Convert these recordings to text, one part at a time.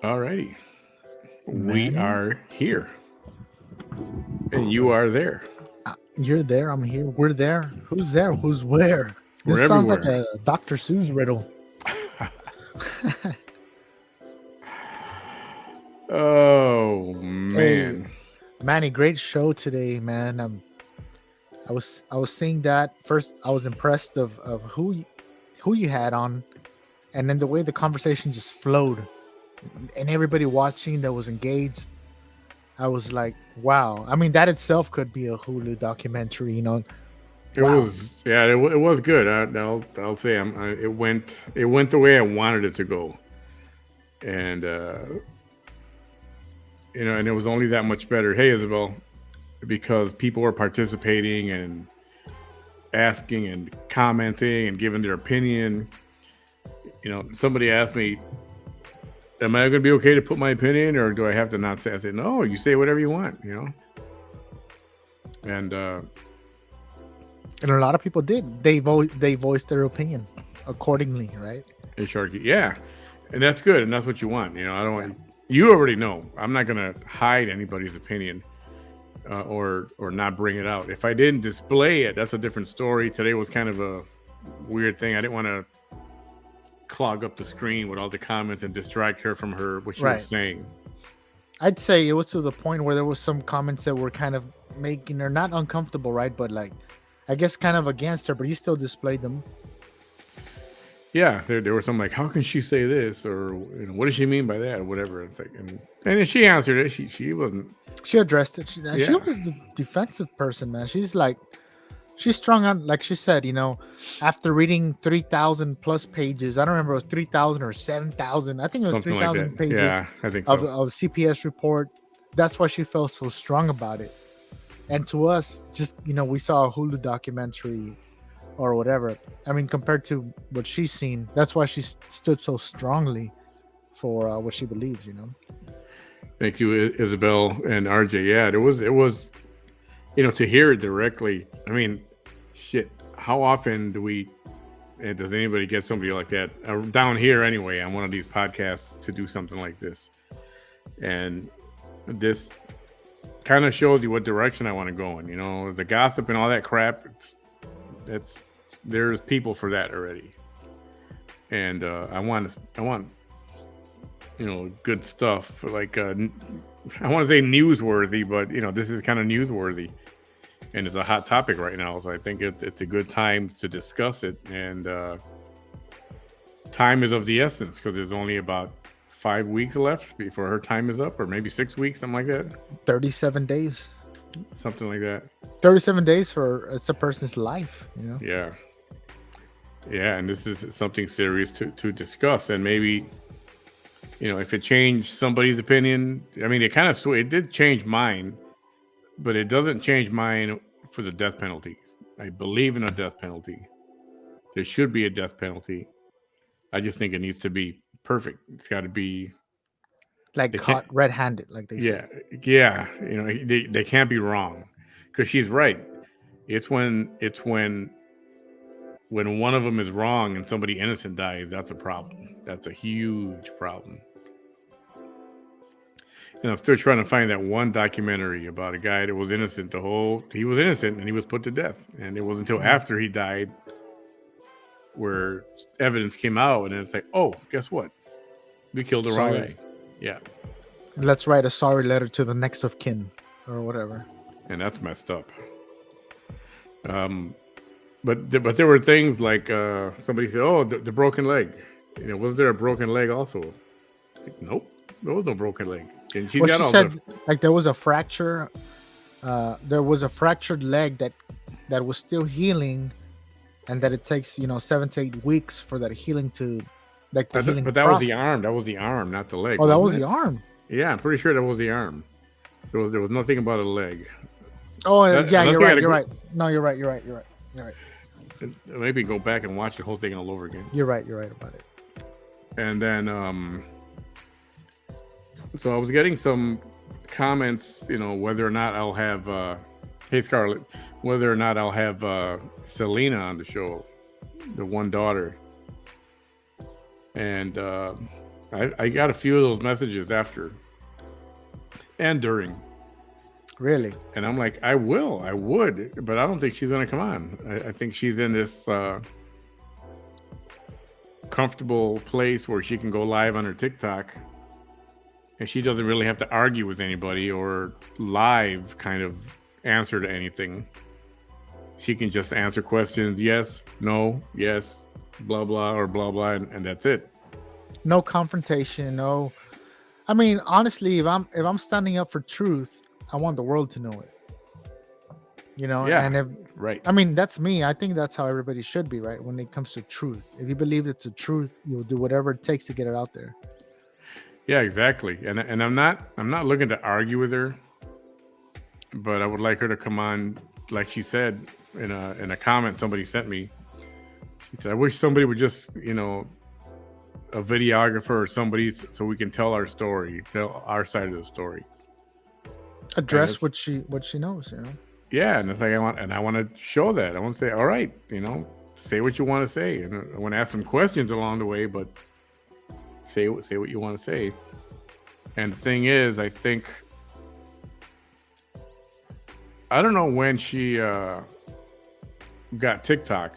Alrighty. We Manny, are here. And you are there. you're there. I'm here. We're there. Who's there? Who's where? We're This sounds like everywhere. a Dr. Seuss riddle. Oh Hey, man. Manny, great show today, man. I was seeing that first. I was impressed of who you had on, and then the way the conversation just flowed, and everybody watching that was engaged. I was like, wow. I mean, that itself could be a Hulu documentary. It Wow. was it was good. I'll say it went the way I wanted it to go. And and it was only that much better. Hey Isabel, because people were participating and asking and commenting and giving their opinion. Somebody asked me, am I going to be okay to put my opinion, or do I have to not say? I said, no, you say whatever you want. And And a lot of people did. They voiced their opinion accordingly, right? Sharky, yeah, and that's good, and that's what you want. I don't Yeah. want. You already know. I'm not going to hide anybody's opinion, or not bring it out. If I didn't display it, that's a different story. Today was kind of a weird thing. I didn't want to clog up the screen with all the comments and distract her from what she was Right. saying. I'd say it was to the point where there was some comments that were kind of making her not uncomfortable, right? But like, I guess kind of against her, but you still displayed them. Yeah, there were some like, how can she say this, or what does she mean by that, or whatever. It's like, and then she answered it. She wasn't. She addressed it. She Yeah, was the defensive person, man. She's strong on, like she said, after reading 3,000 plus pages. I don't remember if it was 3,000 or 7,000. I think it was something like that. 3,000 pages Yeah, I think so. of CPS report. That's why she felt so strong about it. And to us, just we saw a Hulu documentary or whatever. I mean, compared to what she's seen, that's why she stood so strongly for what she believes. Thank you, Isabel and RJ. Yeah, it was to hear it directly. I mean, shit. How often does anybody get somebody like that down here anyway on one of these podcasts to do something like this? And this kind of shows you what direction I want to go in. The gossip and all that crap. There's people for that already, and I want good stuff like I want to say newsworthy, but this is kind of newsworthy, and it's a hot topic right now. So I think it's a good time to discuss it, and time is of the essence because there's only about 5 weeks left before her time is up, or maybe 6 weeks, something like that. 37 days. Something like that. 37 days for it's a person's life. Yeah. Yeah, and this is something serious to discuss, and maybe if it changed somebody's opinion. I mean, it did change mine, but it doesn't change mine for the death penalty. I believe in a death penalty. There should be a death penalty. I just think it needs to be perfect. It's got to be. Like They can't. caught red-handed, like they Yeah, say. yeah. They can't be wrong, because she's right. It's when one of them is wrong and somebody innocent dies. That's a problem. That's a huge problem. And I'm still trying to find that one documentary about a guy that was innocent. He was innocent and he was put to death. And it wasn't until Yeah. after he died where evidence came out, and it's like, oh, guess what? We killed the wrong Sorry. guy. Yeah, Let's write a sorry letter to the next of kin or whatever. and that's messed up. But there were things like somebody said, oh, the broken leg. Was there a broken leg also? Like, nope, there was no broken leg. And she's Well, got she all said like there was a fracture. There was a fractured leg that was still healing, and that it takes 7 to 8 weeks for that healing to like the healing but that was the process. arm. That was the arm, not the leg. Oh, that wasn't was it? the arm. Yeah, I'm pretty sure that was the arm. There was nothing about a leg. Oh, That- yeah, unless you're they right. had a You're gr- right. No, you're right. You're right. You're right. You're right. Maybe go back and watch the whole thing all over again. You're right. You're right about it. And then, so I was getting some comments, whether or not I'll have, hey Scarlett, whether or not I'll have Selena on the show, the one daughter. And I I got a few of those messages after and during. Really? And I'm like, I would, but I don't think she's going to come on. I think she's in this comfortable place where she can go live on her TikTok and she doesn't really have to argue with anybody or live kind of answer to anything. She can just answer questions, yes, no, yes, blah, blah, or blah, blah, and that's it. No confrontation, no. I mean, honestly, if I'm standing up for truth, I want the world to know it. Yeah, and if right. I mean, that's me. I think that's how everybody should be, right? When it comes to truth. If you believe it's a truth, you'll do whatever it takes to get it out there. Yeah, exactly. And I'm not looking to argue with her, but I would like her to come on, like she said in a comment somebody sent me. She said, I wish somebody would just, a videographer or somebody so we can tell our story, tell our side of the story. Address what she knows, Yeah, and it's like I want to show that. I want to say, all right, say what you want to say, and I want to ask some questions along the way, but say what you want to say. And the thing is, I think I don't know when she got TikTok,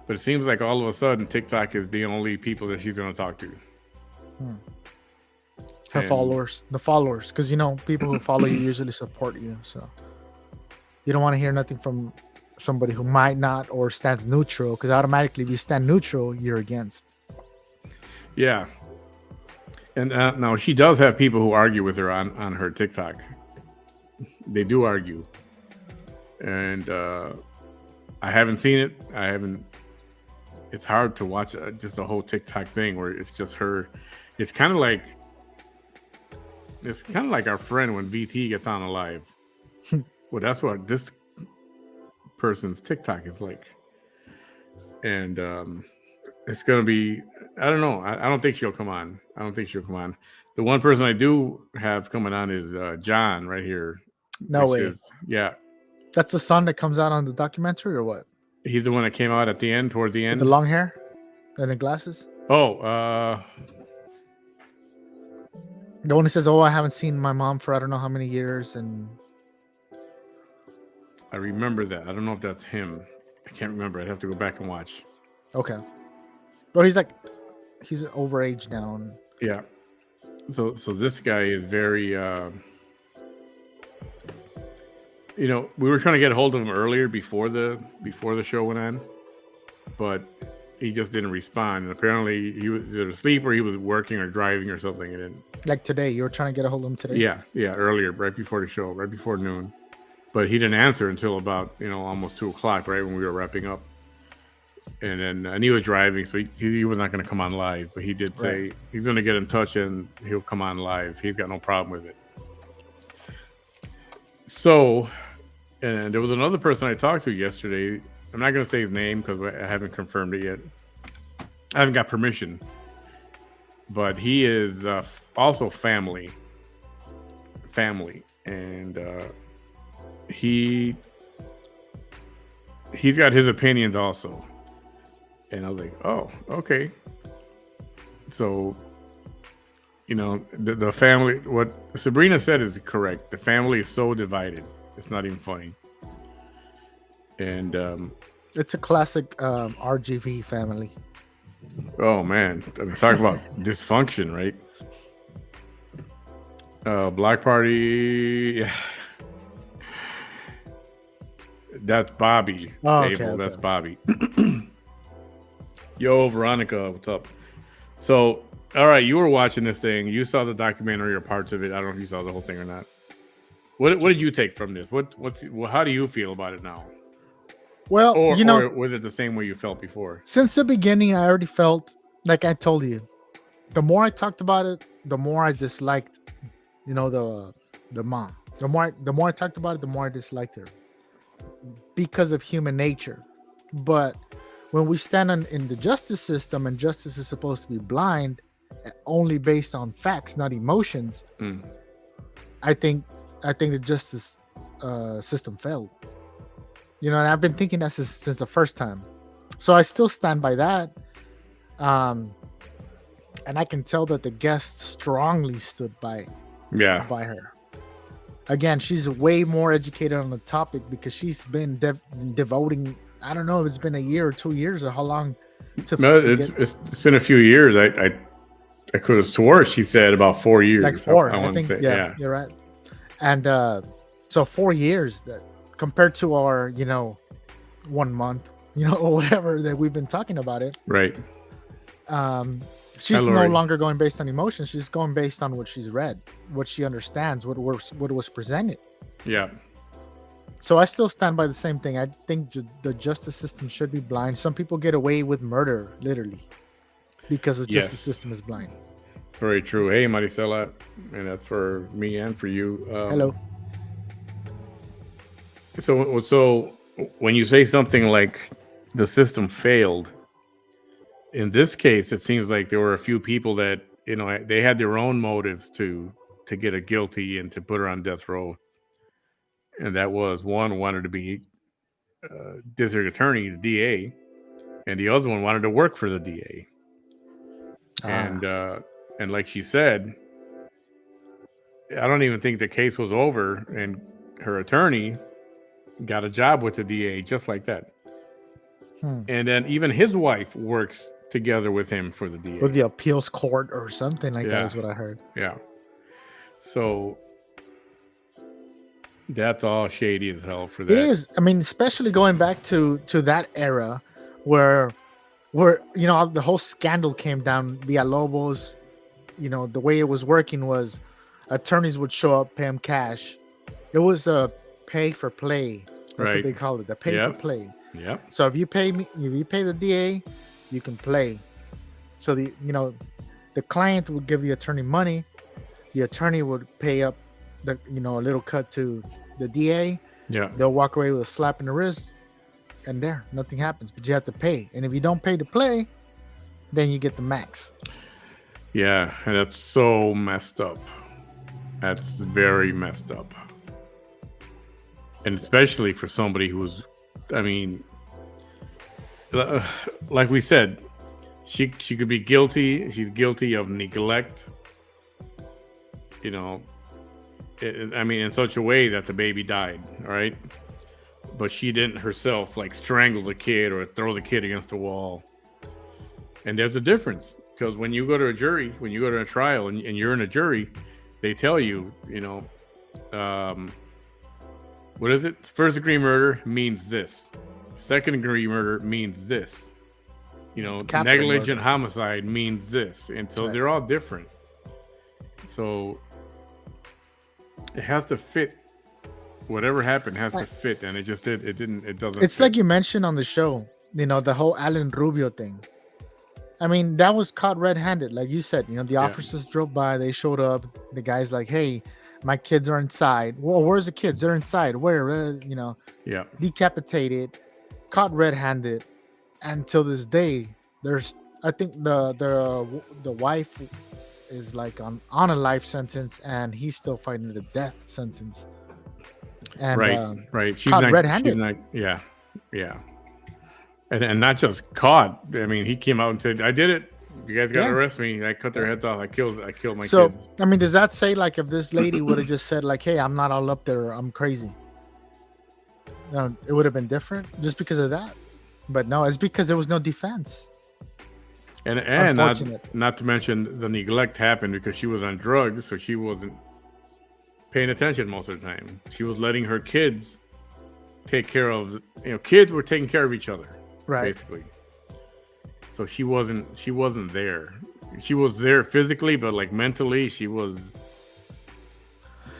but it seems like all of a sudden TikTok is the only people that she's going to talk to. Her followers, because people who follow you usually support you, so you don't want to hear nothing from somebody who might not or stands neutral, because automatically if you stand neutral, you're against. Yeah. And now she does have people who argue with her on her TikTok. They do argue. And I haven't seen it. It's hard to watch just a whole TikTok thing where it's just her. It's kind of like our friend when VT gets on a live. Well, that's what this person's TikTok is like. And it's going to be, I don't know. I don't think she'll come on. The one person I do have coming on is John right here. No way. Yeah. That's the son that comes out on the documentary or what? He's the one that came out at the end, towards the end. With the long hair and the glasses? Oh, the one who says, I haven't seen my mom for I don't know how many years. And I remember that. I don't know if that's him. I can't remember. I'd have to go back and watch. Okay. Well, he's overage now. And... Yeah. So this guy is very, we were trying to get a hold of him earlier before the show went on, but he just didn't respond. And apparently he was either asleep or he was working or driving or something. And then, like today, you were trying to get a hold of him today? Yeah, earlier, right before the show, right before noon. But he didn't answer until about, almost 2:00, right when we were wrapping up. And then he was driving, so he was not going to come on live. But he did say he's going to get in touch and he'll come on live. He's got no problem with it. So, and there was another person I talked to yesterday. I'm not going to say his name because I haven't confirmed it yet. I haven't got permission. But he is also family. And he's got his opinions also. And I was like, oh, okay. So, the family, what Sabrina said is correct. The family is so divided. It's not even funny. And it's a classic RGV family. Oh, man. I mean, talk about dysfunction, right? Black Party. Yeah. That's Bobby. Oh, Abel, okay. That's Bobby. Yo, Veronica, what's up? So, all right, you were watching this thing. You saw the documentary or parts of it. I don't know if you saw the whole thing or not. What did you take from this? How do you feel about it now? Well, or was it the same way you felt before? Since the beginning, I already felt like I told you. The more I talked about it, the more I disliked, the mom. The more I talked about it, the more I disliked her because of human nature. But when we stand in the justice system, and justice is supposed to be blind, only based on facts, not emotions, I think the justice system failed. And I've been thinking that since the first time. So I still stand by that. And and I can tell that the guests strongly stood by Yeah. her. Again, she's way more educated on the topic because she's been devoting. I don't know if it's been a year or 2 years or how long No, to get it's been a few years. I could have swore she said about 4 years. like 4. I I want to think say, yeah, you're right. And so 4 years that compared to our 1 month, or whatever that we've been talking about it. Right. She's no longer going based on emotion. She's going based on what she's read, what she understands, what was presented. Yeah. So I still stand by the same thing. I think the justice system should be blind. Some people get away with murder, literally, because the justice system is blind. Very true. Hey, Maricela, and that's for me and for you. Hello. So when you say something like the system failed, in this case, it seems like there were a few people that they had their own motives to get her guilty and to put her on death row, and that was one wanted to be district attorney, the DA, and the other one wanted to work for the DA. And like she said, I don't even think the case was over, and her attorney got a job with the DA just like that. And then even his wife works together with him for the DA. With the appeals court or something like that is what I heard. Yeah. So that's all shady as hell for that. It is. I mean, especially going back to that era where the whole scandal came down via Lobos. The way it was working was attorneys would show up, pay them cash. It was a pay for play. That's what they called it. The pay for play. Yeah. So if you pay the DA, you can play. So the client would give the attorney money. The attorney would pay up a little cut to the DA. Yeah. They'll walk away with a slap in the wrist, and nothing happens. But you have to pay. And if you don't pay to play, then you get the max. Yeah, and that's so messed up. That's very messed up. And especially for somebody who's, I mean, like we said, she could be guilty. She's guilty of neglect. In such a way that the baby died, all right? But she didn't herself strangle the kid or throw the kid against the wall. And there's a difference, because when you go to a jury, when you go to a trial and you're in a jury, they tell you, what is it? First degree murder means this. Second degree murder means this. Negligent homicide means this. And so they're all different. So it has to fit. Whatever happened has to fit, and it just did. It didn't. It doesn't. It's fit. Like you mentioned on the show, the whole Alan Rubio thing. I mean, that was caught red-handed, like you said. The officers drove by, they showed up. The guy's like, "Hey, my kids are inside." Well, where's the kids? They're inside. Where? Yeah. Decapitated, caught red-handed, and till this day, I think the wife is on a life sentence, and he's still fighting the death sentence. And, right. She's caught not red-handed. Yeah. And not just caught. I mean, he came out and said, "I did it. You guys got to arrest me. I cut their heads off. I killed my kids." So, I mean, does that say if this lady would have just said "Hey, I'm not all up there. I'm crazy"? It would have been different just because of that. But no, it's because there was no defense. And not to mention the neglect happened because she was on drugs, so she wasn't paying attention most of the time. She was letting her kids take care of, kids were taking care of each other, basically. So she wasn't there. She was there physically, but mentally, she was.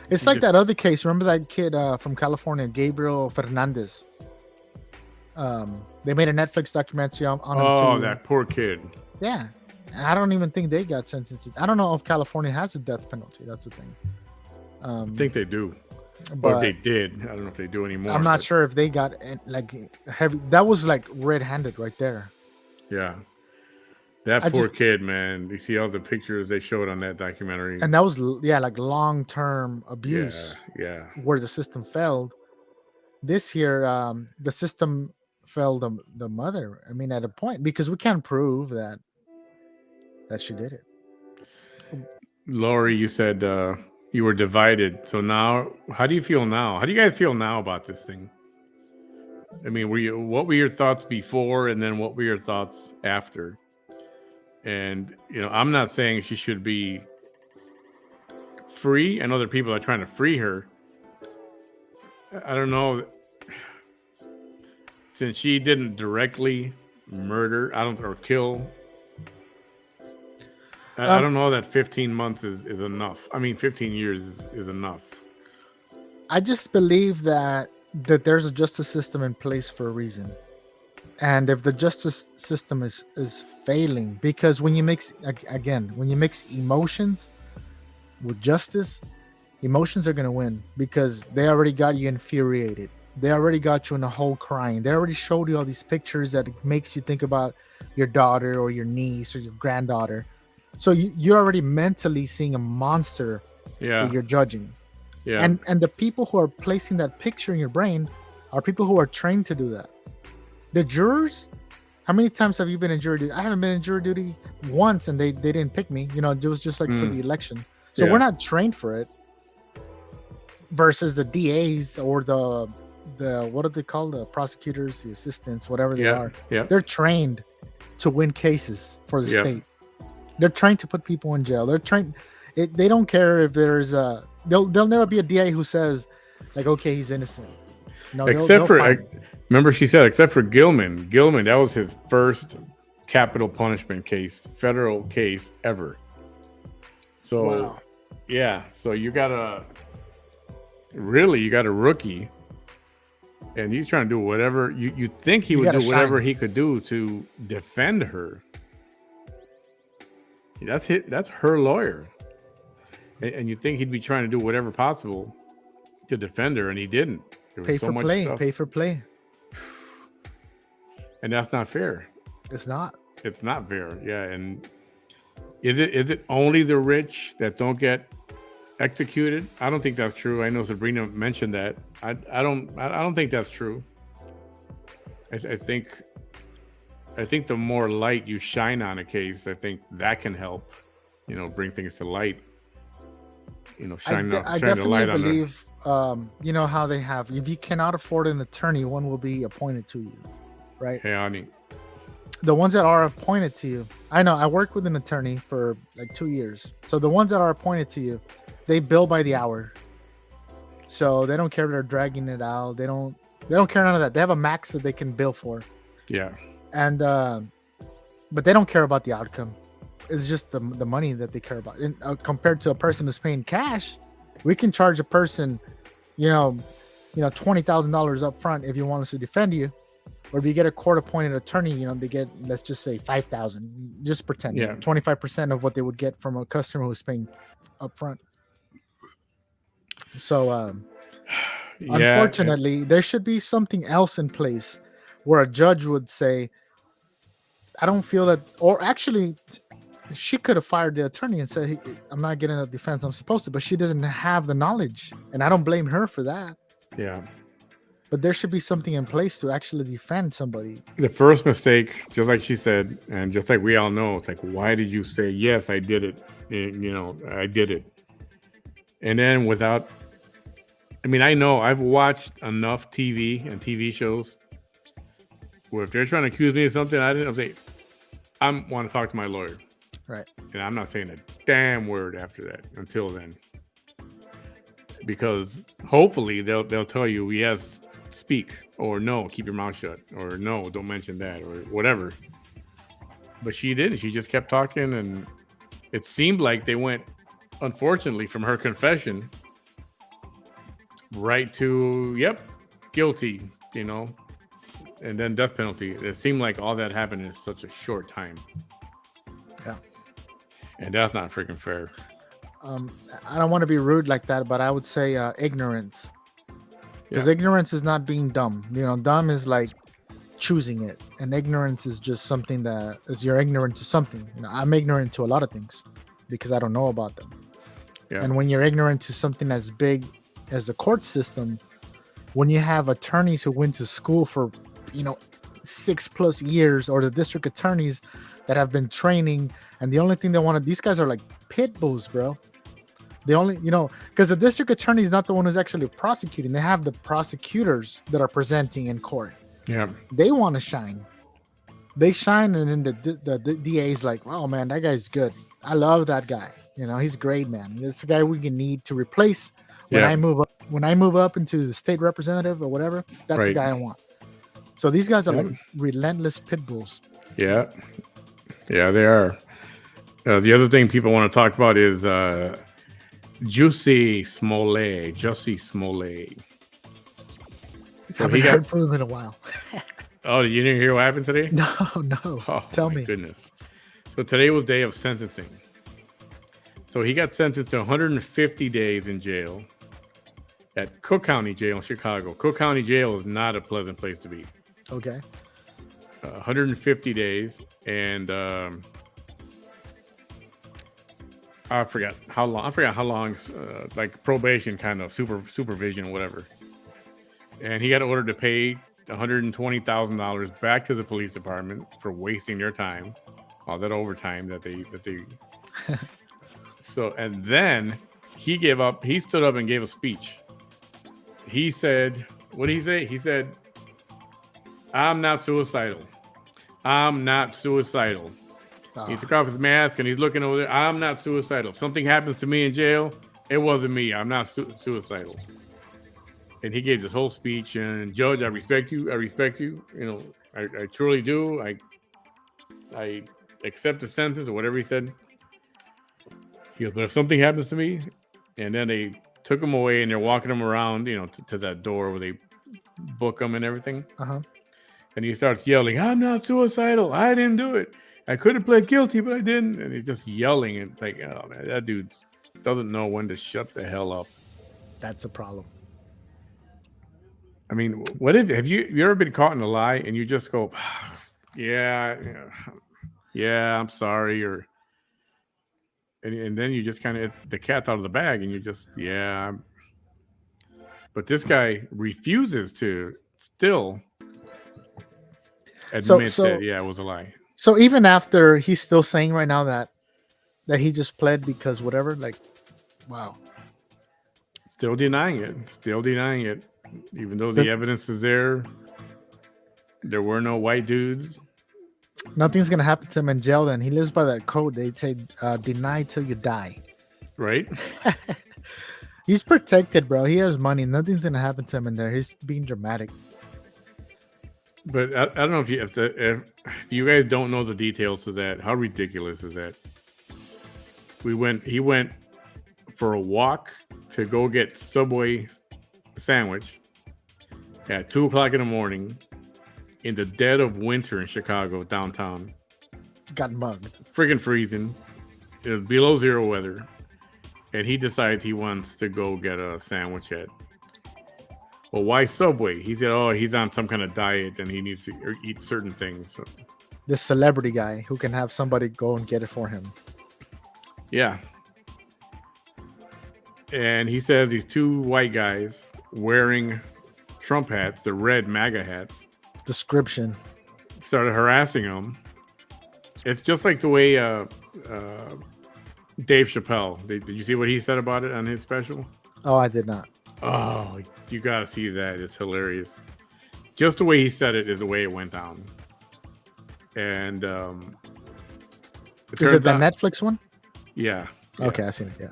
It's like that other case. Remember that kid from California, Gabriel Fernandez? They made a Netflix documentary on him too. Oh, that poor kid. Yeah. I don't even think they got sentenced. I don't know if California has a death penalty. That's the thing. I think they do. But or they did. I don't know if they do anymore. I'm not sure if they got heavy. That was red-handed right there. Yeah. That poor kid, man. You see all the pictures they showed on that documentary. And that was, long-term abuse. Yeah. Where the system failed. This here, the system failed the mother. I mean, at a point, because we can't prove that she did it. Lori, you said you were divided. So now, how do you feel now? How do you guys feel now about this thing? I mean, what were your thoughts before, and then what were your thoughts after? And I'm not saying she should be free, and other people are trying to free her. I don't know, since she didn't directly murder, or kill. I don't know that 15 months is enough. I mean, 15 years is enough. I just believe that there's a justice system in place for a reason. And if the justice system is failing, because when you mix emotions with justice, emotions are going to win, because they already got you infuriated. They already got you in a hole crying. They already showed you all these pictures that makes you think about your daughter or your niece or your granddaughter. So you're already mentally seeing a monster that you're judging. Yeah. And the people who are placing that picture in your brain are people who are trained to do that. The jurors, how many times have you been in jury duty? I haven't been in jury duty once, and they didn't pick me. It was just like for the election. So we're not trained for it. Versus the DAs or the what do they call, the prosecutors, the assistants, whatever they are. Yeah. They're trained to win cases for the state. They're trained to put people in jail. They're trained. They don't care if there's there'll never be a DA who says like, okay, he's innocent. No, except for remember she said except for Gilman, that was his first capital punishment case, federal case ever. So wow. Yeah, so you got a rookie, and he's trying to do whatever you think he would do, whatever he could do to defend her. That's her lawyer, and you think he'd be trying to do whatever possible to defend her, and he didn't. Pay for play, and that's not fair. It's not fair. Yeah. And is it only the rich that don't get executed? I don't think that's true. I know Sabrina mentioned that. I don't think that's true. I think the more light you shine on a case, I think that can help, bring things to light. Shine the light on. I definitely believe, how they have, if you cannot afford an attorney, one will be appointed to you, right? Hey, Ani. The ones that are appointed to you, I know I worked with an attorney for like 2 years. So the ones that are appointed to you, they bill by the hour. So they don't care if they're dragging it out. They don't care none of that. They have a max that they can bill for. Yeah. And but they don't care about the outcome. It's just the money that they care about. And compared to a person who's paying cash, we can charge a person, $20,000 up front if you want us to defend you. Or if you get a court-appointed attorney, they get, let's just say $5,000. Just pretend, 25% of what they would get from a customer who's paying up front. So, unfortunately, there should be something else in place where a judge would say, I don't feel that, or actually, she could have fired the attorney and said, hey, I'm not getting a defense I'm supposed to, but she doesn't have the knowledge. And I don't blame her for that. Yeah. But there should be something in place to actually defend somebody. The first mistake, just like she said, and just like we all know, it's like, why did you say, yes, I did it? I did it. And then I know I've watched enough TV and TV shows where if they're trying to accuse me of something, I want to talk to my lawyer. Right. And I'm not saying a damn word after that until then. Because hopefully they'll tell you, yes, speak, or no, keep your mouth shut, or no, don't mention that, or whatever. But she didn't. She just kept talking, and it seemed like they went, unfortunately, from her confession right to, yep, guilty, and then death penalty. It seemed like all that happened in such a short time. Yeah. And that's not freaking fair. I don't want to be rude like that, but I would say ignorance. Because ignorance is not being dumb. Dumb is like choosing it. And ignorance is just something that is, you're ignorant to something. I'm ignorant to a lot of things because I don't know about them. Yeah. And when you're ignorant to something as big as the court system, when you have attorneys who went to school for, 6+ years, or the district attorneys that have been training, and the only thing they want to, these guys are like pit bulls, bro. The only, because the district attorney is not the one who's actually prosecuting. They have the prosecutors that are presenting in court. Yeah. They want to shine. They shine, and then the DA is like, oh man, that guy's good. I love that guy. He's great, man. It's the guy we can need to replace when I move up. When I move up into the state representative or whatever, that's the guy I want. So these guys are like relentless pit bulls. Yeah, yeah, they are. The other thing people want to talk about is Jussie Smollett. So Haven't heard from him in a while. Oh, you didn't hear what happened today? No. Oh, Tell me. Goodness. So today was day of sentencing. So he got sentenced to 150 days in jail at Cook County Jail in Chicago. Cook County Jail is not a pleasant place to be. Okay. 150 days, and I forgot how long. Like probation, kind of supervision, whatever. And he got ordered to pay $120,000 back to the police department for wasting their time, all that overtime that they. So, and then he gave up. He stood up and gave a speech. He said, "What did he say?" He said, "I'm not suicidal. I'm not suicidal." He took off his mask and he's looking over there. "I'm not suicidal. If something happens to me in jail, it wasn't me. I'm not suicidal." And he gave this whole speech. And Judge, I respect you. I respect you. I truly do. I accept the sentence or whatever he said. He goes, "But if something happens to me," and then they took him away and they're walking him around, to that door where they book him and everything. Uh-huh. And he starts yelling, "I'm not suicidal. I didn't do it. I could have pled guilty, but I didn't." And he's just yelling and like, oh man, that dude doesn't know when to shut the hell up. That's a problem. I mean, have you ever been caught in a lie and you just go, yeah, I'm sorry, and then you just kind of, the cat's out of the bag and you just, yeah. But this guy refuses to still admit that, yeah, it was a lie. So even after he's still saying right now that he just pled because whatever, like, wow. Still denying it. Even though the evidence is there. There were no white dudes. Nothing's going to happen to him in jail then. He lives by that code. They say, deny till you die. Right? He's protected, bro. He has money. Nothing's going to happen to him in there. He's being dramatic. But I don't know if you guys don't know the details to that. How ridiculous is that? He went for a walk to go get Subway sandwich at 2:00 in the morning in the dead of winter in Chicago downtown. Got mugged. Freaking freezing. It was below zero weather, and he decides he wants to go get a sandwich at. Well, why Subway? He said, "Oh, he's on some kind of diet and he needs to eat certain things." So, this celebrity guy who can have somebody go and get it for him. Yeah. And he says these two white guys wearing Trump hats, the red MAGA hats, description, started harassing him. It's just like the way Dave Chappelle. Did you see what he said about it on his special? Oh, I did not. Oh, you got to see that. It's hilarious. Just the way he said it is the way it went down. And is it the Netflix one? Yeah. Okay, I seen it. Yeah.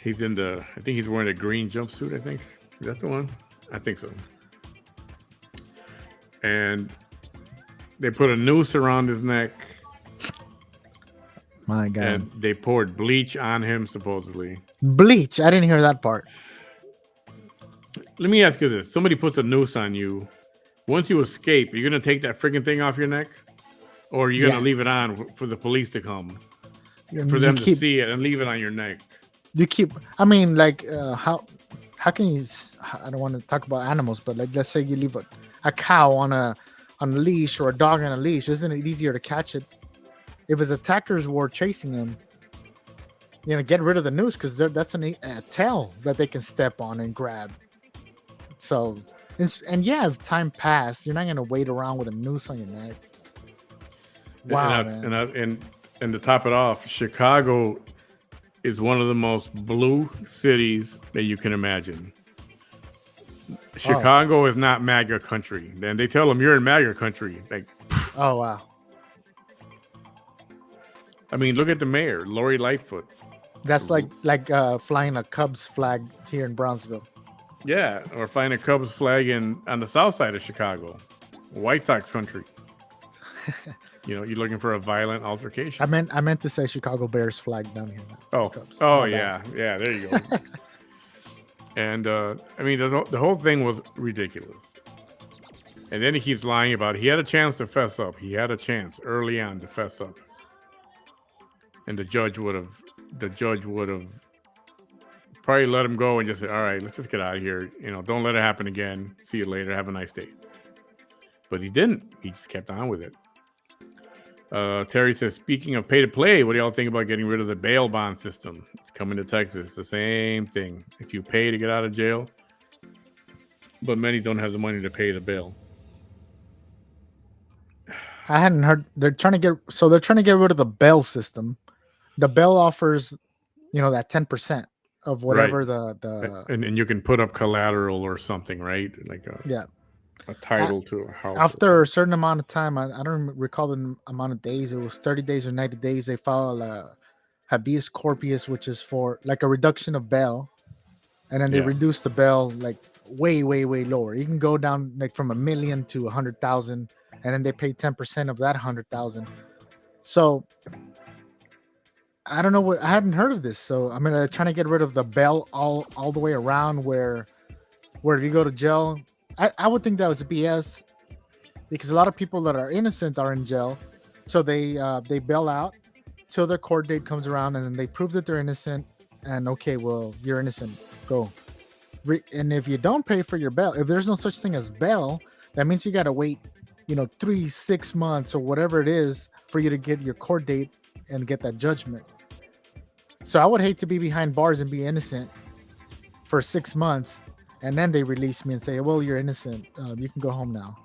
He's I think he's wearing a green jumpsuit, I think. Is that the one? I think so. And they put a noose around his neck. My God. And they poured bleach on him, supposedly. Bleach? I didn't hear that part. Let me ask you this. Somebody puts a noose on you. Once you escape, are you going to take that freaking thing off your neck? Or are you going to leave it on for the police to come? For them to see it and leave it on your neck? You keep, I mean, like, how can you, I don't want to talk about animals, but like, let's say you leave a cow on a leash or a dog on a leash. Isn't it easier to catch it? If his attackers were chasing him, get rid of the noose because that's a tail that they can step on and grab. So, and yeah, if time passed, you're not going to wait around with a noose on your neck. Wow, man. And to top it off, Chicago is one of the most blue cities that you can imagine. Chicago is not MAGA country. Then they tell them you're in MAGA country. Like, oh wow. I mean, look at the mayor, Lori Lightfoot. That's like flying a Cubs flag here in Brownsville. Yeah, or flying a Cubs flag on the south side of Chicago, White Sox country. You're looking for a violent altercation. I meant to say Chicago Bears flag down here. Oh, Cubs. Yeah. There you go. And I mean, the whole thing was ridiculous. And then he keeps lying about it. He had a chance to fess up. He had a chance early on to fess up, and the judge would have probably let him go and just said, all right, let's just get out of here. Don't let it happen again. See you later. Have a nice day. But he didn't. He just kept on with it. Terry says, speaking of pay to play, what do y'all think about getting rid of the bail bond system? It's coming to Texas. The same thing. If you pay to get out of jail, but many don't have the money to pay the bail. I hadn't heard. They're trying to get rid of the bail system. The bail offers, that 10% of whatever the and you can put up collateral or something, right? Like a title to a house. After a certain amount of time, I don't recall the amount of days. It was 30 days or 90 days. They file a habeas corpus, which is for like a reduction of bail, and then they reduce the bail like way, way, way lower. You can go down like from $1 million to 100,000, and then they pay 10% of that 100,000. So I don't know I hadn't heard of this. So I mean, they're trying to get rid of the bail all the way around. Where if you go to jail, I would think that was BS, because a lot of people that are innocent are in jail, so they bail out till their court date comes around, and then they prove that they're innocent. And okay, well, you're innocent, go. And if you don't pay for your bail, if there's no such thing as bail, that means you got to wait, 3-6 months or whatever it is for you to get your court date and get that judgment. So I would hate to be behind bars and be innocent for 6 months, and then they release me and say, well, you're innocent. You can go home now.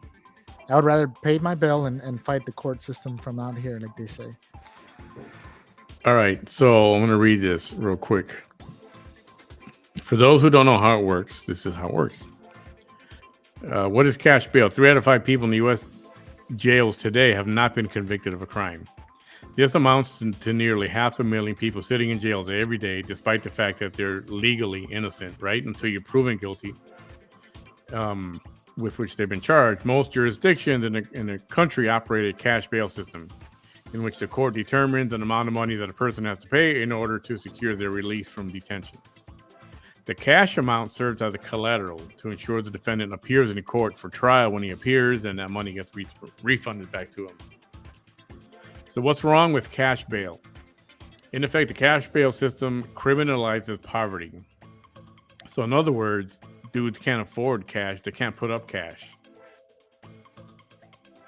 I would rather pay my bail and fight the court system from out here, like they say. All right. So I'm going to read this real quick. For those who don't know how it works, this is how it works. What is cash bail? 3 out of 5 people in the U.S. jails today have not been convicted of a crime. This amounts to nearly 500,000 people sitting in jails every day, despite the fact that they're legally innocent, right? Until you're proven guilty, with which they've been charged. Most jurisdictions in the country operate a cash bail system, in which the court determines an amount of money that a person has to pay in order to secure their release from detention. The cash amount serves as a collateral to ensure the defendant appears in court for trial when he appears, and that money gets refunded back to him. So what's wrong with cash bail? In effect, the cash bail system criminalizes poverty. So in other words, dudes can't afford cash. They can't put up cash.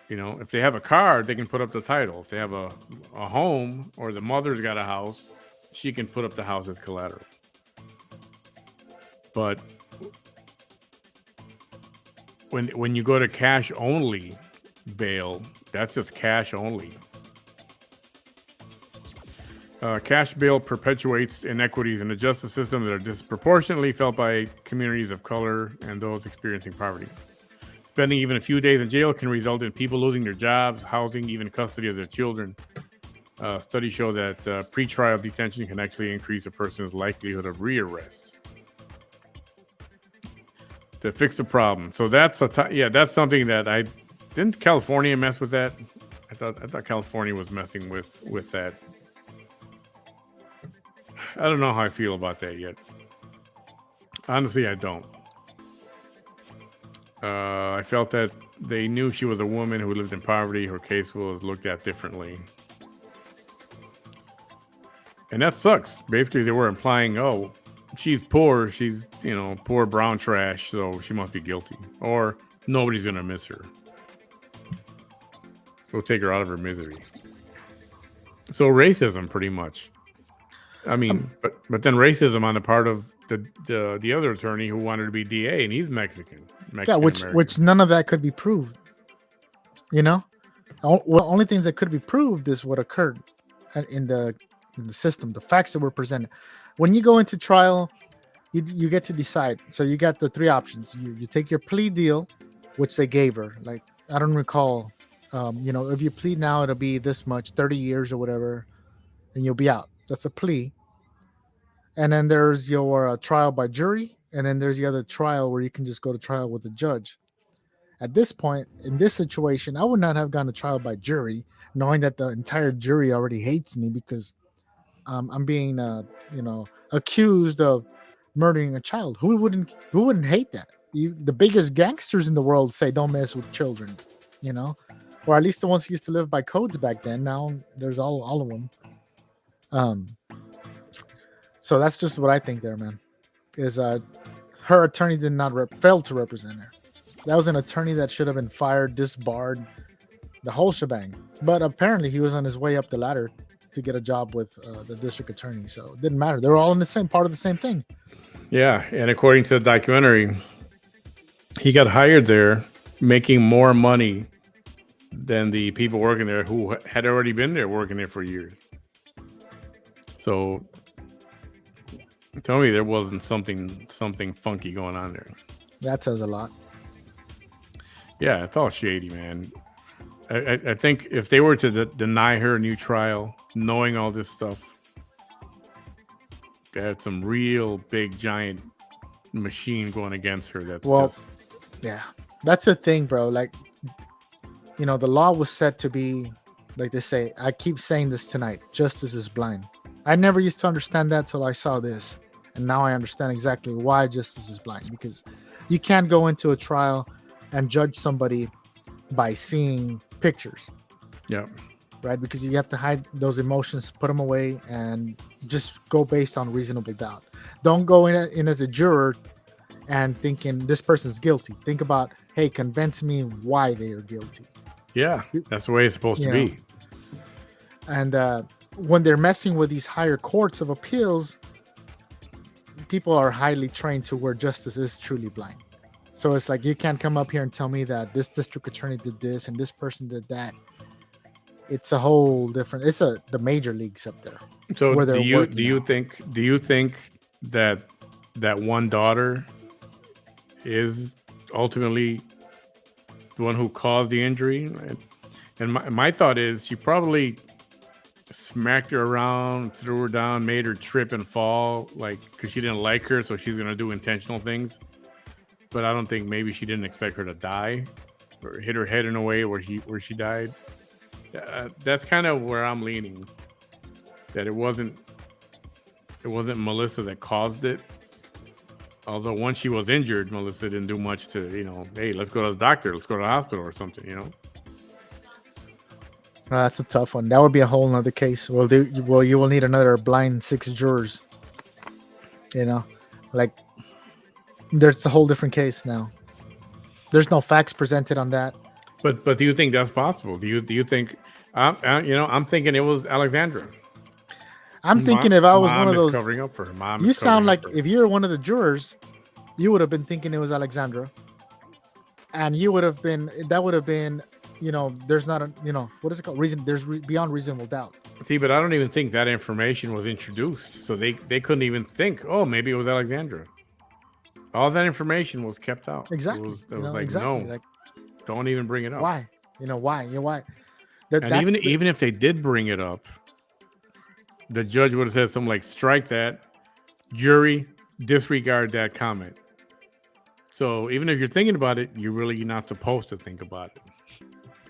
If they have a car, they can put up the title. If they have a home, or the mother's got a house, she can put up the house as collateral. But when you go to cash only bail, that's just cash only. Cash bail perpetuates inequities in the justice system that are disproportionately felt by communities of color and those experiencing poverty. Spending even a few days in jail can result in people losing their jobs, housing, even custody of their children. Studies show that pretrial detention can actually increase a person's likelihood of rearrest. To fix the problem. So that's that's something that didn't California mess with that? I thought California was messing with that. I don't know how I feel about that yet. Honestly, I don't. I felt that they knew she was a woman who lived in poverty. Her case was looked at differently. And that sucks. Basically, they were implying, oh, she's poor. She's, poor brown trash, so she must be guilty. Or nobody's going to miss her. We'll take her out of her misery. So racism, pretty much. I mean, but then racism on the part of the other attorney who wanted to be DA, and he's Mexican. Yeah, which none of that could be proved. Well, only things that could be proved is what occurred in the system, the facts that were presented. When you go into trial, you get to decide. So you got the three options. You take your plea deal, which they gave her. Like, I don't recall. If you plead now, it'll be this much, 30 years or whatever, and you'll be out. That's a plea. And then there's your trial by jury, and then there's the other trial where you can just go to trial with the judge. At this point, in this situation, I would not have gone to trial by jury, knowing that the entire jury already hates me because I'm being, accused of murdering a child. Who wouldn't hate that? The biggest gangsters in the world say don't mess with children, you know, or at least the ones who used to live by codes back then. Now there's all of them. Um, so that's just what I think there, man. Is her attorney did not fail to represent her. That was an attorney that should have been fired, disbarred, the whole shebang. But apparently he was on his way up the ladder to get a job with the district attorney. So it didn't matter. They were all in the same part of the same thing. Yeah, and according to the documentary, he got hired there making more money than the people working there who had already been there working there for years. So tell me there wasn't something funky going on there. That says a lot. Yeah, it's all shady, man. I think if they were to deny her a new trial, knowing all this stuff, they had some real big giant machine going against her. Yeah, that's the thing, bro. Like, the law was set to be, like they say, I keep saying this tonight, justice is blind. I never used to understand that till I saw this. And now I understand exactly why justice is blind. Because you can't go into a trial and judge somebody by seeing pictures. Yeah. Right? Because you have to hide those emotions, put them away, and just go based on reasonable doubt. Don't go in as a juror and thinking this person's guilty. Think about, hey, convince me why they are guilty. Yeah, that's the way it's supposed to be. And when they're messing with these higher courts of appeals, people are highly trained to where justice is truly blind. So it's like, you can't come up here and tell me that this district attorney did this and this person did that. It's a whole different. It's the major leagues up there. So do you think that one daughter is ultimately the one who caused the injury? And my thought is she probably smacked her around, threw her down, made her trip and fall, like, because she didn't like her, so she's gonna do intentional things. But I don't think, maybe she didn't expect her to die or hit her head in a way where she died. That's kind of where I'm leaning. That it wasn't Melissa that caused it. Although once she was injured, Melissa didn't do much to, hey, let's go to the doctor, let's go to the hospital or something, That's a tough one. That would be a whole nother case. Well, you will need another blind 6 jurors. Like, there's a whole different case now. There's no facts presented on that. But do you think that's possible? Do you think? I'm thinking it was Alexandra. I'm thinking if I was one of those covering up for her mom. You sound like if you're one of the jurors, you would have been thinking it was Alexandra, and you would have been. That would have been. There's not a. What is it called? There's beyond reasonable doubt. See, but I don't even think that information was introduced, so they couldn't even think. Oh, maybe it was Alexandra. All that information was kept out. Exactly. It was like, no, like, don't even bring it up. Why? Why? Why? And even if they did bring it up, the judge would have said something like, strike that, jury, disregard that comment. So even if you're thinking about it, you're really not supposed to think about it.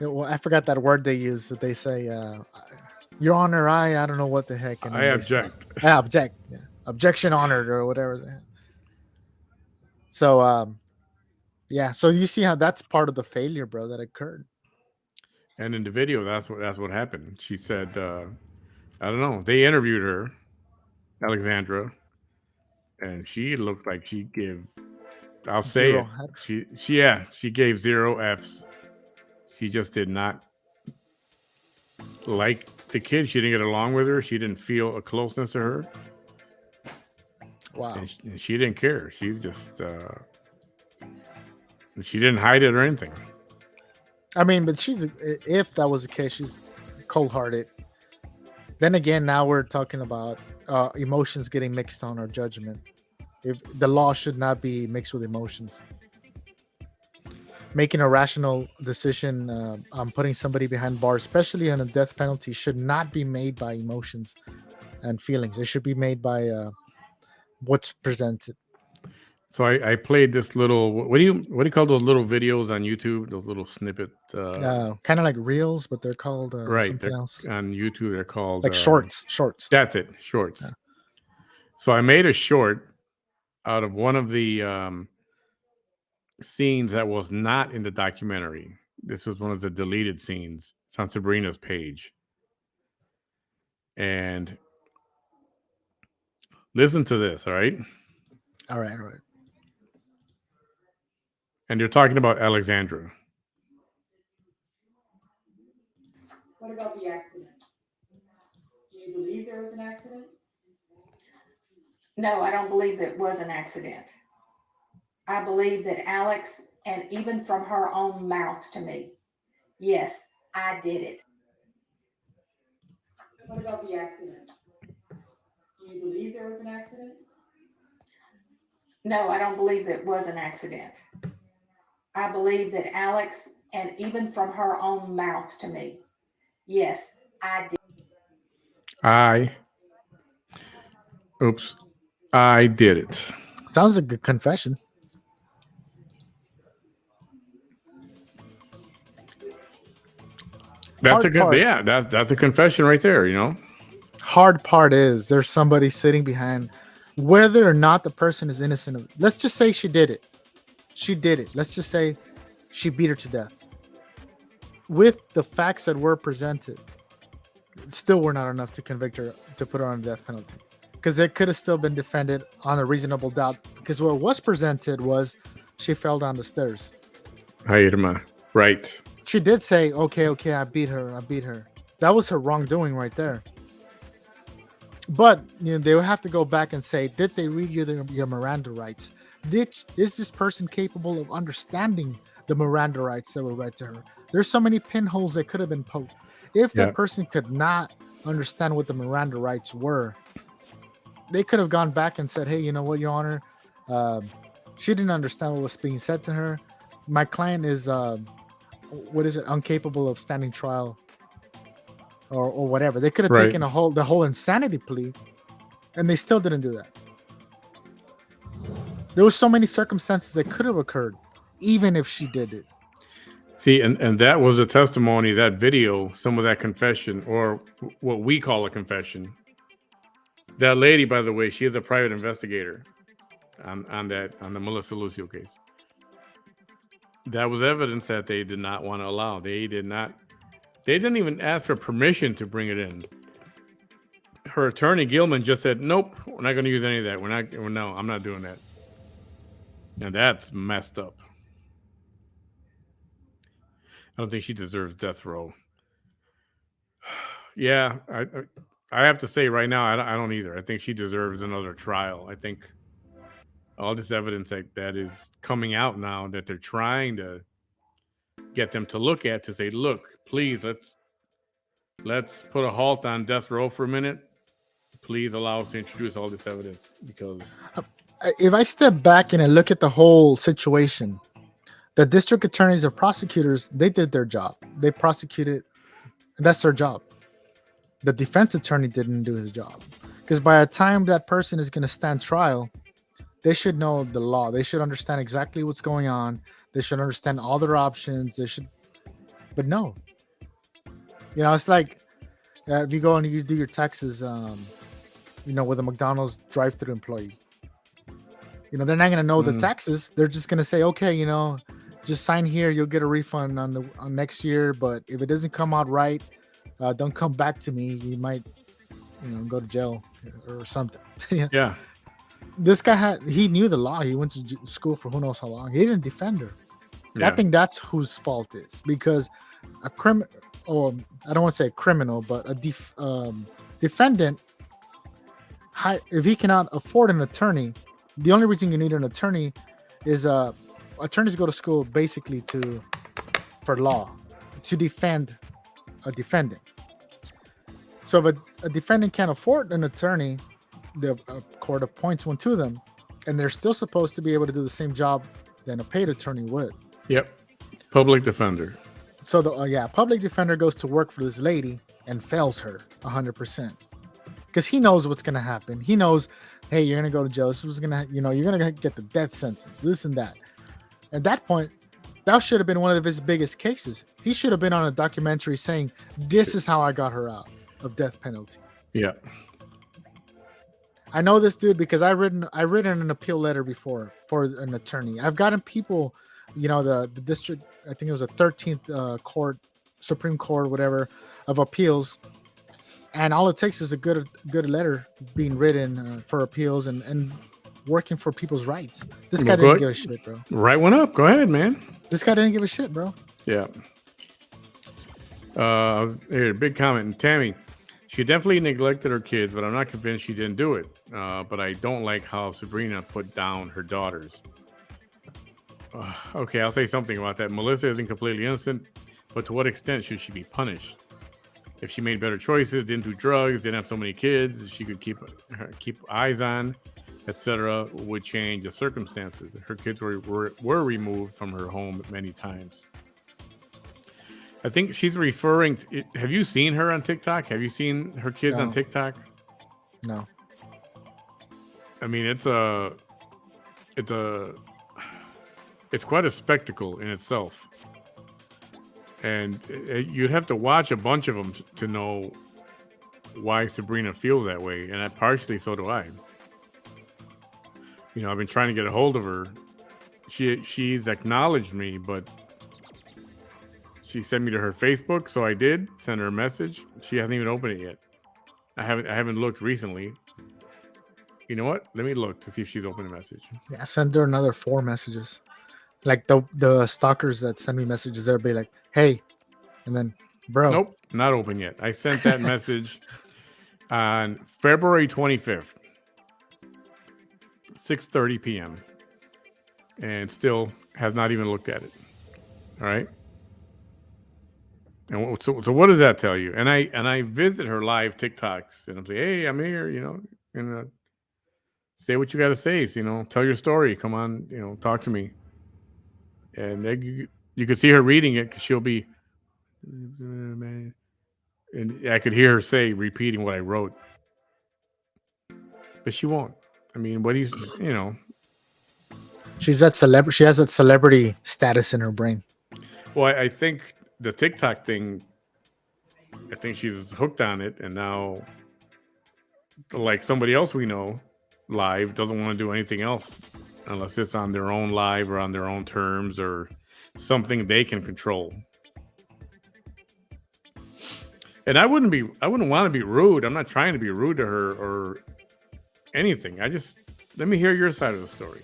Well, I forgot that word they use. That they say, Your Honor, I don't know what the heck. I object. I object. Yeah. Objection honored or whatever. So, so you see how that's part of the failure, bro, that occurred. And in the video, that's what happened. She said, I don't know. They interviewed her, Alexandra, and she looked like she gave. I'll say it. She gave 0 Fs. She just did not like the kid. She didn't get along with her. She didn't feel a closeness to her. Wow. And she didn't care. She's just she didn't hide it or anything. I mean, but if that was the case, she's cold-hearted. Then again, now we're talking about emotions getting mixed on our judgment. If the law should not be mixed with emotions, making a rational decision on putting somebody behind bars, especially on a death penalty, should not be made by emotions and feelings. It should be made by what's presented. So I played this little. What do you call those little videos on YouTube? Those little snippet. Kind of like reels, but they're called Right. something They're else, on YouTube. They're called like shorts. Shorts. That's it, Yeah. shorts. So I made a short out of one of the scenes that was not in the documentary. This was one of the deleted scenes. It's on Sabrina's page. And listen to this, all right? All right. All right. And you're talking about Alexandra. What about the accident? Do you believe there was an accident? No, I don't believe that it was an accident. I believe that Alex, and even from her own mouth to me, yes, I did it. What about the accident? Do you believe there was an accident? No, I don't believe that it was an accident. I believe that Alex, and even from her own mouth to me, yes, I did. I did it. Sounds like a good confession. That's Hard part. Yeah, that's a confession right there, you know. Hard part is there's somebody sitting behind, whether or not the person is innocent of. Let's just say she did it. She did it. Let's just say she beat her to death. With the facts that were presented, still were not enough to convict her, to put her on a death penalty, because it could have still been defended on a reasonable doubt. Because what was presented was she fell down the stairs. Right. She did say, okay, I beat her. That was her wrongdoing right there. But they would have to go back and say, did they read your Miranda rights? Is this person capable of understanding the Miranda rights that were read to her? There's so many pinholes that could have been poked. If that person could not understand what the Miranda rights were, they could have gone back and said, hey, you know what, Your Honor, she didn't understand what was being said to her. My client is incapable of standing trial, or whatever. They could have taken the whole insanity plea, and they still didn't do that. There was so many circumstances that could have occurred, even if she did it. See, and that was a testimony, that video, some of that confession, or what we call a confession. That lady, by the way, she is a private investigator on the Melissa Lucio case. That was evidence that they did not want to allow. They didn't even ask for permission to bring it in. Her attorney Gilman just said, "Nope, we're not going to use any of that. No, I'm not doing that." And that's messed up. I don't think she deserves death row. Yeah, I have to say right now, I don't either. I think she deserves another trial. I think all this evidence that is coming out now that they're trying to get them to look at, to say, look, please, let's put a halt on death row for a minute. Please allow us to introduce all this evidence, because if I step back and I look at the whole situation, the district attorneys or prosecutors, they did their job. They prosecuted, and that's their job. The defense attorney didn't do his job, because by the time that person is going to stand trial, they should know the law. They should understand exactly what's going on. They should understand all their options. But no. It's like if you go and you do your taxes, with a McDonald's drive-through employee. They're not going to know the taxes. They're just going to say, okay, just sign here. You'll get a refund on next year. But if it doesn't come out right, don't come back to me. You might, go to jail or something. Yeah. This guy he knew the law. He went to school for who knows how long. He didn't defend her. Yeah. I think that's whose fault it is, because I don't want to say a criminal, but a defendant, if he cannot afford an attorney, the only reason you need an attorney is attorneys go to school basically for law. to defend a defendant. So if a defendant can't afford an attorney, the court appoints one to them, and they're still supposed to be able to do the same job than a paid attorney would. Yep. Public defender. So public defender goes to work for this lady and fails her 100%, because he knows what's gonna happen. He knows, hey, you're gonna go to jail. This was gonna, you're gonna get the death sentence. This and that. At that point, that should have been one of his biggest cases. He should have been on a documentary saying, "This is how I got her out of death penalty." Yeah. I know this dude because I written an appeal letter before for an attorney. I've gotten people, the district, I think it was a 13th court, Supreme Court, whatever, of appeals, and all it takes is a good letter being written for appeals and working for people's rights. This guy didn't give a shit, bro. Write one up. Go ahead, man. This guy didn't give a shit, bro. Yeah. Here, big comment. And Tammy, she definitely neglected her kids, but I'm not convinced she didn't do it. But I don't like how Sabrina put down her daughters. Okay, I'll say something about that. Melissa isn't completely innocent, but to what extent should she be punished? If she made better choices, didn't do drugs, didn't have so many kids, she could keep eyes on, etc., would change the circumstances. Her kids were removed from her home many times. I think she's referring to. Have you seen her on TikTok? Have you seen her kids on TikTok? No. I mean, it's quite a spectacle in itself, and you'd have to watch a bunch of them to know why Sabrina feels that way, and partially so do I. I've been trying to get a hold of her. She's acknowledged me, but she sent me to her Facebook, so I did send her a message. She hasn't even opened it yet. I haven't looked recently. You know what? Let me look to see if she's opened a message. Yeah, send her another 4 messages. Like the stalkers that send me messages, everybody like, hey, and then, bro. Nope, not open yet. I sent that message on February 25th, 6:30 p.m. and still has not even looked at it. All right. And so what does that tell you? And I visit her live TikToks, and I'm like, hey, I'm here, and say what you got to say. Tell your story. Come on, talk to me. And you could see her reading it because she'll be, and I could hear her repeating what I wrote, but she won't. I mean, what he's, she's that celebrity. She has that celebrity status in her brain. Well, I think the TikTok thing, I think she's hooked on it, and now, like somebody else we know, live doesn't want to do anything else unless it's on their own live or on their own terms or something they can control. And I wouldn't want to be rude. I'm not trying to be rude to her or anything. Let me hear your side of the story.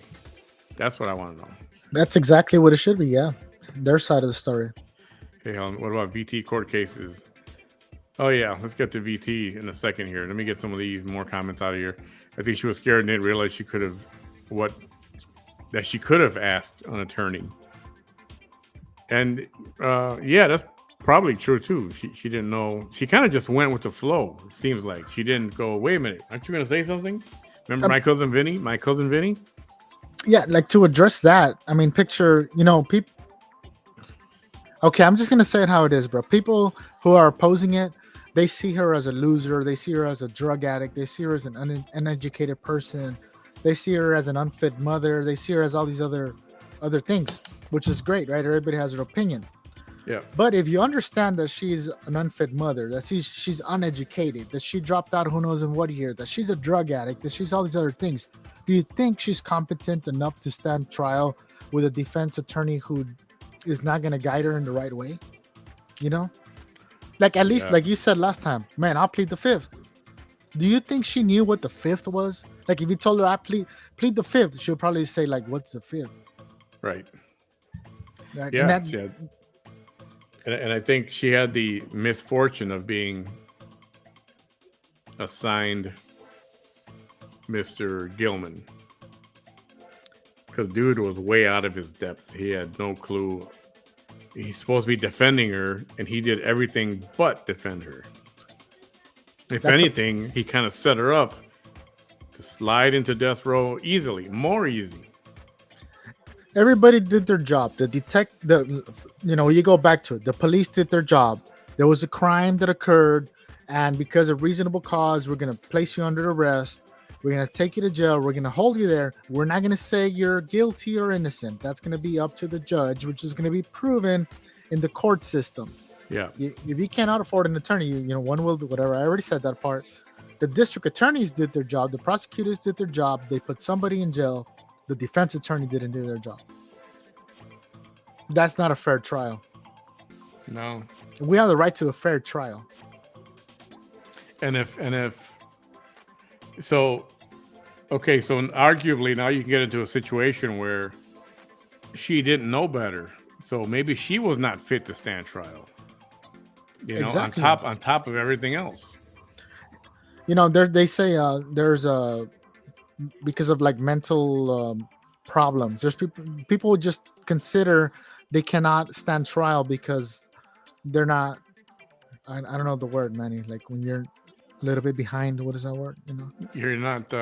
That's what I want to know. That's exactly what it should be. Yeah. Their side of the story. Okay, what about VT court cases? Oh yeah, let's get to VT in a second here. Let me get some of these more comments out of here. I think she was scared and didn't realize she could have asked an attorney. And that's probably true too. She didn't know. She kind of just went with the flow. It seems like she didn't go, wait a minute, aren't you going to say something? Remember my cousin Vinny? Yeah, like to address that. I mean, picture, people. Okay, I'm just going to say it how it is, bro. People who are opposing it, they see her as a loser. They see her as a drug addict. They see her as an uneducated person. They see her as an unfit mother. They see her as all these other things, which is great, right? Everybody has their opinion. Yeah. But if you understand that she's an unfit mother, that she's uneducated, that she dropped out who knows in what year, that she's a drug addict, that she's all these other things, do you think she's competent enough to stand trial with a defense attorney who is not going to guide her in the right way? Like at least, like you said last time, man, I'll plead the 5th. Do you think she knew what the 5th was? Like if you told her I plead the 5th, she'll probably say like, what's the 5th? Right. Yeah. And I think she had the misfortune of being assigned Mr. Gilman, because dude was way out of his depth. He had no clue. he's supposed to be defending her, and he did everything but defend her. If anything, he kind of set her up to slide into death row easily, more easy. Everybody did their job. You go back to it. The police did their job. There was a crime that occurred, and because of reasonable cause, we're going to place you under arrest. We're going to take you to jail. We're going to hold you there. We're not going to say you're guilty or innocent. That's going to be up to the judge, which is going to be proven in the court system. Yeah. If you cannot afford an attorney, one will do whatever. I already said that part. The district attorneys did their job. The prosecutors did their job. They put somebody in jail. The defense attorney didn't do their job. That's not a fair trial. No. We have the right to a fair trial. So arguably now you can get into a situation where she didn't know better. So maybe she was not fit to stand trial. Exactly. on top of everything else. They say there's because of like mental problems. There's people would just consider they cannot stand trial because they're not. I don't know the word, Manny. Like when you're a little bit behind. What is that word? You're not.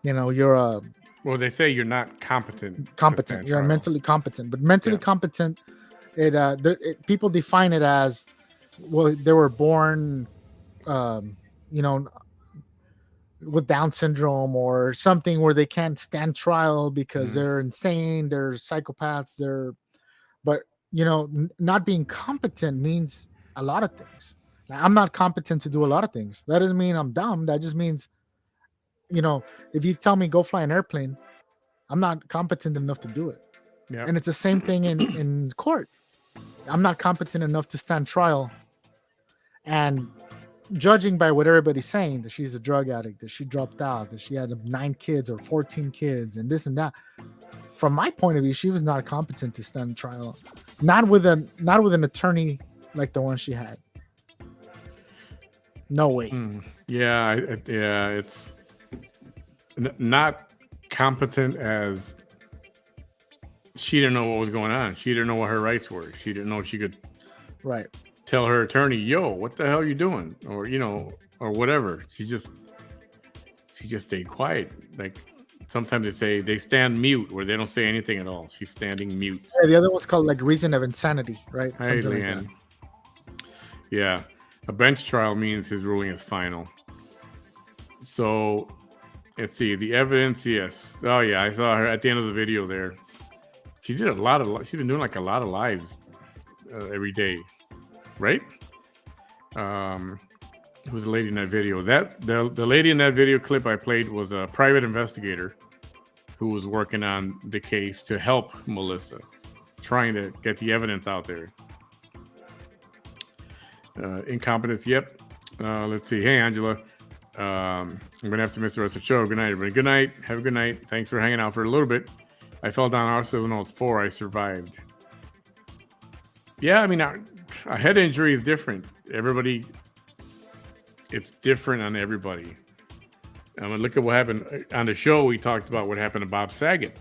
You're Well, they say you're not competent. Competent. You're mentally competent, but mentally competent. People define it as, well, they were born, with Down syndrome or something where they can't stand trial because they're insane, they're psychopaths, but not being competent means a lot of things. Like, I'm not competent to do a lot of things. That doesn't mean I'm dumb. That just means, if you tell me go fly an airplane, I'm not competent enough to do it. Yeah. And it's the same thing in court. I'm not competent enough to stand trial. And judging by what everybody's saying, that she's a drug addict, that she dropped out, that she had 9 kids or 14 kids and this and that. From my point of view, she was not competent to stand trial. Not with an attorney like the one she had. No way. Yeah, it's not competent as she didn't know what was going on. She didn't know what her rights were. She didn't know she could tell her attorney, yo, what the hell are you doing? Or, or whatever. She just stayed quiet. Like sometimes they say they stand mute where they don't say anything at all. She's standing mute. Yeah, the other one's called like reason of insanity, right? Hey, Leanne. Like yeah. A bench trial means his ruling is final. So let's see. The evidence, yes. Oh yeah, I saw her at the end of the video there. She's been doing like a lot of lives every day, right? Who's the lady in that video? The lady in that video clip I played was a private investigator who was working on the case to help Melissa, trying to get the evidence out there. Incompetence, yep. Let's see. Hey, Angela. I'm gonna have to miss the rest of the show. Good night, everybody. Good night. Have a good night. Thanks for hanging out for a little bit. I fell down also when I was 4. I survived. Yeah, I mean, a head injury is different. It's different on everybody. I mean, look at what happened on the show. We talked about what happened to Bob Saget.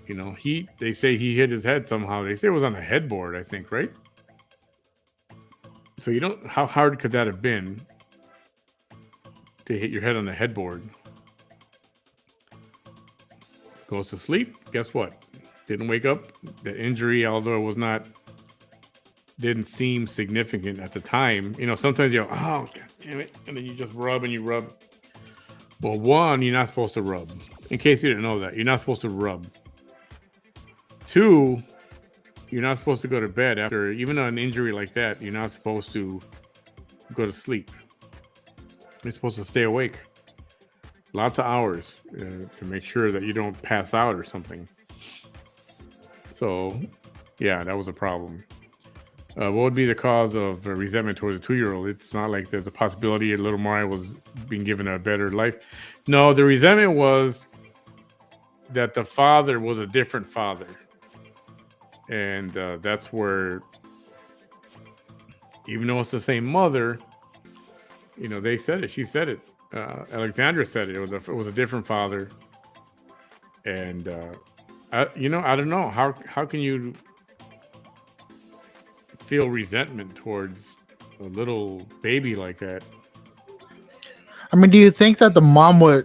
They say he hit his head somehow. They say it was on the headboard, I think, right? So how hard could that have been to hit your head on the headboard? Goes to sleep. Guess what? Didn't wake up. The injury, although it didn't seem significant at the time. Sometimes you go, oh, God damn it. And then you just rub and you rub. Well, one, you're not supposed to rub. In case you didn't know that, you're not supposed to rub. 2, you're not supposed to go to bed after, even an injury like that, you're not supposed to go to sleep. You're supposed to stay awake. Lots of hours to make sure that you don't pass out or something. So, yeah, that was a problem. What would be the cause of resentment towards a 2-year-old? It's not like there's a possibility little Mariah was being given a better life. No, the resentment was that the father was a different father. And that's where, even though it's the same mother, they said it. She said it. Alexandra said it. It was a different father. And, I don't know. How can you feel resentment towards a little baby like that. I mean, do you think that the mom would,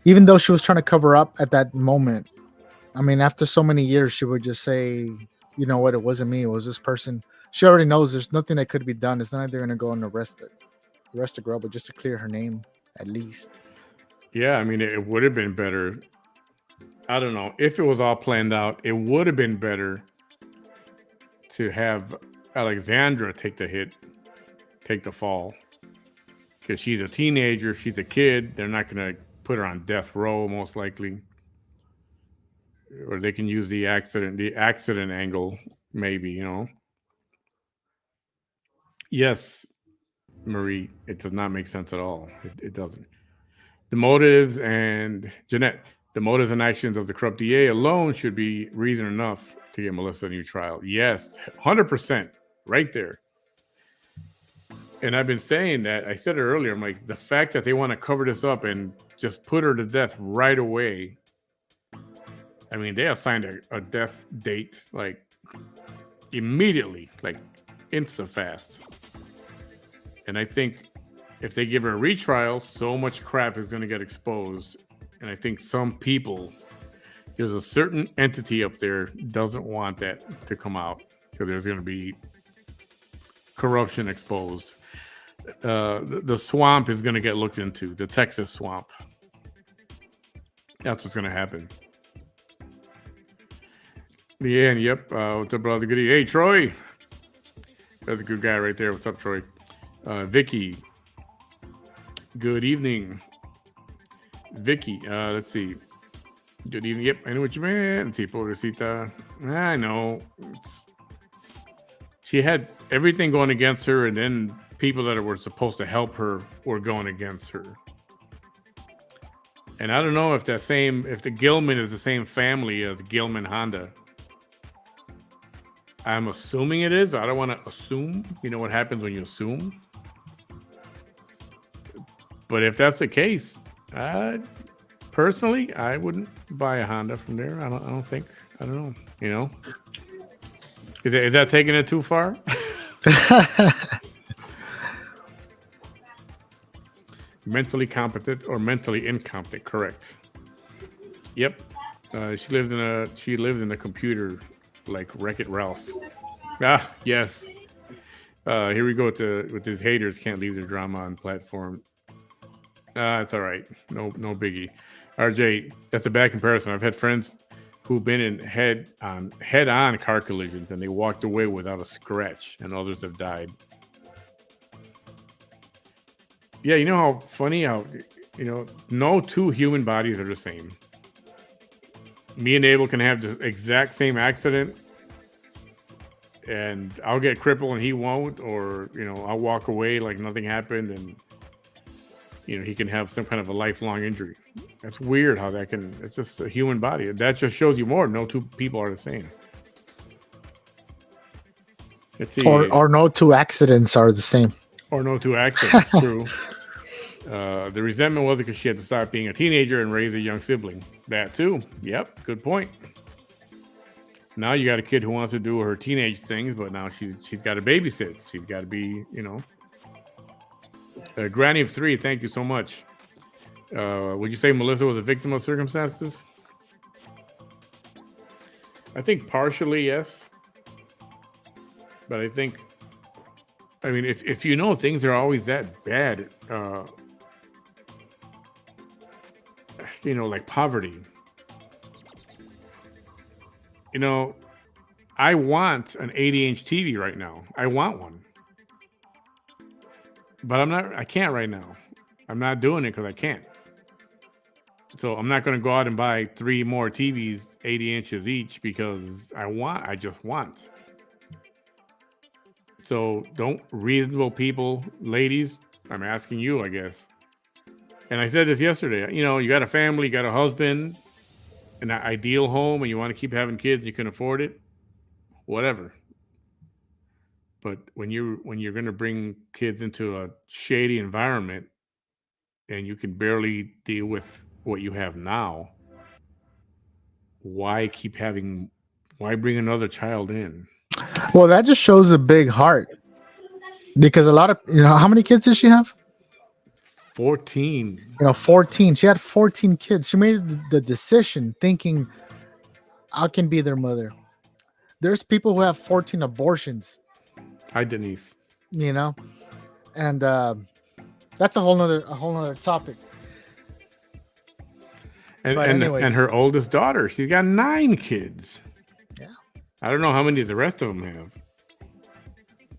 even though she was trying to cover up at that moment, I mean, after so many years, she would just say, you know what, it wasn't me, it was this person. She already knows there's nothing that could be done. It's not like they're gonna go and arrest the girl, but just to clear her name at least. Yeah, I mean, it would have been better. I don't know if it was all planned out. It would have been better to have Alexandra take the hit, take the fall, because she's a teenager, she's a kid. They're not going to put her on death row, most likely, or they can use the accident angle, maybe. Yes, Marie, it does not make sense at all. It doesn't. The motives and Jeanette, the motives and actions of the corrupt DA alone should be reason enough to get Melissa a new trial. Yes, 100%, right there. And I've been saying that. I said it earlier. I'm like, the fact that they want to cover this up and just put her to death right away. I mean, they assigned a death date like immediately, like insta fast. And I think if they give her a retrial, so much crap is going to get exposed. And I think some people, there's a certain entity up there doesn't want that to come out because there's going to be corruption exposed. The swamp is going to get looked into, the Texas swamp. That's what's going to happen. Yeah, and yep. What's up, brother? Goody. Hey, Troy. That's a good guy right there. What's up, Troy? Vicky. Good evening. Vicky. Let's see. Good evening. Yep, I know what you meant. Tipo Rosita. I know. She had everything going against her, and then people that were supposed to help her were going against her. And I don't know if the Gilman is the same family as Gilman Honda. I'm assuming it is, but I don't want to assume. You know what happens when you assume? But if that's the case, personally, I wouldn't buy a Honda from there. I don't think. I don't know. You know, is that taking it too far? Mentally competent or mentally incompetent? Correct. Yep. She lives in a computer like Wreckit Ralph. Ah, yes. Here we go with these haters can't leave their drama on platform. It's all right. No biggie. RJ, that's a bad comparison. I've had friends who've been in head-on car collisions and they walked away without a scratch, and others have died. Yeah, you know how funny how no two human bodies are the same. Me and Abel can have the exact same accident, and I'll get crippled and he won't, or I'll walk away like nothing happened, and he can have some kind of a lifelong injury. That's weird how that can. It's just a human body. That just shows you more. No two people are the same. Let's see. Or no two accidents are the same. Or no two accidents. True. The resentment was because she had to stop being a teenager and raise a young sibling. That too. Yep. Good point. Now you got a kid who wants to do her teenage things, but now she's got to babysit. She's got to be, Granny of 3, thank you so much. Would you say Melissa was a victim of circumstances? I think partially, yes. But I think, if you know things are always that bad, like poverty. I want an 80-inch TV right now. I want one. But I can't right now. I'm not doing it because I can't. So I'm not going to go out and buy 3 more TVs, 80 inches each, because I just want. So don't reasonable people, ladies, I'm asking you, I guess. And I said this yesterday, you got a family, you got a husband, an ideal home, and you want to keep having kids, you can afford it, whatever. But when you're going to bring kids into a shady environment and you can barely deal with what you have now, why bring another child in? Well, that just shows a big heart because a lot of how many kids does she have? 14. 14. She had 14 kids. She made the decision thinking I can be their mother. There's people who have 14 abortions, Hi, Denise. And that's a whole nother topic. But And anyways, her oldest daughter, she's got 9 kids. yeah. I don't know how many the rest of them have,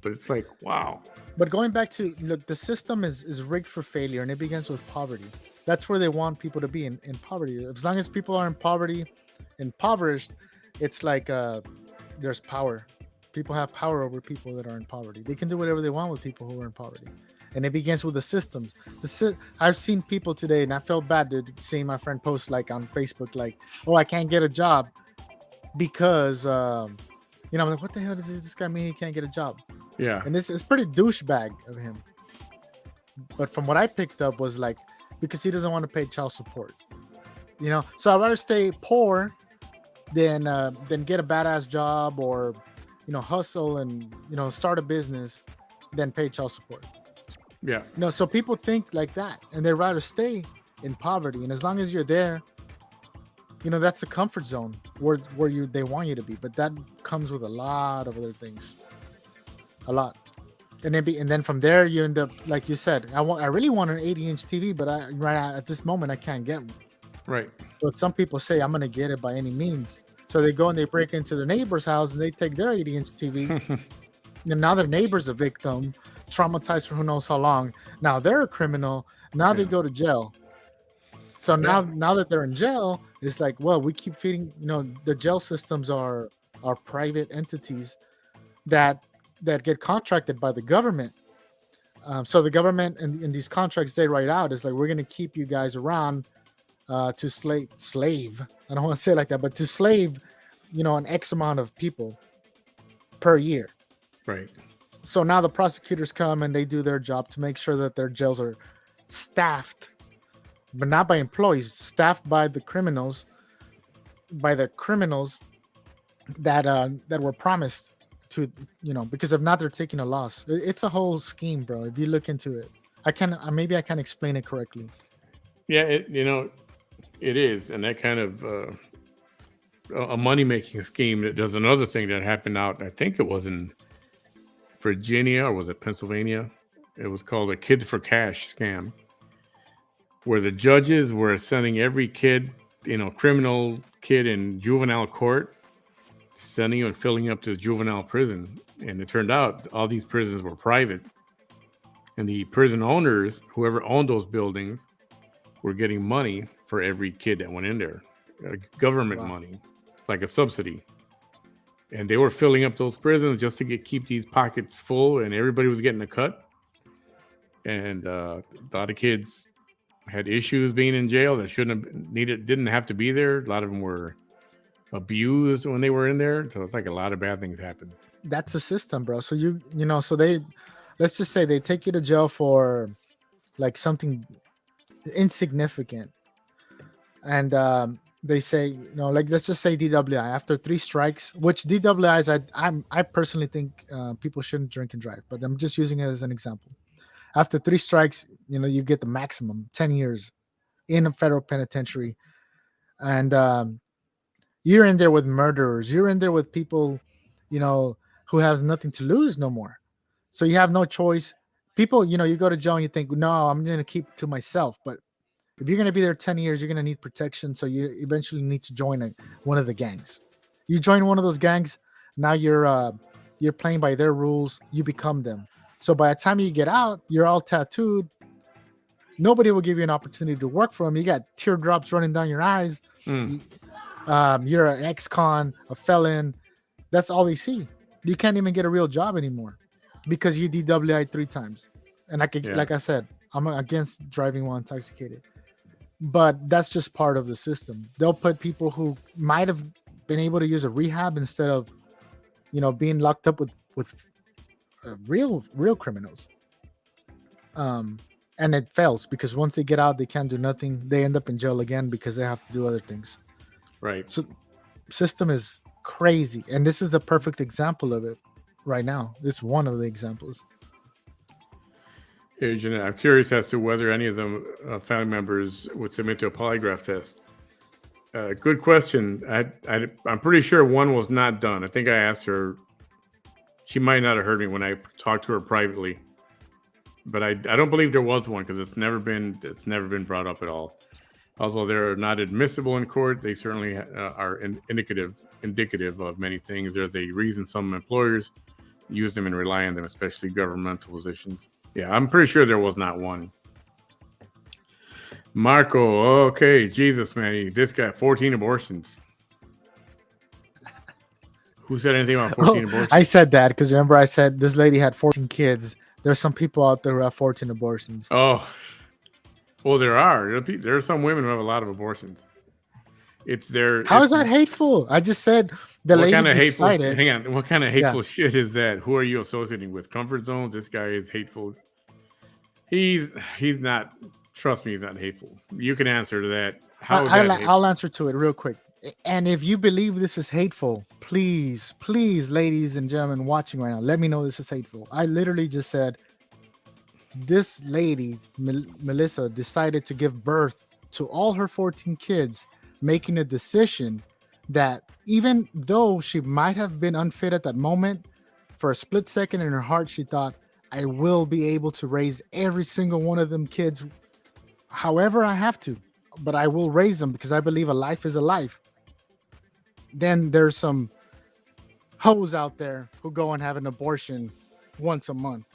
but it's like, wow. But going back to look, the system is rigged for failure, and it begins with poverty. That's where they want people to be in poverty. As long as people are in poverty, impoverished, it's like there's power. People have power over people that are in poverty. They can do whatever they want with people who are in poverty. And it begins with the systems. I've seen people today, and I felt bad seeing my friend post like on Facebook, like, "Oh, I can't get a job because I'm like, what the hell does this guy mean? He can't get a job?" Yeah. And this is pretty douchebag of him. But from what I picked up was like because he doesn't want to pay child support. So I'd rather stay poor than get a badass job or hustle and start a business than pay child support. Yeah. So people think like that, and they'd rather stay in poverty. And as long as you're there, that's a comfort zone where they want you to be. But that comes with a lot of other things, a lot. And then from there you end up like you said. I really want an 80-inch TV, but right at this moment I can't get one. Right. But some people say I'm gonna get it by any means. So they go and they break into the neighbor's house and they take their 80-inch TV. And now their neighbor's a victim, traumatized for who knows how long. Now they're a criminal. Now they go to jail. So now that they're in jail, it's like, well, we keep feeding. The jail systems are private entities that get contracted by the government. So the government in these contracts they write out is like, we're going to keep you guys around to slave. I don't want to say it like that, but to slave, an X amount of people per year. Right. So now the prosecutors come and they do their job to make sure that their jails are staffed, but not by employees, staffed by the criminals, that were promised to, because if not, they're taking a loss. It's a whole scheme, bro. If you look into it, maybe I can't explain it correctly. Yeah, it is, and that kind of a money-making scheme. There's another thing that happened out. I think it was in Virginia or was it Pennsylvania? It was called a Kid for Cash scam, where the judges were sending every kid, criminal kid in juvenile court, sending you and filling up to juvenile prison. And it turned out all these prisons were private, and the prison owners, whoever owned those buildings, were getting money for every kid that went in there, government money, like a subsidy. And they were filling up those prisons just to keep these pockets full, and everybody was getting a cut. And a lot of kids had issues being in jail that didn't have to be there. A lot of them were abused when they were in there. So it's like a lot of bad things happened. That's the system, bro. So so let's just say they take you to jail for like something insignificant. And they say, like let's just say DWI after 3 strikes, which DWIs I personally think people shouldn't drink and drive, but I'm just using it as an example. After 3 strikes, you get the maximum 10 years in a federal penitentiary, and you're in there with murderers. You're in there with people, who has nothing to lose no more. So you have no choice. People, you go to jail and you think, no, I'm going to keep it to myself, but if you're going to be there 10 years, you're going to need protection. So you eventually need to join one of the gangs. You join one of those gangs, now you're playing by their rules. You become them. So by the time you get out, you're all tattooed. Nobody will give you an opportunity to work for them. You got teardrops running down your eyes. You're an ex-con, a felon. That's all they see. You can't even get a real job anymore because you DWI 3 times. And like I said, I'm against driving while intoxicated. But that's just part of the system. They'll put people who might have been able to use a rehab instead of, being locked up with real criminals. And it fails because once they get out, they can't do nothing. They end up in jail again because they have to do other things. Right. So system is crazy. And this is a perfect example of it right now. It's one of the examples. Hey, Jeanette, I'm curious as to whether any of them family members would submit to a polygraph test. Good question. I'm pretty sure one was not done. I think I asked her. She might not have heard me when I talked to her privately, but I don't believe there was one because it's never been brought up at all. Although they're not admissible in court, they certainly are indicative of many things. There's a reason some employers use them and rely on them, especially governmental positions. Yeah, I'm pretty sure there was not one. Marco, okay, Jesus, man, this guy, 14 abortions. Who said anything about 14 abortions? I said that because remember I said this lady had 14 kids. There's some people out there who have 14 abortions. Oh, well, there are. There are some women who have a lot of abortions. How is that hateful? I just said the lady decided. Hang on. What kind of hateful shit is that? Who are you associating with? Comfort zones? This guy is hateful. He's not. Trust me, he's not hateful. You can answer to that. I'll answer to it real quick. And if you believe this is hateful, please, ladies and gentlemen watching right now, let me know this is hateful. I literally just said this lady, Melissa, decided to give birth to all her 14 kids, making a decision that even though she might have been unfit at that moment, for a split second in her heart, she thought, I will be able to raise every single one of them kids however I have to, but I will raise them because I believe a life is a life. Then there's some hoes out there who go and have an abortion once a month.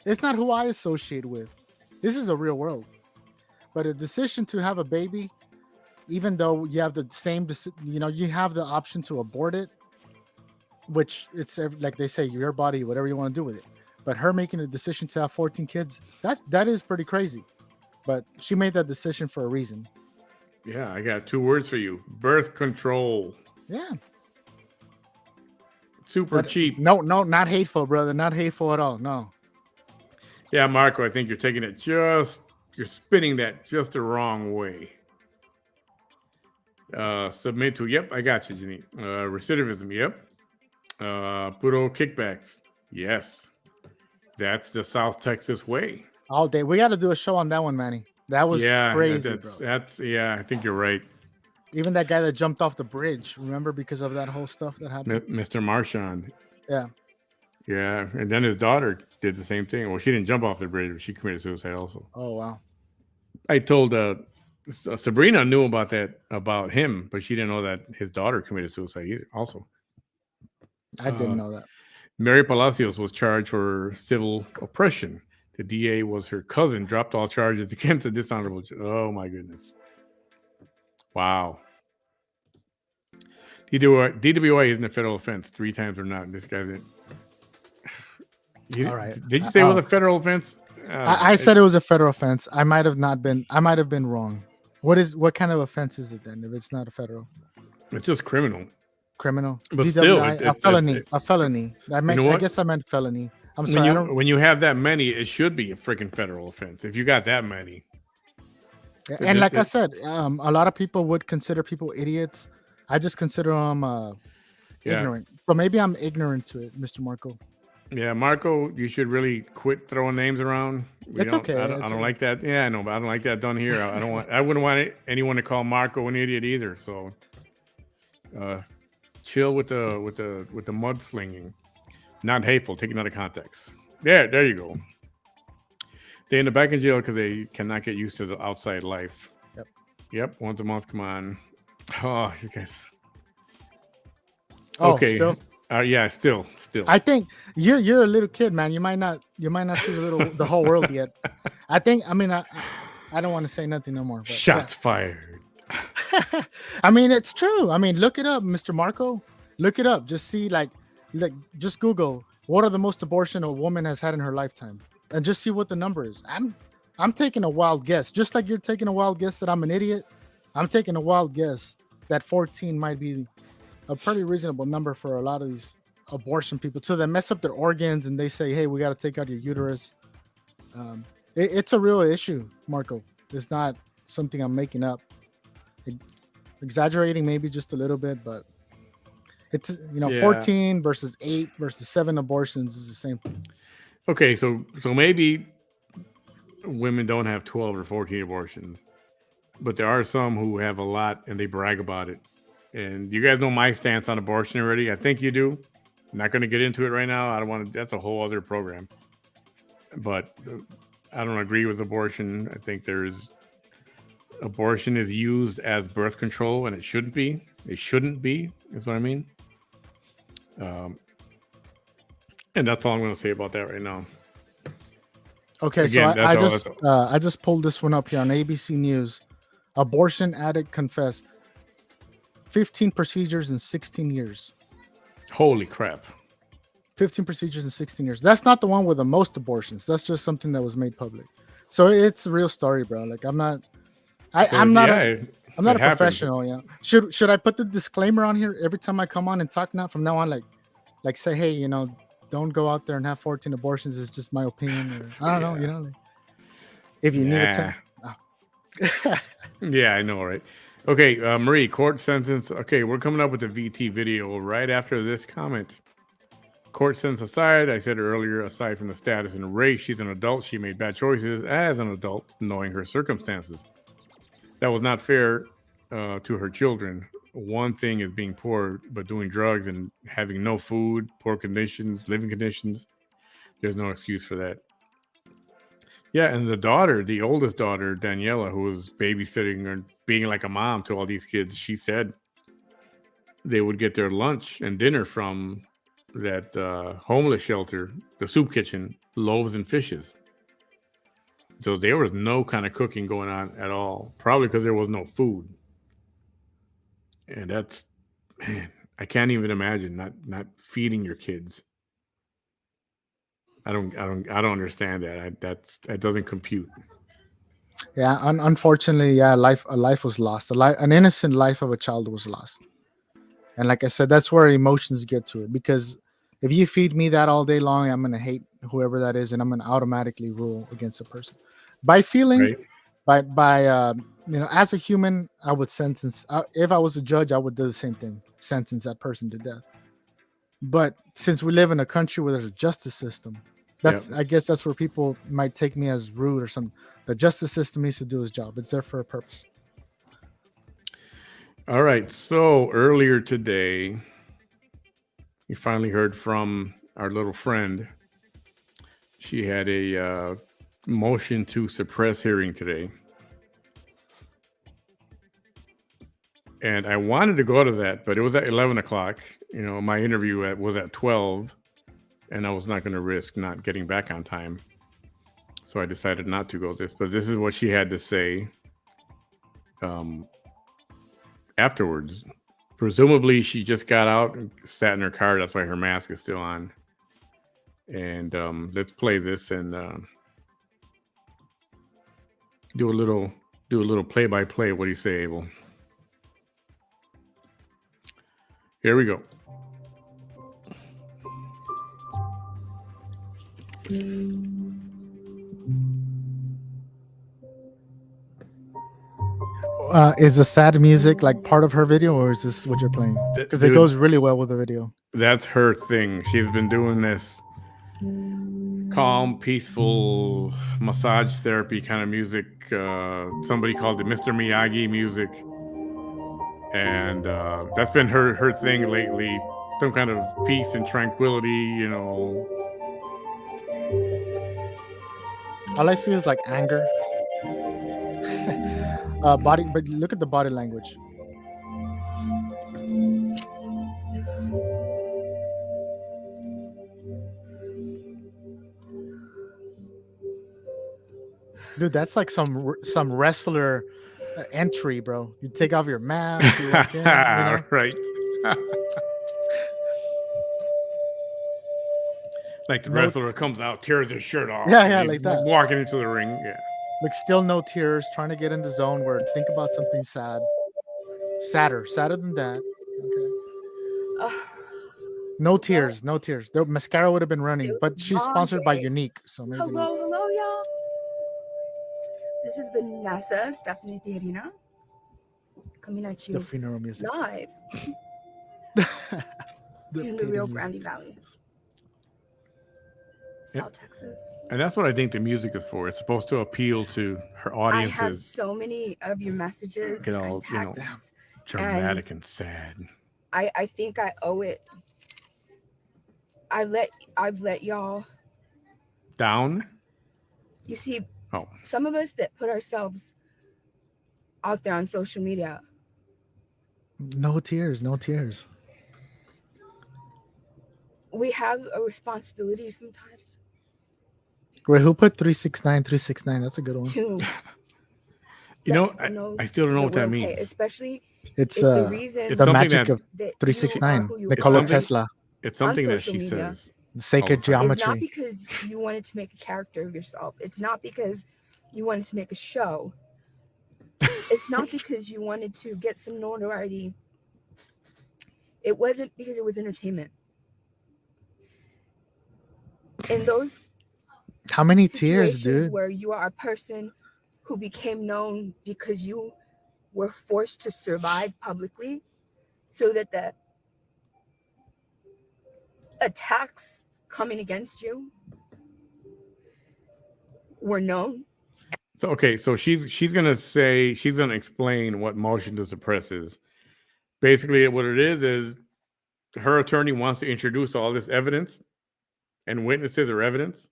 It's not who I associate with. This is a real world. But a decision to have a baby, even though you have the same, you have the option to abort it, which it's like they say, your body, whatever you want to do with it. But her making a decision to have 14 kids, that is pretty crazy. But she made that decision for a reason. Yeah, I got 2 words for you. Birth control. Yeah. Super cheap. No, not hateful, brother. Not hateful at all. No. Yeah, Marco, I think you're taking it you're spinning that just the wrong way. Submit to, yep, I got you, Janine. Recidivism, yep. Puro kickbacks, yes. That's the South Texas way. All day. We got to do a show on that one, Manny. That was crazy, that's I think you're right. Even that guy that jumped off the bridge, remember, because of that whole stuff that happened? Mr. Marchand. Yeah. Yeah, and then his daughter did the same thing. Well, she didn't jump off the bridge, but she committed suicide also. Oh, wow. I told Sabrina knew about him, but she didn't know that his daughter committed suicide either, also. I didn't know that. Mary Palacios was charged for civil oppression. The DA was her cousin, dropped all charges against a dishonorable. Oh, my goodness. Wow. DWI isn't a federal offense 3 times or not. This guy's it. All right. Did you say it was a federal offense? I said it was a federal offense. I might have been wrong. What kind of offense is it then if it's not a federal? It's just criminal. Criminal. But still, a felony. A felony. I guess I meant felony. I'm sorry. When you have that many, it should be a freaking federal offense. If you got that many. And like I said, a lot of people would consider people idiots. I just consider them ignorant. So maybe I'm ignorant to it, Mr. Marco. Yeah, Marco, you should really quit throwing names around. It's okay. I don't like that. Yeah, I know, but I don't like that done here. I wouldn't want anyone to call Marco an idiot either. So, chill with the mudslinging. Not hateful. Taken out of context. There you go. They end up back in jail because they cannot get used to the outside life. Yep. Once a month. Come on. Oh, you guys. Oh, okay. Still? Yeah, still. I think you're a little kid, man. You might not see the whole world yet. I don't want to say nothing no more. But Shots fired. I mean, it's true. I mean, look it up, Mr. Marco. Look it up. Just see, just Google what are the most abortion a woman has had in her lifetime, and just see what the number is. I'm taking a wild guess, just like you're taking a wild guess that I'm an idiot. I'm taking a wild guess that 14 might be a pretty reasonable number for a lot of these abortion people. So they mess up their organs and they say, hey, we got to take out your uterus. It's a real issue, Marco. It's not something I'm making up. Exaggerating maybe just a little bit, but It's Yeah. 14 versus 8 versus 7 abortions is the same thing. Okay, so maybe women don't have 12 or 14 abortions, but there are some who have a lot and they brag about it. And you guys know my stance on abortion already. I think you do. I'm not going to get into it right now. I don't want to. That's a whole other program. But I don't agree with abortion. I think abortion is used as birth control, and it shouldn't be. It shouldn't be. Is what I mean. And that's all I'm going to say about that right now. Okay, Again, so I just pulled this one up here on ABC News. Abortion addict confessed 15 procedures in 16 years. Holy crap. 15 procedures in 16 years. That's not the one with the most abortions. That's just something that was made public. So it's a real story, bro. Like I'm not a professional, yeah. Should I put the disclaimer on here every time I come on and talk now from now on, like say, hey, don't go out there and have 14 abortions. It's just my opinion. Or, I don't know, like, if you need a Yeah, I know, right? Okay, Marie, court sentence. Okay, we're coming up with the VT video right after this comment. Court sentence aside, I said earlier, aside from the status and race, she's an adult. She made bad choices as an adult, knowing her circumstances. That was not fair to her children. One thing is being poor, but doing drugs and having no food, poor conditions, living conditions. There's no excuse for that. Yeah, and the oldest daughter, Daniela, who was babysitting or being like a mom to all these kids, she said they would get their lunch and dinner from that homeless shelter, the soup kitchen, loaves and fishes. So there was no kind of cooking going on at all, probably because there was no food. And that's, man, I can't even imagine not feeding your kids. I don't understand that. That doesn't compute. Yeah, unfortunately, yeah, a life was lost. An innocent life of a child was lost. And like I said, that's where emotions get to it. Because if you feed me that all day long, I'm gonna hate whoever that is, and I'm gonna automatically rule against a person. By feeling, right? by as a human, I would sentence. If I was a judge, I would do the same thing, sentence that person to death. But since we live in a country where there's a justice system, I guess that's where people might take me as rude or something. The justice system needs to do its job. It's there for a purpose. All right. So earlier today, we finally heard from our little friend. She had a motion to suppress hearing today. And I wanted to go to that, but it was at 11 o'clock. My interview was at 12, and I was not going to risk not getting back on time. So I decided not to go this. But this is what she had to say afterwards. Presumably, she just got out and sat in her car. That's why her mask is still on. And let's play this and do a little play-by-play. What do you say, Abel? Here we go. Is the sad music like part of her video, or is this what you're playing? Because it goes really well with the video. That's her thing. She's been doing this calm, peaceful massage therapy kind of music. Somebody called it Mr. Miyagi music. And that's been her thing lately. Some kind of peace and tranquility, All I see is like anger. But look at the body language. Dude, that's like some wrestler entry, bro. You take off your mask, you walk in, right? Like the wrestler comes out, tears his shirt off. Yeah, like that. Walking into the ring, yeah. Like still no tears, trying to get in the zone where think about something sadder than that. Okay. No tears. The mascara would have been running, but she's sponsored by Unique, so maybe. Hello, y'all. This is Vanessa Stephanie Theorina coming at you the funeral music live in the Rio epitome. Grande Valley, South Texas. And that's what I think the music is for. It's supposed to appeal to her I have audiences. so many of your messages Get all, and you know, texts. dramatic and sad. I think I owe it. I've let y'all Down. You see, Oh, some of us that put ourselves out there on social media, No tears, no tears. we have a responsibility sometimes Wait, who put 369 369? That's a good one. to you let know, people know I still don't know that what that we're okay, means. especially It's if the reason It's the something magic that- of that you are 369. who you Nikola something- Tesla. It's something that social she media says. Sacred all the time. is not geometry. because you wanted to make a character of yourself. It's not because you wanted to make a show. It's not because you wanted to get some notoriety. It wasn't because it was entertainment. In those How many tears, situations dude? where you are a person who became known because you were forced to survive publicly so that the attacks coming against you were known. So okay, so she's gonna explain what motion to suppress is. Basically, what it is her attorney wants to introduce all this evidence and witnesses or evidence,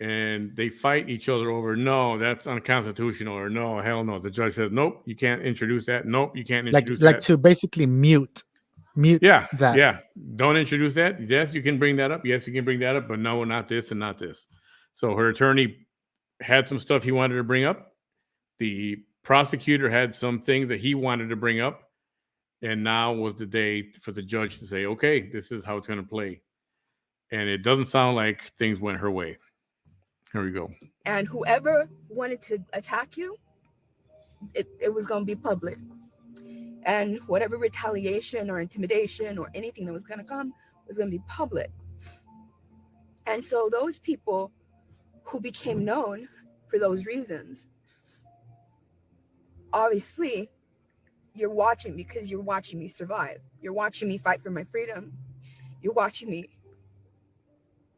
and they fight each other over. No, that's unconstitutional, or no, hell no. The judge says, nope, you can't introduce that. Nope, you can't introduce Like that. to basically mute Yeah, that. yeah. Don't introduce that. Yes, you can bring that up. Yes, you can bring that up, but no, not this and not this. So her attorney had some stuff he wanted to bring up. The prosecutor had some things that he wanted to bring up. And now was the day for the judge to say, okay, this is how it's going to play. And it doesn't sound like things went her way. Here we go. And whoever wanted to attack you, it was going to be public. And whatever retaliation or intimidation or anything that was going to come was going to be public. And so those people who became known for those reasons, obviously, you're watching because you're watching me survive. You're watching me fight for my freedom. You're watching me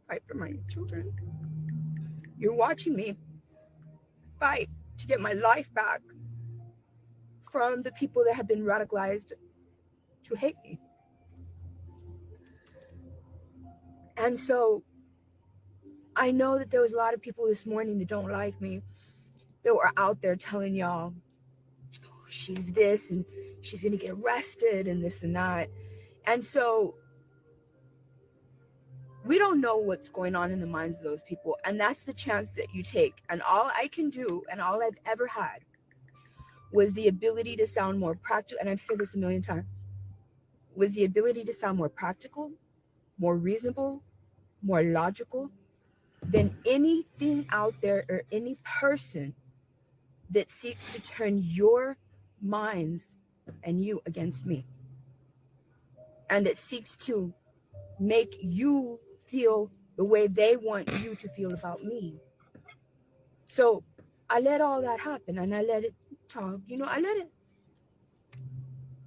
fight for my children. You're watching me fight to get my life back from the people that have been radicalized to hate me. And so I know that there was a lot of people this morning that don't like me, that were out there telling y'all, oh, she's this and she's going to get arrested and this and that. And so we don't know what's going on in the minds of those people. And that's the chance that you take. And all I can do, and all I've ever had, was the ability to sound more practical. And I've said this a million times, was the ability to sound more practical, more reasonable, more logical than anything out there or any person that seeks to turn your minds and you against me, and that seeks to make you feel the way they want you to feel about me. So I let all that happen and I let it talk. I let it.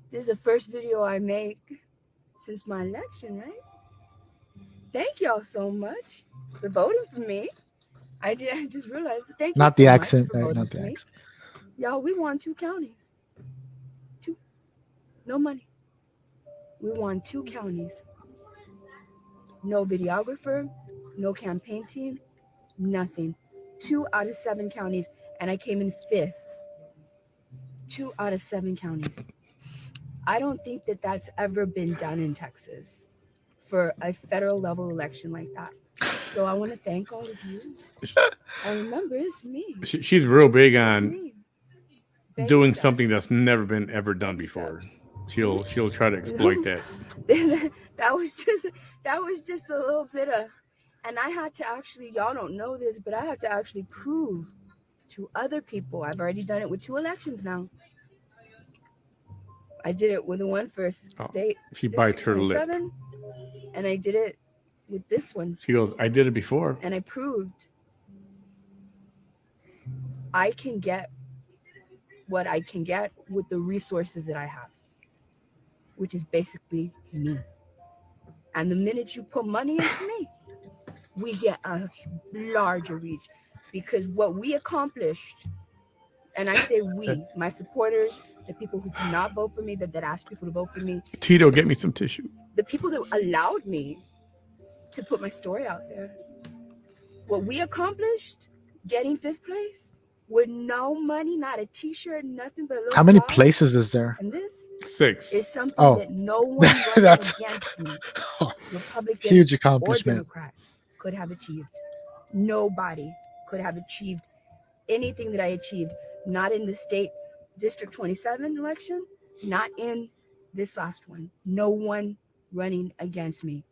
This is the first video I make since my election, right? Thank y'all so much for voting for me. I just realized that. Thank you Not so the much accent, for right? voting Not for the me. accent. Y'all, we won 2 counties. 2. No money. We won 2 counties. No videographer, no campaign team, nothing. 2 out of 7 counties, and I came in 5th. 2 out of 7 counties. I don't think that that's ever been done in Texas for a federal level election like that. So I want to thank all of you. And remember, it's me. She's real big It's on me. Baby doing steps. something that's never been ever done Baby before. steps. She'll try to exploit that. that was just a little bit of, and I had to actually, y'all don't know this, but I had to actually prove to other people. I've already done it with 2 elections now. I did it with the one for state She District bites her lip. 27, and I did it with this one, She goes, I did it before. and I proved I can get what I can get with the resources that I have, which is basically me. And the minute you put money into me, we get a larger reach. Because what we accomplished, and I say we, my supporters, the people who cannot vote for me, but that ask people to vote for me, Tito, get me some tissue. the people that allowed me to put my story out there, what we accomplished, getting 5th place, with no money, not a t-shirt, nothing but a little How many flag, places is there? and this 6. is something Oh. that no one running That's against me, Republican huge or accomplishment. Democrat, could have achieved. Nobody could have achieved anything that I achieved, not in the state District 27 election, not in this last one. No one running against me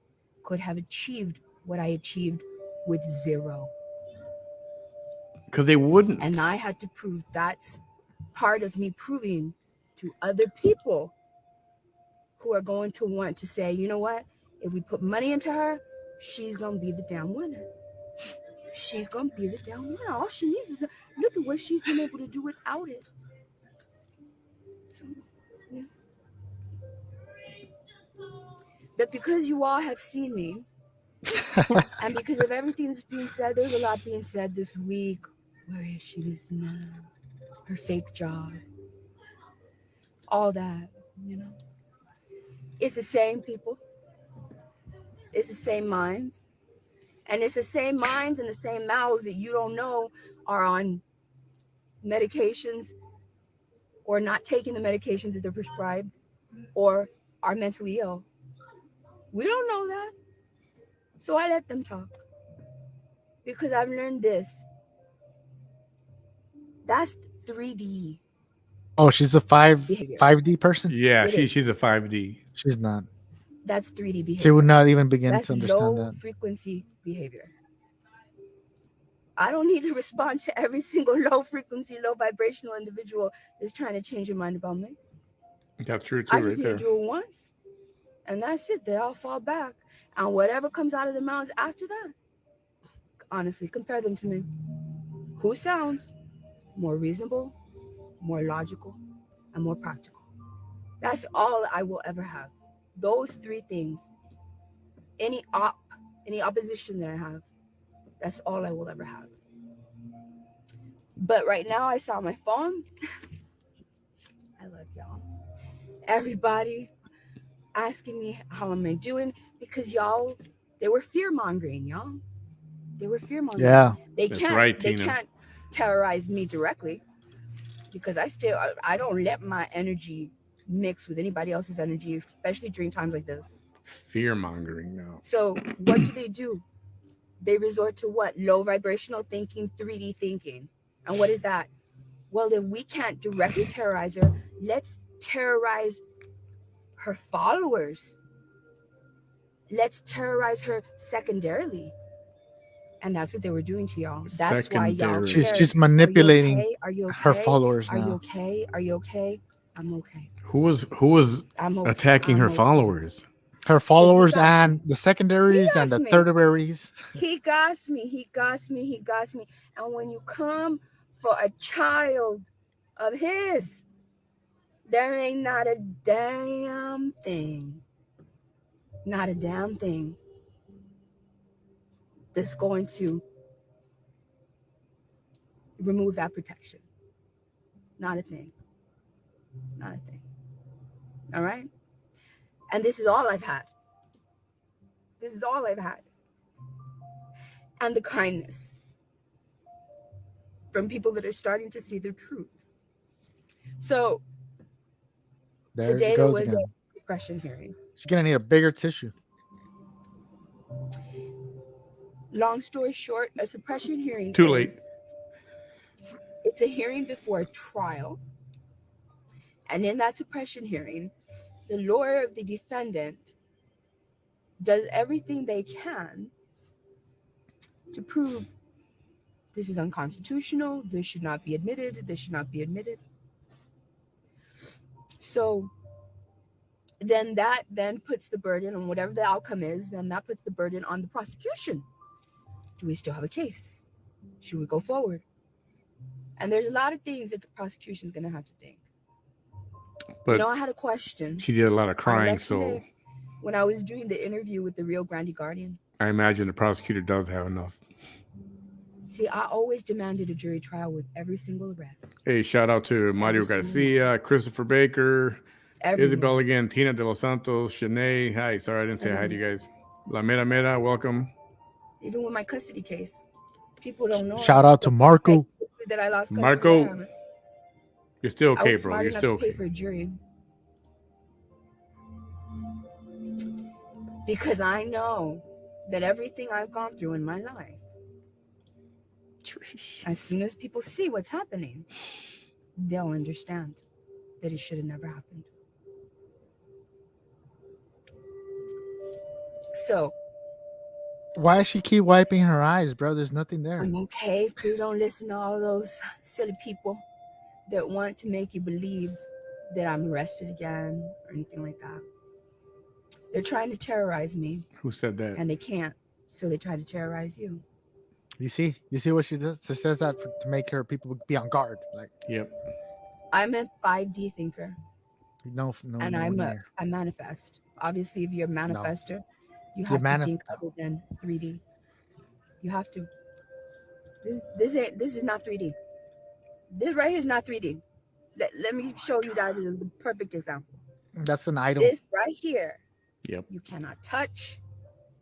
could have achieved what I achieved with 0. Because they wouldn't. And I had to prove that's part of me proving to other people who are going to want to say, you know what? If we put money into her, she's going to be the damn winner. She's going to be the damn winner. All she needs is look at what she's been able to do without it. So, yeah. But because you all have seen me, and because of everything that's being said, there's a lot being said this week. Where is she this now? Her fake job. All that, you know. It's the same people. It's the same minds. And it's the same minds and the same mouths that you don't know are on medications or not taking the medications that they're prescribed or are mentally ill. We don't know that. So I let them talk. Because I've learned this. That's 3D. Oh, she's a Behavior. 5D person? Yeah, It is. she's a 5D. She's not. That's 3D behavior. She would not even begin That's to understand low that. frequency behavior. I don't need to respond to every single low frequency, low vibrational individual that's trying to change your mind about me. That's true too, I right just need there. to do it once, and that's it. They all fall back, and whatever comes out of their mouths after that, honestly, compare them to me. Who sounds more reasonable, more logical, and more practical? That's all I will ever have. Those 3 things. Any opposition that I have, that's all I will ever have. But right now, I saw my phone. I love y'all. Everybody asking me how am I doing, because y'all, they were fear-mongering, y'all. They were fear-mongering. Yeah. They That's can't right, they Tina. can't terrorize me directly, because I don't let my energy mix with anybody else's energy, especially during times like this. Fear mongering now. So what do? They resort to what? Low vibrational thinking, 3D thinking. And what is that? Well, if we can't directly terrorize her, let's terrorize her followers. Let's terrorize her secondarily. And that's what they were doing to y'all. That's why y'all Secondary. cared. She's manipulating Are you okay? her followers Are you now. okay? Are you okay? I'm okay. Who was I'm okay. attacking her I'm okay. followers? Her followers got and the secondaries and the me. tertiaries. He got me. He got me. He got me. And when you come for a child of his, there ain't not a damn thing. Not a damn thing that's going to remove that protection. Not a thing. Not a thing. All right? And this is all I've had. This is all I've had. And the kindness from people that are starting to see the truth. So There today it there goes was again. a suppression hearing. She's gonna need a bigger tissue. Long story short, a suppression hearing Too late. It's a hearing before a trial. And in that suppression hearing, the lawyer of the defendant does everything they can to prove this is unconstitutional, this should not be admitted, this should not be admitted. So then that puts the burden on whatever the outcome is, then that puts the burden on the prosecution. Do we still have a case? Should we go forward? And there's a lot of things that the prosecution is going to have to think. But I had a question. she did a lot of crying, election so day. when I was doing the interview with the Rio Grande Guardian. I imagine the prosecutor does have enough. See, I always demanded a jury trial with every single arrest. Hey, shout out to Mario single Garcia, Christopher Baker, Everyone. Isabel again, Tina De Los Santos, Shanae. Hi, sorry I didn't say hi to you guys. La Mera Mera, welcome. Even with my custody case, people don't know. Shout out to Marco. That I lost custody. Marco, you're still I okay, was bro. smart You're enough still to pay okay. for a jury. Because I know that everything I've gone through in my life, Trish. as soon as people see what's happening, they'll understand that it should have never happened. So, Why does she keep wiping her eyes, bro? There's nothing there. I'm okay. Please don't listen to all those silly people that want to make you believe that I'm arrested again or anything like that. They're trying to terrorize me, Who said that? and they can't, so they try to terrorize you. You see what she does? She says that to make her people be on guard. Like, Yep. I'm a 5D thinker, no, and no near. I manifest. Obviously, if you're a manifester, you You have to think other than 3D. You have to. This is not 3D. This right here is not 3D. Let me show you guys the perfect example. That's an item. This right here. Yep. You cannot touch.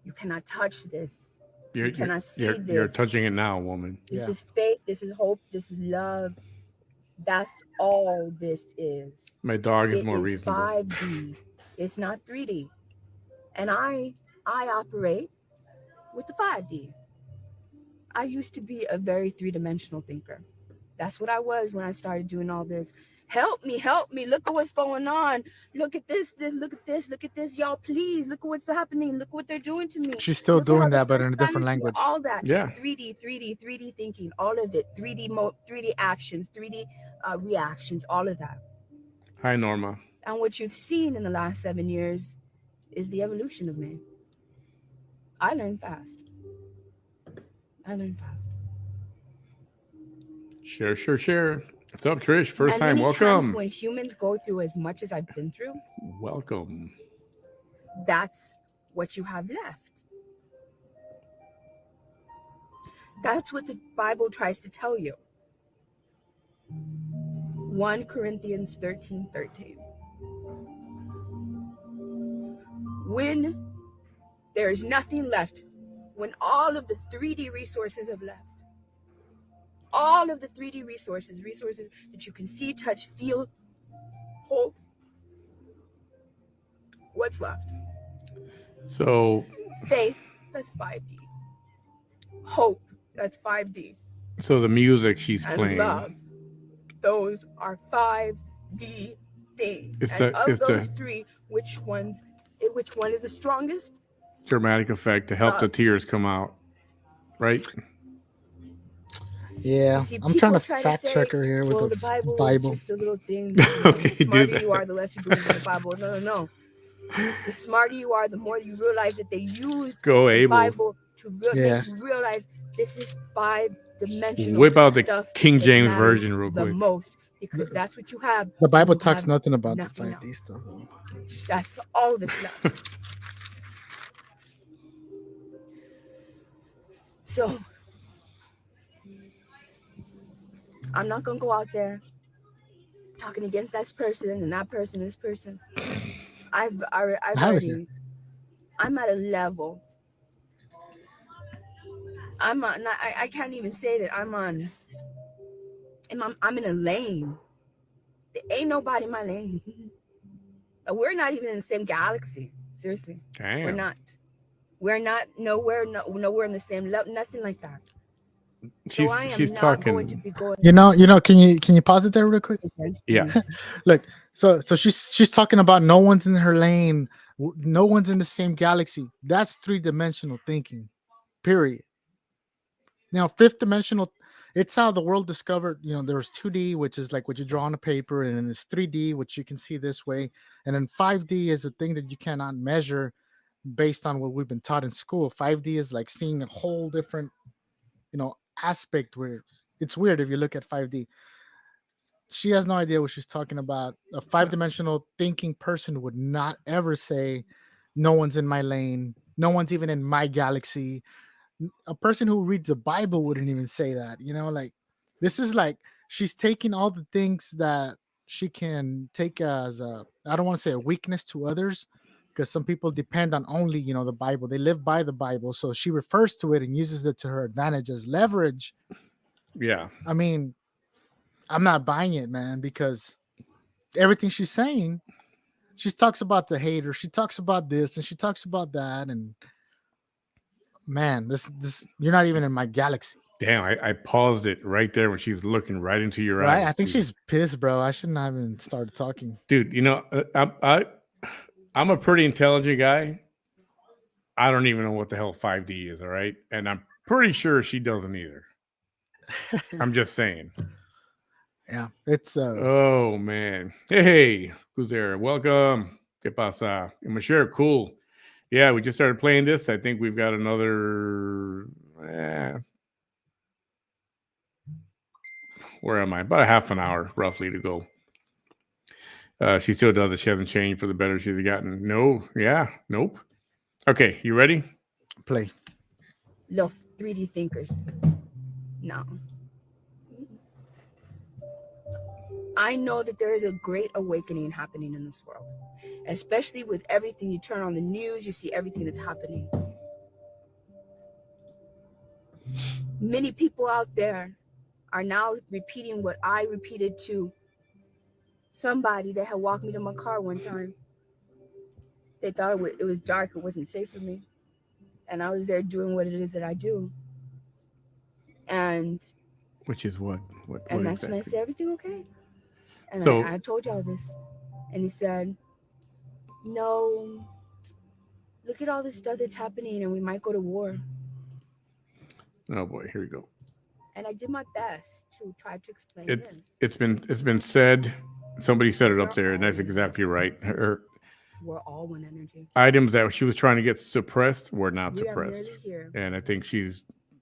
You cannot touch this. You're, You cannot see you're, this. you're touching it now, woman. This Yeah. is faith. This is hope. This is love. That's all this is. My dog is It more is reasonable. 5D. It's not 3D. And I operate with the 5D. I used to be a very three-dimensional thinker. That's what I was when I started doing all this. Help me. Look at what's going on. Look at this, look at this. Y'all, please, look at what's happening. Look what they're doing to me. She's still Look at how doing they're that, but in a different trying to do language. All that. Yeah. 3D thinking, all of it. 3D actions, 3D reactions, all of that. Hi, Norma. And what you've seen in the last 7 years is the evolution of me. I learned fast. Share. What's up, Trish? First And time. many times Welcome. when humans go through as much as I've been through, Welcome. that's what you have left. That's what the Bible tries to tell you. 1 Corinthians 13:13. When there is nothing left, when all of the 3D resources have left, all of the 3D resources that you can see, touch, feel, hold, what's left? So Faith, that's 5D. Hope, that's 5D. the music she's And playing. love, those are 5D things. It's and the- of it's those the- three, which one is the strongest? Dramatic effect to help the tears come out. Right? Yeah, You see, I'm trying to people try fact say, check her here with well, the the Bible is Bible. just a little thing. Okay, The do smarter that. you are, the less you believe in the Bible. No. The smarter you are, the more you realize that they used Go, the Abel. Bible to Yeah. make you realize this is 5-dimensional. Whip out the stuff King that James matters version real the quick. most, because that's what you have. The Bible You talks have nothing about the nothing 5D else. stuff. That's all that's left. So I'm not gonna go out there talking against that person and that person, this person. I've have it already. I'm at a level. I'm on. I can't even say that I'm on. I'm in a lane. There ain't nobody in my lane. We're not even in the same galaxy. Seriously, Damn. we're not. We're not nowhere in the same level. Nothing like that. So I am She's not talking. going to be going You know. Can you pause it there real quick? against Yeah. these. Look, so she's talking about no one's in her lane, no one's in the same galaxy. That's 3-dimensional thinking, period. Now, 5th-dimensional, it's how the world discovered. There's 2D, which is like what you draw on a paper, and then there's 3D, which you can see this way, and then 5D is a thing that you cannot measure based on what we've been taught in school. 5D is like seeing a whole different, aspect where it's weird if you look at 5D. She has no idea what she's talking about. A 5-dimensional thinking person would not ever say no one's in my lane, no one's even in my galaxy. A person who reads the Bible wouldn't even say that. Like this is like she's taking all the things that she can take as a, I don't want to say a weakness to others, because some people depend on only the Bible. They live by the Bible, so she refers to it and uses it to her advantage as leverage. Yeah. I mean, I'm not buying it, man, because everything she's saying, she talks about the hater, she talks about this, and she talks about that, and man, this you're not even in my galaxy. Damn, I paused it right there when she's looking right into your Right? eyes. I think dude. she's pissed, bro. I shouldn't have even started talking. Dude, I'm a pretty intelligent guy. I don't even know what the hell 5D is, all right? And I'm pretty sure she doesn't either. I'm just saying. Yeah, it's Oh man. Hey, who's there? Welcome. ¿Qué pasa? Michelle, cool. Yeah, we just started playing this. I think we've got another where am I? About a half an hour roughly to go. She still does it. She hasn't changed for the better she's gotten. No, yeah, nope. Okay, you ready? play. Little 3D thinkers. No. I know that there is a great awakening happening in this world, especially with everything. You turn on the news, you see everything that's happening. Many people out there are now repeating what I repeated to somebody that had walked me to my car one time. They thought it was dark, it wasn't safe for me. And I was there doing what it is that I do. And Which is what and that's exactly? when I said, everything okay? And So- I told y'all this. And he said, no, look at all this stuff that's happening and we might go to war. Oh boy, here we go. And I did my best to try to explain this. It's been said. Somebody said it up there, and that's exactly right. Her We're all one energy. items that she was trying to get suppressed were not We are suppressed. merely here. And I think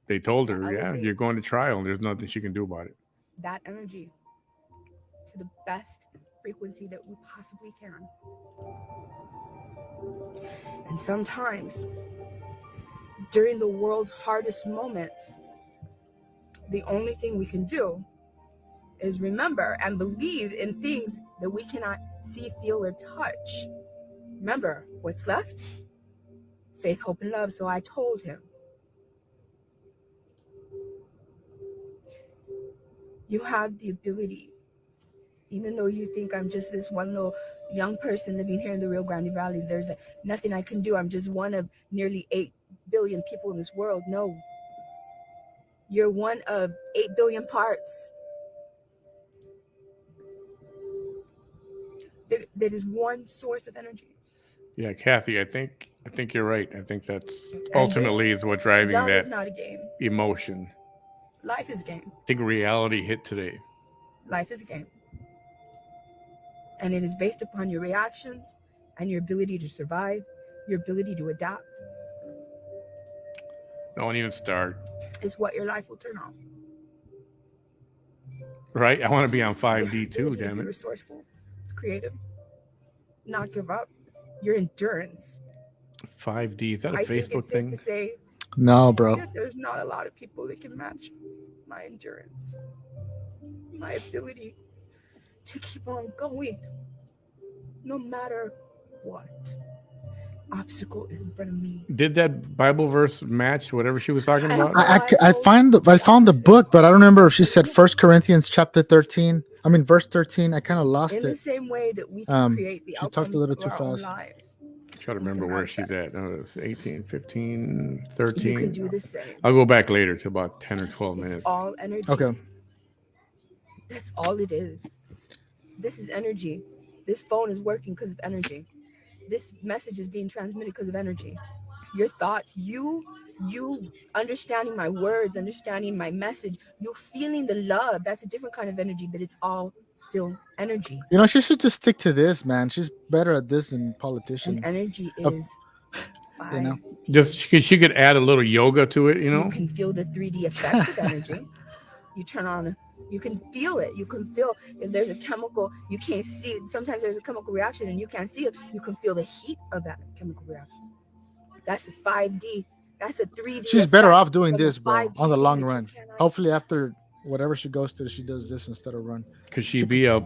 they told To her, yeah, elevate. you're going to trial and there's nothing she can do about it. That energy to the best frequency that we possibly can. And sometimes during the world's hardest moments, the only thing we can do is remember and believe in things that we cannot see, feel, or touch. Remember, what's left? Faith, hope, and love. So I told him, you have the ability, even though you think I'm just this one little young person living here in the Rio Grande Valley, there's nothing I can do. I'm just one of nearly 8 billion people in this world. No, you're one of 8 billion parts. That is one source of energy. Yeah, Kathy, I think you're right. I think that's ultimately is what driving Love that is not a game. emotion. Life is a game. I think reality hit today. Life is a game. And it is based upon your reactions and your ability to survive, your ability to adapt. Don't even start. Is what your life will turn on. Right? I want to be on 5D Your too, ability to damn be it. resourceful, creative, not give up. Your endurance. 5D. Is that a I think Facebook it's safe thing? to say No, bro. that there's not a lot of people that can match my endurance, my ability to keep on going, no matter what obstacle is in front of me. Did that Bible verse match whatever she was talking about? I found the book, but I don't remember if she said 1 Corinthians chapter 13. I mean, verse 13. I kind of lost In the it. same way that we can create the she outcomes talked a little of too our own fast. lives. Try to remember where she's at. Oh, it's 18, 15, 13. You can do the same. I'll go back later to about 10 or 12 It's minutes. all energy. Okay. That's all it is. This is energy. This phone is working because of energy. This message is being transmitted because of energy. Your thoughts, you understanding my words, understanding my message, you feeling the love, that's a different kind of energy, but it's all still energy. She should just stick to this, man. She's better at this than politicians. And energy is You know? Just she could add a little yoga to it, You can feel the 3D effects of energy. You turn on You can feel it. You can feel if there's a chemical, you can't see it. Sometimes there's a chemical reaction and you can't see it. You can feel the heat of that chemical reaction. That's a 5D. That's a 3D. She's better effect off doing from a this, bro, 5D on the thing long that you run. cannot Hopefully, after whatever she goes to, she does this instead of run. Could she be a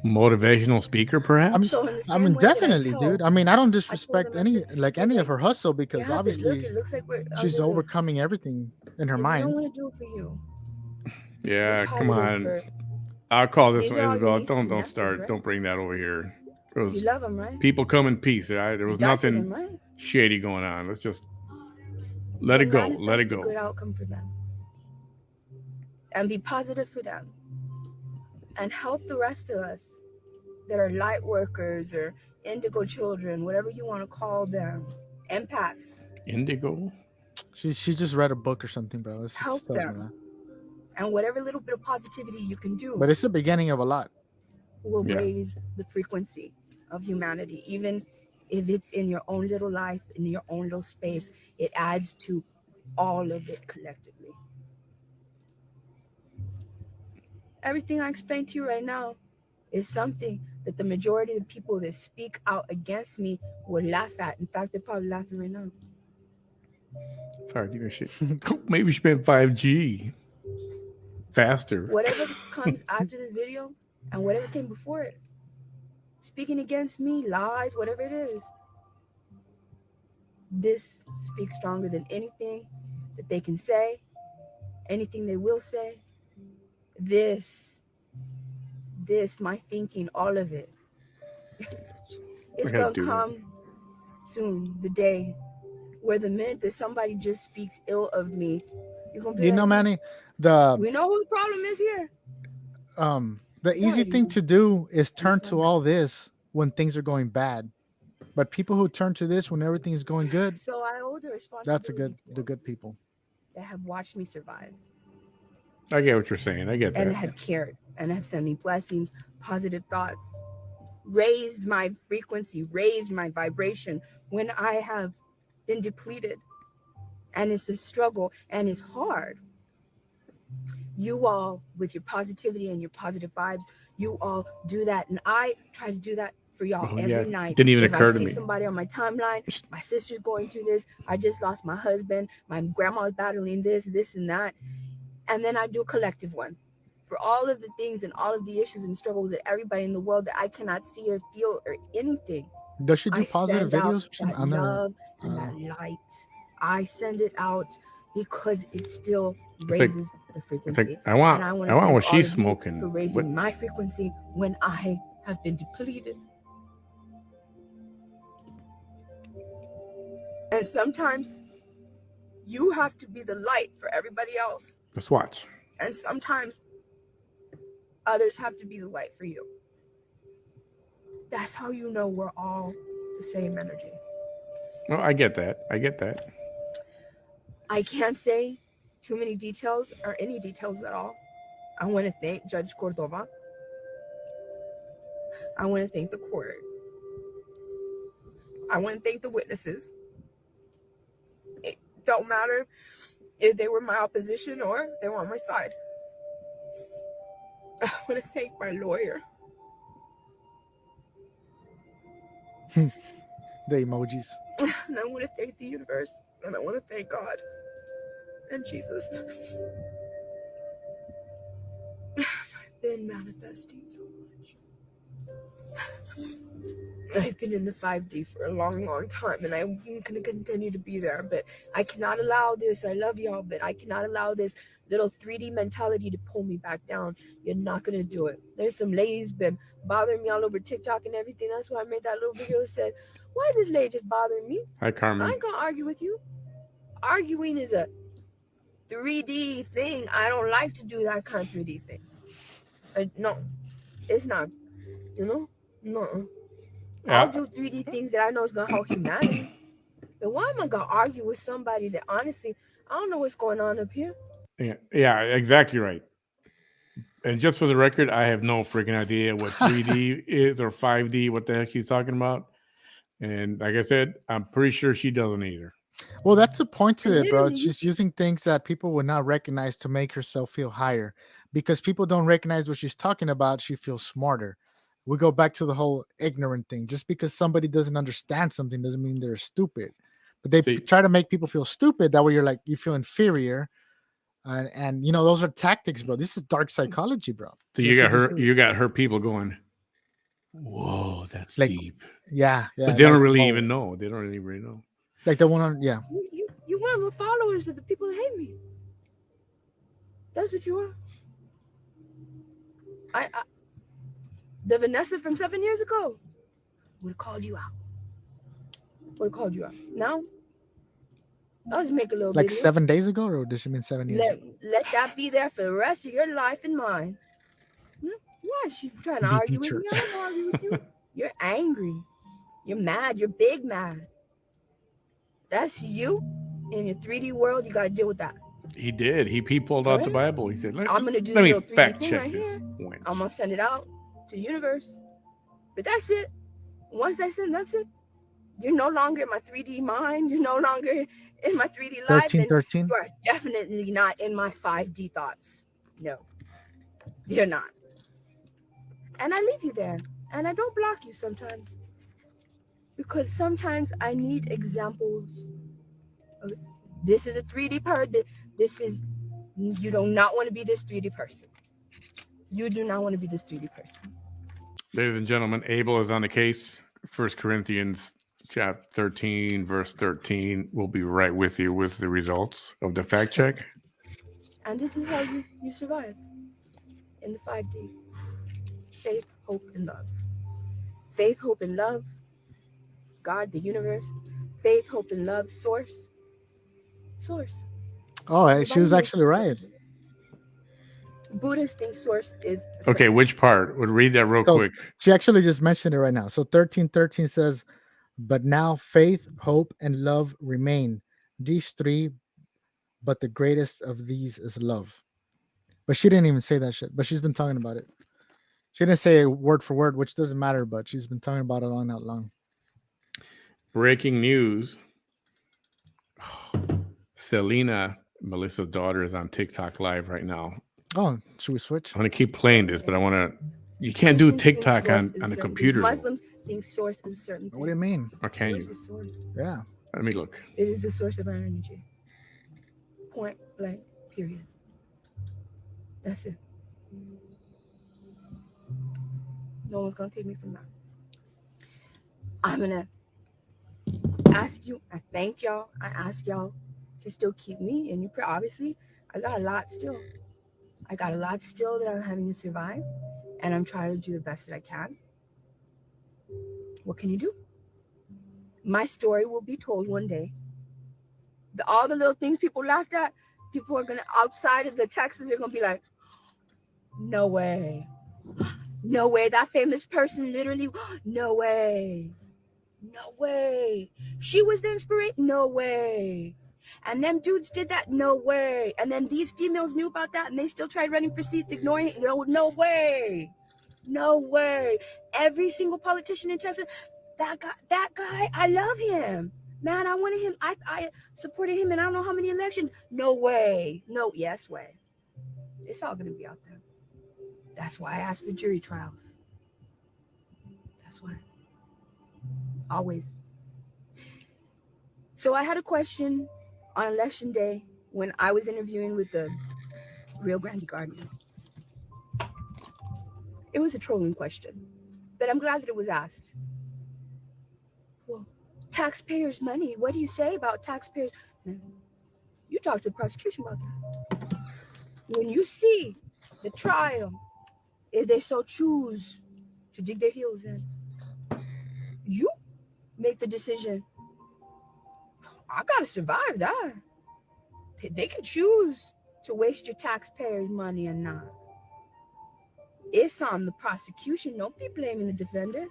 motivational speaker, perhaps? So in the I same mean, way that I definitely, tell, dude. I mean, I don't I told disrespect him, I said, any of her hustle because yeah, but look, obviously it looks like we're she's overcoming everything in her if we mind. don't want to do it for you. Yeah, Be come positive on. for I'll call this these one are all your Isabel. nieces and Don't nephews, start. right? Don't bring that over here. It You was love them, right? people come in peace. There You was die for nothing them, right? shady going on. Let's just let Then it go. Let it manifest a go. good outcome for them. And be positive for them. And help the rest of us that are light workers or indigo children, whatever you want to call them, empaths. Indigo. She just read a book or something, bro. It Help tells me them. that. And whatever little bit of positivity you can do But it's the beginning of a lot. will Yeah. raise the frequency of humanity. Even if it's in your own little life, in your own little space, it adds to all of it collectively. Everything I explained to you right now is something that the majority of the people that speak out against me will laugh at. In fact, they're probably laughing right now. 5G shit. Maybe we should spend 5G faster. Whatever comes after this video and whatever came before it, speaking against me, lies, whatever it is, this speaks stronger than anything that they can say, anything they will say. This, my thinking, all of it. It's I gotta gonna do that. come soon, the day where the minute that somebody just speaks ill of me, you're gonna be You like, know, Manny, we know who the problem is here. the easy thing to do is turn to all this when things are going bad. But people who turn to this when everything is going good, So I owe the responsibility that's to the all good people. that have watched me survive I get what you're saying. I get and that. have cared and have sent me blessings, positive thoughts, raised my frequency, raised my vibration when I have been depleted. And it's a struggle and it's hard. You all, with your positivity and your positive vibes, you all do that. And I try to do that for y'all Oh, every yeah. night. Didn't even If occur I to see me. somebody on my timeline, my sister's going through this, I just lost my husband, my grandma's battling this and that. And then I do a collective one for all of the things and all of the issues and struggles that everybody in the world that I cannot see or feel or anything. Does she do I positive send out videos? that love and that light. I send it out because it still raises the frequency. I want and I want what to thank she's all of you smoking. for raising What- my frequency when I have been depleted. And sometimes you have to be the light for everybody else. Let's watch. And sometimes others have to be the light for you. That's how you know we're all the same energy. Well, I get that. I get that. I can't say too many details or any details at all. I want to thank Judge Cordova. I want to thank the court. I want to thank the witnesses. It don't matter if they were my opposition or they were on my side. I want to thank my lawyer. The emojis. And I want to thank the universe. And I want to thank God and Jesus. I've been manifesting so much. I've been in the 5D for a long, long time, and I'm going to continue to be there. But I cannot allow this. I love y'all, but I cannot allow this little 3D mentality to pull me back down. You're not going to do it. There's some ladies been bothering me all over TikTok and everything. That's why I made that little video that said, why is this lady just bothering me? Hi, Carmen. I ain't going to argue with you. Arguing is a 3D thing. I don't like to do that kind of 3D thing. No, it's not. You know? No. I'll do 3D things that I know is going to help humanity. But why am I going to argue with somebody that honestly, I don't know what's going on up here? Yeah, exactly right. And just for the record, I have no freaking idea what 3D is or 5D, what the heck he's talking about. And like I said, I'm pretty sure she doesn't either. Well, that's the point to it, bro. Literally. She's using things that people would not recognize to make herself feel higher. because people don't recognize what she's talking about, she feels smarter. We go back to the whole ignorant thing. Just because somebody doesn't understand something doesn't mean they're stupid. But they See- try to make people feel stupid. That way you're like, you feel inferior. And you know, those are tactics, bro. This is dark psychology, bro. So That's you what got this her. is. You got her people going. Whoa, that's Like, deep. Yeah. But they don't like, really whoa. even know. They don't really know. Like the one on, yeah. You want the followers of the people that hate me. That's what you are. I the Vanessa from 7 years ago would have called you out. Now, I'll just make a little Like video. 7 days ago, or does she mean 7 years ago? Let that be there for the rest of your life and mine. Why is she trying to argue with me? I don't argue with you. You're angry. You're mad. You're big mad. That's you in your 3D world. You got to deal with that. He did. He pulled out the Bible. He said, I'm going to do let a me little 3D fact thing check right this. here. Wench. I'm going to send it out to the universe. But that's it. Once I send, that's it. You're no longer in my 3D mind. You're no longer in my 3D life. 13. You are definitely not in my 5D thoughts. No, you're not. And I leave you there. And I don't block you sometimes. Because sometimes I need examples. This is a 3D person. This is, you do not want to be this 3D person. You do not want to be this 3D person. Ladies and gentlemen, Abel is on the case. 1 Corinthians chapter 13, verse 13. We'll be right with you with the results of the fact check. And this is how you survive in the 5D. Faith, hope, and love. Faith, hope, and love. God, the universe. Faith, hope, and love. Source. Oh, she was actually right. Buddhists think source is... Okay, which part? We'll read that real quick. She actually just mentioned it right now. So 13:13 says, but now faith, hope, and love remain. These three, but the greatest of these is love. But she didn't even say that shit. But she's been talking about it. She didn't say it word for word, which doesn't matter, but she's been talking about it all night long. Breaking news. Selena, Melissa's daughter, is on TikTok live right now. Oh, should we switch? I'm going to keep playing this, but I want to... You can't do TikTok on the computer. Muslims think source is a certain thing. What do you mean? Or can Source you? is source. Yeah. Let me look. It is the source of our energy. Point blank, period. That's it. No one's going to take me from that. I'm going to ask you, I thank y'all. I ask y'all to still keep me in your prayer. Obviously, I got a lot still. That I'm having to survive. And I'm trying to do the best that I can. What can you do? My story will be told one day. All the little things people laughed at, people are going to, outside of the Texas, they're going to be like, no way. No way. That famous person literally, no way. No way. She was the inspiration. No way. And them dudes did that. No way. And then these females knew about that and they still tried running for seats, ignoring it. No way. No way. Every single politician in Texas, that guy, I love him. Man, I wanted him. I supported him in I don't know how many elections. No way. No, yes way. It's all going to be out there. That's why I asked for jury trials. That's why. Always. So I had a question on election day when I was interviewing with the Rio Grande Guardian. It was a trolling question, but I'm glad that it was asked. Well, taxpayers' money. What do you say about taxpayers? You talk to the prosecution about that. When you see the trial, if they so choose to dig their heels in, you make the decision. I gotta survive that. They can choose to waste your taxpayers' money or not. It's on the prosecution. Don't be blaming the defendant.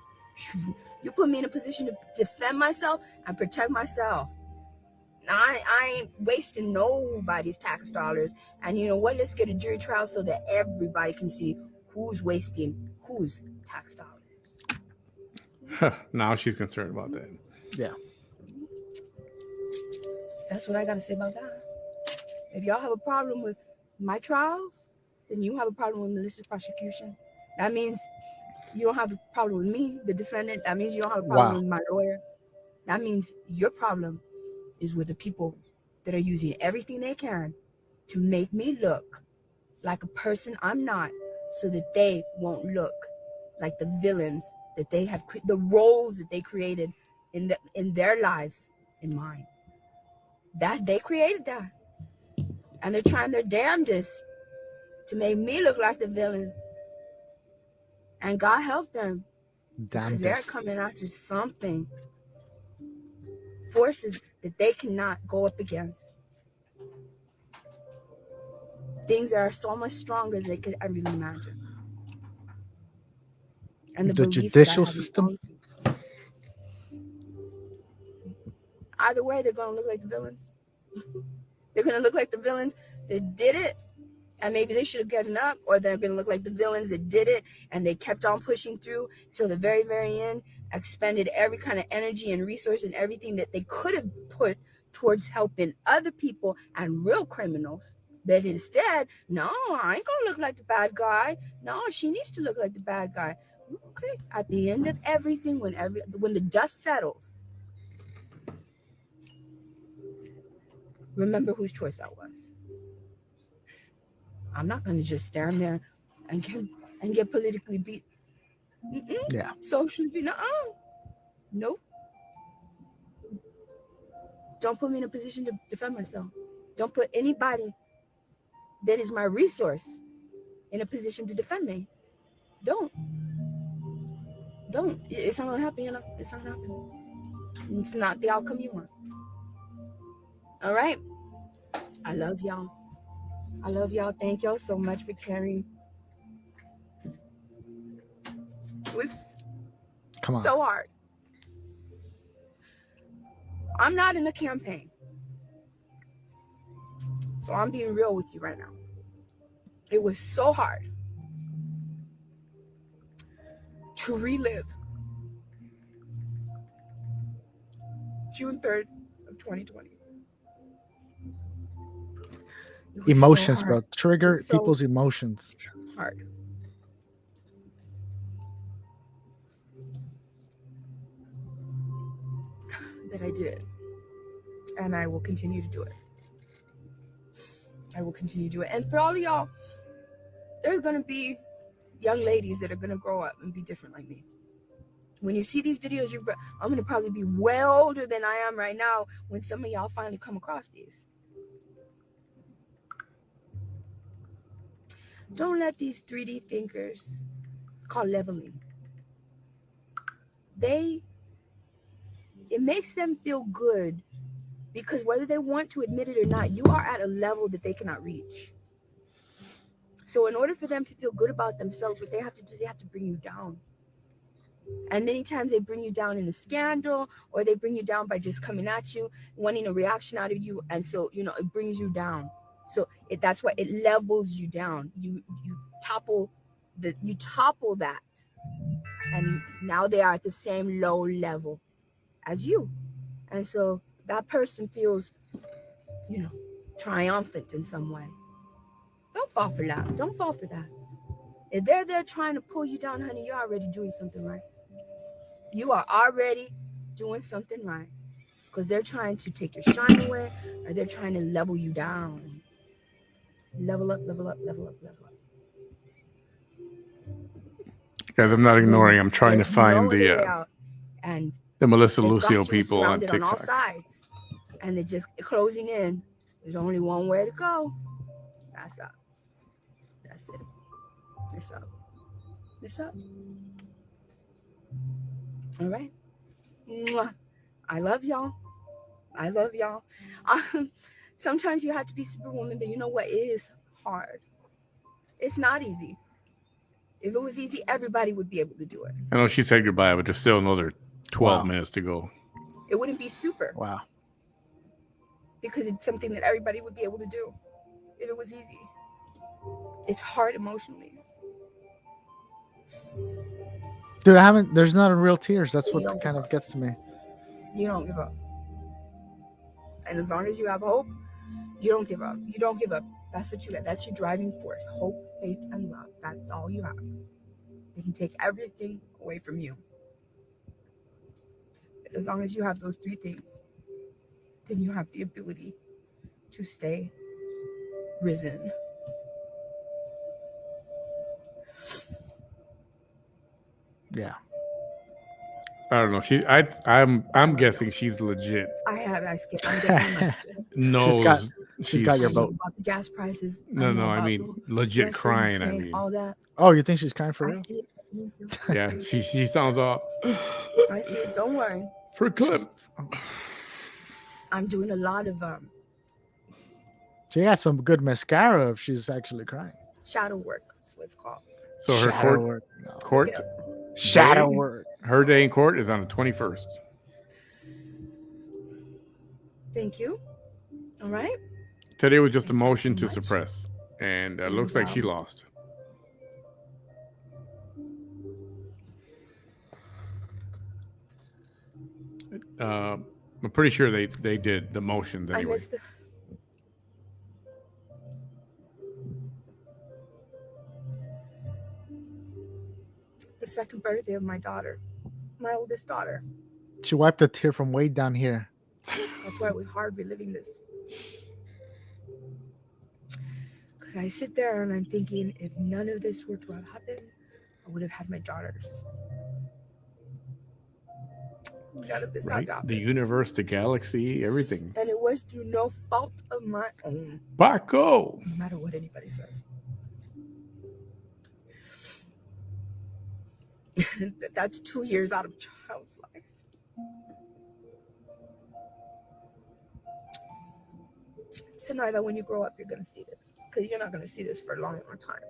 You put me in a position to defend myself and protect myself. I ain't wasting nobody's tax dollars. And you know what? Let's get a jury trial so that everybody can see who's wasting whose tax dollars. Now she's concerned about that. Yeah. That's what I got to say about that. If y'all have a problem with my trials, then you have a problem with malicious prosecution. That means you don't have a problem with me, the defendant. That means you don't have a problem Wow. with my lawyer. That means your problem is with the people that are using everything they can to make me look like a person I'm not, so that they won't look like the villains that they have, the roles that they created in their lives, in mine. That they created that, and they're trying their damnedest to make me look like the villain. And God help them, because they're Damnedest. coming after something, forces that they cannot go up against, things that are so much stronger than they could ever even imagine. And the belief judicial that I have system. Either way, they're going to look like the villains. They're going to look like the villains that did it, and maybe they should have given up, or they're going to look like the villains that did it and they kept on pushing through till the very, very end, expended every kind of energy and resource and everything that they could have put towards helping other people and real criminals. But instead, no, I ain't going to look like the bad guy. No, she needs to look like the bad guy. Okay, at the end of everything, when the dust settles, remember whose choice that was. I'm not going to just stand there and get politically beat. Yeah. Socially beat. Nope. Don't put me in a position to defend myself. Don't put anybody that is my resource in a position to defend me. Don't. It's not going to happen. It's not going to happen. It's not the outcome you want. All right? I love y'all. Thank y'all so much for caring. It was so hard. I'm not in a campaign, so I'm being real with you right now. It was so hard to relive June 3rd of 2020. Emotions, so bro. Trigger people's emotions. Hard. That I did it. And I will continue to do it. And for all of y'all, there's going to be young ladies that are going to grow up and be different like me. When you see these videos, I'm going to probably be well older than I am right now when some of y'all finally come across these. Don't let these 3D thinkers, it's called leveling. It makes them feel good because whether they want to admit it or not, you are at a level that they cannot reach. So in order for them to feel good about themselves, what they have to do is they have to bring you down. And many times they bring you down in a scandal, or they bring you down by just coming at you, wanting a reaction out of you. And so, it brings you down. So that's why it levels you down. You topple that. And now they are at the same low level as you. And so that person feels, triumphant in some way. Don't fall for that. If they're there trying to pull you down, honey, you're already doing something right. You are already doing something right. Because they're trying to take your shine away, or they're trying to level you down. Level up. Guys, I'm not ignoring. I'm trying to find the Melissa Lucio people on TikTok. On all sides, and they're just closing in. There's only one way to go. That's up. That's it. It's up. All right. Mwah. I love y'all. Sometimes you have to be superwoman, but you know what? It is hard. It's not easy. If it was easy, everybody would be able to do it. I know she said goodbye, but there's still another 12 minutes to go. It wouldn't be super. Wow. Because it's something that everybody would be able to do if it was easy. It's hard emotionally. Dude, there's not a real tears. That's what kind of gets to me. You don't give up. And as long as you have hope, you don't give up. You don't give up. That's what you got. That's your driving force. Hope, faith, and love. That's all you have. They can take everything away from you. But as long as you have those three things, then you have the ability to stay risen. Yeah. I don't know. I'm guessing she's legit. I'm getting my skin. Knows she's got your I know vote. about the gas prices. No. I about mean, the legit Russia, crying. I Ukraine, mean, all that. Oh, you think she's crying for I real? see it. yeah. She sounds all. I see it. Don't worry. For clip. I'm doing a lot of She got some good mascara if she's actually crying. shadow work. That's what it's called. So her Shadow work. No. court Shadow day- work. Her day in court is on the 21st. Thank you. All right. Today was just a Thank you motion so to much. suppress, and it And, looks like she lost. I'm pretty sure they did the motions I anyway. missed the second birthday of my daughter, my oldest daughter. She wiped a tear from way down here. That's why it was hard reliving this. Because I sit there and I'm thinking, if none of this were to have happened, I would have had my daughters. None of this had Right? to happen. The universe, the galaxy, everything. And it was through no fault of my own, Paco! no matter what anybody says. That's 2 years out of a child's life. So now that when you grow up, you're going to see this. Because you're not going to see this for a long, long time.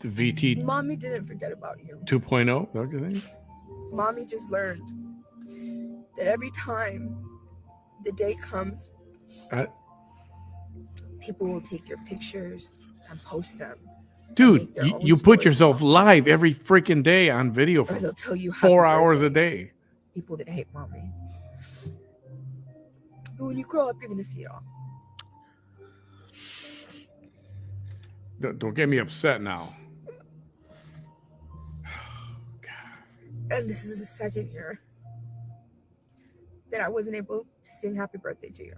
The VT Mommy didn't forget about you. 2.0, is that what you're saying? Mommy just learned that every time the day comes, Uh, people will take your pictures and post them. Dude, their own you put stories yourself about live every freaking day on video Or for they'll tell you 4 happy hours a birthday. day. People that hate mommy. But when you grow up, you're going to see it all. Don't get me upset now. And this is the second year that I wasn't able to sing happy birthday to you.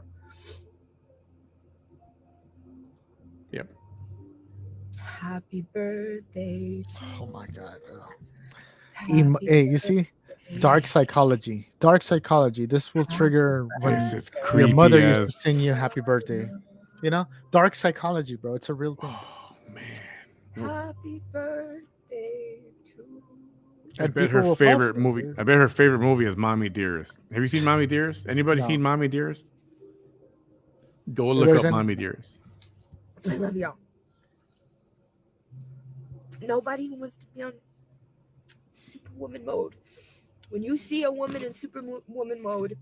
Yep. Happy birthday to Oh my god. Oh. Happy Hey, you see? Dark psychology. Dark psychology. This will trigger when This is your creepy mother used as. to sing you happy birthday. You know? Dark psychology, bro. It's a real thing. Oh, man. Happy birthday to I And bet people her will fall favorite for it, movie. dude. I bet her favorite movie is Mommy Dearest. Have you seen Mommy Dearest? Anybody No. seen Mommy Dearest? Go look There's up an- Mommy Dearest. I love y'all. Nobody wants to be on superwoman mode. When you see a woman in superwoman mode,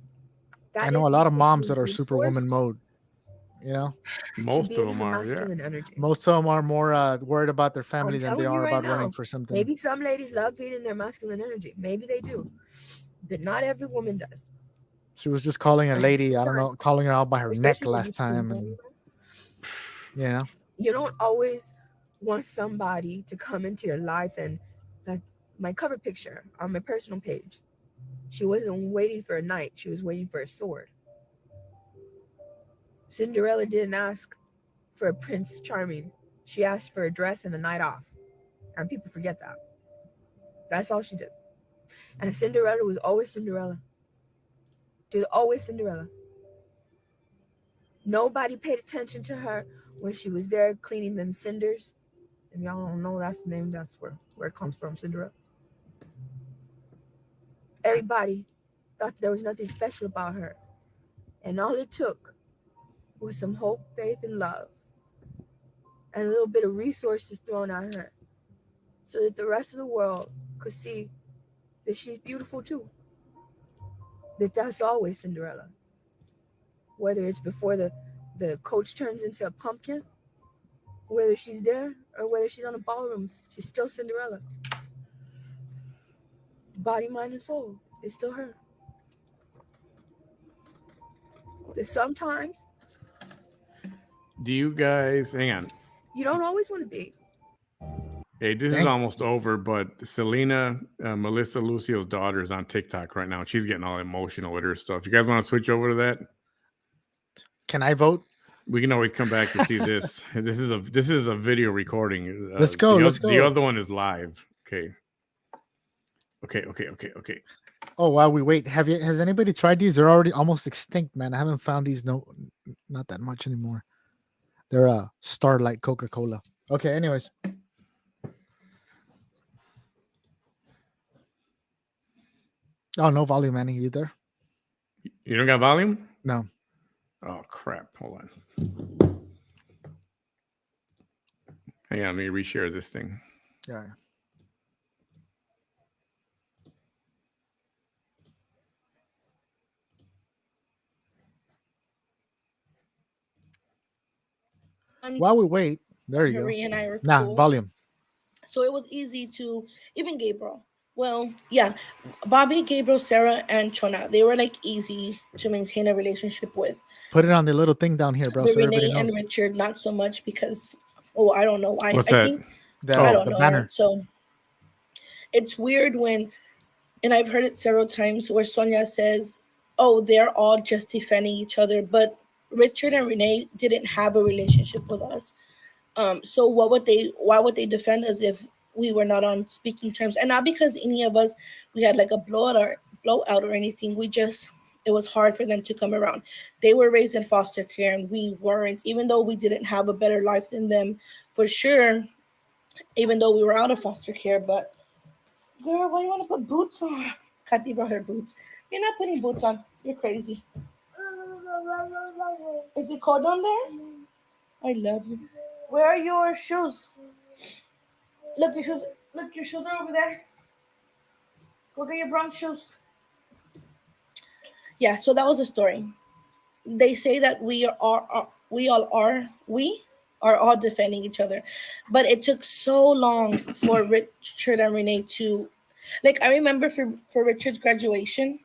that I know a is lot of because moms you're that are being superwoman forced mode. You know? to Most be of in them her are, yeah. masculine energy. Most of them are more worried about their family I'm than they telling you are right about now, running for something. Maybe some ladies love being in their masculine energy. Maybe they do. But not every woman does. She was just calling a And lady, I don't know, sometimes, calling her out by her neck especially when last you're time. single, And, you know? you don't always want somebody to come into your life. And like my cover picture on my personal page, she wasn't waiting for a knight, she was waiting for a sword. Cinderella didn't ask for a Prince Charming, she asked for a dress and a night off. And people forget that. That's all she did. And Cinderella was always Cinderella. She was always Cinderella. Nobody paid attention to her when she was there cleaning them cinders. And y'all don't know that's the name, that's where it comes from, Cinderella. Everybody thought there was nothing special about her. And all it took was some hope, faith, and love. And a little bit of resources thrown at her. So that the rest of the world could see that she's beautiful too. That's always Cinderella. Whether it's before the coach turns into a pumpkin, whether she's there or whether she's on a ballroom, she's still Cinderella. Body, mind, and soul is still her. Sometimes Do you guys hang on? you don't always want to be. Hey, this is Dang. almost over, but Selena, Melissa Lucio's daughter is on TikTok right now. She's getting all emotional with her stuff. You guys want to switch over to that? Can I vote? We can always come back to see this. This is a video recording. Let's go. Let's The go. other one is live. Okay. Okay. Oh, while we wait, has anybody tried these? They're already almost extinct, man. I haven't found these not that much anymore. They're Starlight Coca-Cola. Okay, anyways. Oh, no volume, Manny. You there? You don't got volume? No. Oh crap! Hold on. Hang on, let me reshare this thing. Yeah. While we wait, there you Marie and I were go. Nah, cool. volume. So it was easy to, even Gabriel. Well, yeah, Bobby, Gabriel, Sarah, and Chona, they were like easy to maintain a relationship with. Put it on the little thing down here, bro. But So everybody Renee and knows. Richard, not so much because, oh, I don't know why. What's I that? think, The, I don't the know. banner. Right? So it's weird when, and I've heard it several times where Sonia says, oh, they're all just defending each other. But Richard and Renee didn't have a relationship with us. So why would they defend us if we were not on speaking terms? And not because any of us, we had like a blowout or anything. It was hard for them to come around. They were raised in foster care and we weren't, even though we didn't have a better life than them, for sure, even though we were out of foster care. But girl, why you want to put boots on? Kathy brought her boots. You're not putting boots on. You're crazy. Is it cold down there? I love you. Where are your shoes? Look, your shoes. Look, your shoes are over there. Go get your brown shoes. Yeah, so that was the story. They say that we are all defending each other, but it took so long for Richard and Renee to, like, I remember for Richard's graduation,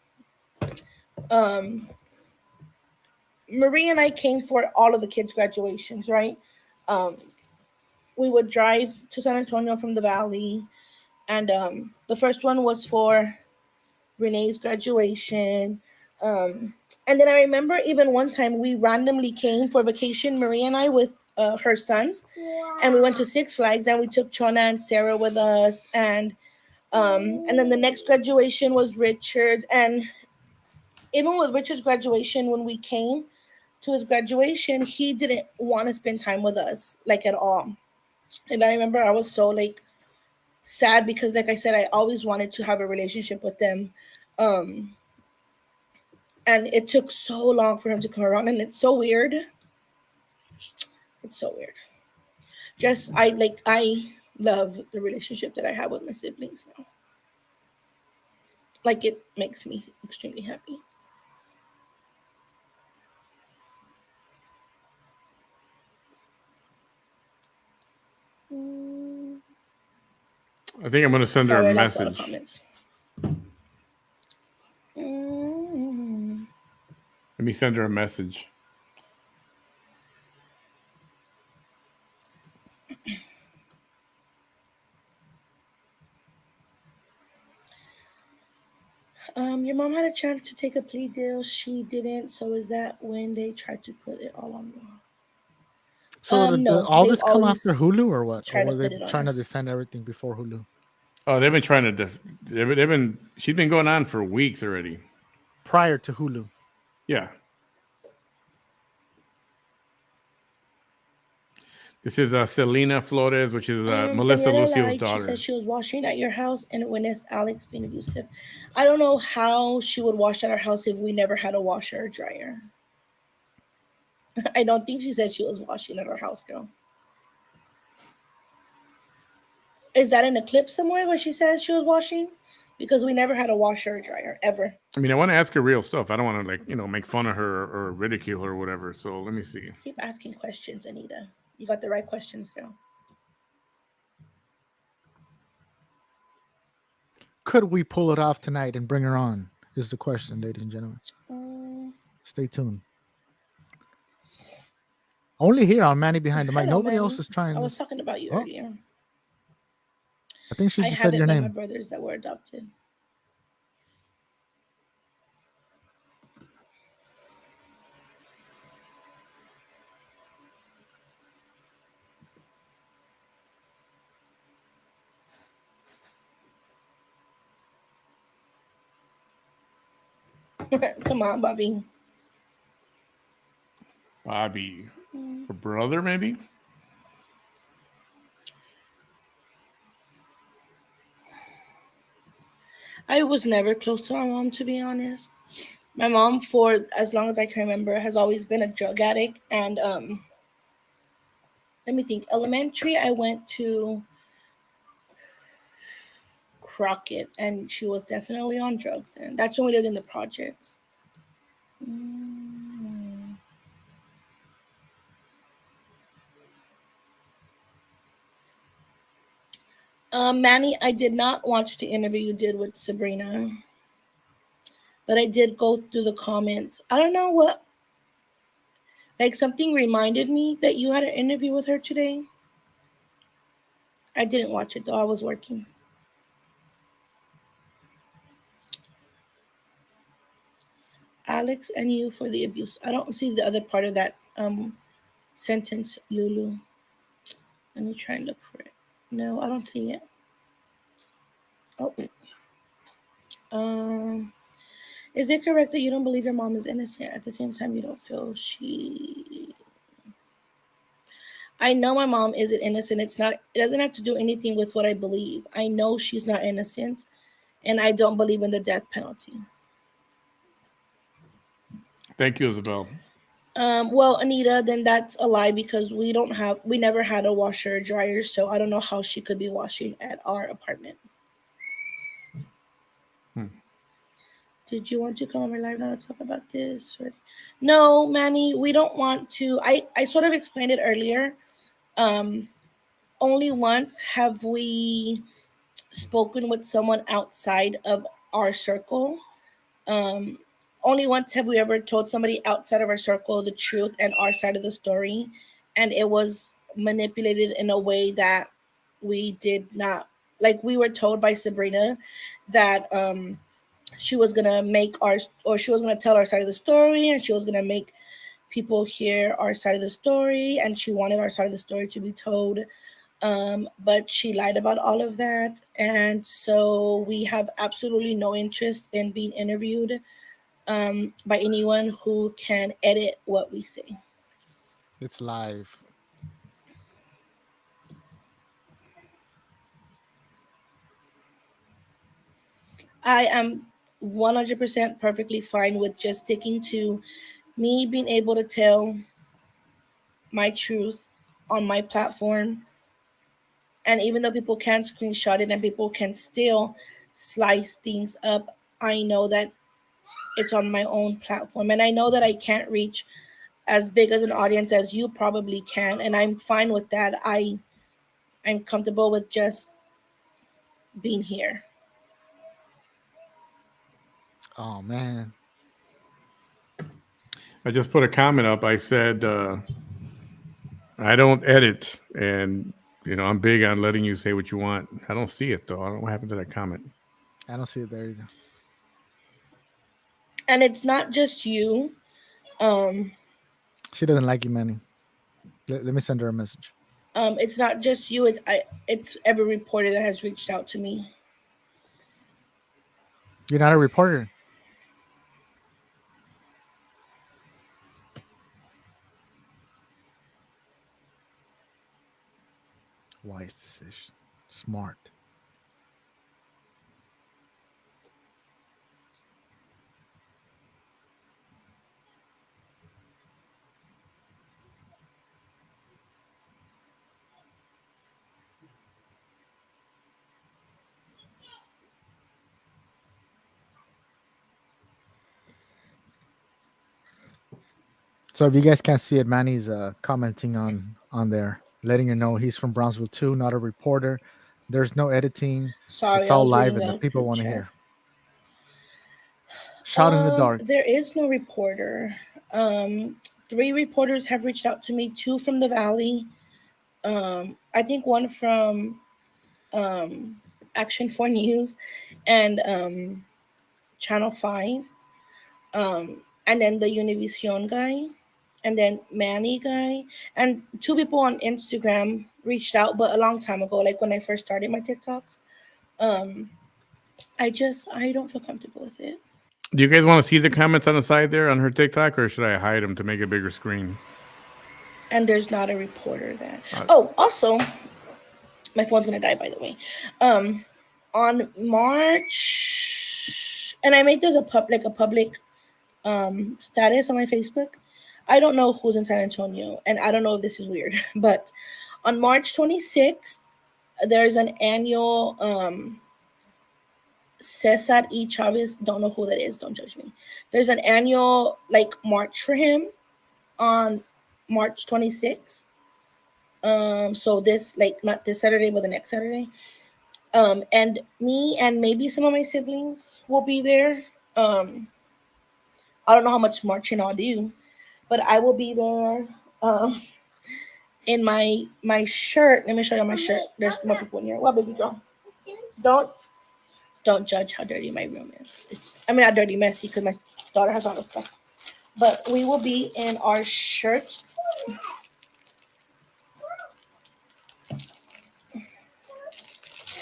Marie and I came for all of the kids' graduations, right? We would drive to San Antonio from the Valley, and the first one was for Renee's graduation. And then I remember even one time we randomly came for vacation, Marie and I, with her sons, and we went to Six Flags, and we took Chona and Sarah with us, and then the next graduation was Richard's, and even with Richard's graduation, when we came to his graduation, he didn't want to spend time with us, like, at all. And I remember I was so, like, sad because, like I said, I always wanted to have a relationship with them. And it took so long for him to come around, and it's so weird. It's so weird. I love the relationship that I have with my siblings now. Like, it makes me extremely happy. I think I'm going to send her Sorry, a I lost a lot of message. comments. Let me send her a message. Your mom had a chance to take a plea deal. She didn't. So is that when they tried to put it all on you? So No, all they this come always after Hulu or what? try Or to were they put it on trying to us. defend everything before Hulu? Oh, they've been trying to. She's been going on for weeks already. Prior to Hulu. Yeah. This is Selena Flores, which is Melissa Daniela Lucio's lied. She daughter. said she was washing at your house and witnessed Alex being abusive. I don't know how she would wash at our house if we never had a washer or dryer. I don't think she said she was washing at our house, girl. Is that in a clip somewhere where she says she was washing? Because we never had a washer or dryer, ever. I mean, I want to ask her real stuff. I don't want to, make fun of her or ridicule her or whatever. So let me see. Keep asking questions, Anita. You got the right questions, girl. Could we pull it off tonight and bring her on? Is the question, ladies and gentlemen. Stay tuned. Only here on Manny behind the mic. Hello, Nobody else Manny. is trying I was this. talking about you Oh, earlier. I think she I just said your haven't met my name. brothers that were adopted. Come on, Bobby. Bobby, her brother, maybe. I was never close to my mom, to be honest. My mom, for as long as I can remember, has always been a drug addict. And let me think. Elementary, I went to Crockett, and she was definitely on drugs. And that's when we lived in the projects. Manny, I did not watch the interview you did with Sabrina, but I did go through the comments. I don't know what, like something reminded me that you had an interview with her today. I didn't watch it though, I was working. Alex and you for the abuse. I don't see the other part of that sentence, Lulu. Let me try and look for it. No, I don't see it. Oh. Is it correct that you don't believe your mom is innocent? At the same time, you don't feel she. I know my mom isn't innocent. It's not. It doesn't have to do anything with what I believe. I know she's not innocent, and I don't believe in the death penalty. Thank you, Isabel. Well, Anita, then that's a lie because we never had a washer or dryer, so I don't know how she could be washing at our apartment. Did you want to come on my live now to talk about this? No, Manny, we don't want to. I sort of explained it earlier. Only once have we spoken with someone outside of our circle. Only once have we ever told somebody outside of our circle the truth and our side of the story, and it was manipulated in a way that we did not like. We were told by Sabrina that she was gonna make our, or she was gonna tell our side of the story, and she was gonna make people hear our side of the story, and she wanted our side of the story to be told. But she lied about all of that, and so we have absolutely no interest in being interviewed by anyone who can edit what we say. It's live. I am 100% perfectly fine with just sticking to me being able to tell my truth on my platform. And even though people can screenshot it and people can still slice things up, I know that it's on my own platform. And I know that I can't reach as big as an audience as you probably can. And I'm fine with that. I'm comfortable with just being here. Oh man. I just put a comment up. I said I don't edit, and I'm big on letting you say what you want. I don't see it though. I don't know what happened to that comment. I don't see it there either. And it's not just you. She doesn't like you, Manny. Let me send her a message. It's not just you. It's every reporter that has reached out to me. You're not a reporter. Wise decision. Smart. So if you guys can't see it, Manny's commenting on there, letting you know he's from Brownsville too, not a reporter. There's no editing. Sorry, It's I all was live reading and the the people group want to chat. hear. Shot in the dark. There is no reporter. 3 reporters have reached out to me, 2 from the Valley. I think one from Action 4 News and Channel 5. And then the Univision guy, and then Manny guy, and 2 people on Instagram reached out, but a long time ago, like when I first started my TikToks. I don't feel comfortable with it. Do you guys want to see the comments on the side there on her TikTok, or should I hide them to make a bigger screen? And there's not a reporter there. Also, my phone's gonna die, by the way. On March, and I made this a public status on my Facebook. I don't know who's in San Antonio, and I don't know if this is weird, but on March 26th, there's an annual Cesar E. Chavez. Don't know who that is. Don't judge me. There's an annual march for him on March 26th. So this not this Saturday, but the next Saturday. And me and maybe some of my siblings will be there. I don't know how much marching I'll do, but I will be there. In my shirt. Let me show you my shirt. There's more people in here. What, baby girl? Don't judge how dirty my room is. Not dirty, messy, because my daughter has all the stuff. But we will be in our shirts.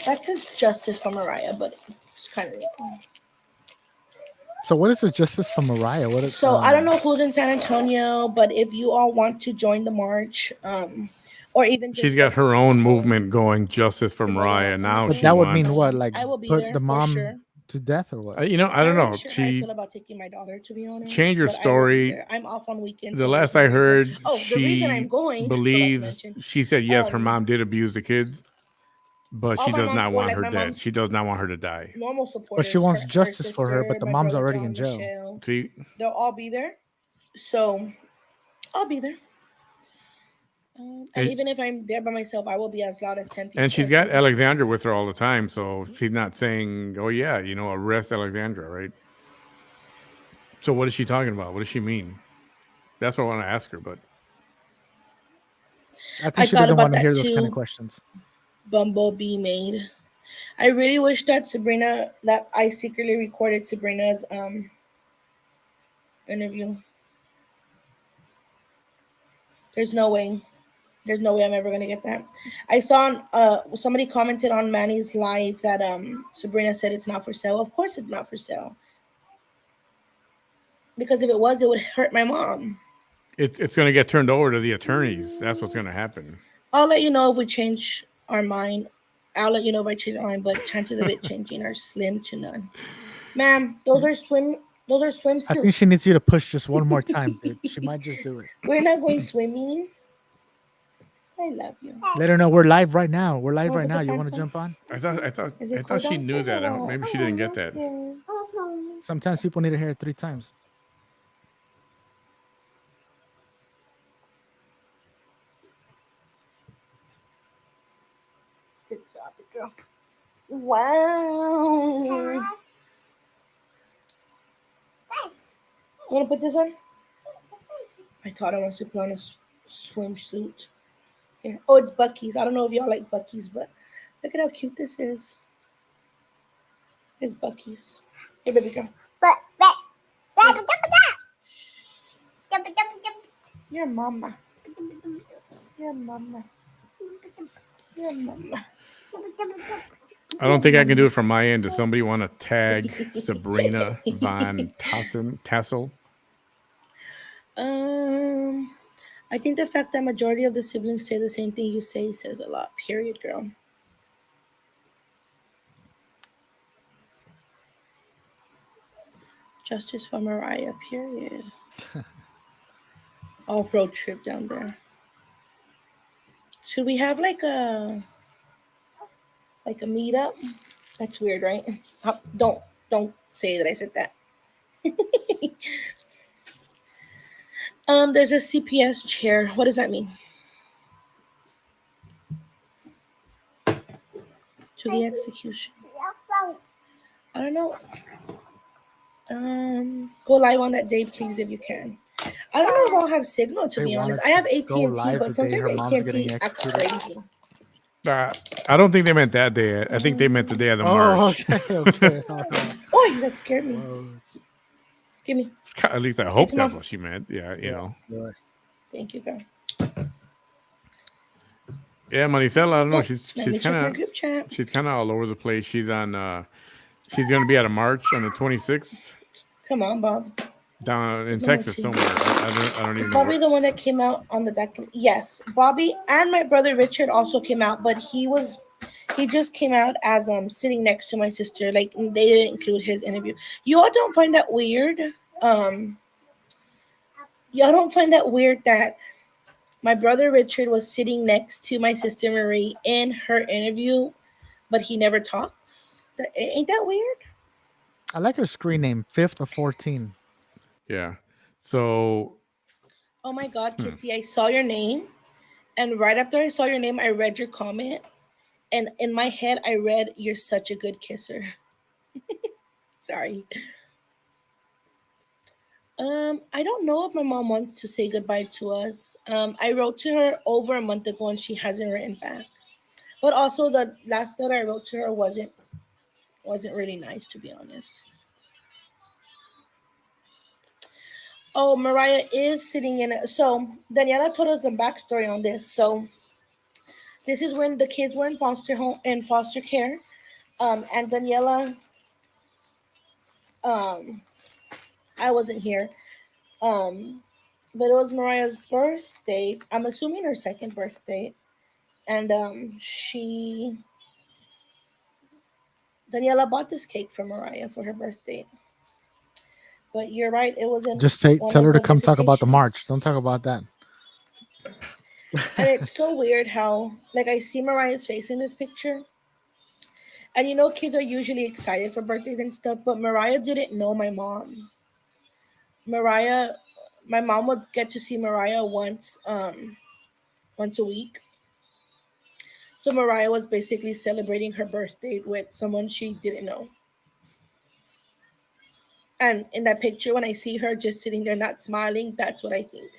That says justice for Mariah, but it's kind of. So what is the justice for Mariah? What is, I don't know who's in San Antonio, but if you all want to join the march, or even just she's got her own movement going, Justice for Mariah. Now but she that would wants, mean what? Like I will be put there the for mom sure. to death or what? I don't know. I'm not sure how I She feel about taking my daughter, to be honest. changed her but I will be story. there. I'm off on weekends. The so last there's I no reason. heard, the reason I'm she going, believes she said yes, her um, mom did abuse the kids, but all she my does mom- not well, want like her my dead. mom's- She does not want her to die. normal supporters. But she wants her justice for her, sister, but the my mom's brother already John, in jail. Michelle, See, they'll all be there. So I'll be there. And And- even if I'm there by myself, I will be as loud as 10 people. and she's got Alexandra with her all the time, so she's not saying, "Oh yeah, arrest Alexandra," right? So what is she talking about? What does she mean? That's what I want to ask her. But I think I she thought doesn't about want to that hear those kind too. of questions. Bumblebee made. I really wish that I secretly recorded Sabrina's interview. There's no way I'm ever gonna get that. I saw somebody commented on Manny's live that Sabrina said it's not for sale. Of course it's not for sale. Because if it was, it would hurt my mom. it's going to get turned over to the attorneys. That's what's going to happen. I'll let you know if we change our mind. I'll let you know if I change my mind, but chances of it changing are slim to none. Ma'am, those are swimsuits. I think she needs you to push just one more time, dude. She might just do it. We're not going swimming. I love you. Let her know we're live right now. We're live Wanna right put now. the You want to pants jump on? I thought Is it I cold thought she knew outside that. or what? Maybe she didn't get that. Yes. Sometimes people need to hear it 3 times. Good job, big girl. Wow. You want to put this on? I thought I was to put on a swimsuit. Here. Oh, it's Buc-ee's. I don't know if y'all like Buc-ee's, but look at how cute this is. It's Buc-ee's. Hey, baby girl. Your mama. Your mama. Your mama. I don't think I can do it from my end. Does somebody want to tag Sabrina Van Tassel? I think the fact that majority of the siblings say the same thing you say says a lot. Period, girl. Justice for Mariah. Period. Off-road trip down there. Should we have like a meetup? That's weird, right? Don't say that I said that. There's a CPS chair. What does that mean? To the execution. I don't know. Go live on that day, please, if you can. I don't know if I'll have signal, to They be honest. wanted I have to go AT&T, live but the day sometimes her mom's AT&T getting acts executed. crazy. I don't think they meant that day. I think they meant the day of the march. Okay. All right. Oh, that scared me. Whoa. Give me. At least I hope that's Mom. what she meant. Yeah, you know. Right. Thank you, girl. Yeah, Maricela, I don't know. Oh, let me check my group chat. She's kind of all over the place. She's on. She's going to be at a march on the 26th Come on, Bob. down in No more Texas tea. somewhere. I don't even know. Bobby, the one that came out on the document. Yes, Bobby and my brother Richard also came out, but he just came out as sitting next to my sister. Like they didn't include his interview. You all don't find that weird? Y'all don't find that weird that my brother Richard was sitting next to my sister Marie in her interview, but he never talks? Ain't that weird? I like her screen name, 5th of 14. Yeah. So. Oh my God, Kissy, I saw your name. And right after I saw your name, I read your comment. And in my head, I read, "You're such a good kisser." Sorry. I don't know if my mom wants to say goodbye to us. I wrote to her over a month ago and she hasn't written back. But also the last letter I wrote to her wasn't really nice, to be honest. Oh, Mariah is sitting in it. So Daniela told us the backstory on this. So this is when the kids were in foster care. And Daniela, I wasn't here. But it was Mariah's birthday. I'm assuming her second birthday. And Daniela bought this cake for Mariah for her birthday. But you're right, it wasn't. Just tell her to come talk about the march. Don't talk about that. And it's so weird how, like, I see Mariah's face in this picture. And you know, kids are usually excited for birthdays and stuff, but Mariah didn't know my mom. My mom would get to see Mariah once a week. So Mariah was basically celebrating her birthday with someone she didn't know. And in that picture, when I see her just sitting there not smiling, that's what I think.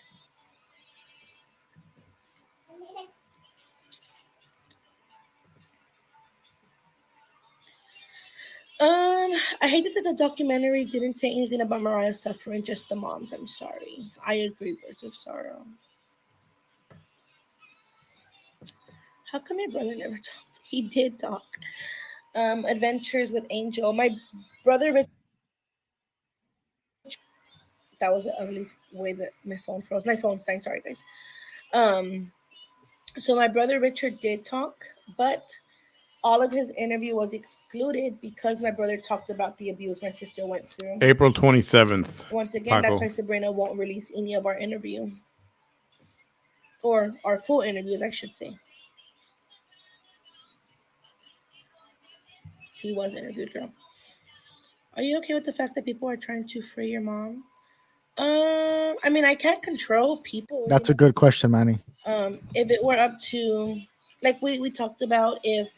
I hated that the documentary didn't say anything about Mariah's suffering, just the moms. I'm sorry. I agree, words of sorrow. How come my brother never talked? He did talk. Adventures with Angel. My brother Rich. That was an ugly way that my phone froze. My phone's dying. Sorry, guys. So my brother Richard did talk, but all of his interview was excluded because my brother talked about the abuse my sister went through. April 27th. Once again, that's why Sabrina won't release any of our interview. Or our full interviews, I should say. He was interviewed, girl. Are you okay with the fact that people are trying to free your mom? I mean, I can't control people. That's a good question, Manny. If it were up to, like we talked about, if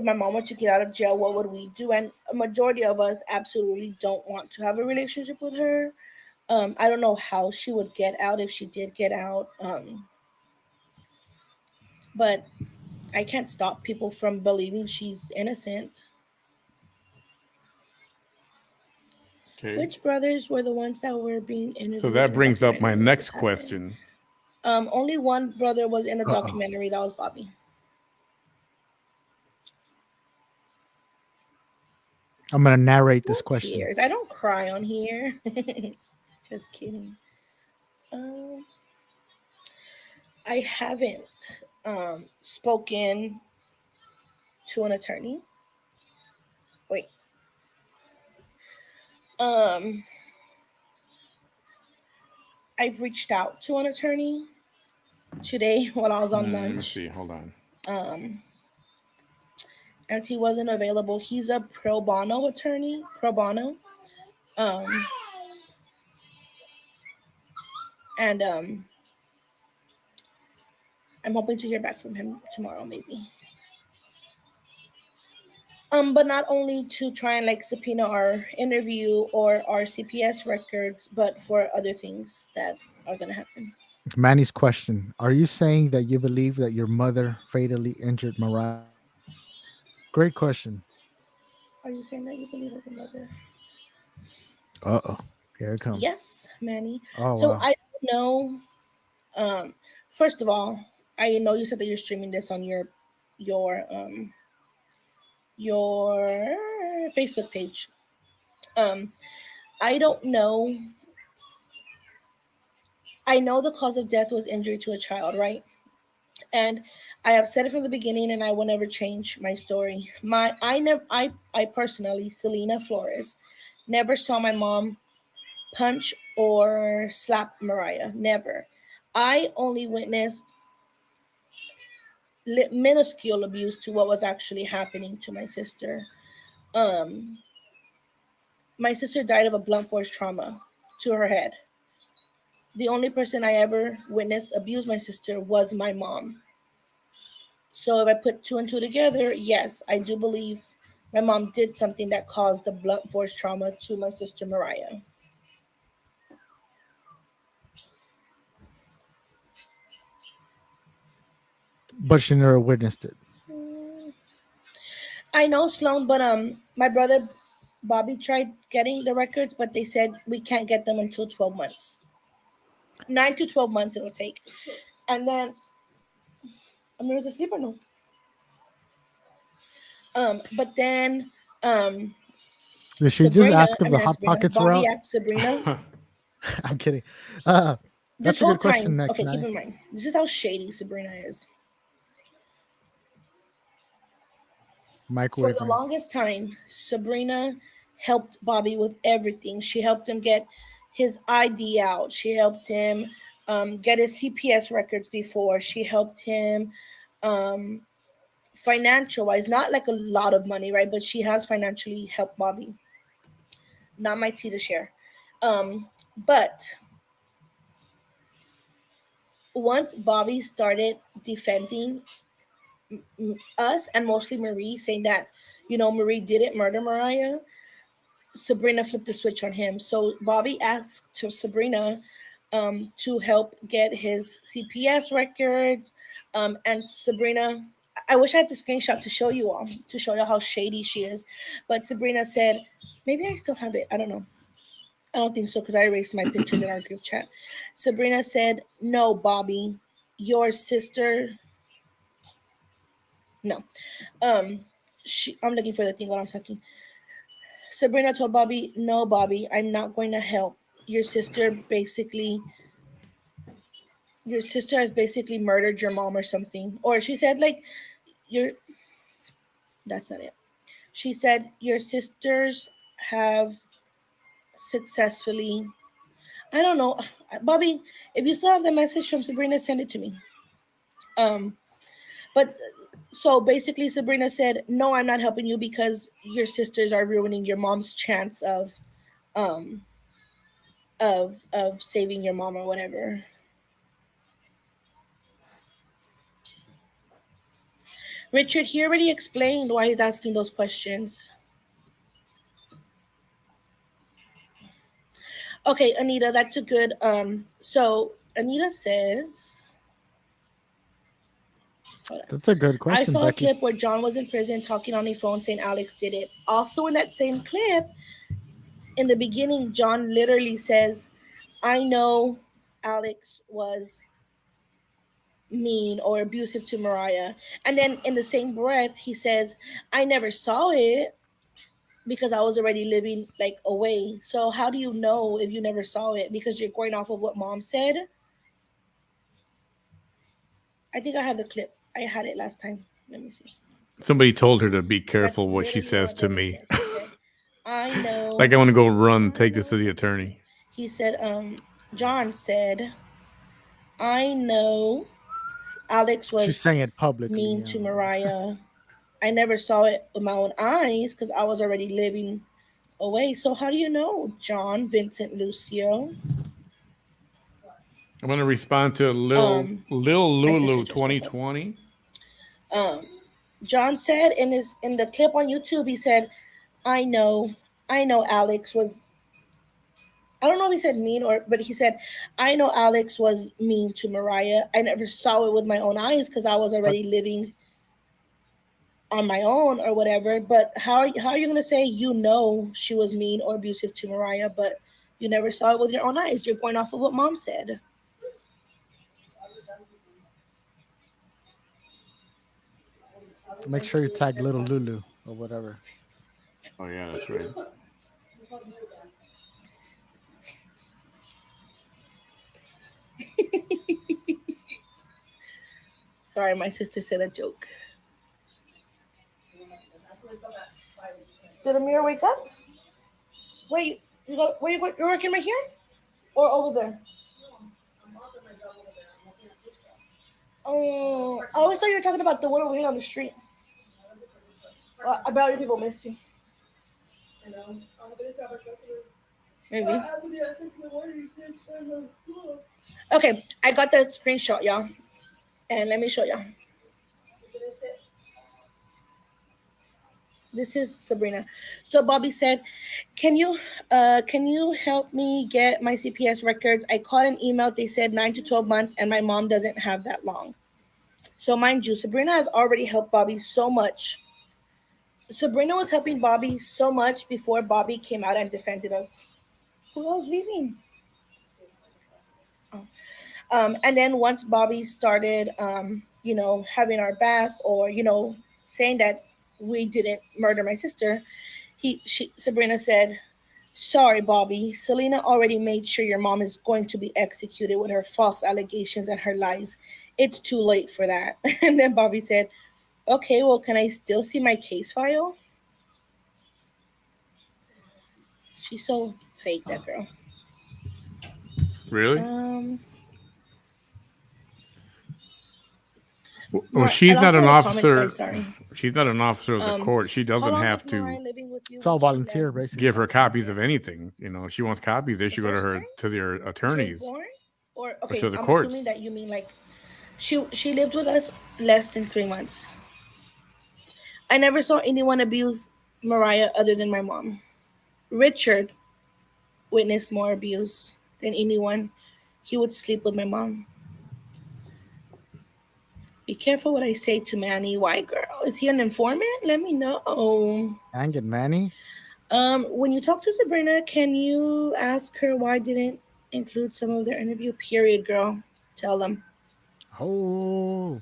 my mom were to get out of jail, what would we do? And a majority of us absolutely don't want to have a relationship with her. I don't know how she would get out if she did get out. But I can't stop people from believing she's innocent. Okay. Which brothers were the ones that were being interviewed? So that brings up my next question. Only one brother was in the documentary. That was Bobby. I'm going to narrate this question. Tears. I don't cry on here. Just kidding. I haven't spoken to an attorney. Wait. I've reached out to an attorney today while I was on lunch. Let me see. Hold on. And he wasn't available. He's a pro bono attorney. Pro bono. And I'm hoping to hear back from him tomorrow, maybe. But not only to try and like subpoena our interview or our CPS records, but for other things that are gonna happen. Manny's question: are you saying that you believe that your mother fatally injured Mariah? Great question. Are you saying that you believe in your mother? Uh-oh, here it comes. Yes, Manny. Oh So wow. I don't know. First of all, I know you said that you're streaming this on your um your Facebook page. Um, I don't know. I know the cause of death was injury to a child, right? And I have said it from the beginning, and I will never change my story. I personally, Selena Flores, never saw my mom punch or slap Mariah. Never. I only witnessed minuscule abuse to what was actually happening to my sister. Um, my sister died of a blunt force trauma to her head. The only person I ever witnessed abuse my sister was my mom. So if I put two and two together, yes, I do believe my mom did something that caused the blunt force trauma to my sister Mariah. But she never witnessed it. I know Sloan, but my brother Bobby tried getting the records, but they said we can't get them until 12 months. 9 to 12 months it will take. And then Amira's asleep or no? But then um Did she just Sabrina, ask if I the mean not hot Sabrina, pockets were Bobby out? asked Sabrina I'm kidding. Uh, this that's a whole good question. time. Next, Okay, keep Manny. in mind, this is how shady Sabrina is. For Microwave the man. longest time, Sabrina helped Bobby with everything. She helped him get his ID out. She helped him get his CPS records before. She helped him um, financial wise, not like a lot of money, right? But she has financially helped Bobby. Not my tea to share. But once Bobby started defending us and mostly Marie, saying that, Marie didn't murder Mariah, Sabrina flipped the switch on him. So Bobby asked to Sabrina to help get his CPS records. And Sabrina, I wish I had the screenshot to show you all, to show you how shady she is. But Sabrina said, maybe I still have it. I don't know. I don't think so because I erased my pictures in our group chat. Sabrina said, no, Bobby, your sister. No. I'm looking for the thing while I'm talking. Sabrina told Bobby, no, Bobby, I'm not going to help. Your sister basically, your sister has basically murdered your mom or something. Or she said, like, your, that's not it. She said, your sisters have successfully, I don't know. Bobby, if you still have the message from Sabrina, send it to me. Um, but so basically, Sabrina said, no, I'm not helping you because your sisters are ruining your mom's chance um, of saving your mom or whatever. Richard, he already explained why he's asking those questions. Okay, Anita, that's a good so Anita says, That's a good I question, saw a Becky. clip where John was in prison talking on the phone saying Alex did it. Also in that same clip, in the beginning, John literally says, I know Alex was mean or abusive to Mariah. And then in the same breath, he says, I never saw it because I was already living like away. So how do you know if you never saw it? Because you're going off of what mom said. I think I have the clip. I had it last time. Let me see. Somebody told her to be That's careful what she literally what my says to brother me. said. He said, I Like know, I want to go run, I take this know to the something. attorney. He said, John said, I know Alex She's was saying it publicly. mean Yeah. to Mariah. I never saw it with my own eyes because I was already living away. So how do you know, John Vincent Lucio? I'm gonna respond to Lil Um, Lil my sister Lulu just woke up. 2020. Um, John said in the clip on YouTube, he said, I know Alex was, I don't know if he said mean but he said, I know Alex was mean to Mariah. I never saw it with my own eyes because I was But already living on my own or whatever. But how are you gonna say she was mean or abusive to Mariah, but you never saw it with your own eyes? You're going off of what mom said. make sure you tag little Lulu or whatever. Oh yeah, that's right. Sorry, my sister said a joke. Did Amir wake up? Wait, you're working right here or over there? Oh, I always thought you were talking about the one over here on the street. Well, I bet you people missed you. Maybe. Okay, I got the screenshot, y'all, and let me show y'all. This is Sabrina. So Bobby said, can you help me get my CPS records? I caught an email. They said 9 to 12 months, and my mom doesn't have that long. So mind you, Sabrina has already helped Bobby so much. Sabrina was helping Bobby so much before Bobby came out and defended us. Who else leaving? Oh. And then once Bobby started, having our back, or saying that we didn't murder my sister, Sabrina said, "Sorry, Bobby. Selena already made sure your mom is going to be executed with her false allegations and her lies. It's too late for that." And then Bobby said, "Okay, well, can I still see my case file?" She's so fake, that girl. Really? Well, I she's don't not see an all the comments, officer. guys, sorry. She's not an officer of the court. She How doesn't long have was Mariah to living with you It's all when she volunteer, left? basically. give her copies of anything. If she wants copies, they should go to first time? their She was attorneys born? Or or okay, to the I'm courts. assuming that you mean like she lived with us less than 3 months. I never saw anyone abuse Mariah other than my mom. Richard witnessed more abuse than anyone. He would sleep with my mom. Be careful what I say to Manny. Why, girl? Is he an informant? Let me know. Dang it, Manny. When you talk to Sabrina, can you ask her why didn't include some of their interview? Period, girl. Tell them. Oh,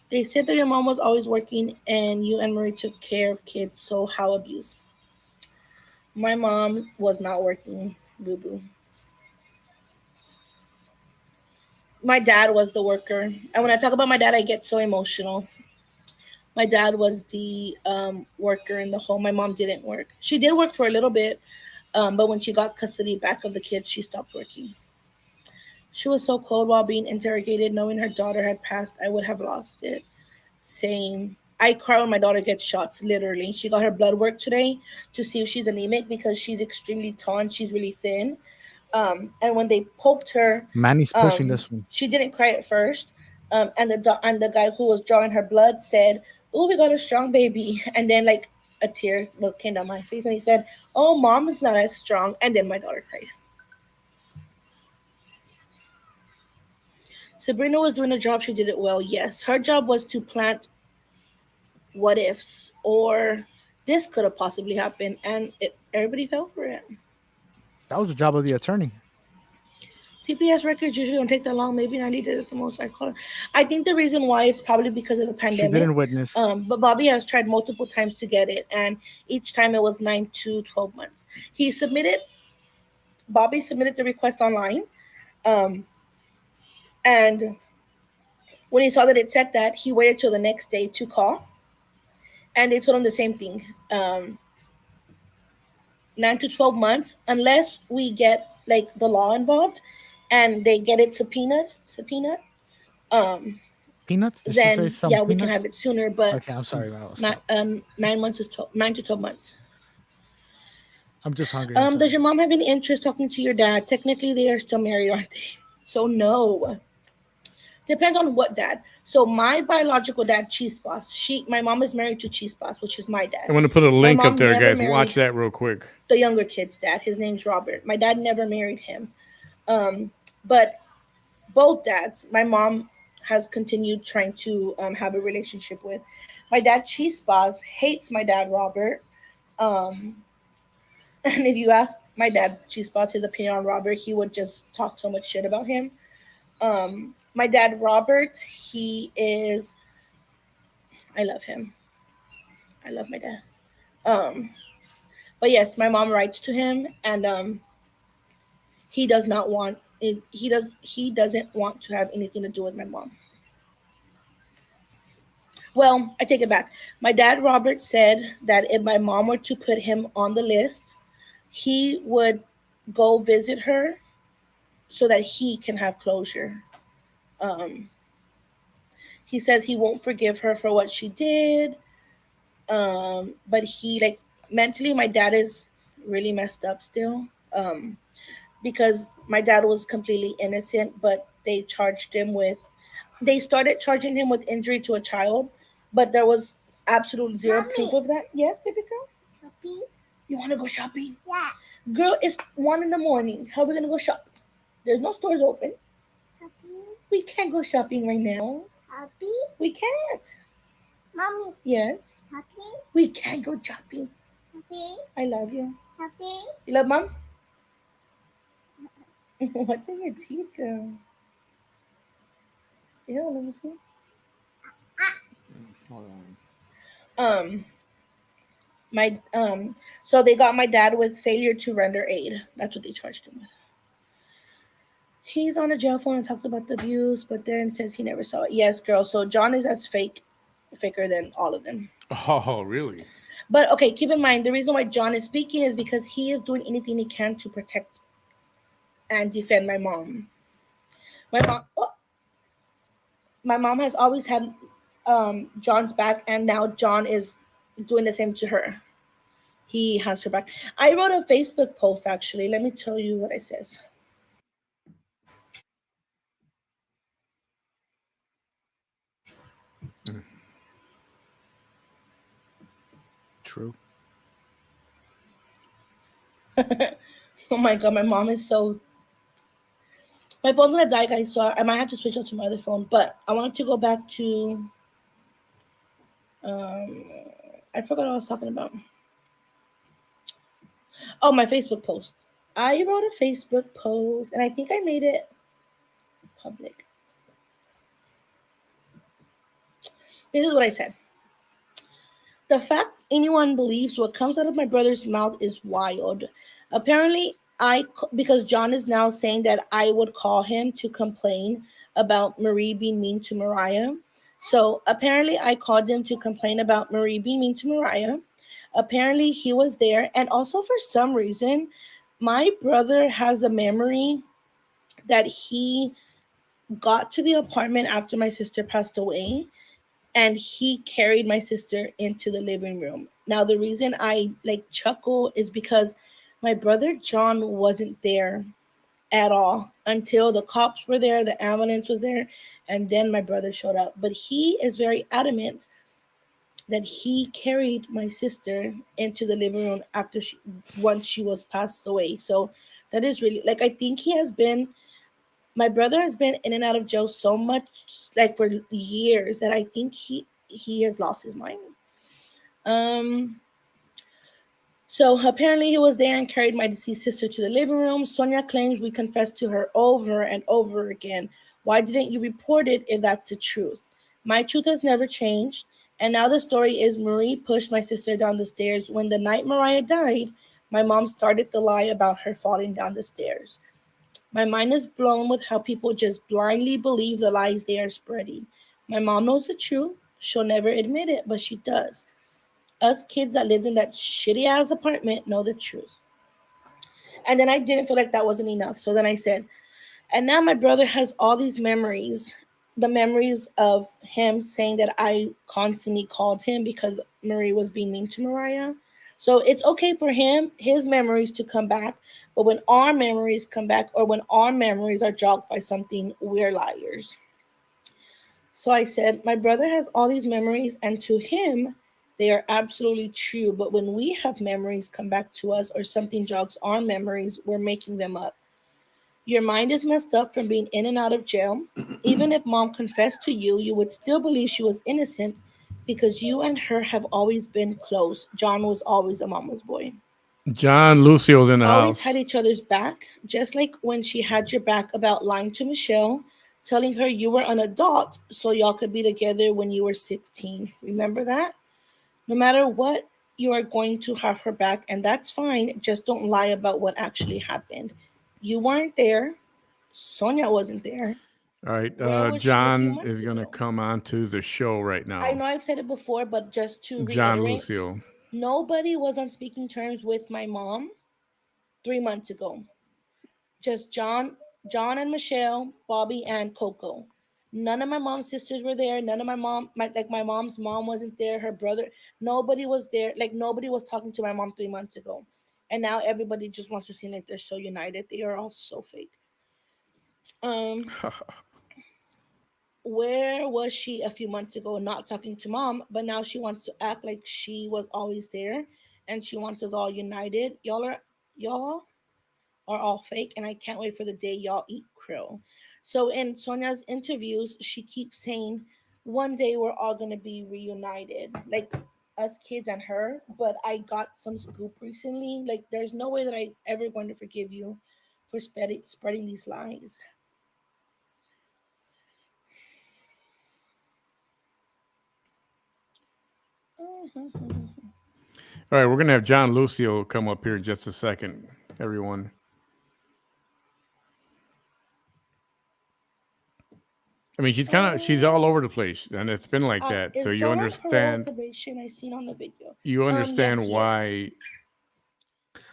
They said that your mom was always working and you and Marie took care of kids, so how abuse? My mom was not working, boo boo. My dad was the worker. And when I talk about my dad, I get so emotional. My dad was the worker in the home. My mom didn't work. She did work for a little bit, but when she got custody back of the kids, she stopped working. She was so cold while being interrogated, knowing her daughter had passed. I would have lost it. Same. I cry when my daughter gets shots, literally. She got her blood work today to see if she's anemic because she's extremely tall and she's really thin. And when they poked her, Manny's pushing this one. she didn't cry at first. And the guy who was drawing her blood said, "Oh, we got a strong baby." And then like a tear came down my face, and he said, "Oh, mom is not as strong." And then my daughter cried. Sabrina was doing a job. She did it well. Yes, her job was to plant what ifs, or this could have possibly happened, and everybody fell for it. That was the job of the attorney. CPS records usually don't take that long, maybe 90 days at the most. I think the reason why it's probably because of the She pandemic. didn't witness. But Bobby has tried multiple times to get it, and each time it was 9 to 12 months. Bobby submitted the request online, and when he saw that it said that, he waited till the next day to call, and they told him the same thing. 9 to 12 months, unless we get like the law involved and they get it subpoenaed. Peanuts? Did she say Then some yeah, we peanuts? can have it sooner. But Okay, I'm sorry. 9 months is 9 to 12 months. I'm just hungry. Does your mom have any interest talking to your dad? Technically, they are still married, aren't they? So no. Depends on what dad. So my biological dad, Chispas, my mom is married to Chispas, which is my dad. I'm going to put a link up mom there, never guys. Watch that real quick. The younger kid's dad. His name's Robert. My dad never married him. But both dads, my mom has continued trying to have a relationship with. My dad, Chispas, hates my dad, Robert. And if you ask my dad, Chispas, his opinion on Robert, he would just talk so much shit about him. My dad, Robert, I love him. I love my dad. But yes, my mom writes to him, and he does not want he doesn't want to have anything to do with my mom. Well, I take it back. My dad, Robert, said that if my mom were to put him on the list, he would go visit her so that he can have closure. He says he won't forgive her for what she did. But he, like, mentally, my dad is really messed up still. Because my dad was completely innocent, but they started charging him with injury to a child, but there was absolute zero proof of that. Yes, baby girl? Shopping? You want to go shopping? Yeah. Girl, it's 1 a.m. How are we going to go shopping? There's no stores open. Shopping? We can't go shopping right now. Shopping? We can't. Mommy. Yes? Shopping? We can't go shopping. Shopping? I love you. Shopping? You love mom? What's in your teeth, girl? Yeah, let me see. Hold on. So they got my dad with failure to render aid. That's what they charged him with. He's on a jail phone and talked about the abuse, but then says he never saw it. Yes, girl. So John is as faker than all of them. Oh, really? But okay, keep in mind, the reason why John is speaking is because he is doing anything he can to protect and defend my mom. My mom has always had John's back, and now John is doing the same to her. He has her back. I wrote a Facebook post, actually. Let me tell you what it says. True. Oh my god, my mom is so... My phone's gonna die, guys, so I might have to switch out to my other phone. But I wanted to go back to... I forgot what I was talking about. Oh, my Facebook post. I wrote a Facebook post, and I think I made it public. This is what I said. The fact anyone believes what comes out of my brother's mouth is wild. Apparently, because John is now saying that I would call him to complain about Marie being mean to Mariah. So apparently I called him to complain about Marie being mean to Mariah. Apparently he was there. And also for some reason, my brother has a memory that he got to the apartment after my sister passed away, and he carried my sister into the living room. Now, the reason I chuckle is because my brother John wasn't there at all until the cops were there, the ambulance was there, and then my brother showed up. But he is very adamant that he carried my sister into the living room once she was passed away. So that is really, I think my brother has been in and out of jail so much, for years, that I think he has lost his mind. So apparently he was there and carried my deceased sister to the living room. Sonia claims we confessed to her over and over again. Why didn't you report it if that's the truth? My truth has never changed. And now the story is Marie pushed my sister down the stairs. When the night Mariah died, my mom started the lie about her falling down the stairs. My mind is blown with how people just blindly believe the lies they are spreading. My mom knows the truth. She'll never admit it, but she does. Us kids that lived in that shitty ass apartment know the truth. And then I didn't feel like that wasn't enough. So then I said, and now my brother has all these memories, the memories of him saying that I constantly called him because Marie was being mean to Mariah. So it's okay for him, his memories to come back. But when our memories come back, or when our memories are jogged by something, we're liars. So I said, my brother has all these memories, and to him, they are absolutely true. But when we have memories come back to us or something jogs our memories, we're making them up. Your mind is messed up from being in and out of jail. Even if mom confessed to you, you would still believe she was innocent because you and her have always been close. John was always a mama's boy. John Lucio's in the Always had house. each other's back, just like when she had your back about lying to Michelle, telling her you were an adult so y'all could be together when you were 16. Remember that? No matter what, you are going to have her back, and that's fine. Just don't lie about what actually happened. You weren't there. Sonia wasn't there. All right. Where was she a few John is months going to ago? come on to the show right I now. know I've said it before, but just to John reiterate, Lucio. nobody was on speaking terms with my mom 3 months ago. Just John and Michelle, Bobby and Coco. None of my mom's sisters were there. None of my mom's mom wasn't there. Her brother, nobody was there. Like nobody was talking to my mom 3 months ago, and now everybody just wants to seem like they're so united. They are all so fake. Um, where was she a few months ago? Not talking to mom, but now she wants to act like she was always there, and she wants us all united. Y'all are all fake, and I can't wait for the day y'all eat krill. So in Sonia's interviews, she keeps saying, one day we're all gonna be reunited, like us kids and her. But I got some scoop recently. Like, there's no way that I ever going to forgive you for spreading these lies. All right. We're going to have John Lucio come up here in just a second, everyone. I mean, she's all over the place, and it's been like that. So Is you John on parole or understand. probation? I seen on the video. You Yes, understand he is. why I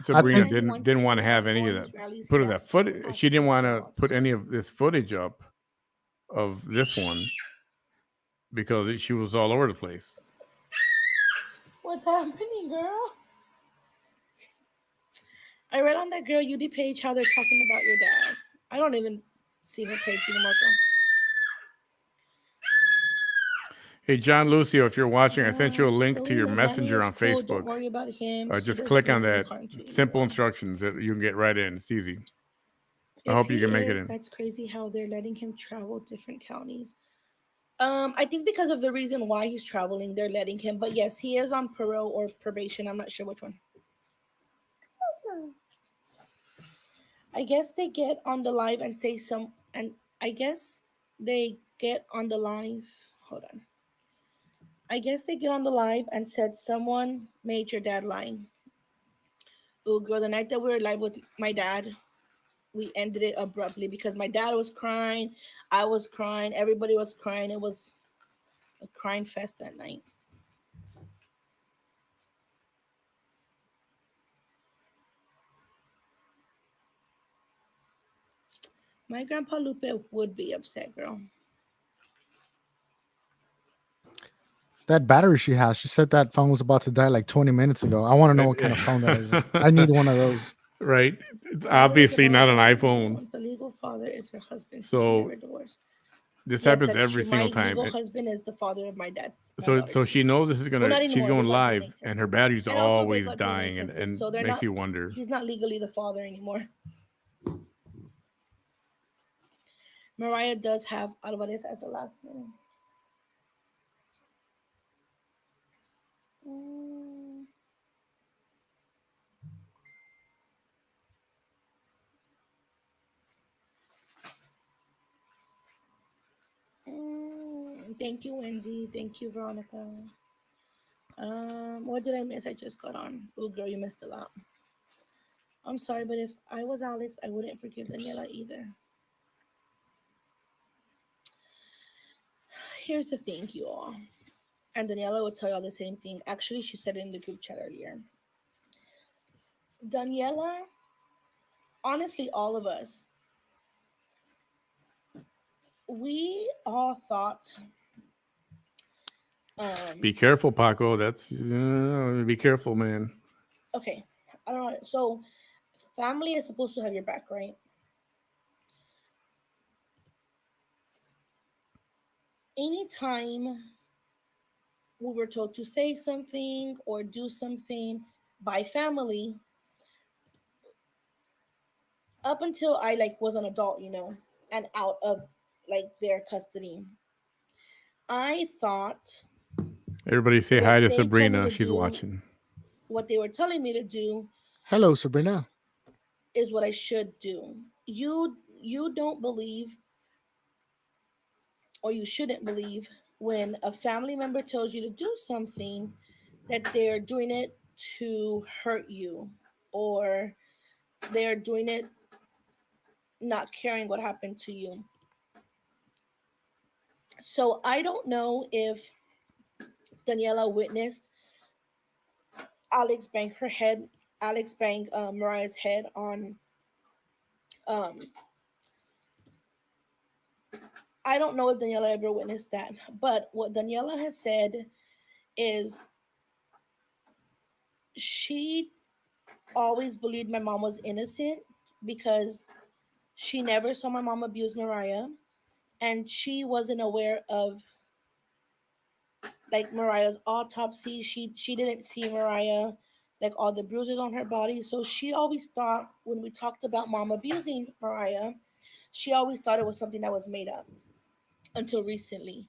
Sabrina think And he wants didn't want to to have go any on of these that. rallies. Put He of that has to footage. pass She didn't want to physical put any officers. of this footage up of this one because she was all over the place. What's happening, girl? I read on that girl UD page how they're talking about your dad. I don't even see her page anymore, Hey, John Lucio, if you're watching, I sent you a link to your Selena, Manny messenger is on cool. Don't Facebook. worry about him. He Just doesn't click live on in the that. country Simple anymore. instructions that you can get right in. It's easy. I If hope you he can make it is, in. that's crazy how they're letting him travel different counties. I think because of the reason why he's traveling, they're letting him. But yes, he is on parole or probation. I'm not sure which one. I guess they get on the live and say some, and I guess they get on the live. Hold on. I guess they get on the live and said someone made your dad lie. Oh, girl, the night that we were live with my dad, we ended it abruptly because my dad was crying, I was crying, everybody was crying. It was a crying fest that night. My grandpa Lupe would be upset, girl. that battery she has. She said that phone was about to die like 20 minutes ago. I want to know what kind of phone that is. I need one of those. Right. It's Father is obviously not about an the iPhone. once the legal father is her husband, so she So never divorced. this Yes, happens that's every true. My single time. legal husband is the father of my dad, my So daughters. she knows this is Well, not she's anymore. They going got DNA live, and her tested, battery's and also they always got DNA dying, tested, and so they're makes not. you wonder. He's not legally the father anymore. Mariah does have Alvarez as a last name. Mm, thank you, Wendy. Thank you, Veronica. What did I miss? I just got on. Oh, girl, you missed a lot. I'm sorry, but if I was Alex, I wouldn't forgive Daniela either. Here's the thing, you all. And Daniela would tell y'all the same thing. Actually, she said it in the group chat earlier. Daniela, honestly, all of us, we all thought, Be um, careful, Paco. That's be careful, man. okay, I don't know. So, family is supposed to have your back, right? anytime we were told to say something or do something by family, up until I like was an adult, and out of like their custody, I thought Everybody say hi what to they told me Sabrina. to She's do, watching. what they were telling me to do, Hello, Sabrina. is what I should do. You don't believe, or you shouldn't believe, when a family member tells you to do something, that they're doing it to hurt you, or they're doing it not caring what happened to you. So I don't know if Daniela witnessed Alex bang her head, Alex bang Mariah's head on. Um, I don't know if Daniela ever witnessed that, but what Daniela has said is she always believed my mom was innocent because she never saw my mom abuse Mariah, and she wasn't aware of like Mariah's autopsy. She didn't see Mariah, like all the bruises on her body. So she always thought when we talked about mom abusing Mariah, she always thought it was something that was made up until recently.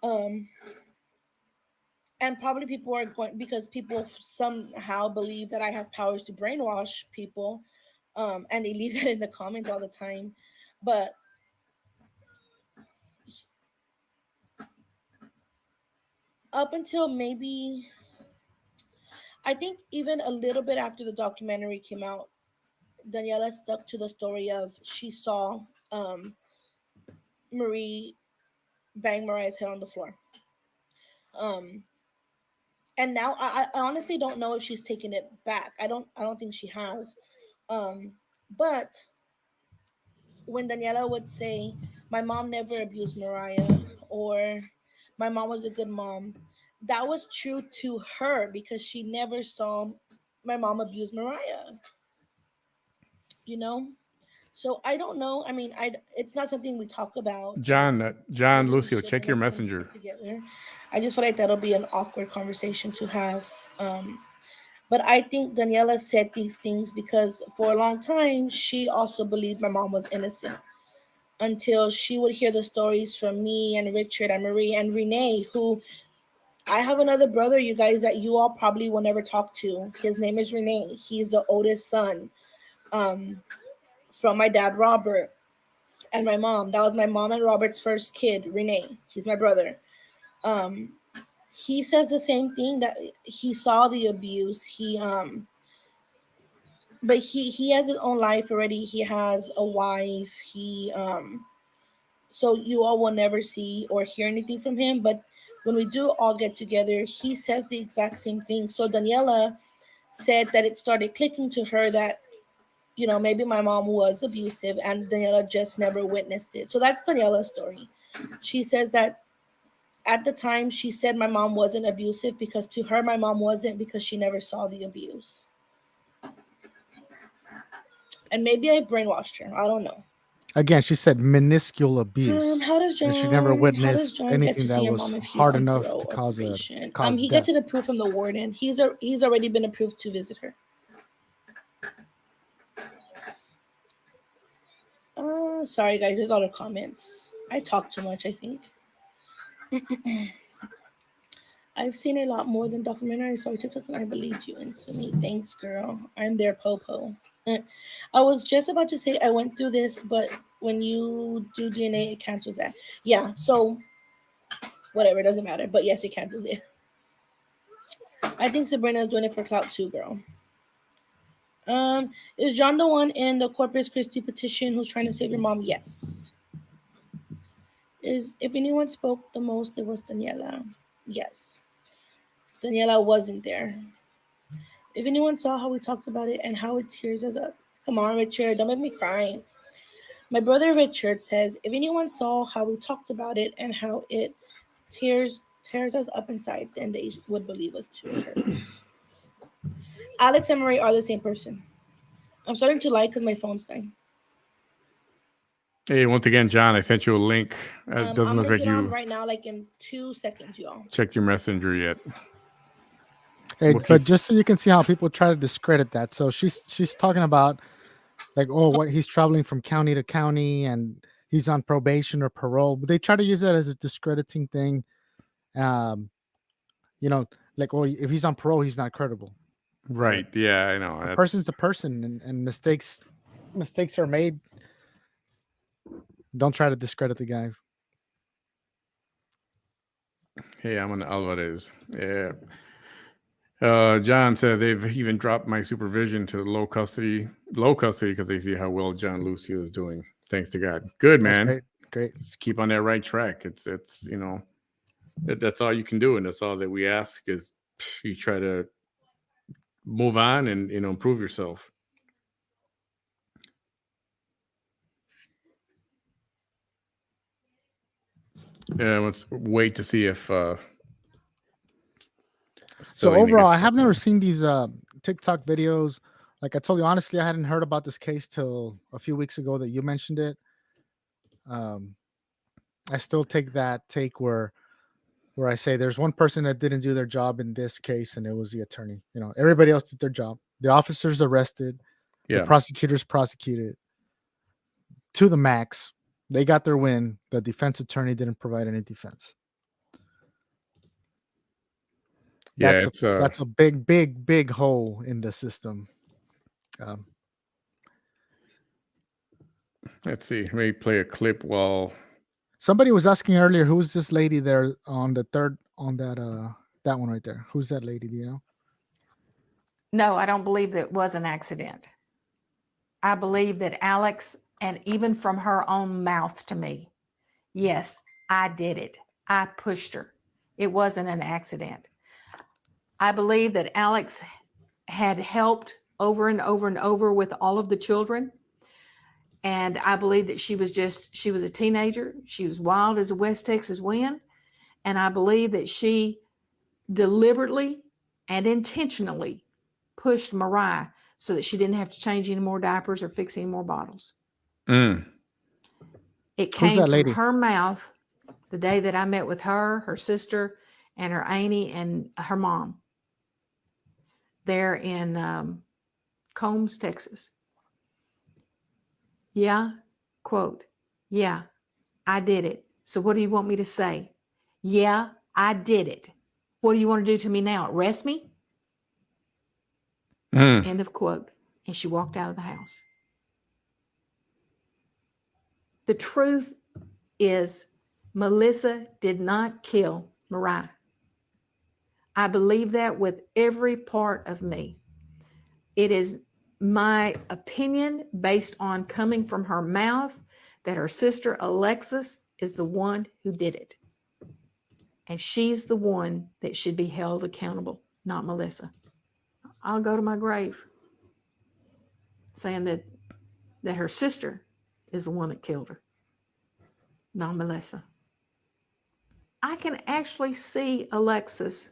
Um, and probably people are going because people somehow believe that I have powers to brainwash people, and they leave that in the comments all the time. But up until maybe I think even a little bit after the documentary came out, Daniela stuck to the story of she saw Marie bang Mariah's head on the floor. Um, and now I honestly don't know if she's taken it back. I don't think she has. But when Daniela would say, "My mom never abused Mariah," or "My mom was a good mom," that was true to her because she never saw my mom abuse Mariah. You know. So I don't know. I mean, it's not something we talk about. John Maybe we Lucio, should the check your next time we messenger. get together. I just feel like that'll be an awkward conversation to have. But I think Daniela said these things because for a long time she also believed my mom was innocent until she would hear the stories from me and Richard and Marie and Renee, who I have another brother, you guys, that you all probably will never talk to. His name is Renee. He's the oldest son from my dad, Robert, and my mom. That was my mom and Robert's first kid, Renee. He's my brother. Um, he says the same thing, that he saw the abuse. But he has his own life already. He has a wife. So you all will never see or hear anything from him. But when we do all get together, he says the exact same thing. So Daniela said that it started clicking to her that maybe my mom was abusive and Daniela just never witnessed it. So that's Daniela's story. She says that at the time she said my mom wasn't abusive because to her my mom wasn't because she never saw the abuse. And maybe I brainwashed her. I don't know. Again, she said minuscule abuse, and she never How does witnessed John get to anything see that your mom was if he's hard on enough parole to or cause probation? cause He gets death. it approved from the warden. He's already been approved to visit her. Sorry guys, there's a lot of comments. I talk too much, I think. I've seen a lot more than documentaries, so I TikToks and I believed you instantly. Thanks, girl. I'm their popo. I was just about to say I went through this, but when you do DNA, it cancels that. Yeah, so whatever, it doesn't matter. But yes, it cancels it. I think Sabrina's doing it for clout too, girl. Is John the one in the Corpus Christi petition who's trying to save your mom? Yes. If anyone spoke the most, it was Daniela. Yes. Daniela wasn't there. If anyone saw how we talked about it and how it tears us up. Come on, Richard, don't make me cry. My brother Richard says, if anyone saw how we talked about it and how it tears us up inside, then they would believe us too. It hurts. Alex and Marie are the same person. I'm starting to lie because my phone's dying. Hey, once again, John, I sent you a link. It doesn't I'm look gonna like get on you right now, like in 2 seconds, y'all. checked your messenger yet. Hey, We'll but keep- just so you can see how people try to discredit that. So she's talking about like, oh, what he's traveling from county to county and he's on probation or parole, but they try to use that as a discrediting thing. You know, like, oh, if he's on parole, he's not credible. Right. Yeah, I know. A That's, person's a person, and mistakes are made. Don't try to discredit the guy. hey, I'm on Alvarez. Yeah. John says they've even dropped my supervision to low custody because they see how well John Lucio is doing. Thanks to God. Good, That's man. great. Great. Just keep on that right track. It's that's all you can do, and that's all that we ask is you try to move on and improve yourself. Yeah, let's wait to see if So Selena overall, gets I have back never in. seen these TikTok videos. Like I told you, honestly, I hadn't heard about this case till a few weeks ago that you mentioned it. I still take that take where I say there's one person that didn't do their job in this case, and it was the attorney. You know, everybody else did their job. The officers arrested, the Yeah. prosecutors prosecuted to the max. They got their win. The defense attorney didn't provide any defense. Yeah, That's a big hole in the system. Let's see. Let me play a clip while Somebody was asking earlier, who's this lady there on the third on that one right there? Who's that lady? Do you know? No, I don't believe that it was an accident. I believe that Alex, and even from her own mouth to me, yes, I did it. I pushed her. It wasn't an accident. I believe that Alex had helped over and over and over with all of the children. And I believe that she was a teenager. She was wild as a West Texas wind. And I believe that she deliberately and intentionally pushed Mariah so that she didn't have to change any more diapers or fix any more bottles. Mm. It Who's came that from lady? her mouth the day that I met with her sister, and her auntie and her mom there in Combs, Texas. Yeah, quote, yeah, I did it. So what do you want me to say? Yeah, I did it. What do you want to do to me now? Arrest me? Mm. End of quote. And she walked out of the house. The truth is, Melissa did not kill Mariah. I believe that with every part of me. It is my opinion based on coming from her mouth that her sister Alexis is the one who did it. And she's the one that should be held accountable, not Melissa. I'll go to my grave saying that her sister is the one that killed her, not Melissa. I can actually see Alexis'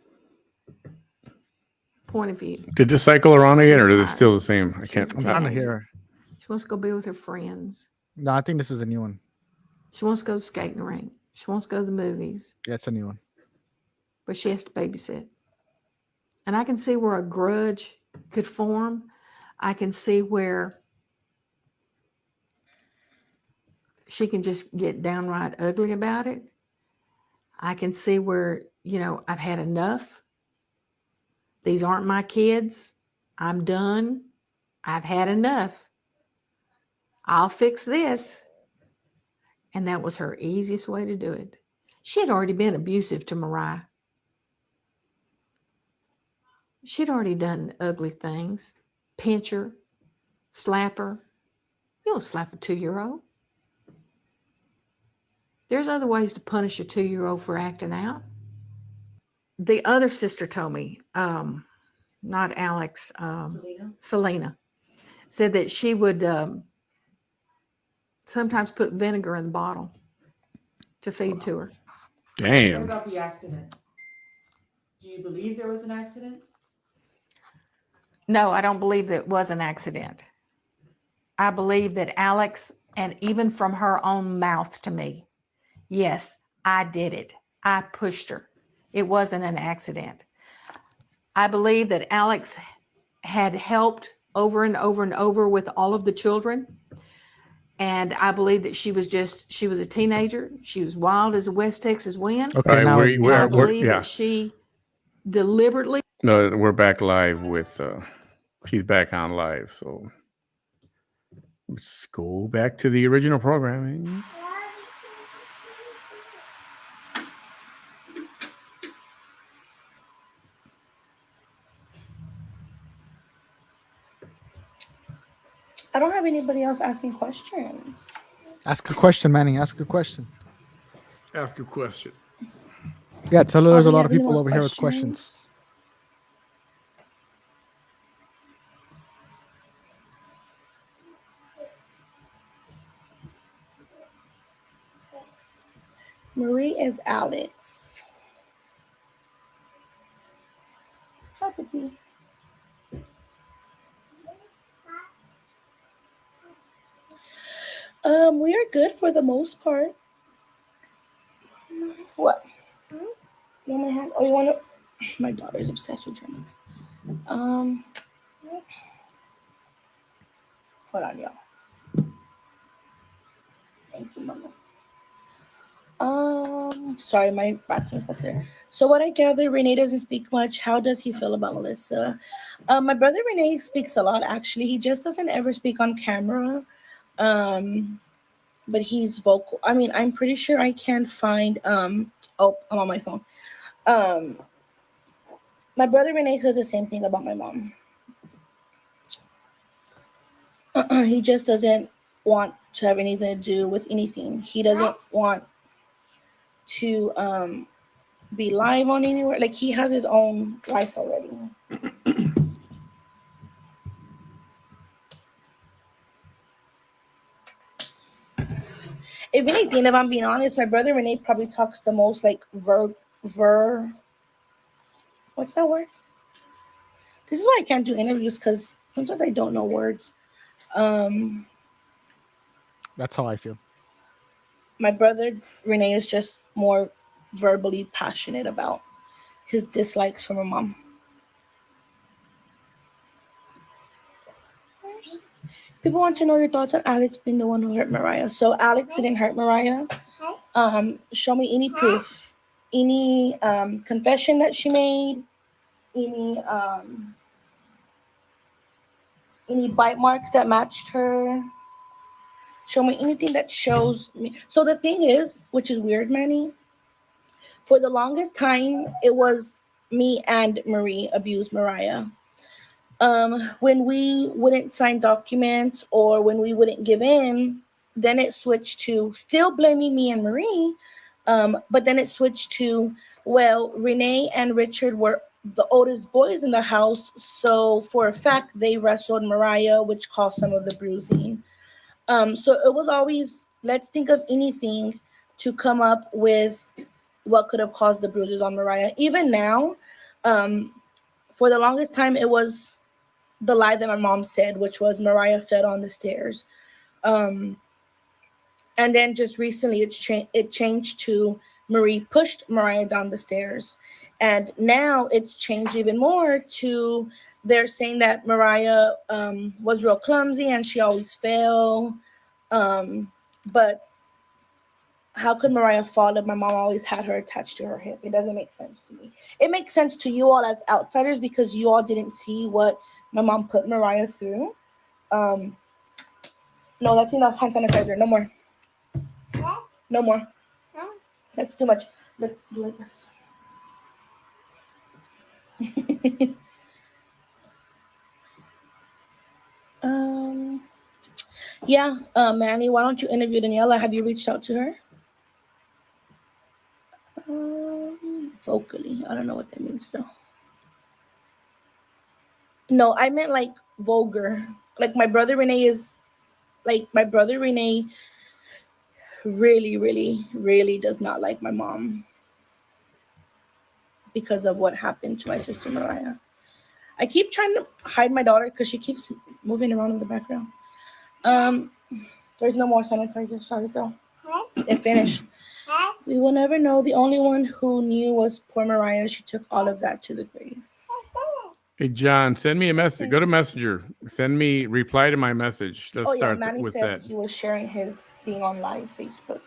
point of view. Did this cycle around again, She's or is it tired. still the same? I She's can't. a I'm trying to teenager. hear. She wants to go be with her friends. No, I think this is a new one. She wants to go to skating rink. She wants to go to the movies, Yeah, it's a new one. but she has to babysit. And I can see where a grudge could form. I can see where she can just get downright ugly about it. I can see where, I've had enough. These aren't my kids. I'm done. I've had enough. I'll fix this. And that was her easiest way to do it. She had already been abusive to Mariah. She'd already done ugly things. Pinch her, slap her. You don't slap a 2-year-old. There's other ways to punish a 2-year-old for acting out. The other sister told me, not Alex, Selena, said that she would sometimes put vinegar in the bottle to feed to her. What Damn. about the accident? Do you believe there was an accident? No, I don't believe that it was an accident. I believe that Alex, And even from her own mouth to me, yes, I did it. I pushed her. It wasn't an accident. I believe that Alex had helped over and over and over with all of the children. And I believe that she was a teenager. She was wild as a West Texas wind. Okay, right, now And I believe yeah. that she deliberately. No, we're back live with. She's back on live, so let's go back to the original programming. I don't have anybody else asking questions. ask a question, Manny. Ask a question. Ask a question. Yeah, tell her there's Do a you lot have of any people more over here with questions. questions? Marie is Alex. Hi, baby. We are good for the most part. What? You want my hand? Oh, you want to? My daughter's obsessed with drinks. Hold on, y'all. Thank you, Mama. Sorry, my bathroom's up there. So what I gather, Renee doesn't speak much. How does he feel about Melissa? My brother Renee speaks a lot. Actually, he just doesn't ever speak on camera. But he's vocal. I mean, I'm pretty sure I can find. Oh, I'm on my phone. My brother Renee says the same thing about my mom. He just doesn't want to have anything to do with anything. He doesn't want to be live on anywhere. Like, he has his own life already. If anything, if I'm being honest, my brother Renee probably talks the most like what's that word? This is why I can't do interviews, because sometimes I don't know words. That's how I feel. My brother Renee is just more verbally passionate about his dislikes for my mom. People want to know your thoughts on Alex being the one who hurt Mariah. So Alex didn't hurt Mariah. Show me any proof, any confession that she made, any bite marks that matched her. Show me anything that shows me. So the thing is, which is weird, Manny, for the longest time, it was me and Marie abused Mariah. When we wouldn't sign documents or when we wouldn't give in, then it switched to still blaming me and Marie. But then it switched to, well, Renee and Richard were the oldest boys in the house. So for a fact, they wrestled Mariah, which caused some of the bruising. So it was always, let's think of anything to come up with what could have caused the bruises on Mariah. Even now, for the longest time, it was the lie that my mom said, which was Mariah fell on the stairs. And then just recently it changed to Marie pushed Mariah down the stairs. And now it's changed even more to they're saying that Mariah was real clumsy and she always fell. But how could Mariah fall if my mom always had her attached to her hip? It doesn't make sense to me. It makes sense to you all as outsiders because you all didn't see what my mom put Mariah through. No, that's enough hand sanitizer. No more. No more. That's too much. Look, do like this. Yeah, Manny, why don't you interview Daniela? Have you reached out to her? Vocally. I don't know what that means, girl. No, I meant like vulgar. Like my brother Renee really, really, really does not like my mom because of what happened to my sister Mariah. I keep trying to hide my daughter because she keeps moving around in the background. There's no more sanitizer. Sorry, girl. It finished. We will never know. The only one who knew was poor Mariah. She took all of that to the grave. Hey, John, send me a message. Go to Messenger. Reply to my message. Let's Oh, yeah. start Manny with said that. he was sharing his thing on live Facebook.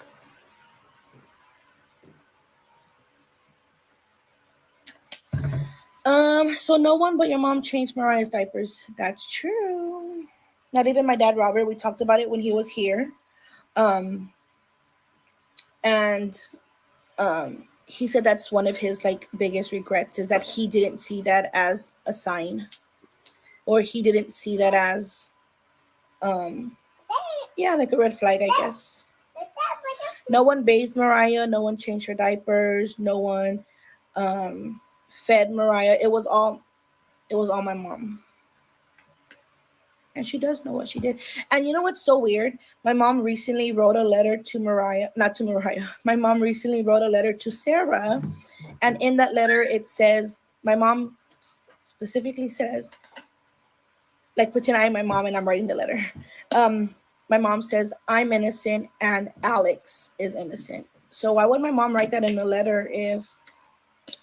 So no one but your mom changed Mariah's diapers. That's true. Not even my dad, Robert. We talked about it when he was here. And he said that's one of his like biggest regrets is that he didn't see that as a sign, or he didn't see that as like a red flag, I guess. No one bathed Mariah, no one changed her diapers, no one fed Mariah. It was all my mom. And she does know what she did. And you know what's so weird? My mom recently wrote a letter to Mariah, not to Mariah. My mom recently wrote a letter to Sarah. And in that letter, it says, my mom specifically says, like pretend I'm my mom and I'm writing the letter. My mom says, I'm innocent and Alex is innocent. So why would my mom write that in the letter if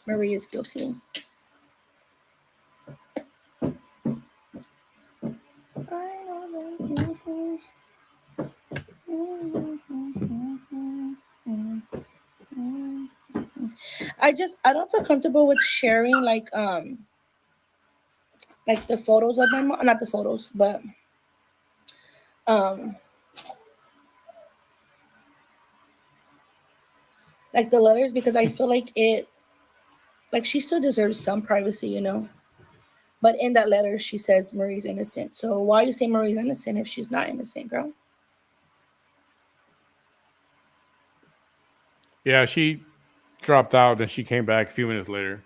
Marie is guilty? I don't feel comfortable with sharing like the photos of my mom, not the photos, but like the letters, because I feel like she still deserves some privacy, you know. But in that letter, she says Marie's innocent. So why you say Marie's innocent if she's not innocent, girl? Yeah, she dropped out, then she came back a few minutes later.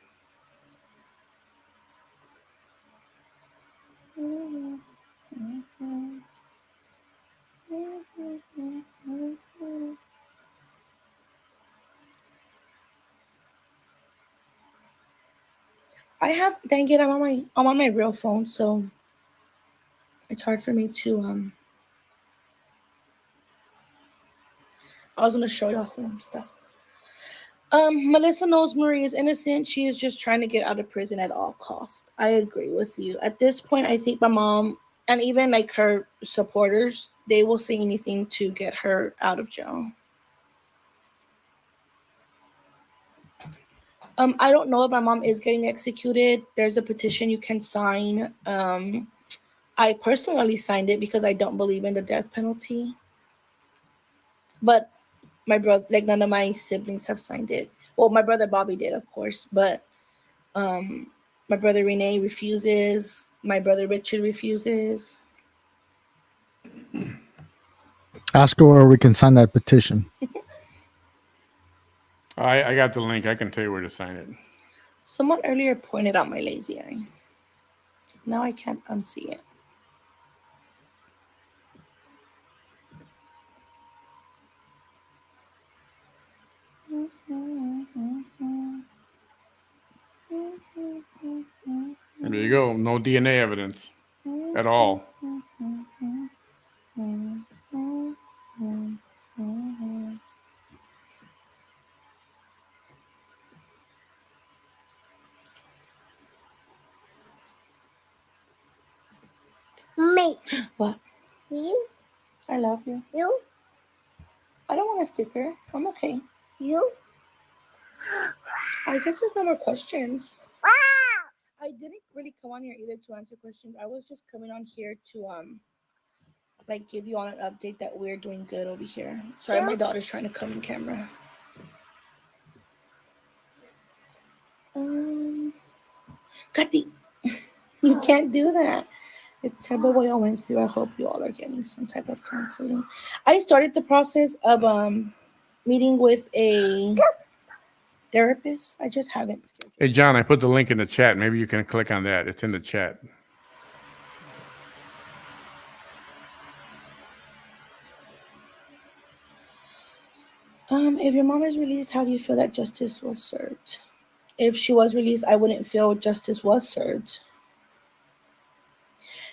Dang it, I'm on my real phone, so it's hard for me to I was gonna show y'all some stuff. Melissa knows Marie is innocent. She is just trying to get out of prison at all costs. I agree with you. At this point, I think my mom and even like her supporters, they will say anything to get her out of jail. I don't know if my mom is getting executed. There's a petition you can sign. I personally signed it because I don't believe in the death penalty. But my brother, like none of my siblings have signed it. Well, my brother Bobby did, of course, but my brother Renee refuses. My brother Richard refuses. Ask her where we can sign that petition. I got the link. I can tell you where to sign it. Someone earlier pointed out my lazy eye. Now I can't unsee it. And there you go. No DNA evidence at all. Me. What? You. I love you. You. I don't want a sticker. I'm okay. You. I guess there's no more questions. Wow. I didn't really come on here either to answer questions. I was just coming on here to like give you all an update that we're doing good over here. Sorry, my daughter's trying to come in camera. Kati, you can't do that. It's terrible what I went through. I hope you all are getting some type of counseling. I started the process of meeting with a therapist. I just haven't scheduled. Hey, John, I put the link in the chat. Maybe you can click on that. It's in the chat. If your mom is released, how do you feel that justice was served? If she was released, I wouldn't feel justice was served.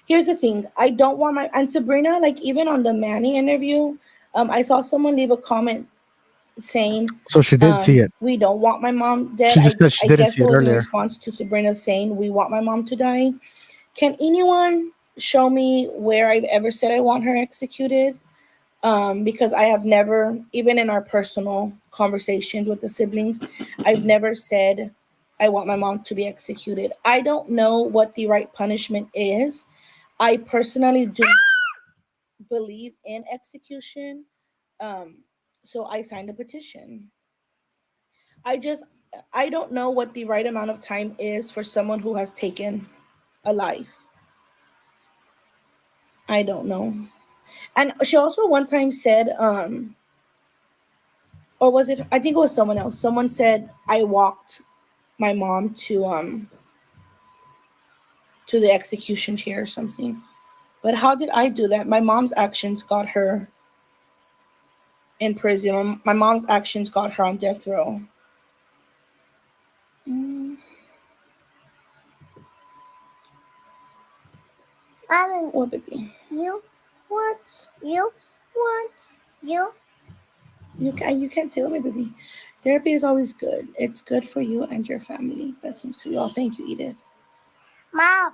Here's the thing. I don't want my and Sabrina, like even on the Manny interview, I saw someone leave a comment saying, So she did see it. we don't want my mom dead. She just said she I didn't guess see it it was in earlier. response to Sabrina saying we want my mom to die. Can anyone show me where I've ever said I want her executed? Because I have never, even in our personal conversations with the siblings, I've never said I want my mom to be executed. I don't know what the right punishment is. I personally do not believe in execution. Um, so I signed a petition. I just, I don't know what the right amount of time is for someone who has taken a life. I don't know. And she also one time said, or was it? I think it was someone else. Someone said I walked my mom to the execution chair or something. But how did I do that? My mom's actions got her in prison. My mom's actions got her on death row. Mm. What, baby? You? What? You? What? You? You can't say what, my baby. Therapy is always good. It's good for you and your family. Blessings to you all. Thank you, Edith. Mom.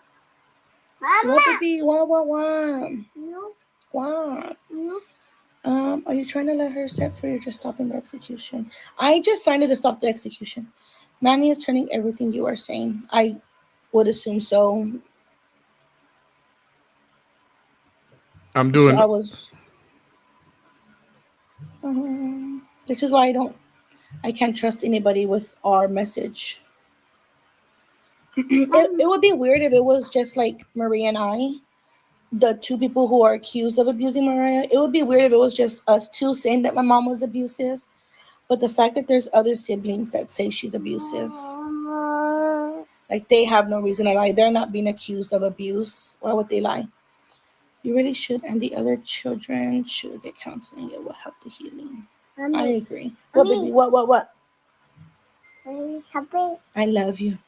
What, baby? What? No. What? No. Are you trying to let her set free or just stopping the execution? I just signed it to stop the execution. Manny is turning everything you are saying. I would assume so. I'm So doing. I was. This is why I can't trust anybody with our message. It would be weird if it was just like Marie and I, the two people who are accused of abusing Mariah. It would be weird if it was just us two saying that my mom was abusive. But the fact that there's other siblings that say she's abusive, like they have no reason to lie. They're not being accused of abuse. Why would they lie? You really should, and the other children should get counseling. It will help the healing. Mommy. I agree. What, baby? What? I love you.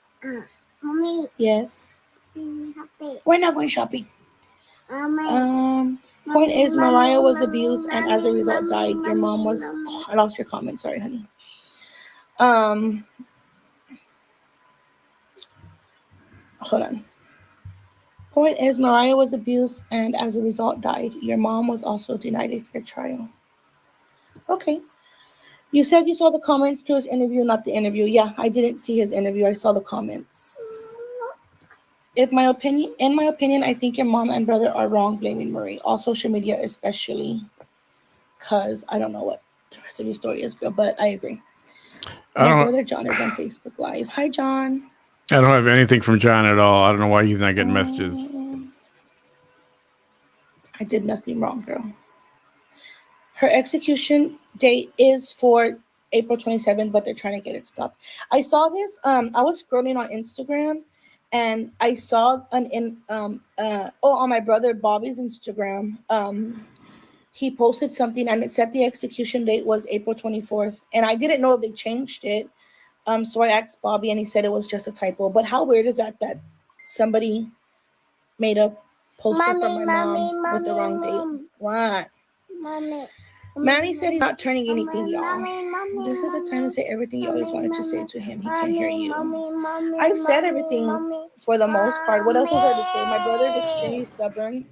Mommy. Yes. We're not going shopping. Point is, Mariah was abused and as a result died. Your mom was. Oh, I lost your comment. Sorry, honey. Hold on. Point is, Mariah was abused and as a result died. Your mom was also denied a fair trial. Okay. You said you saw the comments to his interview, not the interview. Yeah, I didn't see his interview. I saw the comments. In my opinion, I think your mom and brother are wrong blaming Marie. All social media, especially, because I don't know what the rest of your story is, girl. But I agree. I My don't. brother John is on Facebook Live. Hi, John. I don't have anything from John at all. I don't know why he's not getting messages. I did nothing wrong, girl. Her execution date is for April 27th, but they're trying to get it stopped. I saw this. I was scrolling on Instagram, and I saw on my brother Bobby's Instagram. He posted something, and it said the execution date was April 24th, and I didn't know if they changed it. So I asked Bobby, and he said it was just a typo. But how weird is that somebody made a poster for my mom with the wrong date? What? Manny said he's not turning anything, y'all. This is the time to say everything you always wanted to say to him. He can't hear you. I've said everything for the most part. What else is there to say? My brother's extremely stubborn.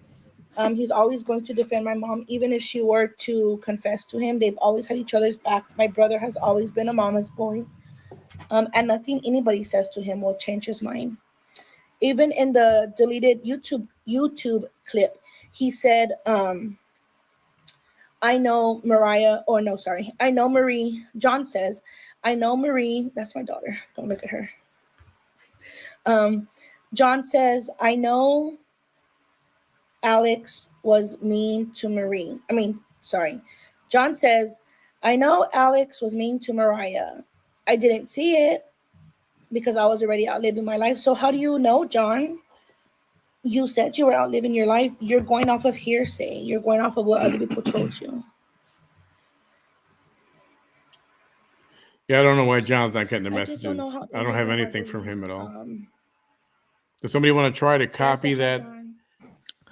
He's always going to defend my mom, even if she were to confess to him. They've always had each other's back. My brother has always been a mama's boy. And nothing anybody says to him will change his mind. Even in the deleted YouTube clip, he said, I know Mariah, or no, sorry, I know Marie. John says, I know Marie. That's my daughter. Don't look at her. John says, I know Alex was mean to Marie. John says, I know Alex was mean to Mariah. I didn't see it because I was already outliving my life. So how do you know, John? You said you were outliving your life. You're going off of hearsay. You're going off of what other people told you. Yeah, I don't know why John's not getting the I just messages. I don't have anything from him at all. Does somebody want to try to copy that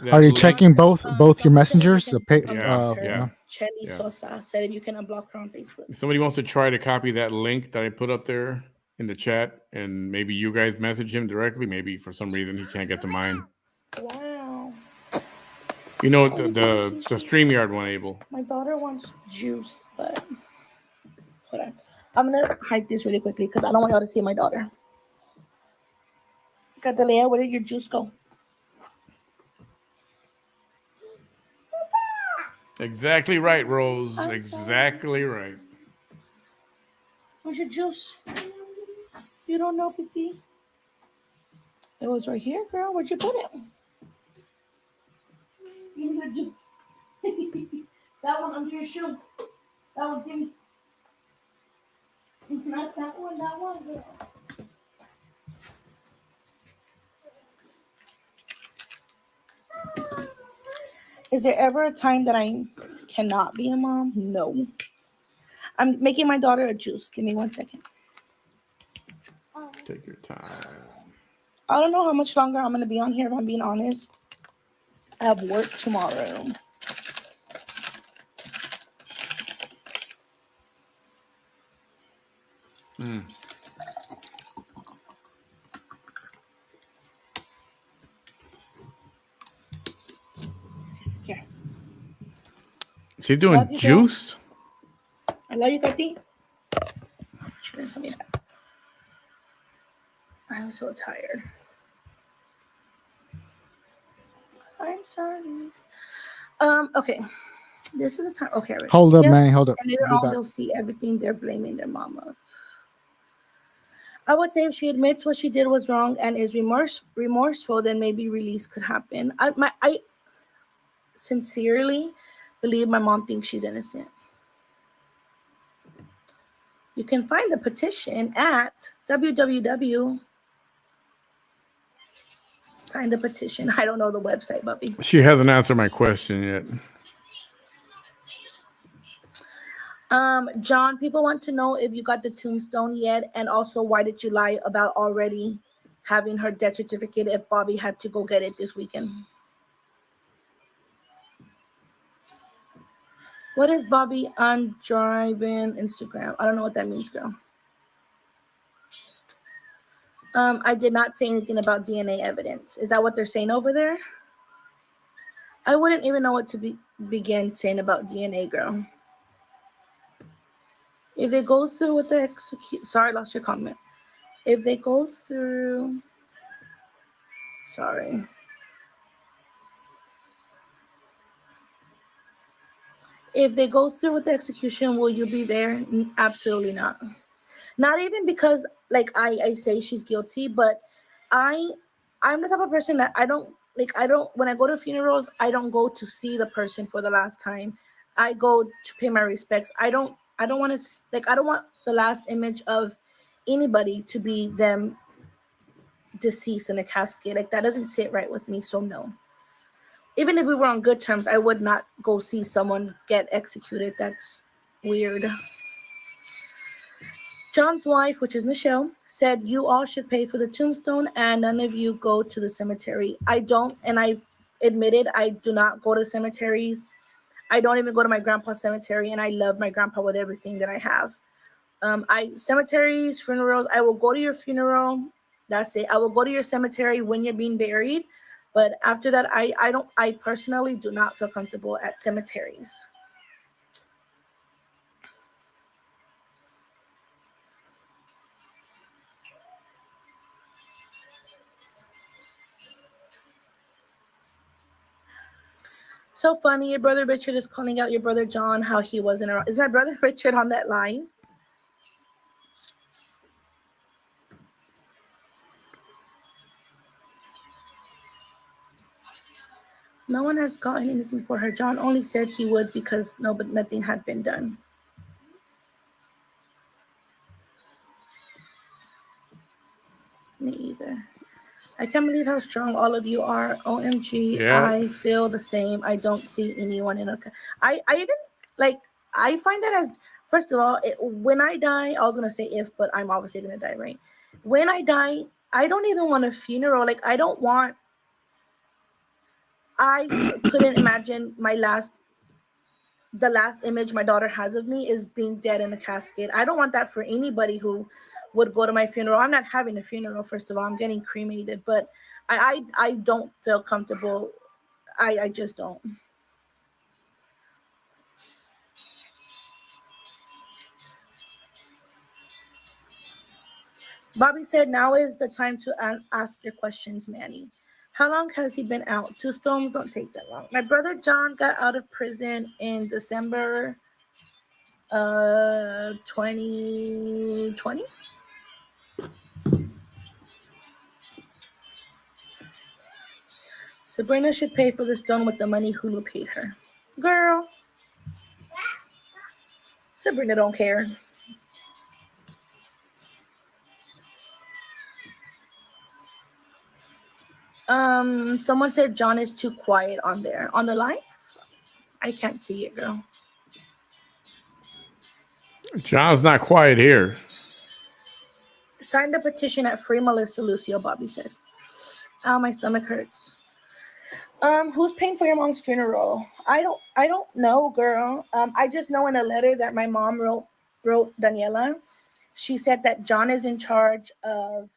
that Are you link. checking both your Someone said if you messengers? can Yeah, unblock her. yeah. Chelly Yeah. Sosa said if you can unblock her on Facebook. If somebody wants to try to copy that link that I put up there in the chat, and maybe you guys message him directly. Maybe for some reason he can't get to mine. Wow. You know Oh, we can make the juice. StreamYard one, Abel. My daughter wants juice, but hold on. I'm gonna hide this really quickly because I don't want y'all to see my daughter. Catalea, where did your juice go? Exactly right, Rose. I'm Exactly right. Where's your juice? You don't know, Pippi? It was right here, girl. Where'd you put it? Give me the juice. That one under your shoe. That one, give me. Not that one, girl. Is there ever a time that I cannot be a mom? No. I'm making my daughter a juice. Give me 1 second. Take your time. I don't know how much longer I'm going to be on here, if I'm being honest. I have work tomorrow. Here. She's doing Love you, juice. I love you, Kati. She didn't tell me that. I'm so tired. I'm sorry. Okay. This is a time. Okay, right. Hold up, Yes, man. Hold up. and later Be on, back. they'll see everything they're blaming their mama. I would say if she admits what she did was wrong and is remorseful, then maybe release could happen. I sincerely believe my mom thinks she's innocent. You can find the petition at www. Sign the petition. I don't know the website, Bubby. She hasn't answered my question yet. John, people want to know if you got the tombstone yet, and also why did you lie about already having her death certificate if Bobby had to go get it this weekend? What is Bobby on driving Instagram? I don't know what that means, girl. I did not say anything about DNA evidence. Is that what they're saying over there? I wouldn't even know what to begin saying about DNA, girl. If they go through with the sorry, I lost your comment. If they go through, sorry. If they go through with the execution, will you be there? Absolutely not. Not even because like I say she's guilty, but I'm the type of person that I don't when I go to funerals, I don't go to see the person for the last time. I go to pay my respects. I don't want to I don't want the last image of anybody to be them deceased in a casket. Like that doesn't sit right with me, so no. Even if we were on good terms, I would not go see someone get executed. That's weird. John's wife, which is Michelle, said you all should pay for the tombstone and none of you go to the cemetery. I don't, and I've admitted I do not go to cemeteries. I don't even go to my grandpa's cemetery, and I love my grandpa with everything that I have. Cemeteries, funerals, I will go to your funeral. That's it. I will go to your cemetery when you're being buried. But after that, I personally do not feel comfortable at cemeteries. So funny, your brother Richard is calling out your brother John, how he wasn't around. Is my brother Richard on that line? No one has gotten anything for her. John only said he would because but nothing had been done. Me either. I can't believe how strong all of you are. OMG, Yeah. I feel the same. I don't see anyone in a. I even I find that as first of all, when I die, I was gonna say if, but I'm obviously gonna die, right? When I die, I don't even want a funeral. Like I don't want I couldn't imagine the last image my daughter has of me is being dead in a casket. I don't want that for anybody who would go to my funeral. I'm not having a funeral, first of all. I'm getting cremated, but I don't feel comfortable. I just don't. Bobby said, now is the time to ask your questions, Manny. How long has he been out? 2 storms don't take that long. My brother John got out of prison in December 2020. Sabrina should pay for the stone with the money Hulu paid her. Girl, Sabrina don't care. Someone said John is too quiet on there. On the live? I can't see it, girl. John's not quiet here. Signed a petition at Free Melissa Lucio, Bobby said. Ow, my stomach hurts. Who's paying for your mom's funeral? I don't know, girl. I just know in a letter that my mom wrote Daniela, she said that John is in charge of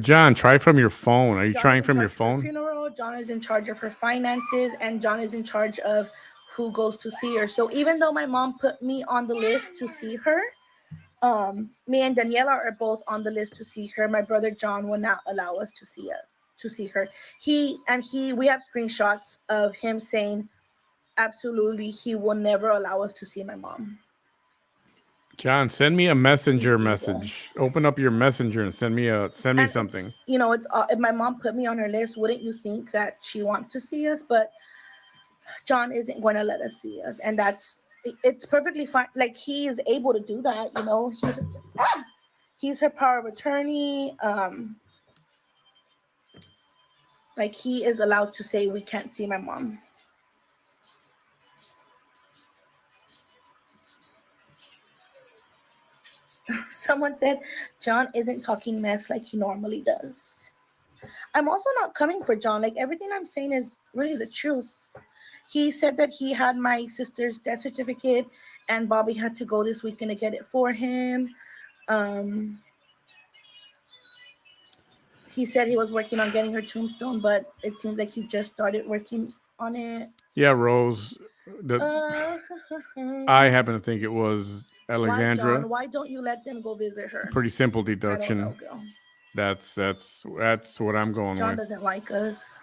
John, try from your phone. Are you John trying is in from your charge of her phone? funeral. John is in charge of her finances, and John is in charge of who goes to see her. So even though my mom put me on the list to see her, me and Daniela are both on the list to see her. My brother John will not allow us to see her. We have screenshots of him saying absolutely he will never allow us to see my mom. John, send me a messenger message. Open up your messenger and send me something. It's if my mom put me on her list, wouldn't you think that she wants to see us? But John isn't going to let us see us, and it's perfectly fine. Like, he is able to do that, he's her power of attorney. Like, he is allowed to say we can't see my mom. Someone said John isn't talking mess like he normally does. I'm also not coming for John. Like, everything I'm saying is really the truth. He said that he had my sister's death certificate and Bobby had to go this weekend to get it for him. He said he was working on getting her tombstone, but it seems like he just started working on it. Yeah, Rose. I happen to think it was Alexandra. Why, John? Why don't you let them go visit her? Pretty simple deduction. I don't know, girl. That's what I'm going John with. Doesn't like us.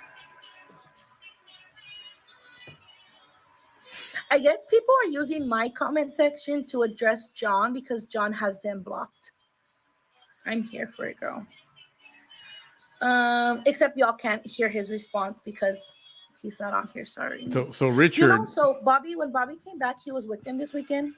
I guess people are using my comment section to address John because John has them blocked. I'm here for it, girl. Except y'all can't hear his response because he's not on here. Sorry. So Richard. So Bobby, when Bobby came back, he was with them this weekend.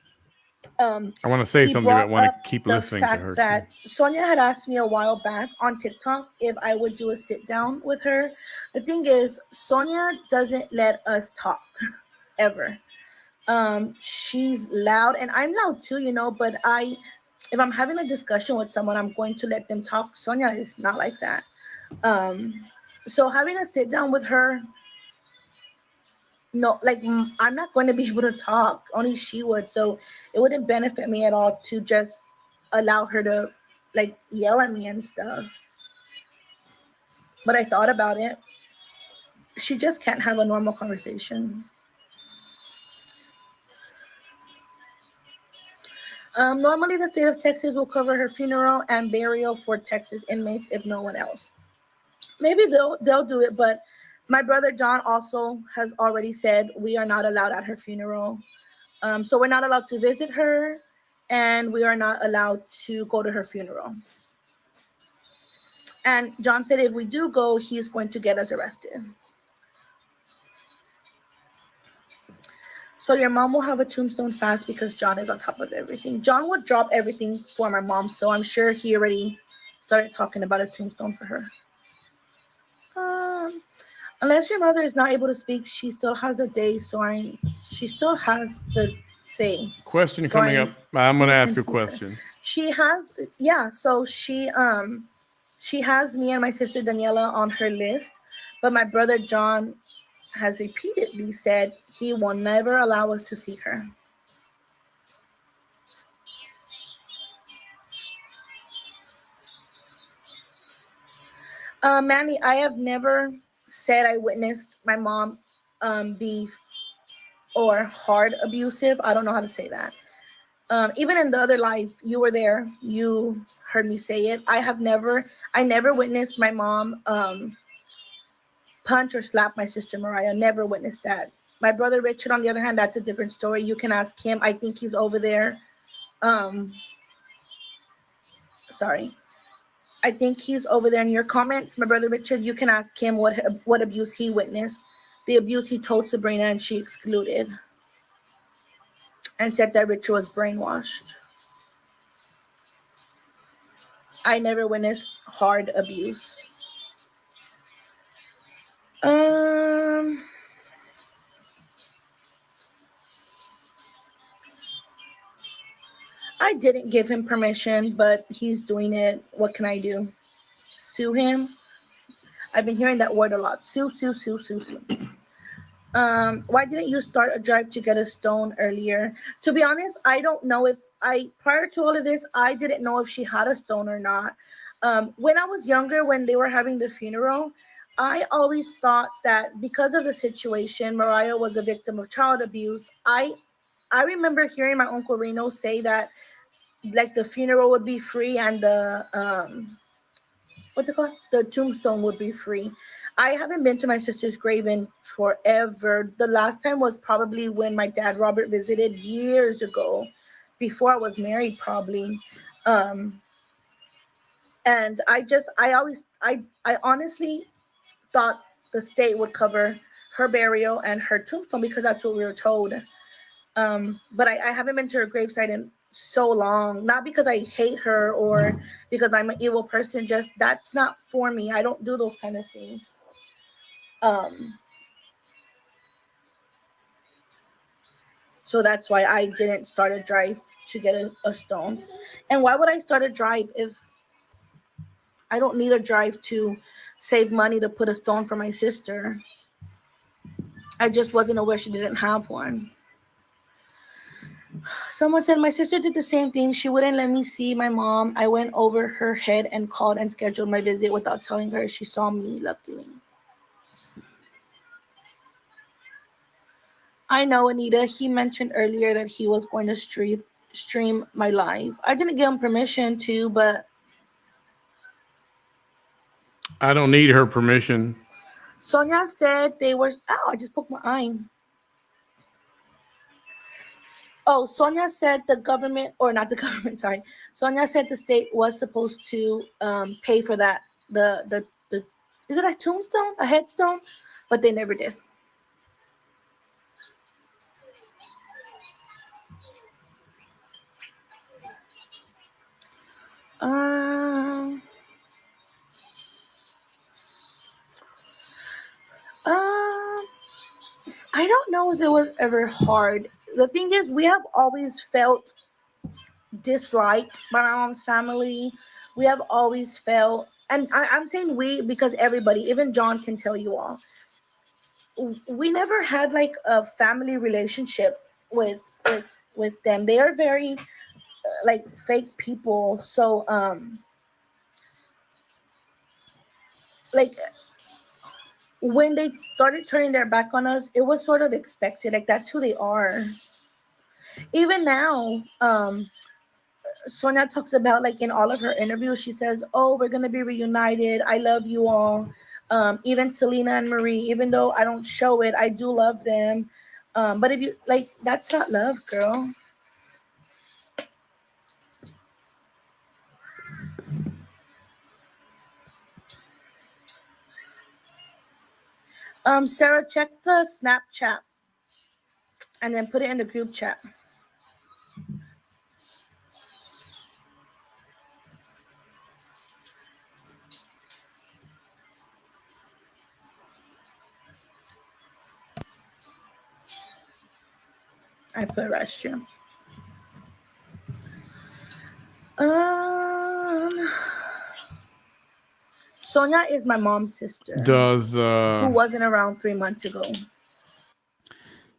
I want to say something. I want to keep listening to her. That Sonia had asked me a while back on TikTok if I would do a sit down with her. The thing is, Sonia doesn't let us talk ever. She's loud, and I'm loud too, but if I'm having a discussion with someone, I'm going to let them talk. Sonia is not like that. So having a sit down with her, no, like, I'm not going to be able to talk. Only she would. So it wouldn't benefit me at all to just allow her to, like, yell at me and stuff. But I thought about it. She just can't have a normal conversation. Normally, the state of Texas will cover her funeral and burial for Texas inmates if no one else. Maybe they'll do it, but my brother John also has already said we are not allowed at her funeral. So we're not allowed to visit her, and we are not allowed to go to her funeral. And John said if we do go, he's going to get us arrested. So your mom will have a tombstone fast because John is on top of everything. John would drop everything for my mom, so I'm sure he already started talking about a tombstone for her. Unless your mother is not able to speak, she still has the day, she still has the say. Question coming up. I'm going to ask a question. She has, so she has me and my sister Daniela on her list, but my brother John has repeatedly said he will never allow us to see her. Manny, I have never said I witnessed my mom be or hard abusive. I don't know how to say that. Even in the other life, you were there. You heard me say it. I never witnessed my mom punch or slap my sister Mariah. Never witnessed that. My brother Richard, on the other hand, that's a different story. You can ask him. I think he's over there. Sorry. I think he's over there in your comments. My brother Richard, you can ask him what abuse he witnessed. The abuse he told Sabrina and she excluded. And said that Richard was brainwashed. I never witnessed hard abuse. I didn't give him permission, but he's doing it. What can I do? Sue him? I've been hearing that word a lot. Sue. Why didn't you start a drive to get a stone earlier? To be honest, I don't know if prior to all of this, I didn't know if she had a stone or not. When I was younger, when they were having the funeral, I always thought that because of the situation, Mariah was a victim of child abuse. I remember hearing my Uncle Reno say that like the funeral would be free and the what's it called? The tombstone would be free. I haven't been to my sister's grave in forever. The last time was probably when my dad Robert visited years ago, before I was married, probably. And I honestly thought the state would cover her burial and her tombstone because that's what we were told. But I haven't been to her gravesite in so long, not because I hate her or because I'm an evil person, just that's not for me. I don't do those kind of things. So that's why I didn't start a drive to get a stone. And why would I start a drive if I don't need a drive to save money to put a stone for my sister? I just wasn't aware she didn't have one. Someone said my sister did the same thing. She wouldn't let me see my mom. I went over her head and called and scheduled my visit without telling her. She saw me, luckily. I know, Anita. He mentioned earlier that he was going to stream my live. I didn't give him permission to, but I don't need her permission. Sonia said they were. Oh, I just poked my eye. Oh, Sonia said the government, or not the government, sorry. Sonia said the state was supposed to pay for that. The is it a tombstone, a headstone? But they never did. Um, I don't know if it was ever hard. The thing is, we have always felt disliked by my mom's family. We have always felt, and I'm saying we because everybody, even John can tell you all, we never had like a family relationship with them. They are very like fake people. So like when they started turning their back on us, it was sort of expected. Like that's who they are. Even now, Sonia talks about like in all of her interviews, she says, "Oh, we're gonna be reunited. I love you all." Even Selena and Marie, even though I don't show it, I do love them. But if you like, that's not love, girl. Sarah, check the Snapchat and then put it in the group chat. I put restroom. Sonia is my mom's sister, Does who wasn't around 3 months ago.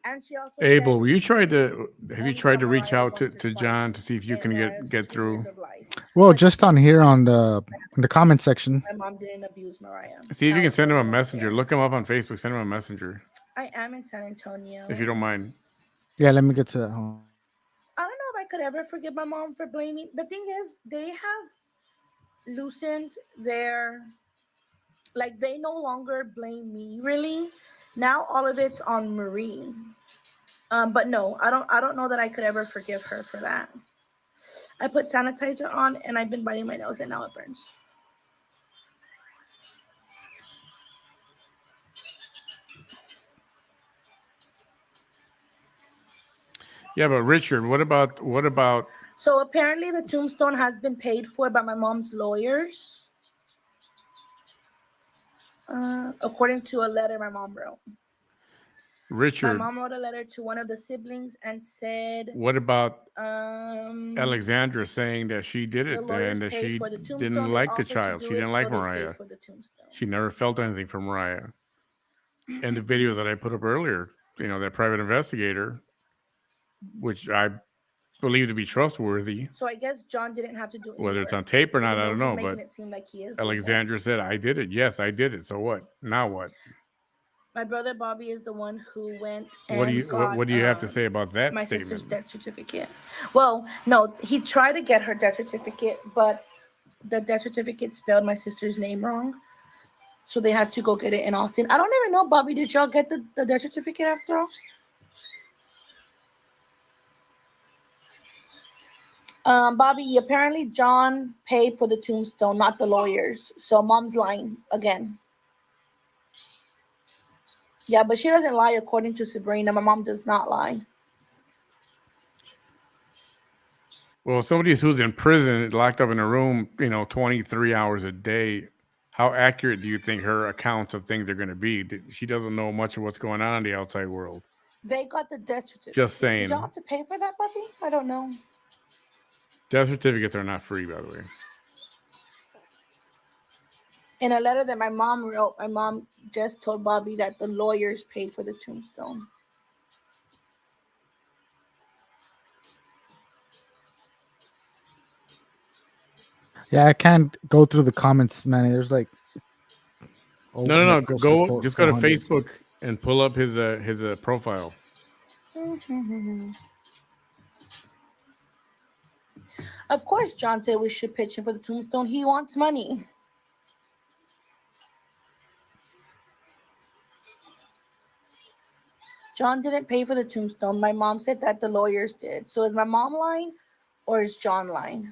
And she also Abel, said you she tried to have you only tried saw to reach Mariah out once or to John twice to see if you in can Mariah's get 10 years through? of life. Well, But just on here on the comment section. my mom didn't abuse Mariah. See if you can send him a California was messenger. there. Look him up on Facebook. Send him a messenger I am in San Antonio. if you don't mind. Yeah, let me get to that. Hold on. I don't know if I could ever forgive my mom for blaming. The thing is, they have loosened their, like, they no longer blame me really. Now all of it's on Marie. But no, I don't know that I could ever forgive her for that. I put sanitizer on and I've been biting my nose and now it burns. Yeah, but Richard, what about So apparently the tombstone has been paid for by my mom's lawyers, according to a letter my mom wrote. My Richard? mom wrote a letter to one of the siblings and said, What about um, Alexandra saying that she did the it lawyers and that paid she for the tombstone. didn't They like the offered to child? do She it, didn't like so they Mariah. paid for the tombstone. She never felt anything from Mariah. And the videos that I put up earlier, you know, that private investigator, which I believe to be trustworthy, So I guess John didn't have to do any whether it's work, on tape or not, even I though don't he's know. making But it seem like he is doing work. Alexandra said, I did it. Yes, I did it. So what? Now what? My brother Bobby is the one who went What do and you got what do you have to say about that my statement? sister's death certificate. Well, no, he tried to get her death certificate, but the death certificate spelled my sister's name wrong. So they had to go get it in Austin. I don't even know, Bobby. Did y'all get the death certificate after all? Bobby, apparently John paid for the tombstone, not the lawyers. So mom's lying again. Yeah, but she doesn't lie according to Sabrina. My mom does not lie. Well, somebody who's in prison, locked up in a room, 23 hours a day, how accurate do you think her accounts of things are going to be? She doesn't know much of what's going on in the outside world. They got the death certificate. Just Did saying. y'all have to pay for that, Bobby? I don't know. Death certificates are not free, by the way. In a letter that my mom wrote, my mom just told Bobby that the lawyers paid for the tombstone. Yeah, I can't go through the comments, man. There's like No. close to Go just go to 400. Facebook and pull up his profile. Of course, John said we should pitch in for the tombstone. He wants money. John didn't pay for the tombstone. My mom said that the lawyers did. So is my mom lying or is John lying?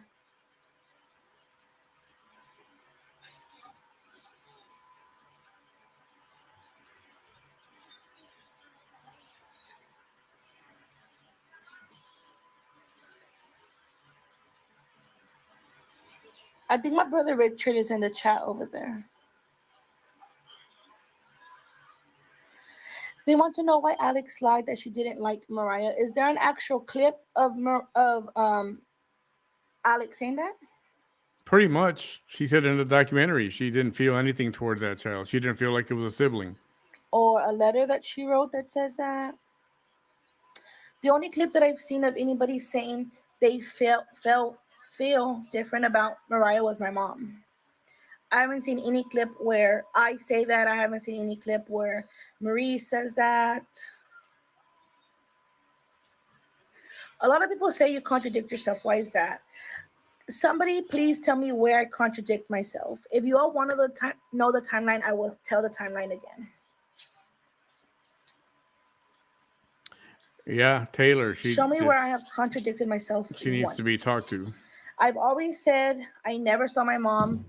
I think my brother Richard is in the chat over there. They want to know why Alex lied that she didn't like Mariah. Is there an actual clip of Alex saying that? Pretty much, she said in the documentary she didn't feel anything towards that child. She didn't feel like it was a sibling. Or a letter that she wrote that says that? The only clip that I've seen of anybody saying they feel different about Mariah was my mom. I haven't seen any clip where I say that. I haven't seen any clip where Marie says that. A lot of people say you contradict yourself. Why is that? Somebody please tell me where I contradict myself. If you all want to know the timeline, I will tell the timeline again. Yeah, Taylor. Show me where I have contradicted myself. She needs to be talked to. I've always said I never saw my mom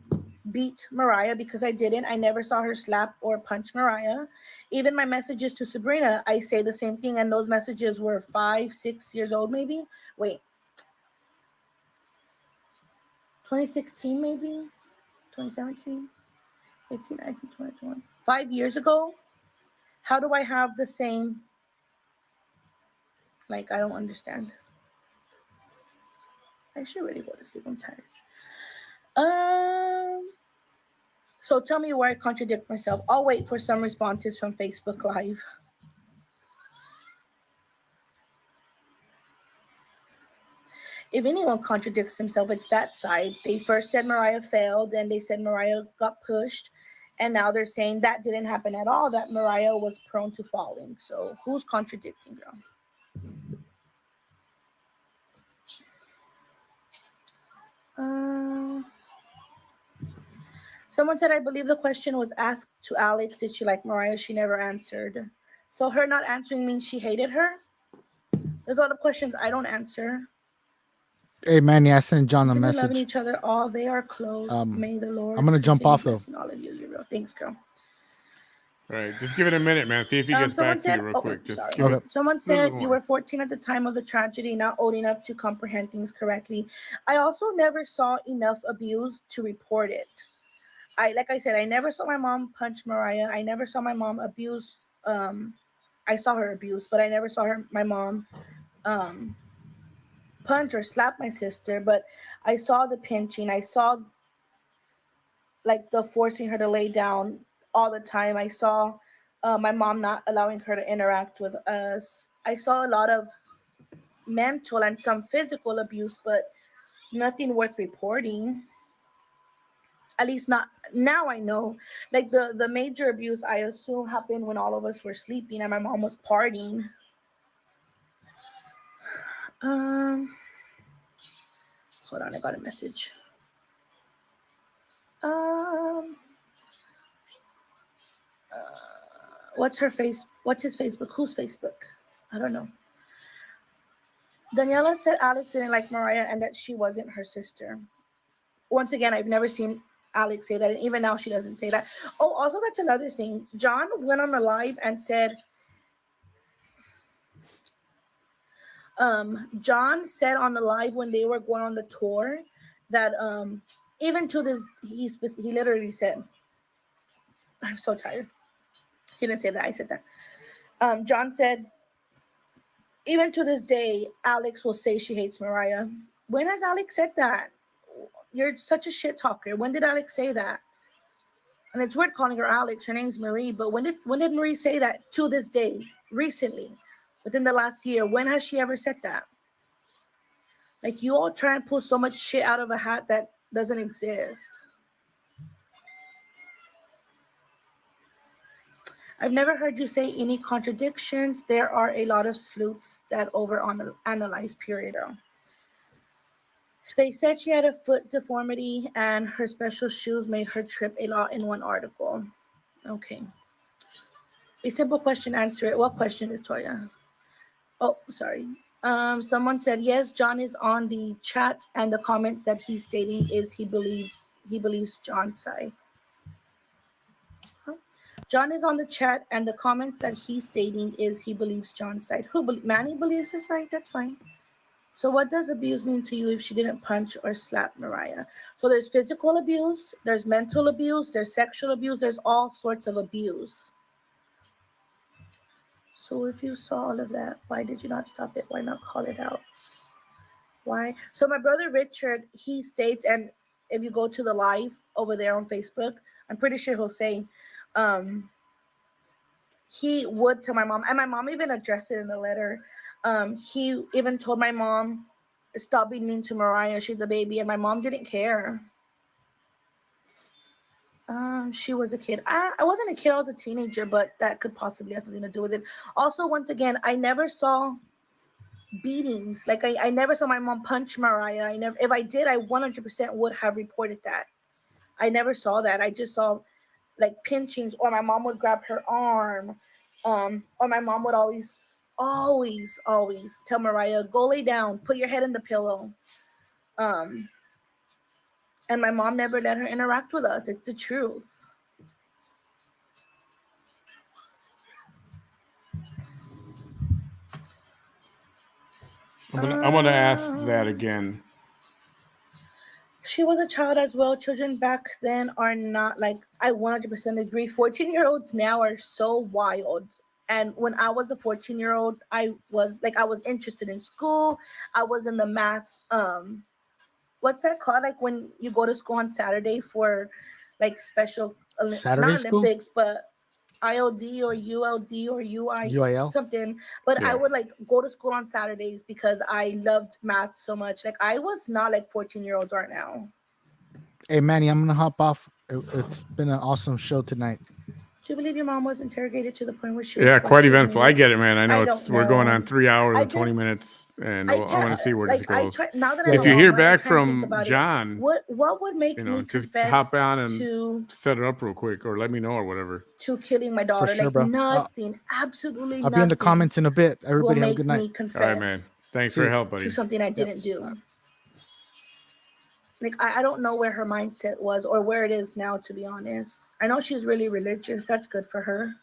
beat Mariah because I didn't. I never saw her slap or punch Mariah. Even my messages to Sabrina, I say the same thing, and those messages were 5, 6 years old, maybe. Wait, 2016, maybe 2017, 18, 19, 20, 21. 5 years ago. How do I have the same? Like, I don't understand. I should really go to sleep. I'm tired. So tell me where I contradict myself. I'll wait for some responses from Facebook Live. If anyone contradicts himself, it's that side. They first said Mariah failed, then they said Mariah got pushed, and now they're saying that didn't happen at all, that Mariah was prone to falling. So who's contradicting, girl? Someone said, I believe the question was asked to Alex, did she like Mariah? She never answered. So her not answering means she hated her? There's a lot of questions I don't answer. Hey, Manny, I sent John a Continue loving message. each other all they are close. May the Lord I'm gonna jump off, though. blessing all of you. You're real. Thanks, girl. All right, just give it a minute, man. See if he gets Someone back to said, you real quick. Just sorry. give it Someone a little said bit you more. were 14 at the time of the tragedy, not old enough to comprehend things correctly. I also never saw enough abuse to report it. Like I said, I never saw my mom punch Mariah. I never saw my mom abuse. I saw her abuse, but I never saw my mom punch or slap my sister. But I saw the pinching. I saw like the forcing her to lay down all the time. I saw my mom not allowing her to interact with us. I saw a lot of mental and some physical abuse, but nothing worth reporting. At least not now. I know, like the major abuse I assume happened when all of us were sleeping and my mom was partying. Hold on, I got a message. What's his Facebook? Whose Facebook? I don't know. Daniela said Alex didn't like Mariah and that she wasn't her sister. Once again, I've never seen Alex say that, and even now she doesn't say that. Oh, also that's another thing. John went on a live and said, John said on the live when they were going on the tour that even to this, he literally said, I'm so tired. He didn't say that, I said that. John said, even to this day, Alex will say she hates Mariah. When has Alex said that? You're such a shit talker. When did Alex say that? And it's weird calling her Alex. Her name's Marie. But when did Marie say that to this day? Recently, within the last year. When has she ever said that? Like, you all try and pull so much shit out of a hat that doesn't exist. I've never heard you say any contradictions. There are a lot of sleuths that overanalyze, period. They said she had a foot deformity and her special shoes made her trip a lot in one article. Okay. A simple question, answer it. What question, Victoria? Oh, sorry. Someone said, yes, John is on the chat and the comments that he's stating is he believes John's side. John is on the chat and the comments that he's stating is he believes John's side. Manny believes his side? That's fine. So what does abuse mean to you if she didn't punch or slap Mariah? So there's physical abuse, there's mental abuse, there's sexual abuse, there's all sorts of abuse. So if you saw all of that, why did you not stop it? Why not call it out? Why? So my brother Richard, he states, and if you go to the live over there on Facebook, I'm pretty sure he'll say, he would tell my mom, and my mom even addressed it in the letter. He even told my mom, stop being mean to Mariah, she's the baby, and my mom didn't care. She was a kid. I wasn't a kid, I was a teenager, but that could possibly have something to do with it. Also, once again, I never saw beatings. Like I never saw my mom punch Mariah. If I did, I 100% would have reported that. I never saw that. I just saw like pinchings, or my mom would grab her arm, or my mom would always tell Mariah, go lay down, put your head in the pillow. And my mom never let her interact with us. It's the truth. I'm gonna ask that again. She was a child as well. Children back then are not like, I 100% agree. 14-year-olds now are so wild. And when I was a 14-year-old, I was interested in school. I was in the math. What's that called? Like when you go to school on Saturday for like special, Saturday not school? Olympics, but IOD or ULD or UIL? something. But I Yeah. would like go to school on Saturdays because I loved math so much. Like I was not like 14-year-olds are now. Hey, Manny, I'm gonna hop off. It's been an awesome show tonight. Do you believe your mom was interrogated to the point where she was Yeah, forced quite to eventful. I admit it? get it, man. I know I it's don't we're going on know. 3 hours I and 20 just minutes, and I I want can't to see where this like I goes. try now that I'm If you hear older, I back try and think from about it. John, What would make you know, me just confess hop on and to set it up real quick, or let me know or whatever. killing my For daughter? sure, Like bro. nothing, absolutely I'll be in the nothing comments in a bit. will Everybody have a make good night. me All right, man. confess Thanks See for your you. help, to buddy. something I didn't do. Like I don't know where her mindset was or where it is now, to be honest. I know she's really religious. That's good for her.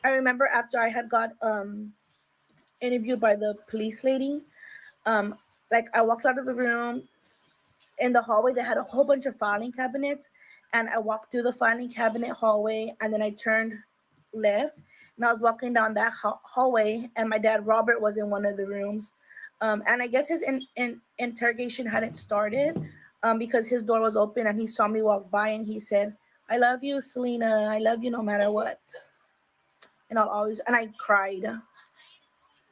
I remember after I had got interviewed by the police lady, like I walked out of the room. In the hallway they had a whole bunch of filing cabinets, and I walked through the filing cabinet hallway, and then I turned left, and I was walking down that hallway, and my dad Robert was in one of the rooms, and I guess his interrogation hadn't started, because his door was open, and he saw me walk by, and he said, "I love you, Selena. I love you no matter what." And I'll always, and I cried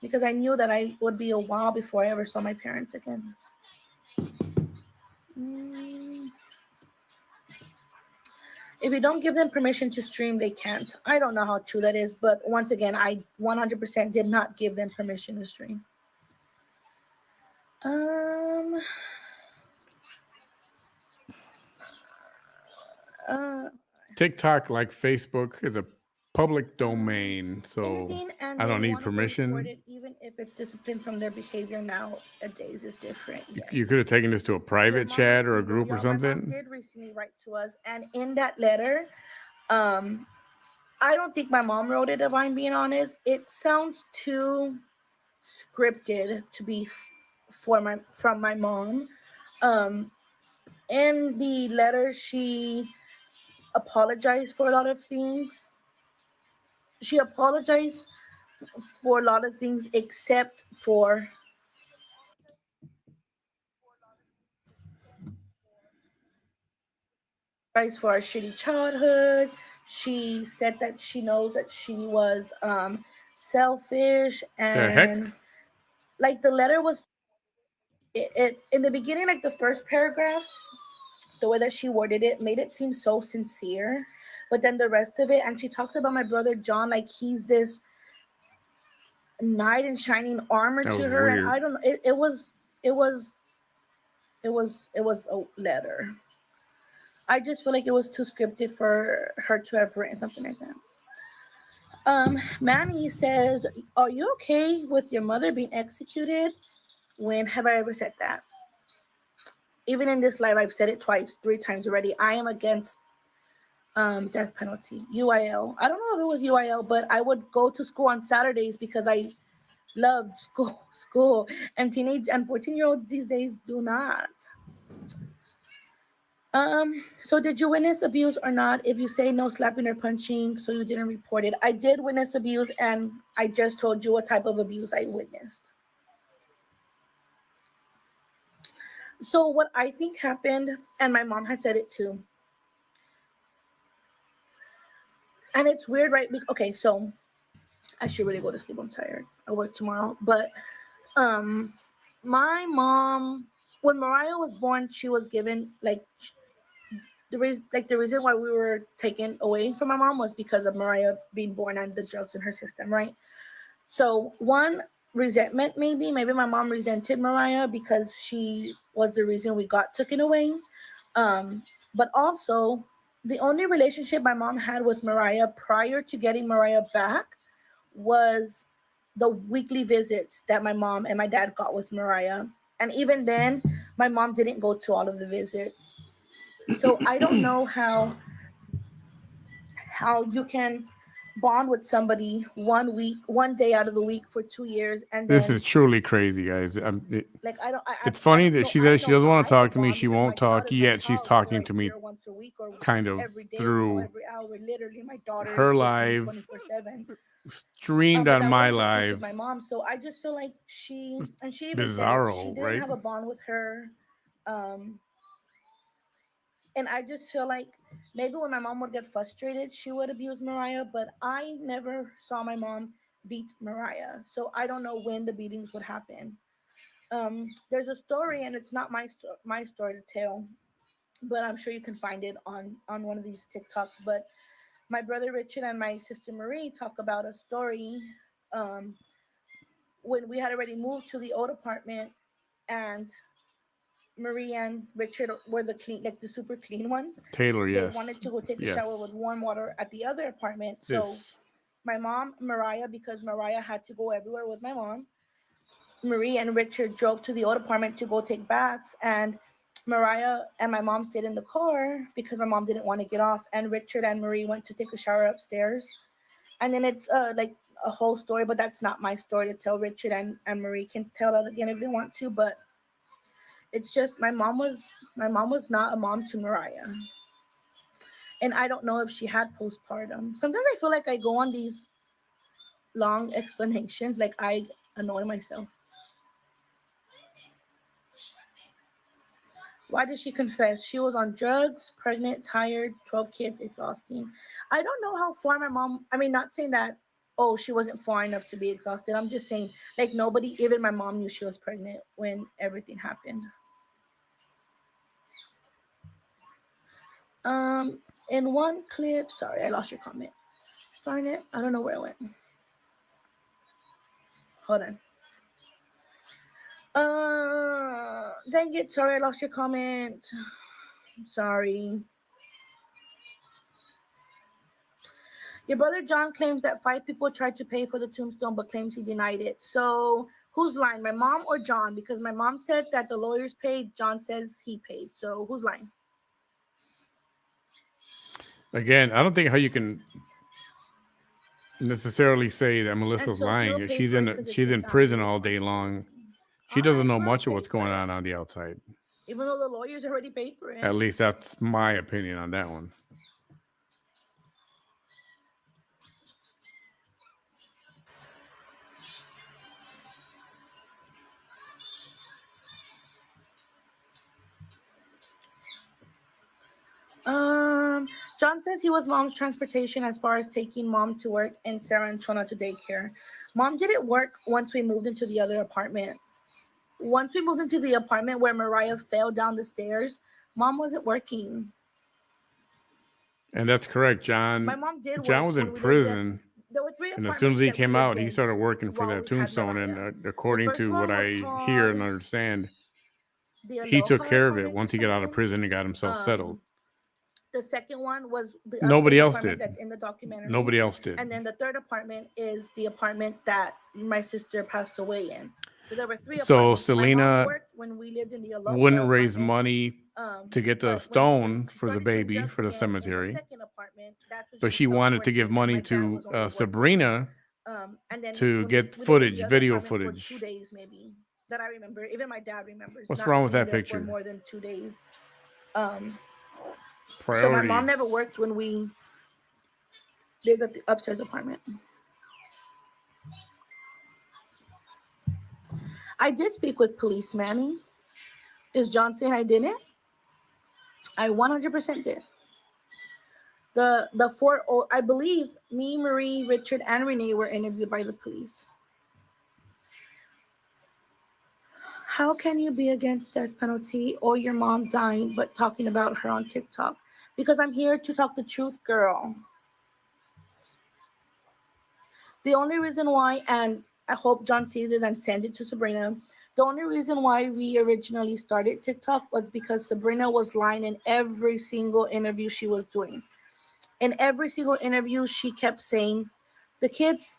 because I knew that I would be a while before I ever saw my parents again. If you don't give them permission to stream, they can't. I don't know how true that is, but once again, I 100% did not give them permission to stream. TikTok, like Facebook, is a public domain, so Anything, and I they don't need want to report permission. it, even if it's discipline from their behavior nowadays is different. You could have taken this to a private chat or a group or My mom something. did recently write to us, and in that letter, I don't think my mom wrote it. If I'm being honest, it sounds too scripted to be from my mom. In the letter, she apologized for a lot of things. She apologized for a lot of things except for our shitty childhood. She said that she knows that she was selfish, The heck? and like the letter was it in the beginning, like the first paragraph, the way that she worded it made it seem so sincere, but then the rest of it, and she talks about my brother John like he's this knight in shining armor That to was her, and weird. I don't know, it was a letter. I just feel like it was too scripted for her to have written something like that. Manny says, "Are you okay with your mother being executed?" When have I ever said that? Even in this live, I've said it twice, 3 times already. I am against death penalty. UIL. I don't know if it was UIL, but I would go to school on Saturdays because I loved school, and 14-year-olds these days do not. So did you witness abuse or not? If you say no slapping or punching, so you didn't report it. I did witness abuse, and I just told you what type of abuse I witnessed. So what I think happened, and my mom has said it too, and it's weird, right? Okay, so I should really go to sleep. I'm tired. I work tomorrow. But my mom, when Mariah was born, she was given the reason why we were taken away from my mom was because of Mariah being born and the drugs in her system, right? So one resentment, maybe my mom resented Mariah because she was the reason we got taken away. But also the only relationship my mom had with Mariah prior to getting Mariah back was the weekly visits that my mom and my dad got with Mariah. And even then, my mom didn't go to all of the visits. So I don't know how you can bond with somebody 1 week, 1 day out of the week for 2 years, and This then is truly crazy, guys. like I don't. It's funny that she says she doesn't want to talk to me. bond She because my won't child talk, is my yet she's child, whether talking I to see me her once a week or kind of every day, through every hour. Literally, my daughter her is with me live, 24/7. streamed But on that my wasn't the case with live. my mom. So I just feel like she even said it. She Bizarro, didn't right? have a bond with her And I just feel like maybe when my mom would get frustrated, she would abuse Mariah, but I never saw my mom beat Mariah. So I don't know when the beatings would happen. There's a story, and it's not my story to tell, but I'm sure you can find it on one of these TikToks. But my brother Richard and my sister Marie talk about a story when we had already moved to the old apartment, and Marie and Richard were the clean, like the super clean ones. Taylor, They yes. wanted to go take a Yes. shower with warm water at the other apartment. So This. my mom, Mariah, because Mariah had to go everywhere with my mom, Marie and Richard drove to the old apartment to go take baths, and Mariah and my mom stayed in the car because my mom didn't want to get off, and Richard and Marie went to take a shower upstairs. And then it's like a whole story, but that's not my story to tell. Richard and Marie can tell that again if they want to, but it's just my mom was not a mom to Mariah. And I don't know if she had postpartum. Sometimes I feel like I go on these long explanations, like I annoy myself. Why did she confess? She was on drugs, pregnant, tired, 12 kids, exhausting. I don't know how far my mom, I mean, not saying that, oh, she wasn't far enough to be exhausted. I'm just saying, like, nobody, even my mom, knew she was pregnant when everything happened. In one clip, sorry, I lost your comment. Darn it, I don't know where it went. Hold on. Dang it, sorry, I lost your comment. Sorry. Your brother John claims that 5 people tried to pay for the tombstone, but claims he denied it. So who's lying, my mom or John? Because my mom said that the lawyers paid. John says he paid. So who's lying? Again, I don't think how you can necessarily say that Melissa's so lying. She's in prison all day long. She doesn't know much of what's going on the outside. Even though the lawyers already paid for it. At least that's my opinion on that one. John says he was mom's transportation as far as taking mom to work and Sarah and Chona to daycare. Mom didn't work once we moved into the other apartment. Once we moved into the apartment where Mariah fell down the stairs, mom wasn't working. And that's correct, John. My mom did work. John was in prison. There were 3 and as soon as he came out, he started working for while that we had tombstone. Mariah. And according to what I hear and understand, The he took Aloha care of it apartment once or he got out of something. prison and got himself settled. The second one was the Nobody updated else apartment did. That's in the documentary. Nobody else did. And then the third apartment is the apartment that my sister passed away in. So there were 3 So apartments. Selena My mom worked when we lived in the Aloha wouldn't raise apartment. money to get the But when stone she for the started doing baby drugs for the again in the cemetery. second apartment, that's when But she stopped wanted to give working, and money my dad to was only working. Sabrina And then to when get we lived in footage, the other video apartment footage. for 2 days maybe that I remember. Even my dad remembers. What's not wrong with being that there picture? For more than 2 days. So Priorities. my mom never worked when we lived at the upstairs apartment. I did speak with police, Manny. Is John saying I didn't? I 100% did. The 4, I believe me, Marie, Richard, and Renee were interviewed by the police. How can you be against death penalty or your mom dying but talking about her on TikTok? Because I'm here to talk the truth, girl. The only reason why, and I hope John sees this and sends it to Sabrina, the only reason why we originally started TikTok was because Sabrina was lying in every single interview she was doing. In every single interview, she kept saying, the kids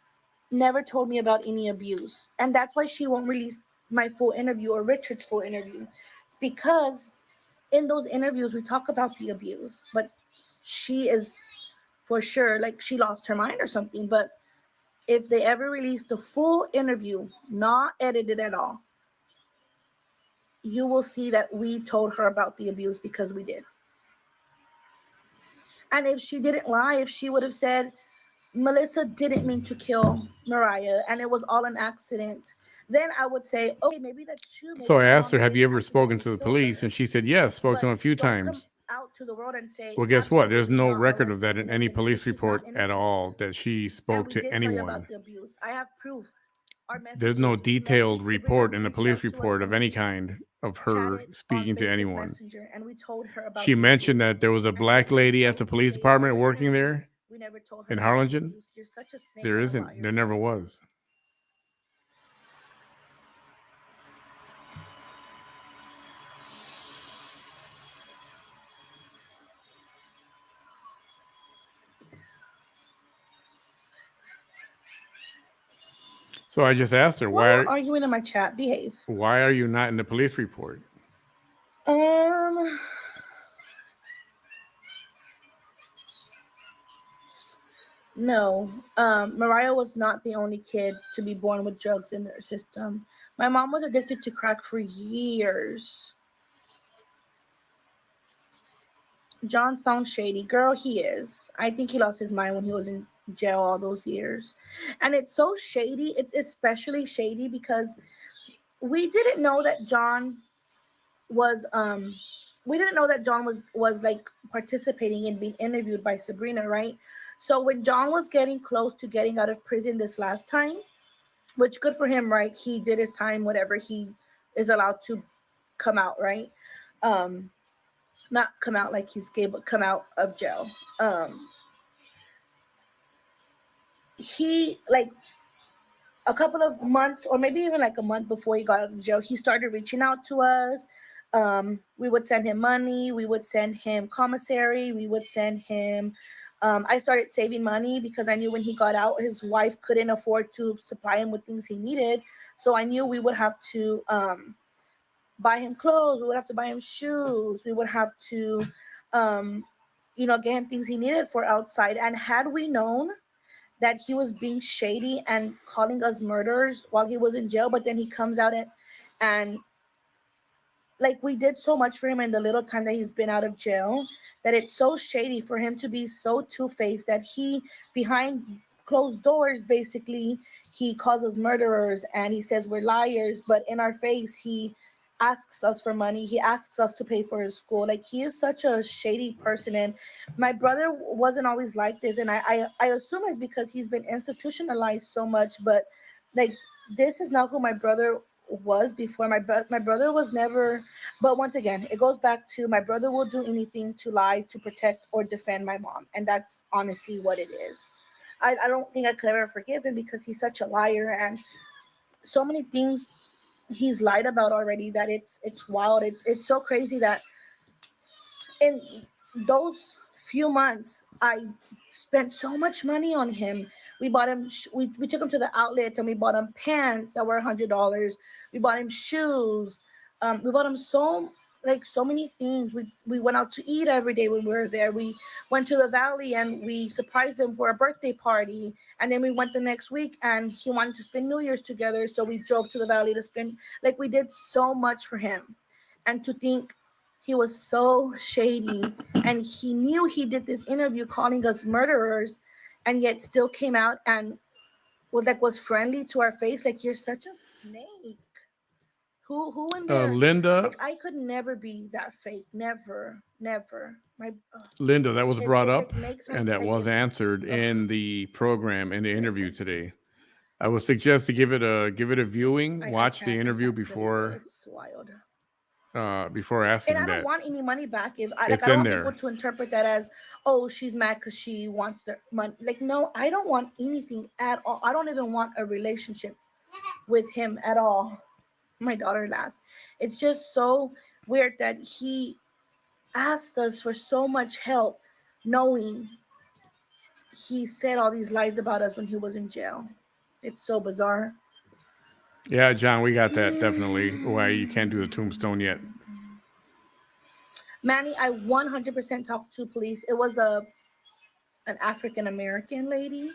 never told me about any abuse. And that's why she won't release my full interview or Richard's full interview. Because in those interviews, we talk about the abuse. But she is for sure, like she lost her mind or something. But if they ever release the full interview, not edited at all, you will see that we told her about the abuse because we did. And if she didn't lie, if she would have said, Melissa didn't mean to kill Mariah and it was all an accident, then I would say, okay, maybe that's true. Maybe So I my asked mom her, "Have did you ever spoken accidentally to the kill police?" her. And she said, "Yes, spoke to But him a few don't come times." out to the world and say, Well, guess what? There's absolutely no not, record of that Melissa's in any innocent, because police she's not report at innocent. all that she And spoke we to did tell you about anyone. the abuse. I have proof. Our There's no messages, we detailed messaged Sabrina, report and in the reached out police to us, report and of any we kind of her chatted on speaking to Facebook anyone. Messenger, and we told her about She the mentioned abuse. that there was a And black yet she lady at chose the to police say on department the working interview, there we never told her in about the Harlingen. abuse. You're such a snake There and a isn't. liar. There never was. So I just asked her, Why are you arguing in my chat? Behave. why are you not in the police report? No. Mariah was not the only kid to be born with drugs in their system. My mom was addicted to crack for years. John sounds shady. Girl, he is. I think he lost his mind when he was in jail all those years. And it's so shady. It's especially shady because we didn't know that John was like participating in being interviewed by Sabrina, right? So when John was getting close to getting out of prison this last time, which good for him, right? He did his time, whatever, he is allowed to come out, right? Not come out like he's gay, but come out of jail. He, like, a couple of months or maybe even like a month before he got out of jail, he started reaching out to us. We would send him money, we would send him commissary, we would send him I started saving money because I knew when he got out his wife couldn't afford to supply him with things he needed, so I knew we would have to buy him clothes, we would have to buy him shoes, we would have to get him things he needed for outside. And had we known that he was being shady and calling us murderers while he was in jail, but then he comes out and like, we did so much for him in the little time that he's been out of jail, that it's so shady for him to be so two-faced that he, behind closed doors, basically, he calls us murderers and he says we're liars, but in our face, he asks us for money. He asks us to pay for his school. Like, he is such a shady person. And my brother wasn't always like this. And I assume it's because he's been institutionalized so much, but like, this is not who my brother was before. My brother was never, but once again, it goes back to my brother will do anything to lie, to protect, or defend my mom. And that's honestly what it is. I don't think I could ever forgive him because he's such a liar, and so many things he's lied about already that it's wild. It's so crazy that in those few months I spent so much money on him. We bought him we took him to the outlets and we bought him pants that were $100. We bought him shoes. We bought him so many things. We went out to eat every day when we were there. We went to the valley and we surprised him for a birthday party, and then we went the next week and he wanted to spend New Year's together, so we drove to the valley to spend, like, we did so much for him. And to think he was so shady and he knew he did this interview calling us murderers, and yet still came out and was friendly to our face. Like, you're such a snake. Who in there? Linda, Like, I could never be that fake. Never. Linda, that was brought up, Makes my and that stomach was answered in the program, in the interview today. I would suggest to give it a viewing. Watch the interview before it's wild. Before asking And I that. don't want any money back. I It's don't in want there. people to interpret that as, oh, she's mad because she wants the money. Like, no, I don't want anything at all. I don't even want a relationship with him at all. My daughter laughed. It's just so weird that he asked us for so much help, knowing he said all these lies about us when he was in jail. It's so bizarre. Yeah, John, we got that definitely. Why you can't do the tombstone yet? Manny, I 100% talked to police. It was an African American lady,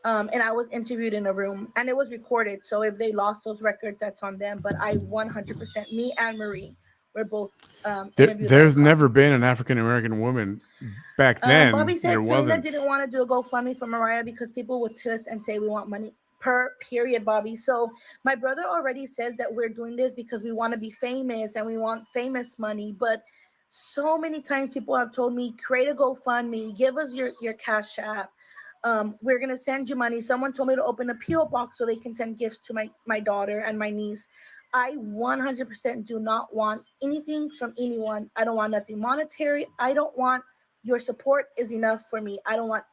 and I was interviewed in a room, and it was recorded. So if they lost those records, that's on them. But I 100%, me and Marie, were both interviewed. There's never been an African American woman back then. Bobby said There Selena wasn't. didn't want to do a GoFundMe for Mariah because people would twist and say we want money. period, Bobby. So my brother already says that we're doing this because we want to be famous and we want famous money. But so many times people have told me, create a GoFundMe, give us your cash app. We're gonna send you money. Someone told me to open a PO box so they can send gifts to my daughter and my niece. I 100% do not want anything from anyone. I don't want nothing monetary. I don't want your support is enough for me. I don't want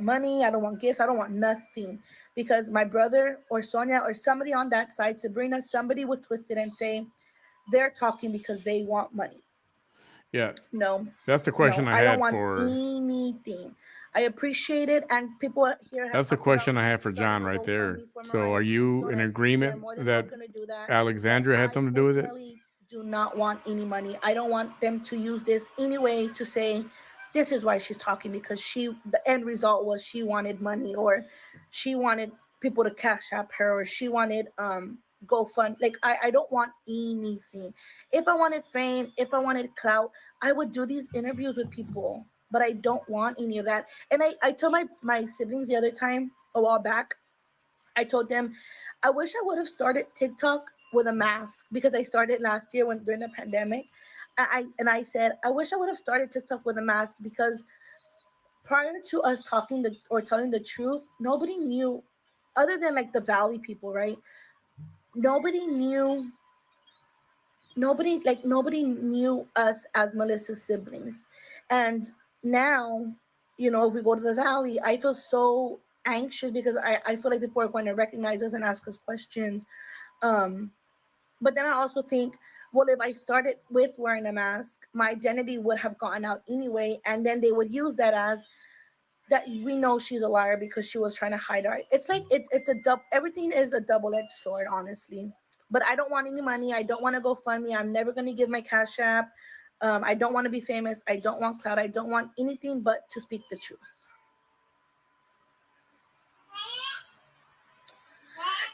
money. I don't want gifts. I don't want nothing, because my brother or Sonia or somebody on that side, Sabrina, somebody would twist it and say they're talking because they want money. Yeah, No, that's the question I I don't had want for. anything. I appreciate it, and people here have That's the talked about question I have for starting John a right there. GoFundMe for So, are Mariah's you in tombstone. They're agreement more than that welcome to do that. But Alexandria had I something to do with it? personally do not want any money. I don't want them to use this anyway to say this is why she's talking, because the end result was she wanted money, or she wanted people to cash app her, or she wanted GoFund. Like I don't want anything. If I wanted fame, if I wanted clout, I would do these interviews with people, but I don't want any of that. And I told my siblings the other time, a while back, I told them, I wish I would have started TikTok with a mask, because I started last year during the pandemic. I said, I wish I would have started TikTok with a mask, because prior to us talking or telling the truth, nobody knew, other than like the Valley people, right? Nobody knew nobody knew us as Melissa's siblings. And now, if we go to the Valley, I feel so anxious, because I feel like people are going to recognize us and ask us questions. But then I also think, well, if I started with wearing a mask, my identity would have gotten out anyway, and then they would use that as that we know she's a liar because she was trying to hide her. It's like it's a everything is a double-edged sword, honestly. But I don't want any money. I don't want to go fund me. I'm never going to give my cash app. I don't want to be famous. I don't want clout. I don't want anything but to speak the truth.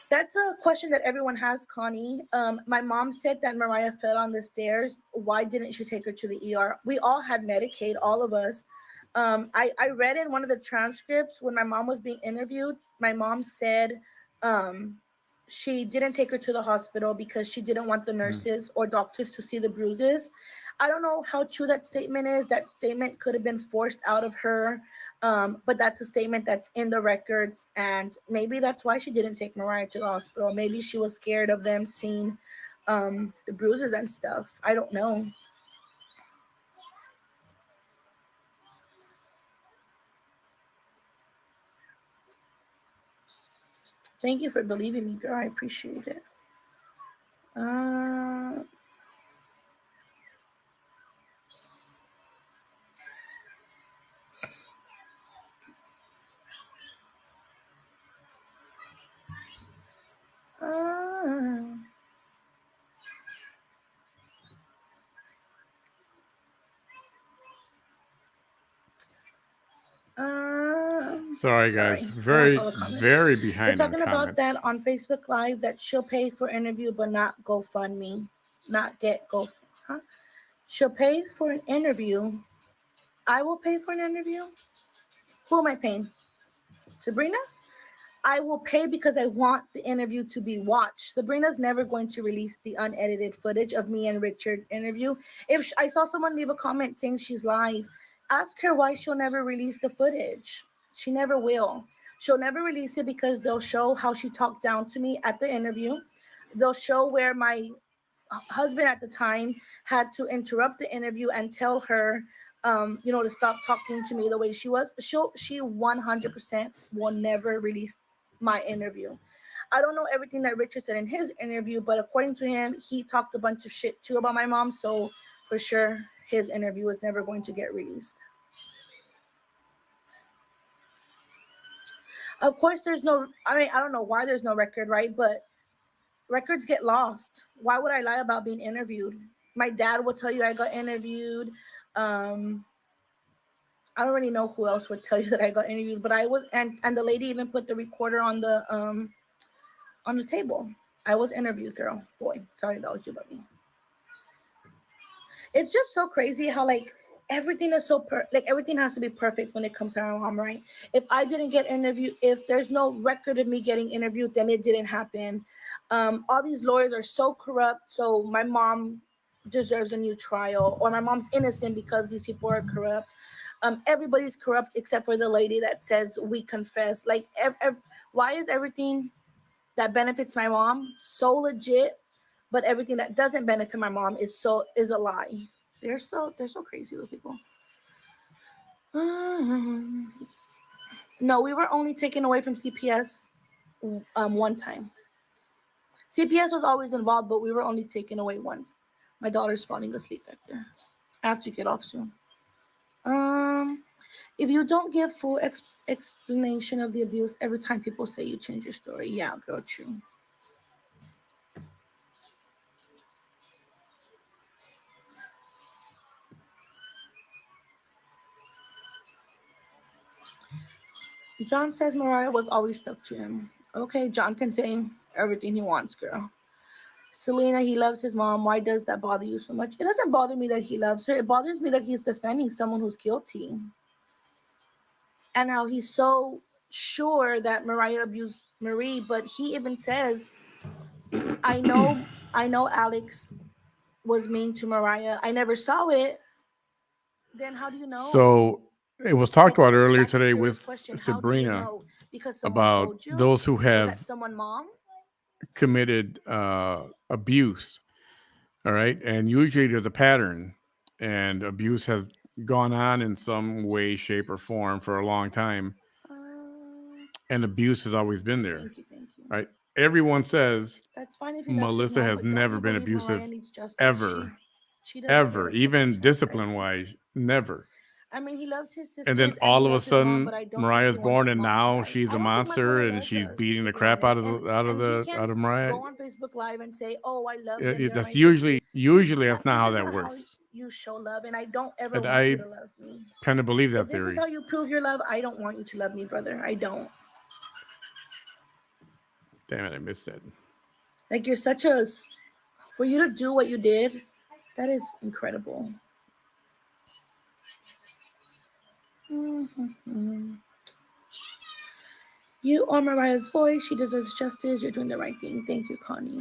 That's a question that everyone has, Connie. My mom said that Mariah fell on the stairs. Why didn't she take her to the ER? We all had Medicaid, all of us. I read in one of the transcripts when my mom was being interviewed, my mom said she didn't take her to the hospital because she didn't want the nurses or doctors to see the bruises. I don't know how true that statement is. That statement could have been forced out of her. But that's a statement that's in the records, and maybe that's why she didn't take Mariah to the hospital. Maybe she was scared of them seeing the bruises and stuff. I don't know. Thank you for believing me, girl. I appreciate it. Sorry, guys. I Very, saw the comment. very They're behind on talking about comments. that on Facebook Live, that she'll pay for interview but not GoFundMe, not get Go. Huh? She'll pay for an interview. I will pay for an interview. Who am I paying? Sabrina? I will pay because I want the interview to be watched. Sabrina's never going to release the unedited footage of me and Richard interview. If I saw someone leave a comment saying she's live, ask her why she'll never release the footage. She never will. She'll never release it because they'll show how she talked down to me at the interview. They'll show where my husband at the time had to interrupt the interview and tell her to stop talking to me the way she was. She 100% will never release my interview. I don't know everything that Richard said in his interview, but according to him, he talked a bunch of shit too about my mom. So for sure, his interview is never going to get released. Of course, I don't know why there's no record, right? But records get lost. Why would I lie about being interviewed? My dad will tell you I got interviewed. I don't really know who else would tell you that I got interviewed, but I was, and the lady even put the recorder on the table. I was interviewed, girl, boy. Sorry, that was you, buddy. It's just so crazy how, like, everything is so like everything has to be perfect when it comes to my mom, right? If I didn't get interviewed, if there's no record of me getting interviewed, then it didn't happen. All these lawyers are so corrupt, so my mom deserves a new trial, or my mom's innocent because these people are corrupt. Everybody's corrupt except for the lady that says we confess. Like, why is everything that benefits my mom so legit, but everything that doesn't benefit my mom is a lie? They're so crazy, little people. No, we were only taken away from CPS one time. CPS was always involved, but we were only taken away once. My daughter's falling asleep back there. I have to get off soon. If you don't give full explanation of the abuse every time people say you change your story, yeah, girl, true. John says Mariah was always stuck to him. Okay, John can say everything he wants, girl. Selena, he loves his mom. Why does that bother you so much? It doesn't bother me that he loves her. It bothers me that he's defending someone who's guilty. And how he's so sure that Mariah abused Marie, but he even says, I know Alex was mean to Mariah. I never saw it. Then how do you know? So it was talked about earlier That's a today serious with question. How do you Sabrina know? Because someone about told you? those who Was that have someone, mom? committed abuse. All right. And usually there's a pattern, and abuse has gone on in some way, shape, or form for a long time. And abuse has always been there. Thank you. Right. Everyone says That's fine if he loves his Melissa mom, has but don't never you been believe Mariah abusive needs justice? ever. She deserves Ever. a second Even chance, discipline wise, never. I mean, he loves his sisters And then and all he of a loves his mom, sudden, but I don't Mariah's think he wants born, his and mom to now die. she's I a don't think my monster, brother and does she's us, beating to the be crap out honest. of And he out can of Mariah. go on Facebook Live and say, "Oh, I love them. They're That's my sisters." usually that's not This how is that not how works. you show love, and I don't ever And want you I to love me. kind of believe that If this is theory. how you prove your love, I don't want you to love me, brother. I don't. Damn it, I missed that. Like, you're such a, for you to do what you did, that is incredible. You are Mariah's voice. She deserves justice. You're doing the right thing. Thank you, Connie.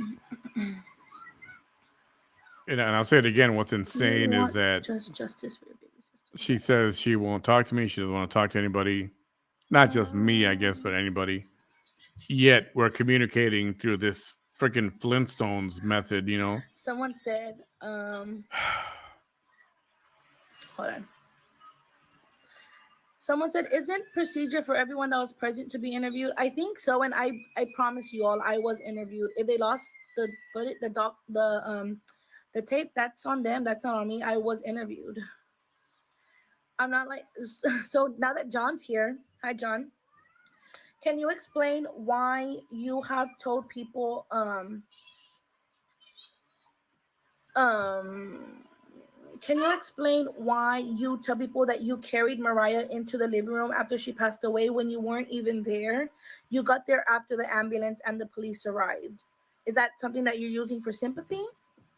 And I'll say it again. What's You insane is want that just justice for your baby sister. she says she won't talk to me. She doesn't want to talk to anybody. Not just me, I guess, but anybody. Yet we're communicating through this freaking Flintstones method, you know? Someone said, hold on. Someone said, isn't procedure for everyone that was present to be interviewed? I think so, and I promise you all, I was interviewed. If they lost the footage, the tape, that's on them. That's not on me. I was interviewed. I'm not like, so now that John's here, hi John. Can you explain why you have told people can you explain why you tell people that you carried Mariah into the living room after she passed away when you weren't even there? You got there after the ambulance and the police arrived. Is that something that you're using for sympathy?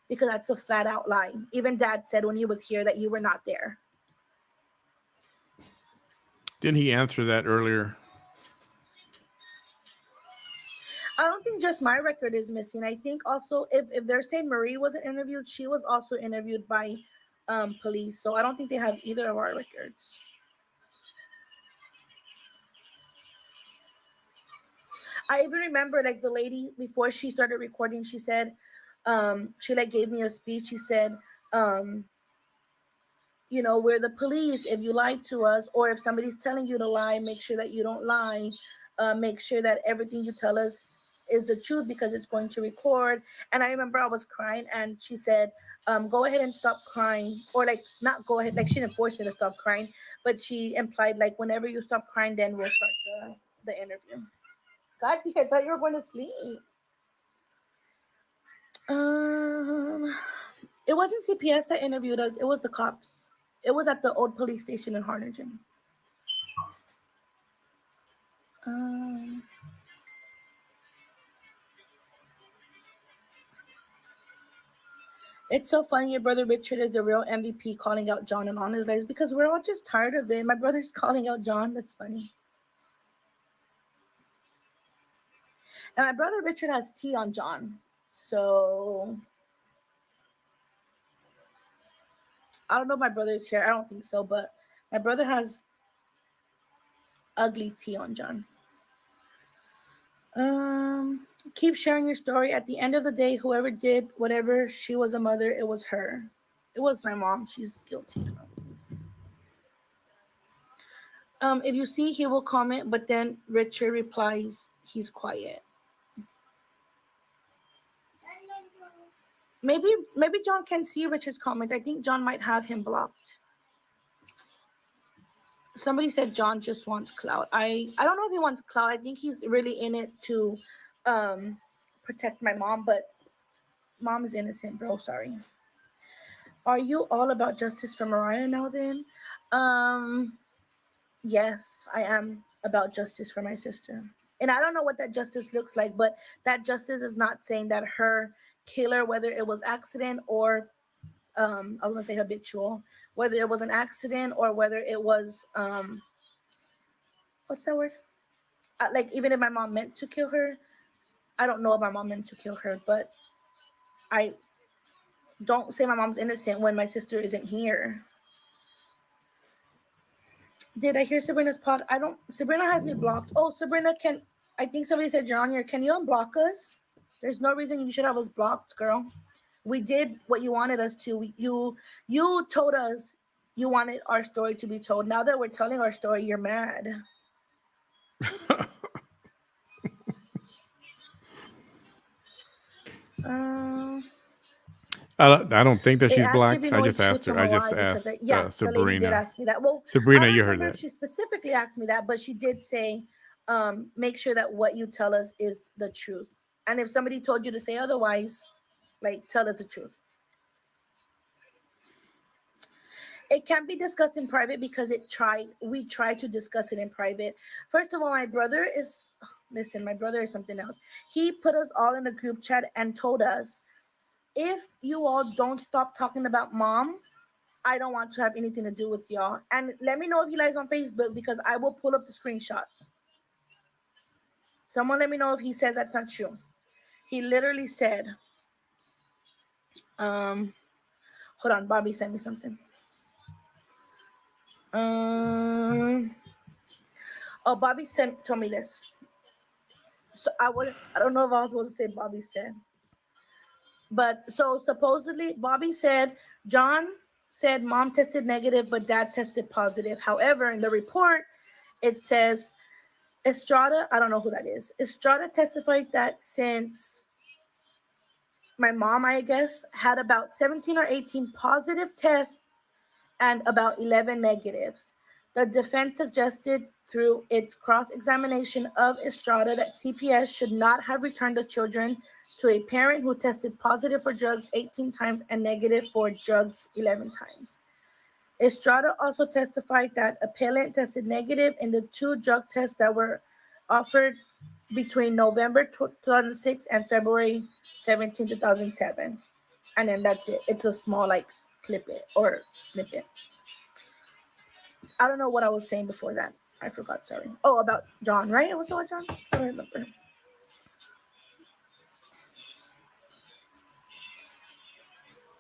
Because that's a flat out lie. Even Dad said when he was here that you were not there. Didn't he answer that earlier? I don't think just my record is missing. I think also if they're saying Marie wasn't interviewed, she was also interviewed by police. So I don't think they have either of our records. I even remember like the lady before she started recording, she said, she like gave me a speech. She said, you know, we're the police. If you lie to us, or if somebody's telling you to lie, make sure that you don't lie. Make sure that everything you tell us is the truth because it's going to record. And I remember I was crying and she said, go ahead and stop crying. Or like, not go ahead, like she didn't force me to stop crying, but she implied like, whenever you stop crying, then we'll start the interview. God, I thought you were going to sleep. It wasn't CPS that interviewed us. It was the cops. It was at the old police station in Harlingen. It's so funny your brother Richard is the real MVP calling out John and on his lives because we're all just tired of it. My brother's calling out John. That's funny. And my brother Richard has tea on John. So I don't know if my brother's here. I don't think so, but my brother has ugly tea on John. Keep sharing your story. At the end of the day, whoever did whatever, she was a mother, it was her. It was my mom. She's guilty. If you see, he will comment, but then Richard replies, he's quiet. Maybe John can see Richard's comments. I think John might have him blocked. Somebody said John just wants clout. I don't know if he wants clout. I think he's really in it to protect my mom, but mom is innocent, bro. Sorry. Are you all about justice for Mariah now then? Yes, I am about justice for my sister. And I don't know what that justice looks like, but that justice is not saying that her killer, whether it was accident or I was gonna say habitual, whether it was an accident or whether it was what's that word? Like even if my mom meant to kill her, I don't know if my mom meant to kill her, but I don't say my mom's innocent when my sister isn't here. Did I hear Sabrina's pod? I don't. Sabrina has me blocked. Oh, Sabrina, I think somebody said you're on here. Can you unblock us? There's no reason you should have us blocked, girl. We did what you wanted us to. You told us you wanted our story to be told. Now that we're telling our story, you're mad. I don't think that They she's asked if black. you I know just it's true asked to her. I just Hawaii because asked the lady did Sabrina. ask me that. Well, Sabrina, I don't you heard remember that. if she specifically asked me that, but she did say, make sure that what you tell us is the truth. And if somebody told you to say otherwise, like tell us the truth. It can't be discussed in private because we tried to discuss it in private. First of all, my brother is something else. He put us all in a group chat and told us, if you all don't stop talking about mom, I don't want to have anything to do with y'all. And let me know if he lies on Facebook because I will pull up the screenshots. Someone let me know if he says that's not true. He literally said, hold on, Bobby sent me something. Bobby told me this. So I don't know if I was supposed to say Bobby said. But so supposedly Bobby said John said mom tested negative, but dad tested positive. However, in the report, it says Estrada, I don't know who that is. Estrada testified that since my mom, I guess, had about 17 or 18 positive tests and about 11 negatives. The defense suggested through its cross-examination of Estrada that CPS should not have returned the children to a parent who tested positive for drugs 18 times and negative for drugs 11 times. Estrada also testified that appellant tested negative in the 2 drug tests that were offered between November 2006 and February 17, 2007. And then that's it. It's a small clip it or snippet. I don't know what I was saying before that. I forgot, sorry. Oh, about John, right? It was about John? I don't remember.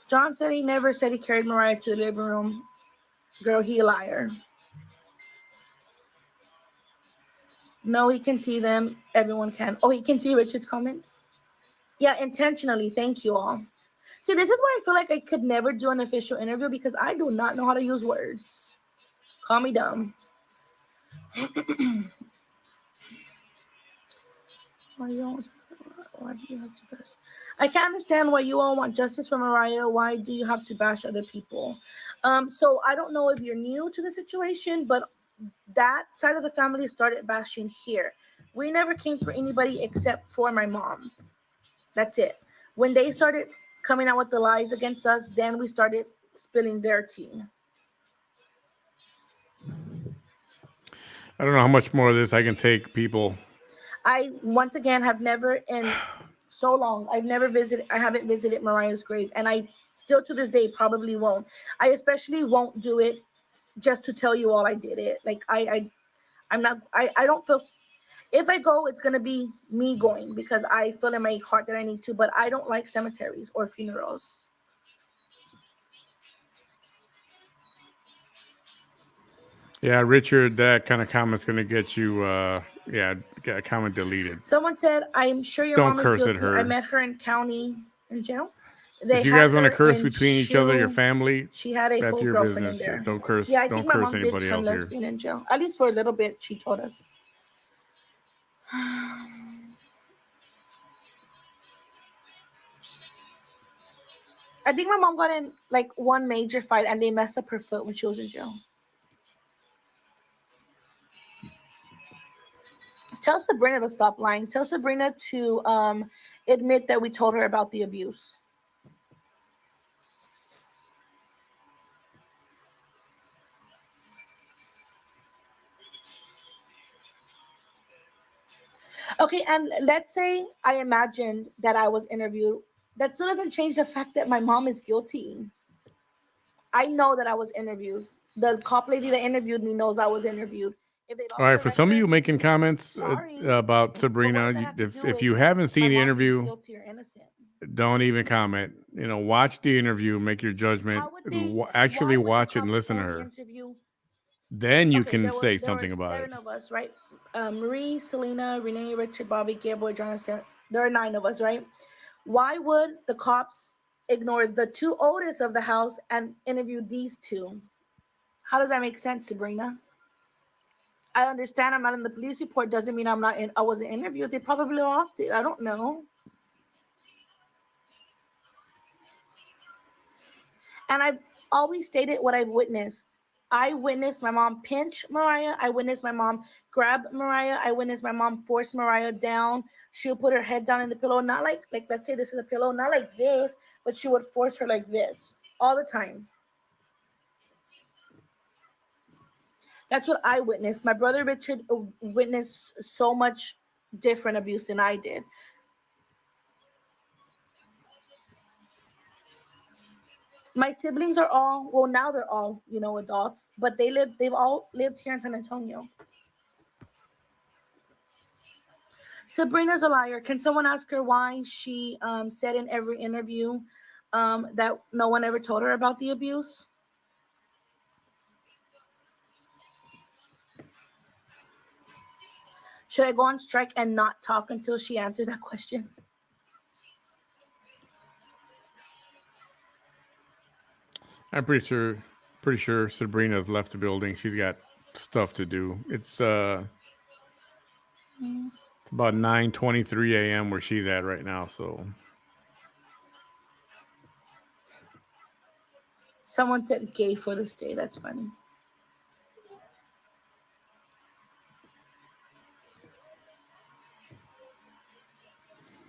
John said he never said he carried Mariah to the living room. Girl, he a liar. No, he can see them. Everyone can. Oh, he can see Richard's comments? Yeah, intentionally. Thank you all. See, this is why I feel like I could never do an official interview because I do not know how to use words. Call me dumb. Why do you have to bash? I can't understand why you all want justice for Mariah. Why do you have to bash other people? So I don't know if you're new to the situation, but that side of the family started bashing here. We never came for anybody except for my mom. That's it. When they started coming out with the lies against us, then we started spilling their tea. I don't know how much more of this I can take, people. I once again have never so long. I haven't visited Mariah's grave, and I still to this day probably won't. I especially won't do it just to tell you all I did it. Like I'm not. I don't feel. If I go, it's gonna be me going because I feel in my heart that I need to. But I don't like cemeteries or funerals. Yeah, Richard, that kind of comment's gonna get you. Get a comment deleted. Someone said, "I'm sure your Don't mom is curse at guilty. I her. met her in county in jail. If you guys want to curse between each other, your family, She had a that's whole your girlfriend business. in there. Don't curse. Yeah, I Don't think my curse mom did anybody turn else here. lesbian in jail. At least for a little bit, she told us. I think my mom got in like one major fight and they messed up her foot when she was in jail. Tell Sabrina to stop lying. Tell Sabrina to admit that we told her about the abuse. Okay, and let's say I imagined that I was interviewed. That still doesn't change the fact that my mom is guilty. I know that I was interviewed. The cop lady that interviewed me knows I was interviewed. If they All right, for some of you making comments about Sabrina, if you haven't seen the interview, don't even comment. Watch the interview, make your judgment. Actually watch it and listen to her. Then you can say something about it. There were 7 of us, right? Marie, Selena, Renee, Richard, Bobby, Gabriel, Jonathan. There are 9 of us, right? Why would the cops ignore the 2 oldest of the house and interview these 2? How does that make sense, Sabrina? I understand I'm not in the police report. Doesn't mean I wasn't interviewed. They probably lost it. I don't know. And I've always stated what I've witnessed. I witnessed my mom pinch Mariah. I witnessed my mom grab Mariah. I witnessed my mom force Mariah down. She'll put her head down in the pillow, not like let's say this is a pillow, not like this, but she would force her like this all the time. That's what I witnessed. My brother Richard witnessed so much different abuse than I did. My siblings are all, well, now they're all, adults, but they've all lived here in San Antonio. Sabrina's a liar. Can someone ask her why she said in every interview that no one ever told her about the abuse? Should I go on strike and not talk until she answers that question? I'm pretty sure Sabrina's left the building. She's got stuff to do. It's about 9:23 a.m. where she's at right now. So Someone said gay for this day. That's funny.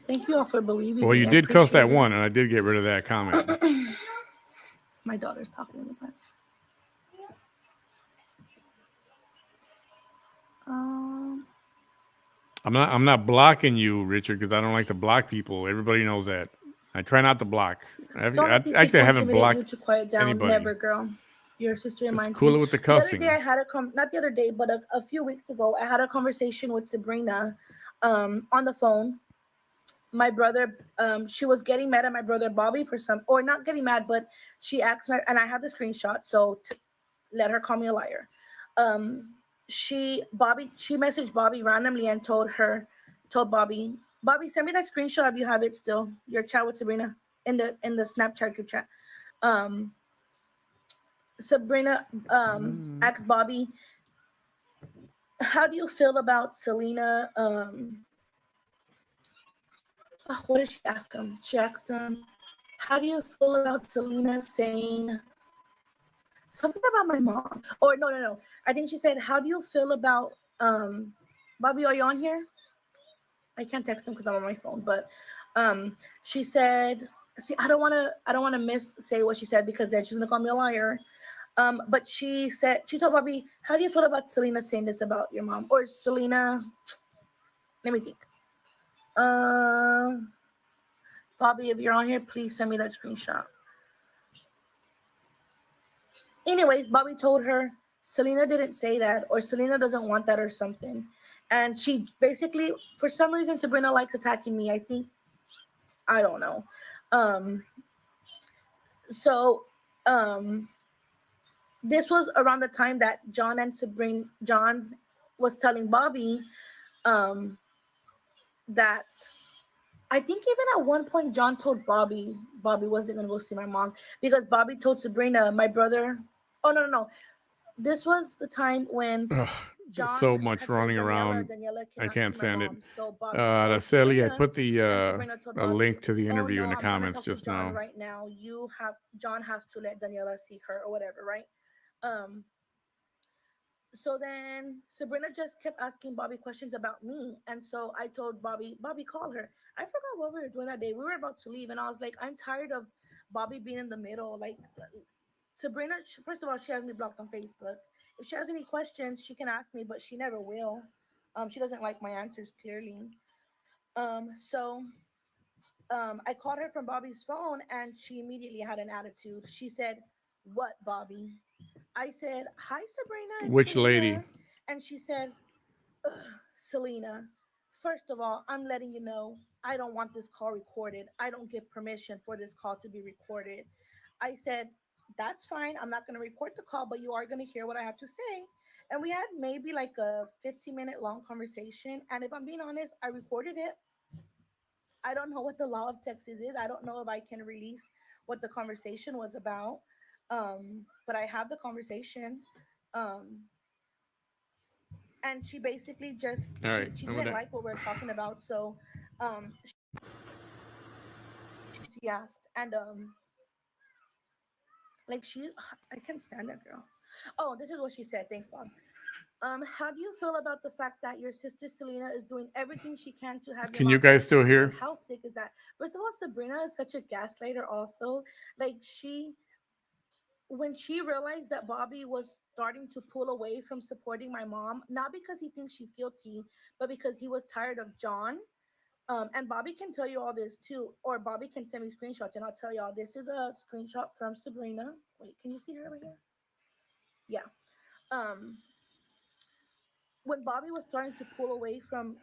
Thank you all for believing me. Well, you did cuss that one, and I did get rid of that comment. My daughter's talking in the back. I'm not blocking you, Richard, because I don't like to block people. Everybody knows that. I try not to block. I haven't blocked you to quiet down. anybody. Never, girl. Your sister reminds Just cool me. it with the cussing. The other day I had not the other day, but a few weeks ago, I had a conversation with Sabrina on the phone. My brother, she was getting mad at my brother Bobby or not getting mad, but she asked me, and I have the screenshot, so let her call me a liar. She messaged Bobby randomly and told Bobby, send me that screenshot if you have it still. Your chat with Sabrina in the Snapchat group chat. Sabrina asked Bobby, how do you feel about Selena? What did she ask him? She asked him, how do you feel about Selena saying something about my mom? Or no. I think she said, how do you feel about Bobby, are you on here? I can't text him because I'm on my phone, but she said, see, I don't want to say what she said because then she's gonna call me a liar. But she told Bobby, how do you feel about Selena saying this about your mom? Or Selena, let me think. Bobby, if you're on here, please send me that screenshot. Anyways, Bobby told her Selena didn't say that, or Selena doesn't want that, or something. And she basically, for some reason, Sabrina likes attacking me. I think, I don't know. So, this was around the time that John was telling Bobby, that I think even at one point John told Bobby wasn't gonna go see my mom because Bobby told Sabrina, my brother. Oh no. This was the time when Ugh, John so much had told running around. Daniela I cannot can't see my stand it. mom. So Bobby told Araceli, I Sabrina, put the and Sabrina told a Bobby, link to the "Oh interview no, in the I'm gonna comments talk to just John now. right now. John has to let Daniela see her or whatever, right?" Um, so then Sabrina just kept asking Bobby questions about me. And so I told Bobby, call her. I forgot what we were doing that day. We were about to leave. And I was like, I'm tired of Bobby being in the middle. Like, Sabrina, first of all, she has me blocked on Facebook. If she has any questions, she can ask me, but she never will. She doesn't like my answers, clearly. So I called her from Bobby's phone and she immediately had an attitude. She said, "What, Bobby?" I said, "Hi, Sabrina, it's Which lady? Selena." And she said, "Ugh, Selena, first of all, I'm letting you know I don't want this call recorded. I don't give permission for this call to be recorded." I said, "That's fine. I'm not going to record the call, but you are going to hear what I have to say." And we had maybe like a 15-minute long conversation. And if I'm being honest, I recorded it. I don't know what the law of Texas is. I don't know if I can release what the conversation was about. But I have the conversation. Um, and she basically just All right, she I'm didn't gonna. like what we were talking about. So she asked, and like I can't stand that girl. Oh, this is what she said. Thanks, Bob. How do you feel about the fact that your sister Selena is doing everything she can to have your Can you mom guys still executed? hear? How sick is that? First of all, Sabrina is such a gaslighter. Also, like when she realized that Bobby was starting to pull away from supporting my mom, not because he thinks she's guilty, but because he was tired of John. And Bobby can tell you all this too, or Bobby can send me screenshots and I'll tell y'all. This is a screenshot from Sabrina. Wait, can you see her over here? Yeah. Um, when Bobby was starting to pull away from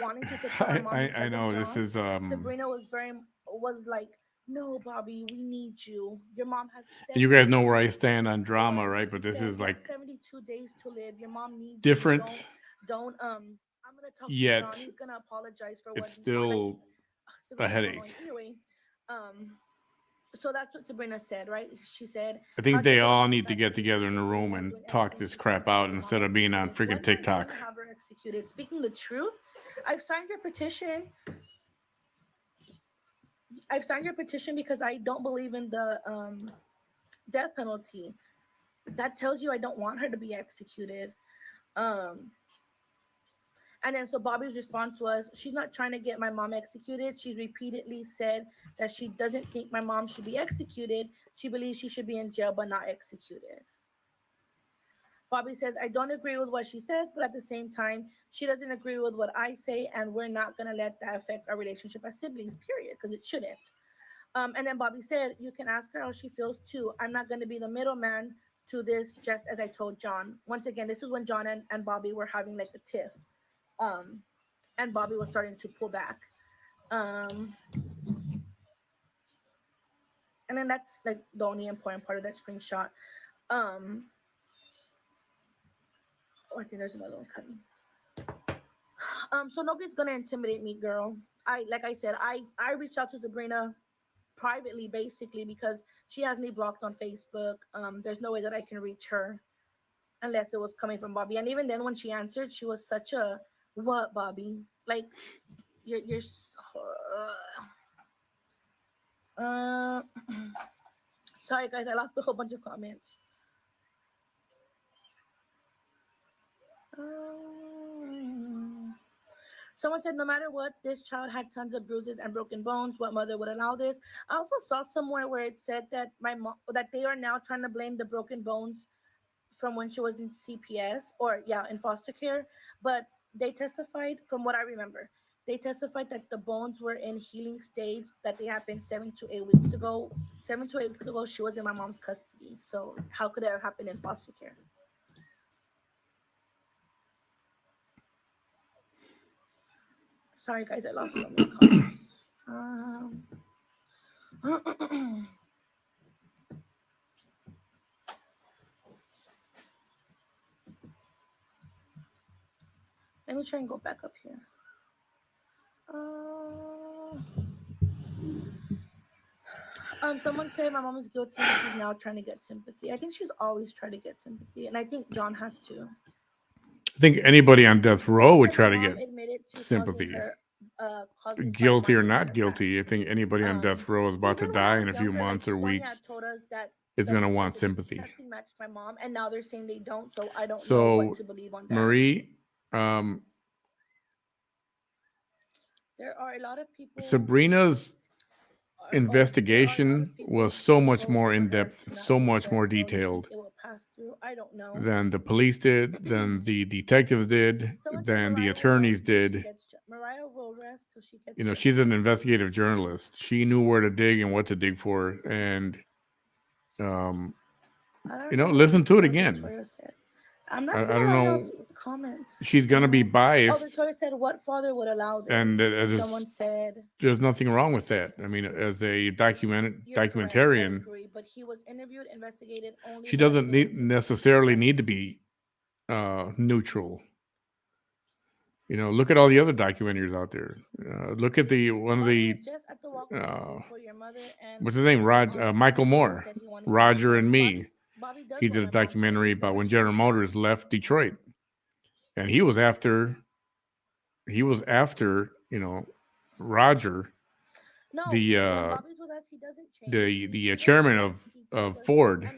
wanting to support my mom I because of know this John, is Sabrina was like, "No, Bobby, we need you. Your mom has you guys know 72 where I stand on drama, or right? But he this said is you have like 72 days to live. Your mom needs you. different, Don't I'm gonna talk to John. yet He's gonna apologize for what it's he or like still a Sabrina's so headache. annoying. Anyway, so that's what Sabrina said, right? She said, I "How think do you they feel all about the need to fact that get your together in sister a room Selena is and doing talk everything this she can crap to have out your mom instead of being on executed? freaking When are you going TikTok. to have her executed?" Speaking the truth, I've signed your petition. I've signed your petition because I don't believe in the death penalty. That tells you I don't want her to be executed. Um, And then so Bobby's response was, she's not trying to get my mom executed. She's repeatedly said that she doesn't think my mom should be executed. She believes she should be in jail but not executed. Bobby says, I don't agree with what she says, but at the same time, she doesn't agree with what I say, and we're not going to let that affect our relationship as siblings, period, because it shouldn't. And then Bobby said, you can ask her how she feels too. I'm not going to be the middleman to this, just as I told John. Once again, this is when John and Bobby were having like a tiff. Um, and Bobby was starting to pull back. Um, and then that's like the only important part of that screenshot. Oh, I think there's another one coming. So nobody's gonna intimidate me, girl. Like I said, I reached out to Sabrina privately, basically, because she has me blocked on Facebook. There's no way that I can reach her unless it was coming from Bobby. And even then, when she answered, she was such a what, Bobby? Like you're. Uh, sorry guys, I lost a whole bunch of comments. Someone said, no matter what, this child had tons of bruises and broken bones. What mother would allow this? I also saw somewhere where it said that my mom, that they are now trying to blame the broken bones from when she was in CPS or in foster care. But they testified, from what I remember, They testified that the bones were in healing stage, that they happened 7 to 8 weeks ago. 7 to 8 weeks ago, she was in my mom's custody. So how could it have happened in foster care? Sorry, guys, I lost so many comments. Let me try and go back up here. Someone said my mom is guilty and she's now trying to get sympathy. I think she's always tried to get sympathy, and I think John has too. I think anybody on death row would try My to mom get admitted to sympathy. causing Guilty or 5 months in not her guilty, I past. think anybody on death row is about to Even when I die in was a few younger, like months or Sonia weeks. had told us that Is going to want the sympathy. testing matched my mom, and now they're saying they don't. So I don't know So, what to believe on that. Marie, there are a lot of people. Sabrina's investigation was so much more in depth, so much more detailed It will pass through. I don't know. than the police did, than the detectives did, than the attorneys did. Mariah will rest till she gets. You know, she's an investigative journalist. She knew where to dig and what to dig for, and you know, listen to it again. I'm not I seeing don't a lot know. of comments. She's gonna be Oh, biased, Victoria said, "What father would allow this?" and Someone said, there's nothing wrong with that. I mean, as a "You're correct, I documentarian, agree, but he was interviewed, investigated only." she doesn't necessarily need to be neutral. You know, look at all the other documentaries out there. Look at one of the Just at the walk for your mother and what's his name? Michael Moore, Roger and Me. Bobby does He want did a my mom, and documentary he's about never when General changed that. Motors left Detroit, and he was after, you know, Roger, No, the when Bobby's with us, he doesn't change. the chairman of Ford,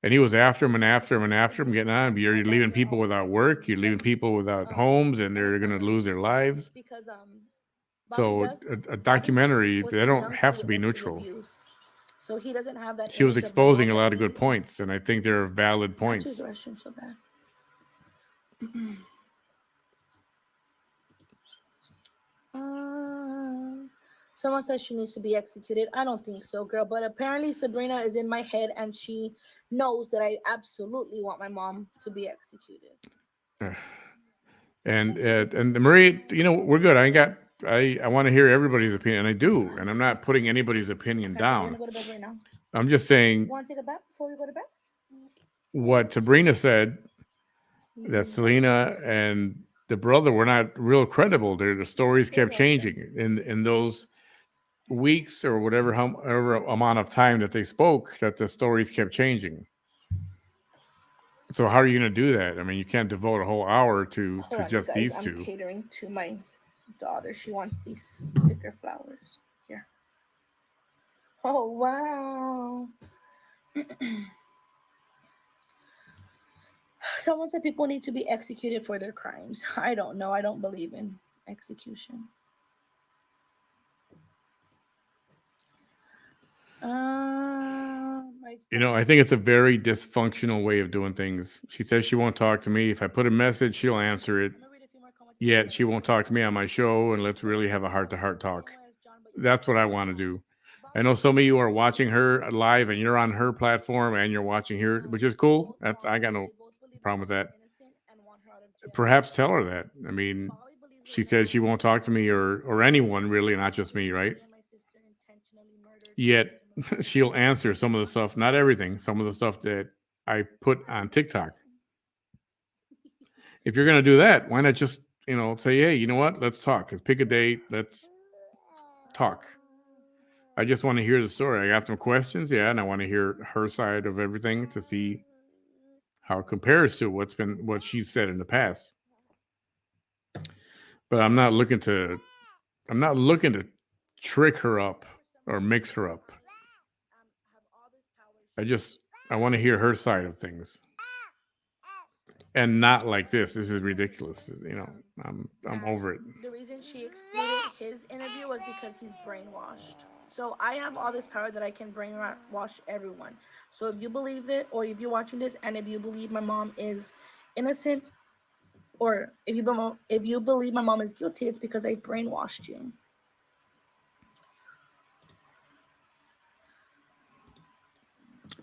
and he was after him and after him and after him, getting on. You're leaving people without work. You're leaving people without homes, and they're going to lose their lives. Because So a documentary, they don't have to be neutral. So he doesn't have that. She was exposing a lot of good points, and I think they're valid points. So bad. Someone says she needs to be executed. I don't think so, girl. But apparently Sabrina is in my head, and she knows that I absolutely want my mom to be executed. And Marie, you know, we're good. I want to hear everybody's opinion, and I do, and I'm not putting anybody's opinion down. We're gonna go to bed right now. I'm just saying. Want to take a bath before we go to bed? What Sabrina said, that Selena and the brother were not real credible. The stories kept changing in those weeks or however amount of time that they spoke, that the stories kept changing. So how are you going to do that? I mean, you can't devote a whole hour to just these two. I'm catering to my daughter. She wants these sticker flowers. Here. Oh, wow. Someone said people need to be executed for their crimes. I don't know. I don't believe in execution. You know, I think it's a very dysfunctional way of doing things. She says she won't talk to me. If I put a message, she'll answer it. Yet she won't talk to me on my show, and let's really have a heart-to-heart talk. That's what I want to do. I know some of you are watching her live, and you're on her platform, and you're watching her, which is cool. I got no problem with that. Perhaps tell her that. I mean, she says she won't talk to me or anyone really, not just me, right? Yet she'll answer some of the stuff, not everything, some of the stuff that I put on TikTok. If you're going to do that, why not just, you know, say, hey, you know what? Let's talk. Let's pick a date. Let's talk. I just want to hear the story. I got some questions. Yeah. And I want to hear her side of everything to see how it compares to what she said in the past. But I'm not looking to trick her up or mix her up. I want to hear her side of things. And not like this. This is ridiculous. You know, I'm over it. The reason she excluded his interview was because he's brainwashed. So I have all this power that I can brainwash everyone. So if you believe it, or if you're watching this, and if you believe my mom is innocent, Or if you believe my mom is guilty, it's because I brainwashed you.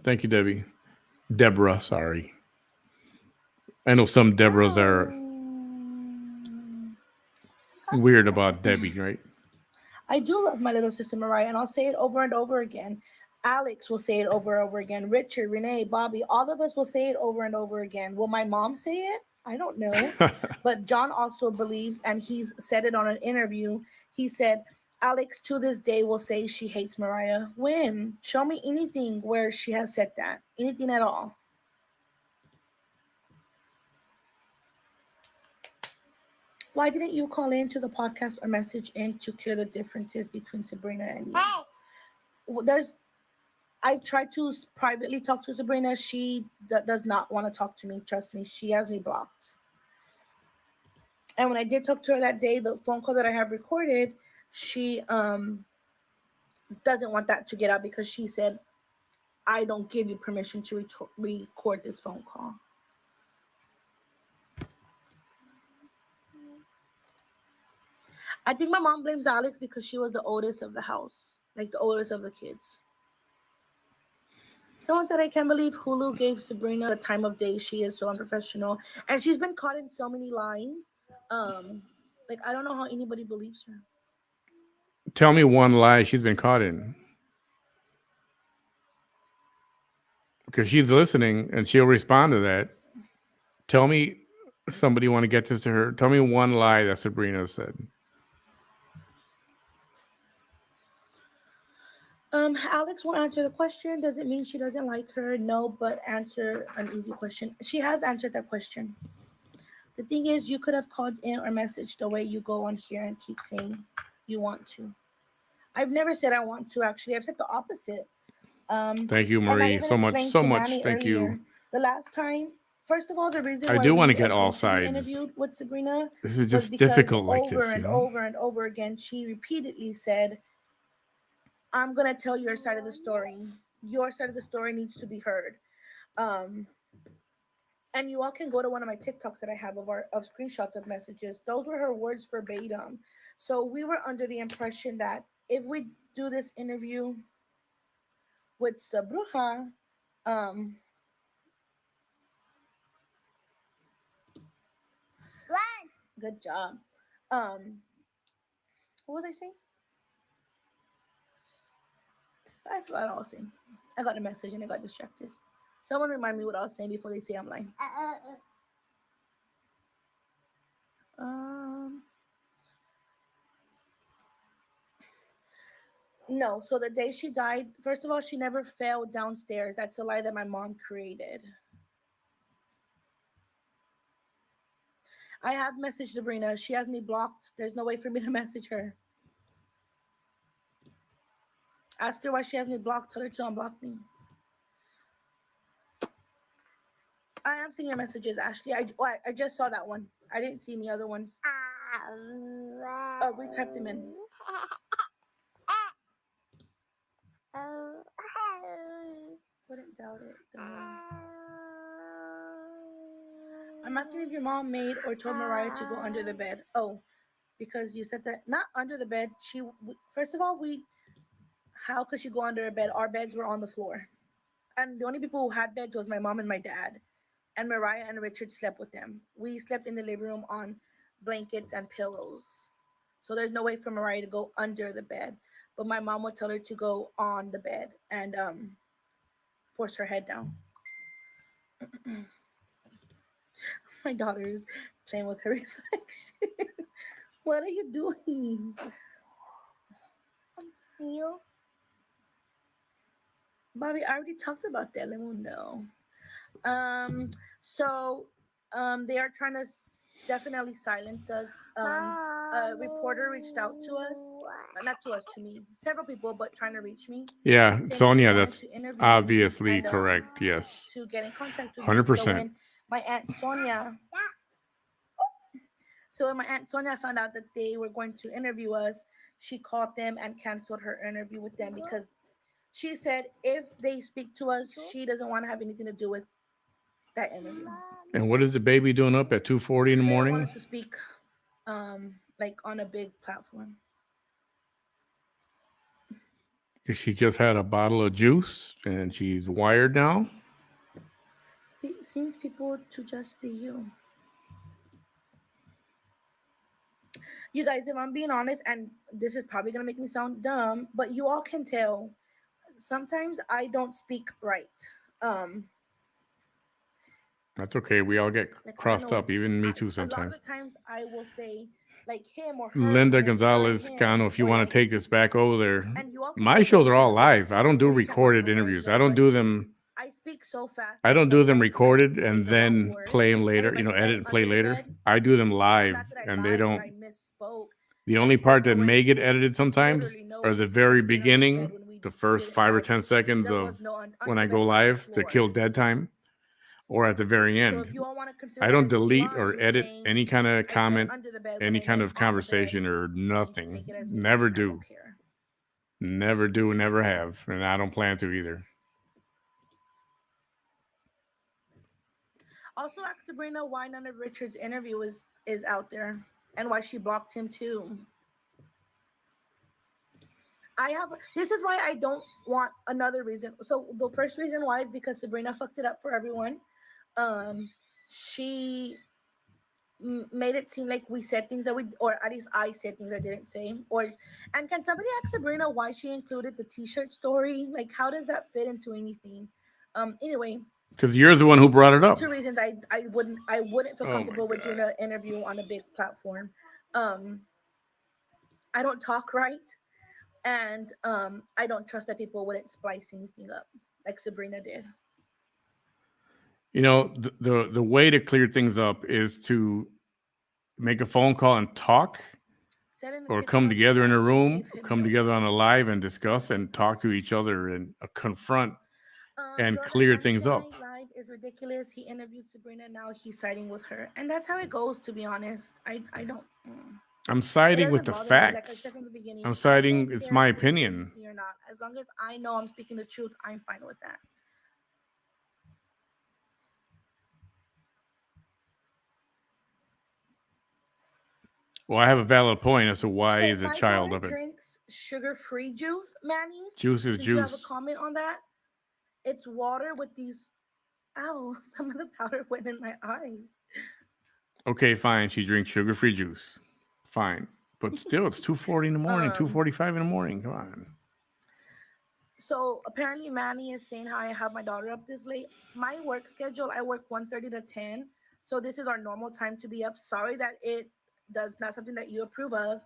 Thank you, Debbie. Deborah, sorry. I know some Deborahs are weird about Debbie, right? I do love my little sister Mariah, and I'll say it over and over again. Alex will say it over and over again. Richard, Renee, Bobby, all of us will say it over and over again. Will my mom say it? I don't know. But John also believes, and he's said it on an interview. He said, Alex to this day will say she hates Mariah. When? Show me anything where she has said that. Anything at all. Why didn't you call into the podcast or message in to clear the differences between Sabrina and you? I tried to privately talk to Sabrina. She does not want to talk to me. Trust me, she has me blocked. And when I did talk to her that day, the phone call that I have recorded, she doesn't want that to get out because she said, I don't give you permission to record this phone call. I think my mom blames Alex because she was the oldest of the house, like the oldest of the kids. Someone said, I can't believe Hulu gave Sabrina the time of day. She is so unprofessional. And she's been caught in so many lies. Like, I don't know how anybody believes her. Tell me one lie she's been caught in. Because she's listening and she'll respond to that. Tell me, somebody want to get this to her. Tell me one lie that Sabrina said. Alex won't answer the question. Does it mean she doesn't like her? No, but answer an easy question. She has answered that question. The thing is, you could have called in or messaged the way you go on here and keep saying you want to. I've never said I want to, actually. I've said the opposite. Thank you, And I Marie. even So much, explained so to much. Manny Thank earlier. you. The last time, first of all, the reason I why do want we to get all agreed to be sides. interviewed with Sabrina This is was just because difficult like over this, and over and over again, she repeatedly said, I'm going to tell your side of the story. Your side of the story needs to be heard. And you all can go to one of my TikToks that I have of screenshots of messages. Those were her words verbatim. So we were under the impression that if we do this interview with Sabruja, good job. What was I saying? I forgot what I was saying. I got a message and I got distracted. Someone remind me what I was saying before they say I'm lying. No, so the day she died, first of all, she never fell downstairs. That's a lie that my mom created. I have messaged Sabrina. She has me blocked. There's no way for me to message her. Ask her why she has me blocked. Tell her to unblock me. I am seeing your messages, Ashley. I just saw that one. I didn't see any other ones. We typed them in. Wouldn't doubt it. I'm asking if your mom made or told Mariah to go under the bed. Oh, because you said that not under the bed. First of all, how could she go under a bed? Our beds were on the floor, and the only people who had beds was my mom and my dad, and Mariah and Richard slept with them. We slept in the living room on blankets and pillows, so there's no way for Mariah to go under the bed. But my mom would tell her to go on the bed and force her head down. My daughter's playing with her reflection. What are you doing? You? Bobby, I already talked about that. Let me know. So they are trying to definitely silence us. A reporter reached out to us, not to us, to me. Several people, but trying to reach me. Yeah, Sonia, that's obviously and, correct. Yes, to get in contact with 100%. me. So when my aunt Sonia found out that they were going to interview us, she called them and canceled her interview with them because she said if they speak to us, she doesn't want to have anything to do with that interview. And what is the baby doing up at 2:40 in the They morning? wanted to speak, like on a big platform. She just had a bottle of juice and she's wired now. It seems people to just be you. You guys, if I'm being honest, and this is probably gonna make me sound dumb, but you all can tell. Sometimes I don't speak right. Um, That's okay. We all get like I don't crossed know. up, even me too A lot of sometimes. the times I will say like him or her. Linda or Gonzalez, him, Cano, if you or want like, to take this back over there. and you all can My tell shows are me, all like, live. I don't do recap my recorded interviews. commercial, I don't but do them. I speak so fast. I that don't do them sometimes I recorded say and the wrong then word. play them And later. if I You know, said edit and play under the later. bed, I do them live, not that I and they lied, but don't. I misspoke. The And only part that Crystal may Wade get edited sometimes literally knows are the we very did under the bed beginning, when we the did first it 5 or live. 10 seconds There of was no when under I the go bed, was on the live to floor. kill dead time, or at the very So end. if you all want to consider I that don't as me delete or lying, edit saying any kind of I said comment, under the bed when any I kind meant of on the bed, conversation, or then nothing. take it as me Never lying. I do. don't care. Never do, never have. And I don't plan to either. Also, ask Sabrina why none of Richard's interview is out there and why she blocked him too. This is why I don't want another reason. So the first reason why is because Sabrina fucked it up for everyone. She made it seem like we said things that we, or at least I said things I didn't say. And can somebody ask Sabrina why she included the T-shirt story? Like, how does that fit into anything? Anyway, because you're the one who brought it up. 2 reasons I wouldn't feel comfortable with doing an interview on a big platform. I don't talk right, and I don't trust that people wouldn't splice anything up like Sabrina did. You know, the way to clear things up is to make a phone call and talk, or come together in a room, come together on a live and discuss and talk to each other and confront and clear things up. Live is ridiculous. He interviewed Sabrina, now he's siding with her, and that's how it goes. To be honest, I don't. I'm siding with the facts. Like I said from the beginning, I'm siding. It's my opinion. Or not. As long as I know I'm speaking the truth, I'm fine with that. Well, I have a valid point as to why So is a my child daughter of it. drinks sugar-free juice, Manny. Juice is Did you have a juice. comment on that? It's water with these. Ow! Some of the powder went in my eye. Okay, fine. She drinks sugar-free juice. Fine, but still, it's 2:40 in the morning, 2:45 in the morning. Come on. So apparently, Manny is saying how I have my daughter up this late. My work schedule, I work 1:30 to 10, so this is our normal time to be up. Sorry that it does not something that you approve of,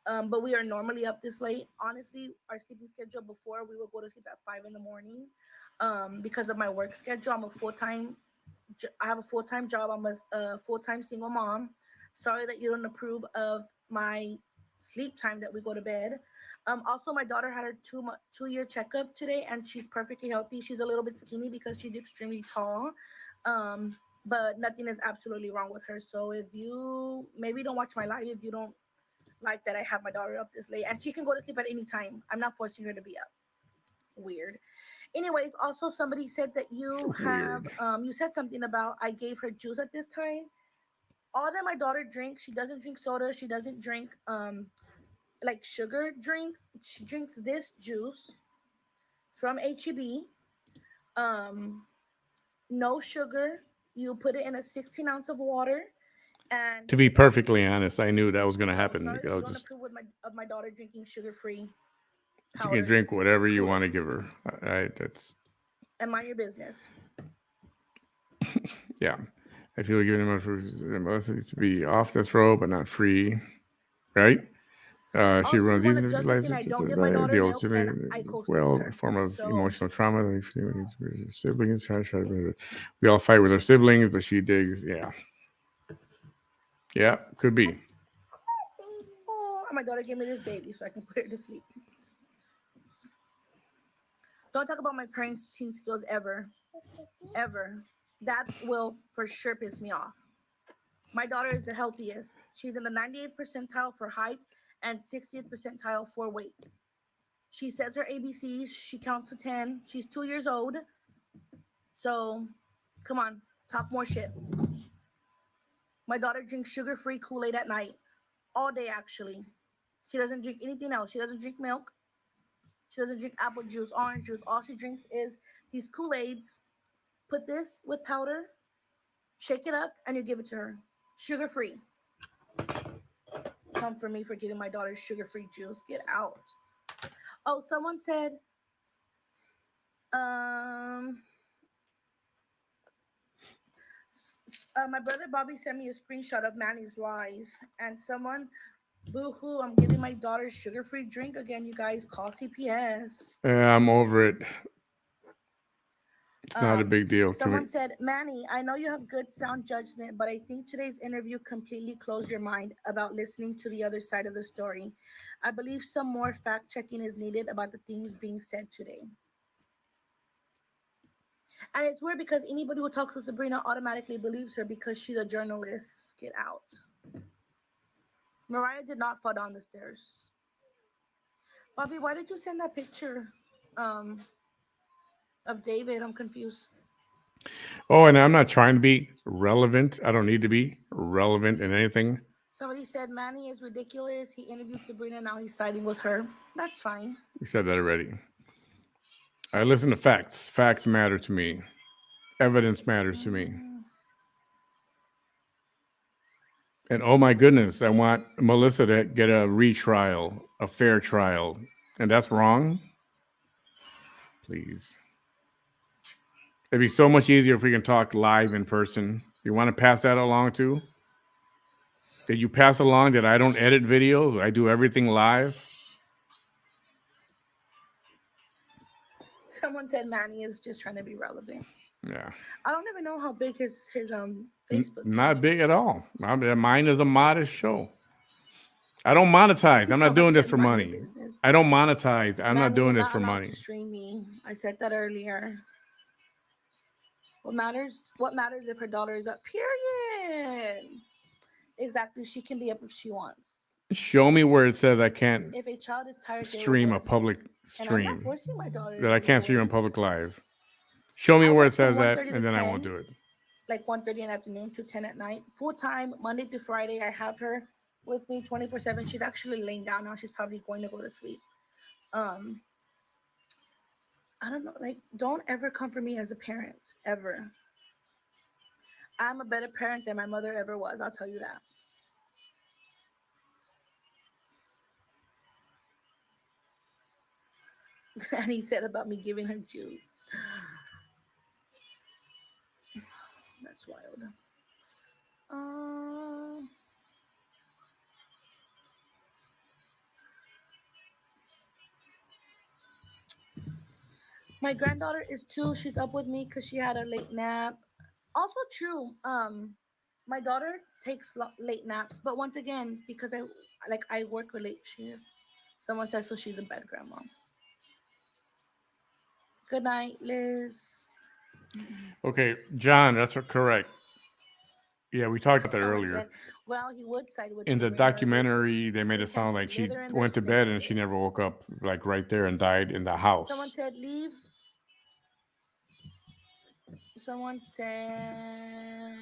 but we are normally up this late. Honestly, our sleeping schedule before, we would go to sleep at 5 in the morning, because of my work schedule. I have a full-time job. I'm a full-time single mom. Sorry that you don't approve of my sleep time that we go to bed. Also, my daughter had her 2-year checkup today, and she's perfectly healthy. She's a little bit skinny because she's extremely tall, but nothing is absolutely wrong with her. So if you maybe don't watch my live, if you don't like that I have my daughter up this late, and she can go to sleep at any time. I'm not forcing her to be up. Weird. Anyways, also somebody said that you have you said something about I gave her juice at this time. All that my daughter drinks, she doesn't drink soda, she doesn't drink like sugar drinks. She drinks this juice from HEB. No sugar. You put it in a 16 ounce of water. And to be perfectly honest, I knew that was going to happen. Sorry, you don't approve of my daughter drinking sugar-free powder. You can drink whatever you want to give her. That's. And mind your business. Yeah, I feel like giving him to be off death row, but not free, right? She runs these lives. The ultimate form of emotional trauma. Siblings, we all fight with our siblings, but she digs. Yeah, could be. Oh, my daughter gave me this baby so I can put her to sleep. Don't talk about my parenting skills ever. That will for sure piss me off. My daughter is the healthiest. She's in the 98th percentile for height and 60th percentile for weight. She says her ABCs. She counts to 10. She's 2 years old. So, come on. Talk more shit. My daughter drinks sugar-free Kool-Aid at night, all day actually. She doesn't drink anything else. She doesn't drink milk. She doesn't drink apple juice, orange juice. All she drinks is these Kool-Aids. Put this with powder, shake it up, and you give it to her. Sugar-free. Come for me for giving my daughter sugar-free juice. Get out. Oh, someone said, my brother Bobby sent me a screenshot of Manny's live, and someone, boo-hoo, I'm giving my daughter sugar-free drink again. You guys, call CPS. Yeah, I'm over it. It's not a big deal to Someone me. said, Manny, I know you have good sound judgment, but I think today's interview completely closed your mind about listening to the other side of the story. I believe some more fact-checking is needed about the things being said today. And it's weird because anybody who talks to Sabrina automatically believes her because she's a journalist. Get out. Mariah did not fall down the stairs. Bobby, why did you send that picture of David? I'm confused. Oh, and I'm not trying to be relevant. I don't need to be relevant in anything. Somebody said Manny is ridiculous. He interviewed Sabrina. Now he's siding with her. That's fine. You said that already. I listen to facts. Facts matter to me. Evidence matters to me. And oh my goodness, I want Melissa to get a retrial, a fair trial. And that's wrong? Please. It'd be so much easier if we can talk live in person. You want to pass that along too? Did you pass along that I don't edit videos? I do everything live? Someone said Manny is just trying to be relevant. Yeah. I don't even know how big his Facebook Not page big is. at all. Mine is a modest show. I don't monetize. I'm not doing this for money. I don't monetize. I'm not doing this for money. To stream me. I said that earlier. What matters if her daughter is up? Period. Exactly. She can be up if she wants. Show me where it says I can't If a child is tired, stream a public and I'm not stream. forcing my daughter That I can't stream on public live. Show me where it says that, and then I won't do it. Like 1:30 in the afternoon to 10 at night. Full time, Monday through Friday. I have her with me 24/7. She's actually laying down now. She's probably going to go to sleep. I don't know. Like, don't ever come for me as a parent, ever. I'm a better parent than my mother ever was. I'll tell you that. And he said about me giving her juice. That's wild. My granddaughter is 2. She's up with me because she had a late nap. Also true. My daughter takes late naps, but once again, because I work a late shift. Someone says so she's a bad grandma. Good night, Liz. Okay, John, that's correct. Yeah, we talked about that earlier. Said, well, he would side with in the Sabrina. documentary, they made it sound like she went to bed and she never woke up, like right there, and died in the house. Someone said leave. Someone said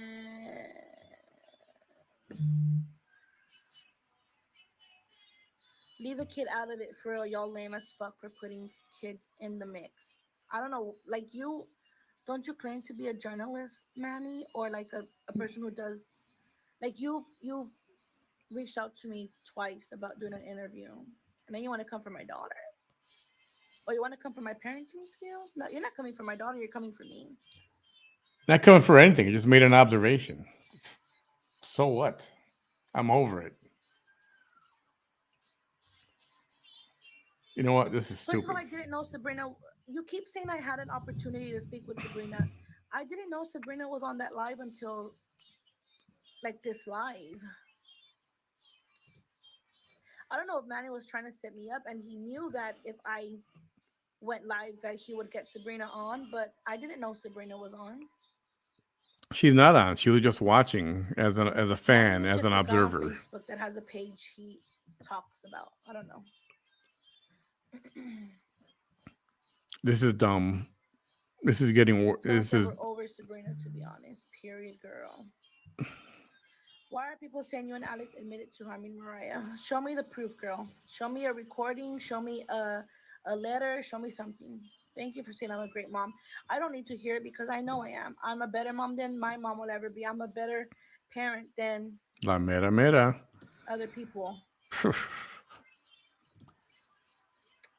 leave the kid out of it for real. Y'all lame as fuck for putting kids in the mix. I don't know, like you. Don't you claim to be a journalist, Manny, or like a person who does, like you've reached out to me twice about doing an interview, and then you want to come for my daughter, or you want to come for my parenting skills? No, you're not coming for my daughter. You're coming for me. Not coming for anything. I just made an observation. So what? I'm over it. You know what? This is stupid. First of all, I didn't know Sabrina. You keep saying I had an opportunity to speak with Sabrina. I didn't know Sabrina was on that live until like this live. I don't know if Manny was trying to set me up and he knew that if I went live that he would get Sabrina on, but I didn't know Sabrina was on. She's not on. She was just watching as a fan, as an observer. On Facebook that has a page he talks about. I don't know. This is dumb. This is getting. Someone This said is. we're over Sabrina, to be honest. Period, girl. Why are people saying you and Alex admitted to harming Mariah? Show me the proof, girl. Show me a recording. Show me a letter. Show me something. Thank you for saying I'm a great mom. I don't need to hear it because I know I am. I'm a better mom than my mom will ever be. I'm a better parent than La mera mera. other people.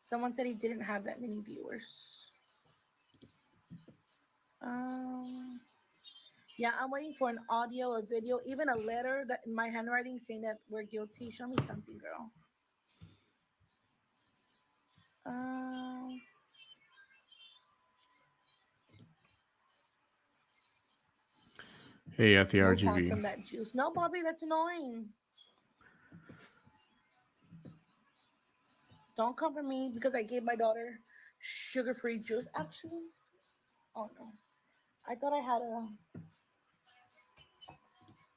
Someone said he didn't have that many viewers. Yeah, I'm waiting for an audio or video, even a letter that in my handwriting saying that we're guilty. Show me something, girl. Hey, at the Move on RGV. from that juice. No, Bobby, that's annoying. Don't come for me because I gave my daughter sugar-free juice. Actually, oh no, I thought I had a.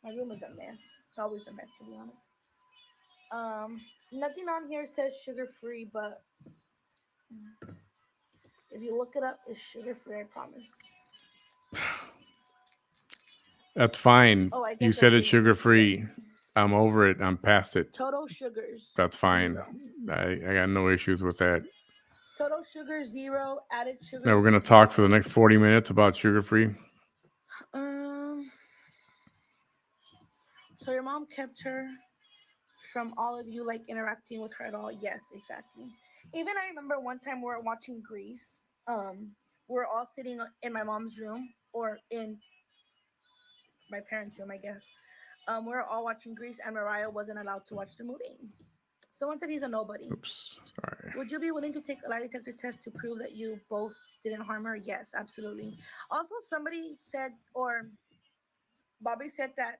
My room is a mess. It's always a mess, to be honest. Nothing on here says sugar-free, but if you look it up, it's sugar-free. I promise. That's fine. Oh, I You guess said that's it's sugar free. I'm over it. I'm past it. Total sugars. That's fine. 0. I got no issues with that. Total sugar 0. Added sugar. Now we're gonna talk for the next 40 minutes about sugar free. So your mom kept her from all of you like interacting with her at all? Yes, exactly. Even I remember one time we were watching Grease. We're all sitting in my mom's room or in my parents' room, I guess. We were all watching Grease, and Mariah wasn't allowed to watch the movie. Someone said he's a nobody. Oops, sorry. Would you be willing to take a lie detector test to prove that you both didn't harm her? Yes, absolutely. Also, somebody said, or Bobby said that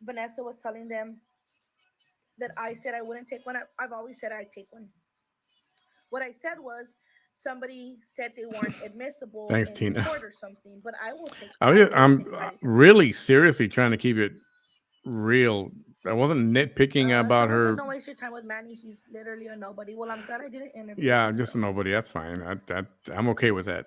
Vanessa was telling them that I said I wouldn't take one. I've always said I'd take one. What I said was somebody said they weren't admissible Thanks, in Tina. court or something, but I will take. I'm really seriously trying to keep it real. I wasn't nitpicking about her. Said, don't waste your time with Manny. He's literally a nobody. Well, I'm glad I didn't interview. Yeah, I'm just a nobody. That's fine. I'm okay with that.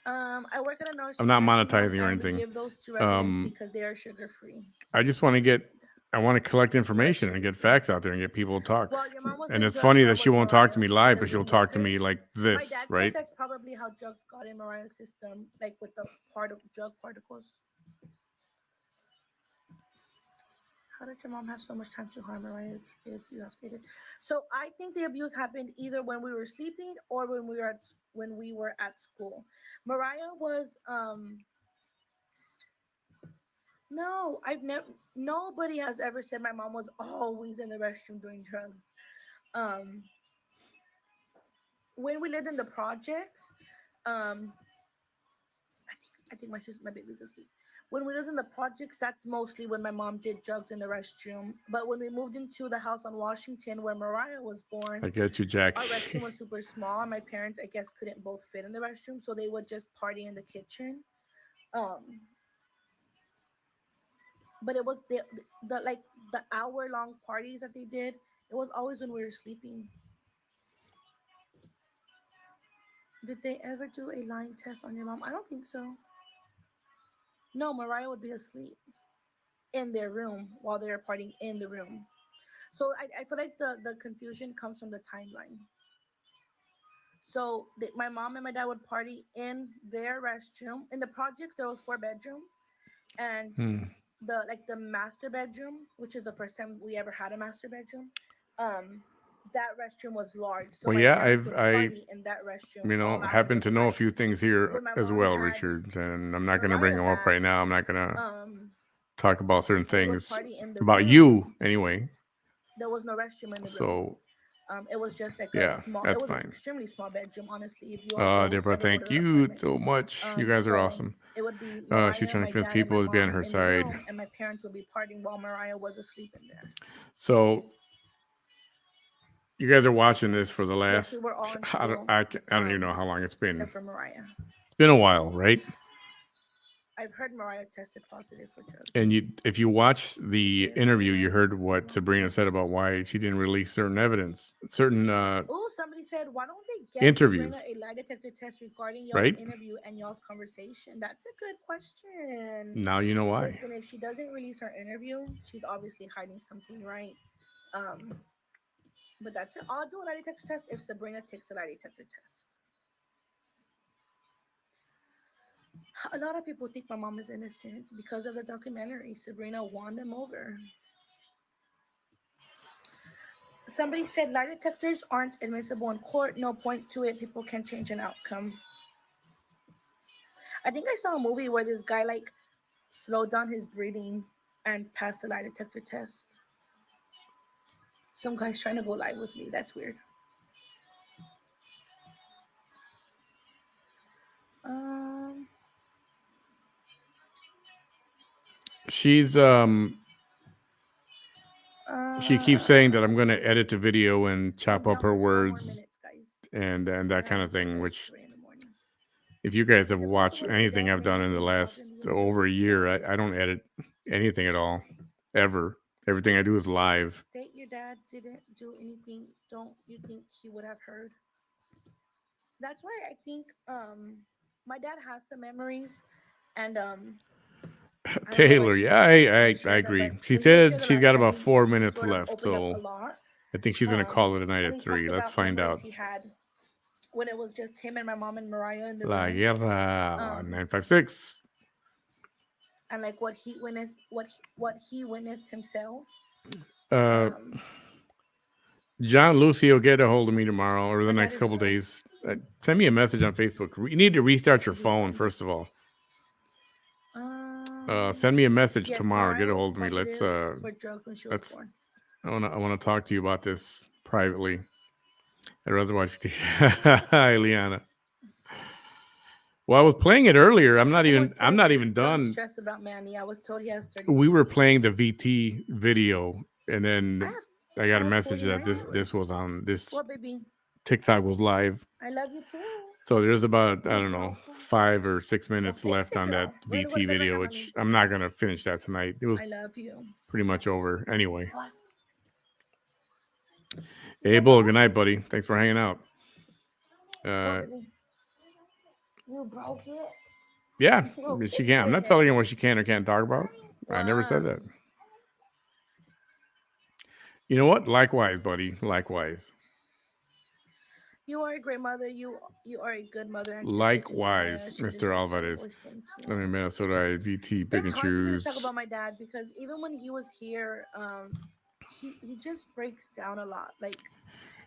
I work at a nursery. I'm not monetizing or anything. Give those to residents because they are sugar free. I just want to get. I want to collect information and get facts out there and get people to talk. Well, your mom was and it's funny that she won't talk to me live, but she'll talk to me like My this, dad right? said that's probably how drugs got in Mariah's system, like with the drug particles. How did your mom have so much time to harm Mariah if you have stated? So I think the abuse happened either when we were sleeping or when we were at school. Mariah was no, I've never. Nobody has ever said my mom was always in the restroom doing drugs. When we lived in the projects, I think my baby's asleep. When we lived in the projects, that's mostly when my mom did drugs in the restroom. But when we moved into the house on Washington, where Mariah was born, I get you, Jack. Our restroom was super small, and my parents, I guess, couldn't both fit in the restroom, so they would just party in the kitchen. But it was the like the hour-long parties that they did. It was always when we were sleeping. Did they ever do a lying test on your mom? I don't think so. No, Mariah would be asleep in their room while they were partying in the room. So I feel like the confusion comes from the timeline. So my mom and my dad would party in their restroom. In the projects, there was 4 bedrooms, and the master bedroom, which is the first time we ever had a master bedroom, that restroom was large. So well, yeah, I party in that restroom. happen to know a few things here as well, Richard, and I'm not going to bring them up right now. I'm not going to talk about certain things about you anyway. There was no restroom in the room. So it was just like yeah, a small. That's it was fine. an extremely small bedroom, honestly. If you Deborah, thank you so much. You guys are awesome. It would be Mariah, she's trying to convince people to be on her side, and my parents would be partying while Mariah was asleep in there. So you guys are watching this for the last. Yes, we were all in school, I don't even know how long it's been. Except for Mariah. It's been a while, right? I've heard Mariah tested positive for drugs. And if you watch the interview, you heard what Sabrina said about why she didn't release certain evidence, certain Oh, somebody said, why don't they get interviews, Sabrina a lie detector test regarding y'all's right? interview and y'all's conversation? That's a good question. Now you know why. Listen, if she doesn't release her interview, she's obviously hiding something, right? But that's it. I'll do a lie detector test if Sabrina takes a lie detector test. A lot of people think my mom is innocent because of the documentary. Sabrina won them over. Somebody said lie detectors aren't admissible in court. No point to it. People can change an outcome. I think I saw a movie where this guy like slowed down his breathing and passed the lie detector test. Some guy's trying to go live with me. That's weird. She's she keeps saying that I'm going to edit the video and chop up her words and that kind of thing, which if you guys have watched anything I've done in the last over a year, I don't edit anything at all, ever. Everything I do is live. State your dad didn't do anything. Don't you think he would have heard? That's why I think my dad has some memories, and Taylor, yeah, I agree. She said she's got about 4 minutes sort of left, opened up so a lot. I think she's gonna call it a night And at he 3. talked Let's about find memories out. he had when it was just him and my mom and Mariah in the La room, Guerra 956. and like what he witnessed, what he witnessed himself. John Lucio, get a hold of me tomorrow or the next couple days. Send me a message on Facebook. You need to restart your phone, first of all. Send me a message tomorrow. Get a hold of me. Let's I want to talk to you about this privately. I'd rather watch TV. Hi, Liana. Well, I was playing it earlier. I'm not even done. Don't stress about Manny. I was told he has 32. We were playing the VT video, and then I got a message that this was on this. What, baby? TikTok was live. I love you too. So there's about, I don't know, 5 or 6 minutes left on that VT video, which I'm not going to finish that tonight. It was pretty much over anyway. Abel, good night, buddy. Thanks for hanging out. You broke it? Yeah, she can. I'm not telling you what she can or can't talk about. I never said that. You know what? Likewise, buddy. Likewise. You are a great mother. You are a good mother. And likewise, Mr. Alvarez. Let me Minnesota VT pick and choose. It's hard for me to talk about my dad because even when he was here, he just breaks down a lot. Like,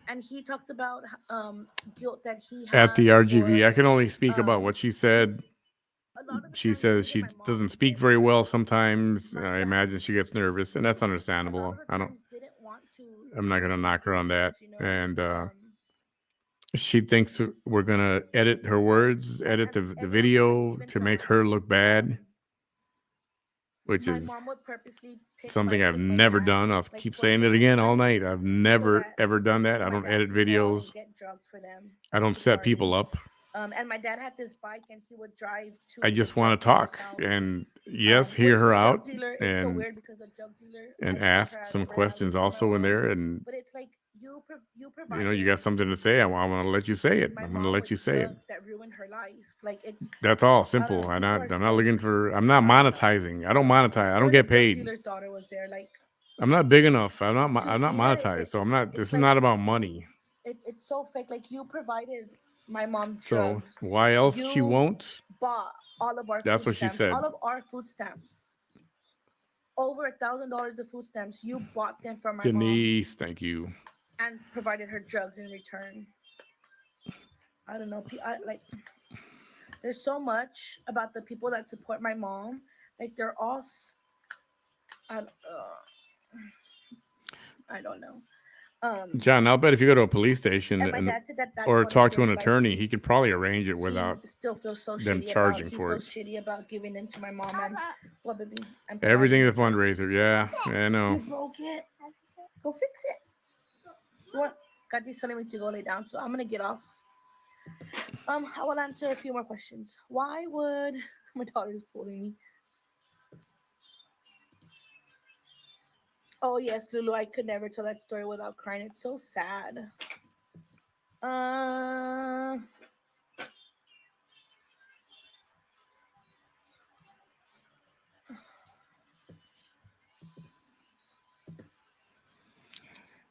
and he talked about guilt that he has at the RGV. I can only speak about what she said. She says she doesn't speak very well sometimes. I imagine she gets nervous, and that's understandable. I'm not gonna knock her on that. And she thinks we're gonna edit her words, edit the video to make her look bad, which is something I've never done. I'll keep saying it again all night. I've never ever done that. I don't edit videos. I don't set people up. And my dad had this bike, and he would drive to. I just want to talk and yes, hear her out and ask some questions also in there. And but it's like you you got something to say. I want to let you say it. I'm going to let you say it. That ruined her life. Like that's all simple. I'm not looking for. I'm not monetizing. I don't monetize. I don't get paid. Dealer's daughter was there. Like I'm not big enough. I'm not monetized. So I'm not. This is not about money. It's so fake. Like you provided my mom drugs. So why else she won't? Bought all of our. That's what she said. All of our food stamps. Over $1,000 of food stamps. You bought them for my mom. Denise, thank you. And provided her drugs in return. I don't know. There's so much about the people that support my mom. Like they're all. I don't know. John, I'll bet if you go to a police station or talk to an attorney, he could probably arrange it without them charging for it. Shitty about giving in to my mom and everything is a fundraiser. Yeah, I know. You broke it. Go fix it. What? Kati's telling me to go lay down, so I'm gonna get off. I will answer a few more questions. Why would My daughter's pulling me. Oh yes, Lulu, I could never tell that story without crying. It's so sad. Uh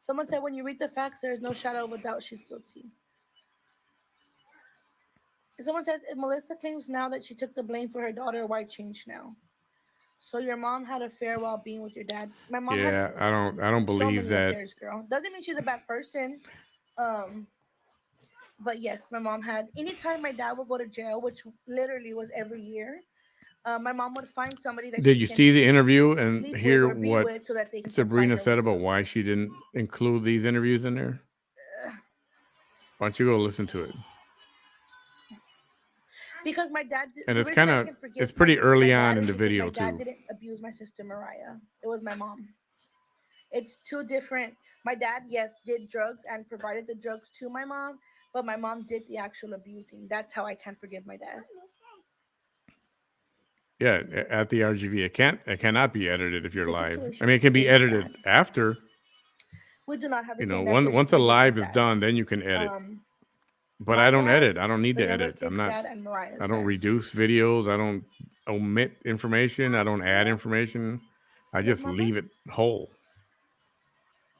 Someone said when you read the facts, there is no shadow of a doubt she's guilty. Someone says if Melissa claims now that she took the blame for her daughter, why change now? So your mom had an affair while being with your dad. My mom had Yeah, I don't so believe many that. affairs, girl. Doesn't mean she's a bad person. Um, but yes, my mom had. Anytime my dad would go to jail, which literally was every year, my mom would find somebody that Did she you can see the interview and sleep with hear or be what with, so that they can supply Sabrina her said with about why drugs. she didn't include these interviews in there? Why don't you go listen to it? Because my dad, And the it's reason kind I of can forgive it's pretty my early dad on in is the because my video dad too. didn't abuse my sister Mariah. It was my mom. It's two different. My dad, yes, did drugs and provided the drugs to my mom, but my mom did the actual abusing. That's how I can forgive my dad. Yeah, at the RGV, it cannot be edited if you're The live. I situation mean, it can be is edited sad. after. We do not have the You know, same once a rendition live is done, dads. then you can edit. But I My don't dad, edit. I don't need the to younger edit. kid's dad, and Mariah's I don't dad. reduce videos. I don't omit information. I don't add information. I Yes, just Mama? leave it whole.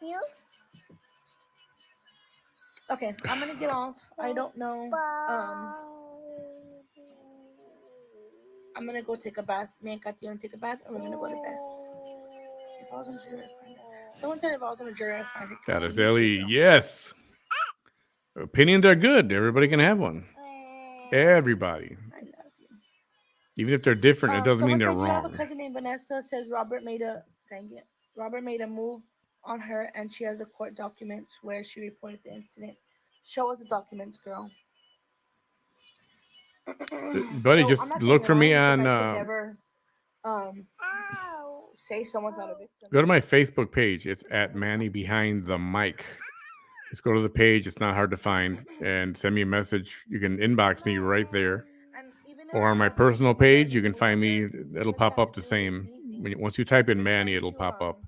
You? Okay, I'm gonna get off. I don't know. I'm gonna go take a bath. Me and Kathy gonna take a bath, and we're gonna go to bed. If I was on a jury, I'd find her. Someone said if I was on a jury, I'd find her. Got guilty. us, Me too, Ellie. girl. Yes. Opinions are good. Everybody can have one. Everybody. I love you. Even if they're different, it doesn't mean Someone they're said you have a wrong. cousin named Vanessa. Says Robert made a Robert made a move on her, and she has a court documents where she reported the incident. Show us the documents, girl. Buddy, So, just I'm not saying look you're for me lying because on. I could never say someone's not a victim. Go to my Facebook page. It's at Manny Behind the Mic. Just go to the page. It's not hard to find, and send me a message. You can inbox me right there, And even if or on my I was personal cheating page, you and can moving find me. her, It'll what does pop that up have the to do with same. anything? Once you type in You're Manny, trying it'll to pop up.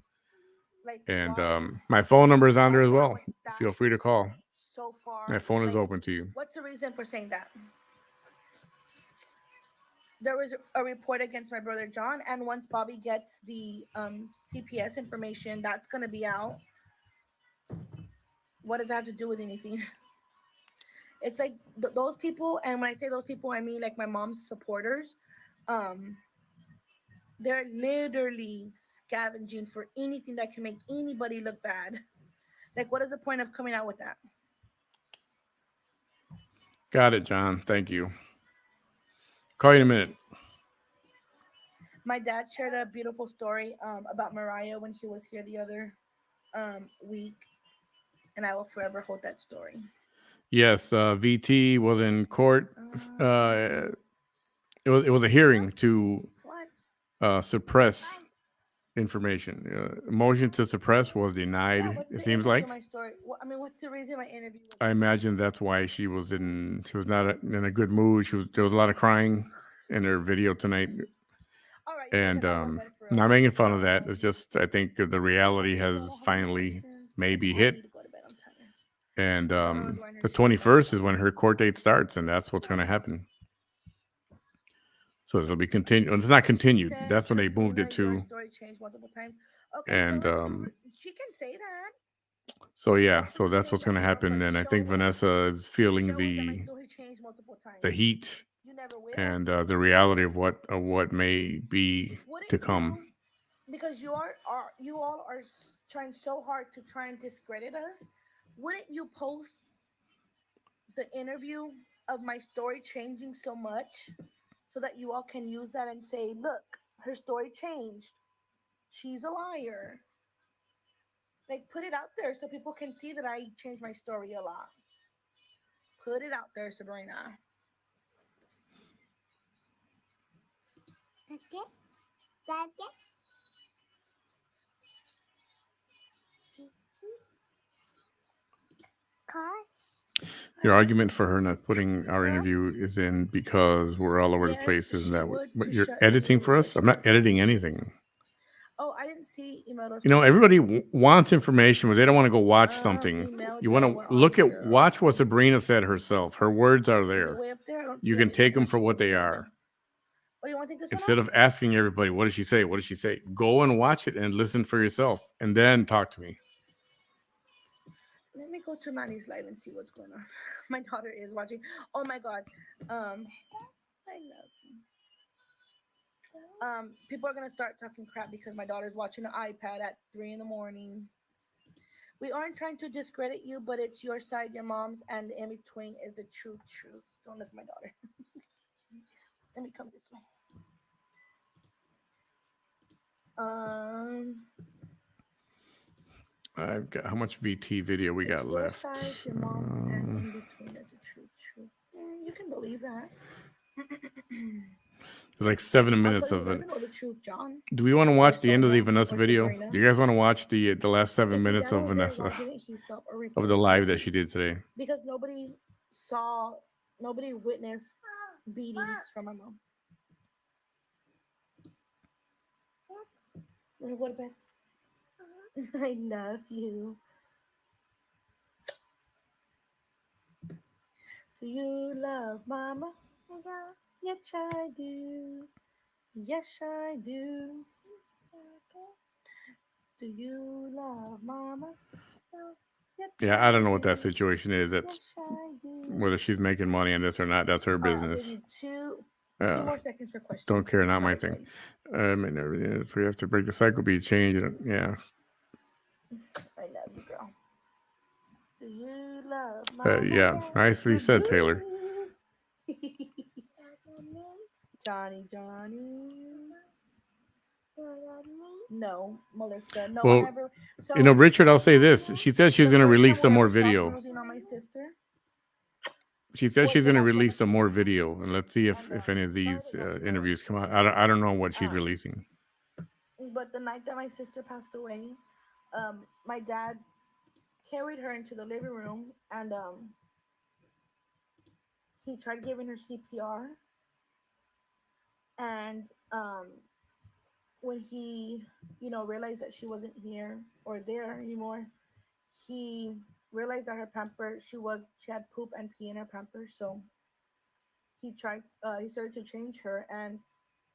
like And why my phone number is on there why as go out well. with that Feel free to call. so far? My phone is Like, open to you. what's the reason for saying that? There was a report against my brother John, and once Bobby gets the CPS information, that's gonna be out. What does that have to do with anything? It's like those people, and when I say those people, I mean like my mom's supporters. Um, they're literally scavenging for anything that can make anybody look bad. Like, what is the point of coming out with that? Got it, John. Thank you. Call you in a minute. My dad shared a beautiful story about Mariah when he was here the other week, and I will forever hold that story. Yes, VT was in court. It was a hearing to What? suppress information. Motion to suppress was Yeah, denied. what's It the seems interview? like. My story. I mean, what's the reason my interview? I imagine that's why she was not in a good mood. There was a lot of crying in her video tonight, All right, and not making fun of that. It's just I think the reality has finally maybe hit, and the 21st is when her court date starts, and that's what's going to happen. So it'll be continued. It's not continued. That's when they moved it to. Story changed multiple times. Okay, and she can say that. so yeah, so that's what's going to happen, and I think Vanessa is feeling the heat You never will. and the reality of what may be to come. Because you all are trying so hard to try and discredit us. Wouldn't you post the interview of my story changing so much so that you all can use that and say, look, her story changed. She's a liar. Like, put it out there so people can see that I changed my story a lot. Put it out there, Sabrina. Your argument for her not putting our interview is in because we're all over the place, isn't she that would what to you're shut editing for everything, us? but I'm she not doesn't. editing anything. Oh, I didn't see Imelda's You know, question. everybody wants information, but they don't want to go watch something. Imelda, You want we're to look on, at, watch what Sabrina said herself. Her words are Is it there. way up there? I don't You see can anything. take them for Where's what they Imelda? are. Oh, you want to take this Instead one of asking everybody, what did she say? What did she say? Go and watch it and listen for yourself, and then talk to me. Let me go to Manny's live and see what's going on. My daughter is watching. Oh my god. I love you. People are gonna start talking crap because my daughter's watching an iPad at 3 a.m. We aren't trying to discredit you, but it's your side, your mom's, and in between is the truth. Don't look at my daughter. Let me come this way. I've got how much VT video we got Your left? side, your mom's, and in between is the truth. You can believe that. There's like 7 minutes I'll tell of you, it. doesn't know the truth, John. Do we want to watch Or the end of the Sonia, Vanessa or video? Sabrina. Do you guys want to watch the last 7 If minutes Dad of was there, Vanessa why didn't he stop or of the report live that beatings? she did today? Because nobody witnessed beatings from my mom. Let me go to bed. I love you. Do you love Mama? Yes, I do. Yes, I do. Do you love Mama? Yes, Yeah, I don't know what do. that situation is. That's Yes, I do. whether she's making money on this or not. That's her All right, I'll business. give you two more seconds for questions. Don't care, not my Sorry, thing. guys. So we have to break the cycle, be changed. Yeah. I love you, girl. Do you love Mama? Yeah. Yes, Nicely you said, do. Taylor. Johnny. No, Melissa. No Well, one ever. So, you know, Richard, I'll say this. She said she's the going to first time release some we more ever saw video. bruising on my sister. She said was she's the going to night that release my some more video, and let's see And, if any of these sorry, that's interviews come out. nice. I don't know what she's Um, releasing. But the night that my sister passed away, my dad carried her into the living room and he tried giving her CPR. And when he, realized that she wasn't here or there anymore, he realized that her pamper, she had poop and pee in her pamper. So he started to change her. And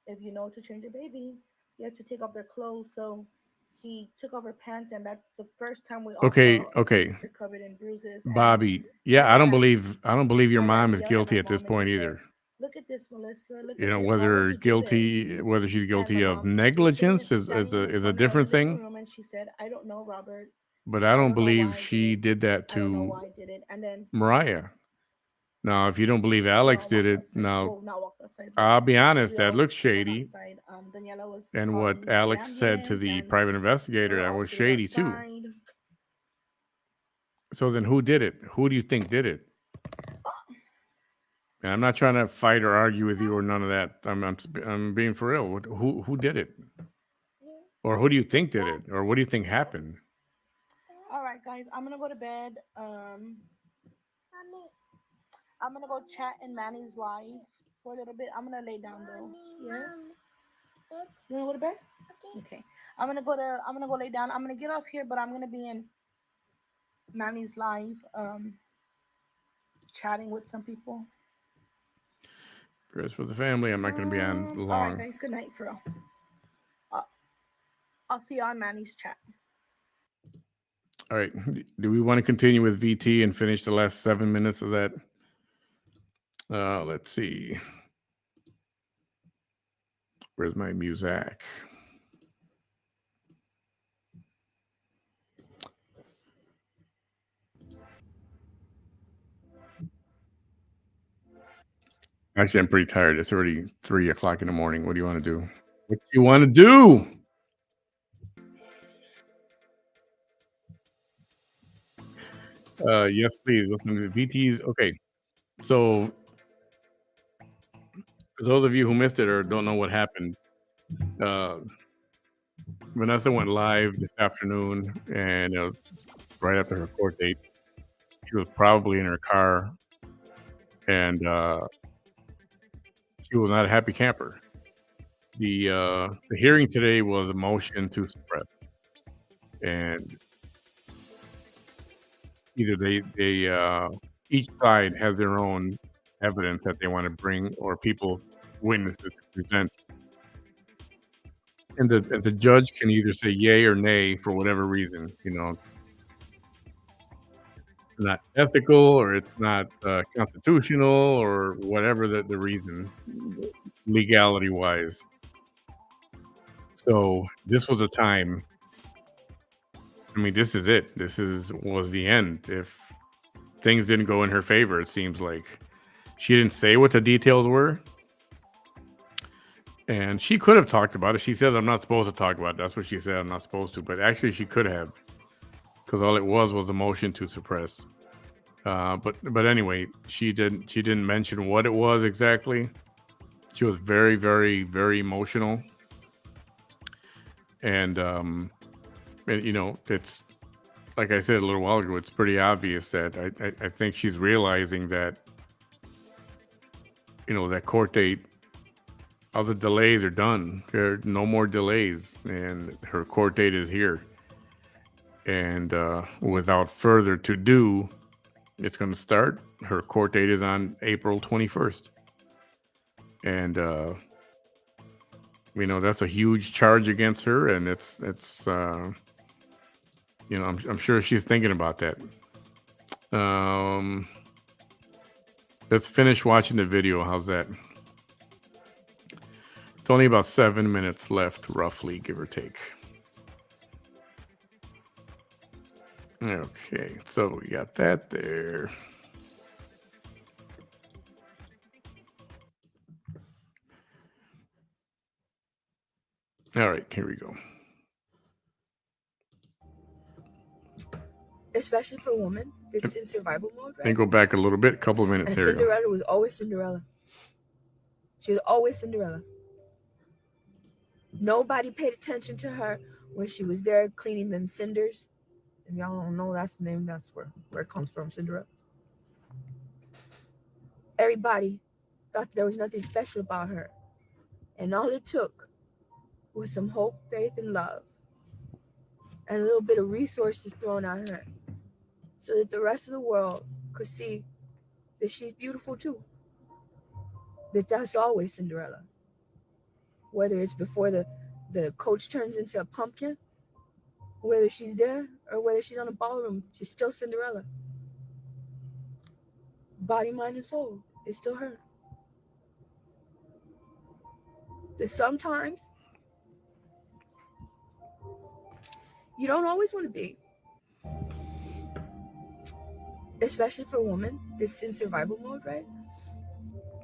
if you know to change a baby, you have to take off their clothes. So he took off her pants, and that's the first time we all saw my sister covered in bruises. Bobby. My Yeah, dad I don't believe your my dad mom is yelled at guilty my at this mom and he point said, either. "Look at this, Melissa. Look You at know, this. Why would whether you do this?" she's And guilty my of mom was negligence is standing in a front of me in different the living thing. room, and she said, "I don't know, Robert. But I I don't don't know why believe I she did it. did that I don't know to why I did it." And then Mariah. Now, if you don't believe we Alex all did walked it, outside. now Well, not walked outside, but I'll be honest, we that all looks went shady. outside. Daniela was And calling what the Alex said to ambulance, the and private we investigator, were that all was sitting shady too. outside. So then who did it? Who do you think did it? And I'm not trying to fight or argue with you or none of that. I'm being for real. Who did it? Or who do you think did it? Or what do you think happened? All right, guys, I'm gonna go to bed. I'm gonna go chat in Manny's live for a little bit. I'm gonna lay down though. Yes. You wanna go to bed? Okay. I'm gonna go lay down. I'm gonna get off here, but I'm gonna be in Manny's live, chatting with some people. Prayers for the family. I'm not going to be on All right, long. guys. Good night, for real. I'll see you on Manny's chat. All right. Do we want to continue with VT and finish the last 7 minutes of that? Let's see. Where's my music? Actually, I'm pretty tired. It's already 3 o'clock in the morning. What do you want to do? What do you want to do? Yes, please. Listen to VT's. Okay. So, for those of you who missed it or don't know what happened, Vanessa went live this afternoon, and right after her court date, she was probably in her car, and she was not a happy camper. The hearing today was a motion to suppress, and either they each side has their own evidence that they want to bring, or people, witnesses to present, and the judge can either say yay or nay for whatever reason. It's not ethical, or it's not constitutional, or whatever the reason, legality wise. So this was a time. I mean, this is it. Was the end. If things didn't go in her favor, it seems like she didn't say what the details were, and she could have talked about it. She says, "I'm not supposed to talk about it." That's what she said. I'm not supposed to, but actually, she could have, because all it was a motion to suppress. But anyway, she didn't mention what it was exactly. She was very, very, very emotional, and it's like I said a little while ago. It's pretty obvious that I think she's realizing that that court date, all the delays are done. There are no more delays, and her court date is here. And without further to do, it's going to start. Her court date is on April 21st. And, that's a huge charge against her. And it's I'm sure she's thinking about that. Let's finish watching the video. How's that? It's only about 7 minutes left, roughly, give or take. Okay, so we got that there. All right, here we go. Especially for women, it's in survival mode, right? And go back a little bit, a couple of minutes. And here. Cinderella was always Cinderella. She was always Cinderella. Nobody paid attention to her when she was there cleaning them cinders. If y'all don't know that's the name, that's where it comes from, Cinderella. Everybody thought there was nothing special about her. And all it took was some hope, faith, and love. And a little bit of resources thrown at her, so that the rest of the world could see that she's beautiful too. That that's always Cinderella. Whether it's before the coach turns into a pumpkin, whether she's there or whether she's on a ballroom, she's still Cinderella. Body, mind, and soul is still her. That sometimes you don't always want to be. Especially for a woman that's in survival mode, right?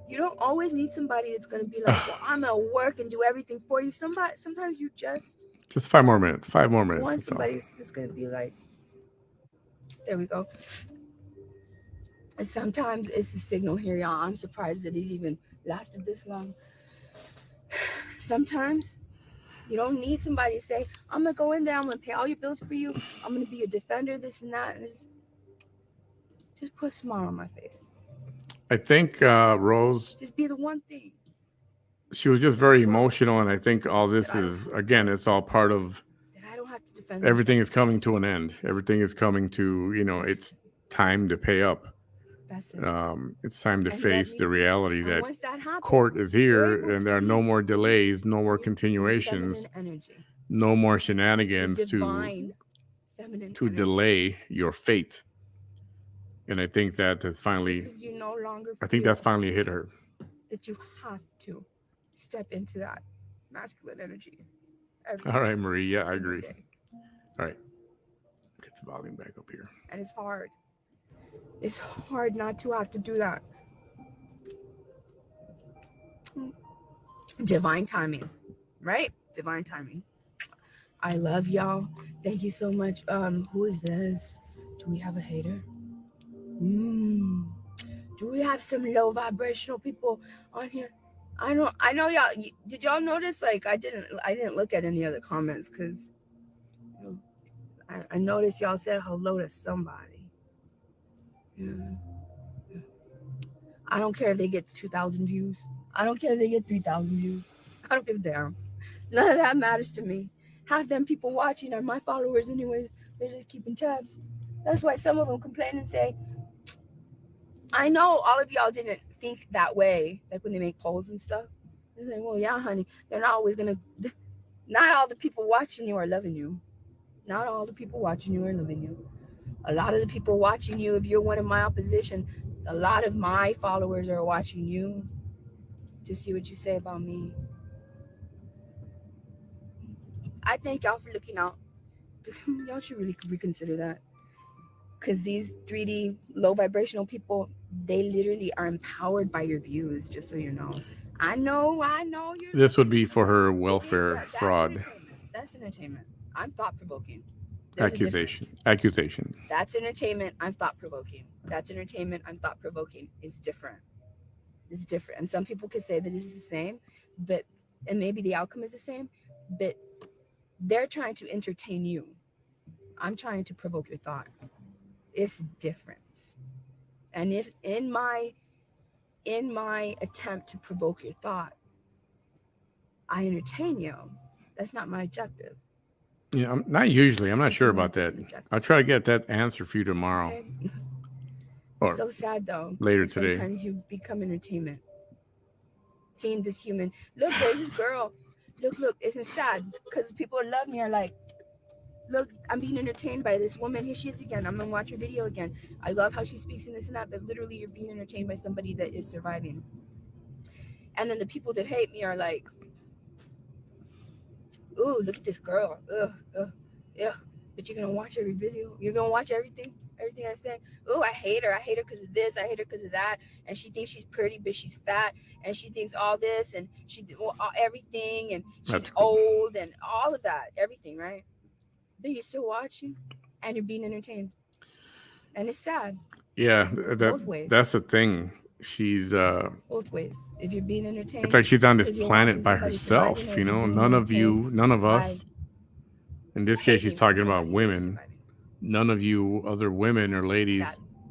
You don't always need somebody that's going to be like, well, I'm going to work and do everything for you. Sometimes you just 5 more minutes. 5 more minutes. Want somebody that's just going to be like, there we go. And sometimes it's the signal here, y'all. I'm surprised that it even lasted this long. Sometimes you don't need somebody to say, I'm going to go in there, I'm going to pay all your bills for you, I'm going to be your defender, this and that. And just put a smile on my face. I think Rose, just be the one thing. She was just very emotional, and I think all this is, again, it's all part of that I don't have to defend everything is coming to an end. Everything is coming to, it's time to pay up. That's it. It's time to face the reality that happens, court is here, and there are no more delays, no more continuations, no more shenanigans to delay your fate. And I think that has finally, I think that's finally hit her. That you have to step into that masculine energy. All right, Marie. Yeah, I agree. All right. Get the volume back up here. And it's hard. It's hard not to have to do that. Divine timing, right? Divine timing. I love y'all. Thank you so much. Who is this? Do we have a hater? Do we have some low vibrational people on here? I know y'all. Did y'all notice? Like I didn't look at any other comments because I noticed y'all said hello to somebody. Yeah. I don't care if they get 2,000 views. I don't care if they get 3,000 views. I don't give a damn. None of that matters to me. Half them people watching are my followers anyways. They're just keeping tabs. That's why some of them complain and say, I know all of y'all didn't think that way, like when they make polls and stuff. They say, well, yeah, honey, they're not always going to, not all the people watching you are loving you. Not all the people watching you are loving you. A lot of the people watching you, if you're one of my opposition, a lot of my followers are watching you to see what you say about me. I thank y'all for looking out. Y'all should really reconsider that. Because these 3D low vibrational people, they literally are empowered by your views, just so you know. I know you're. This would be for her welfare fraud That's entertainment. I'm thought provoking. accusation. That's entertainment. I'm thought provoking. That's entertainment. I'm thought provoking. It's different. It's different. And some people could say that it's the same, and maybe the outcome is the same, but they're trying to entertain you. I'm trying to provoke your thought. It's different. And if in my attempt to provoke your thought, I entertain you, that's not my objective. Yeah, not usually. I'm not sure about that. I'll try to get that answer for you tomorrow. Okay. Or it's so sad though. Later today. Sometimes you become entertainment. Seeing this human. Look, there's this girl. Look, isn't sad? Because people who love me are like, look, I'm being entertained by this woman. Here she is again. I'm gonna watch her video again. I love how she speaks and this and that, but literally you're being entertained by somebody that is surviving. And then the people that hate me are like, ooh, look at this girl. Ugh. But you're gonna watch every video. You're gonna watch everything I say. Ooh, I hate her because of this. I hate her because of that. And she thinks she's pretty, but she's fat. And she thinks all this, and she everything, and she's old, and all of that, everything, right? But you're still watching, and you're being entertained, and it's sad. Yeah, both ways. That's the thing. She's both ways. If you're being entertained, it's like she's on this planet by herself. You know, none of us. In this case, she's talking about women. None of you other women or ladies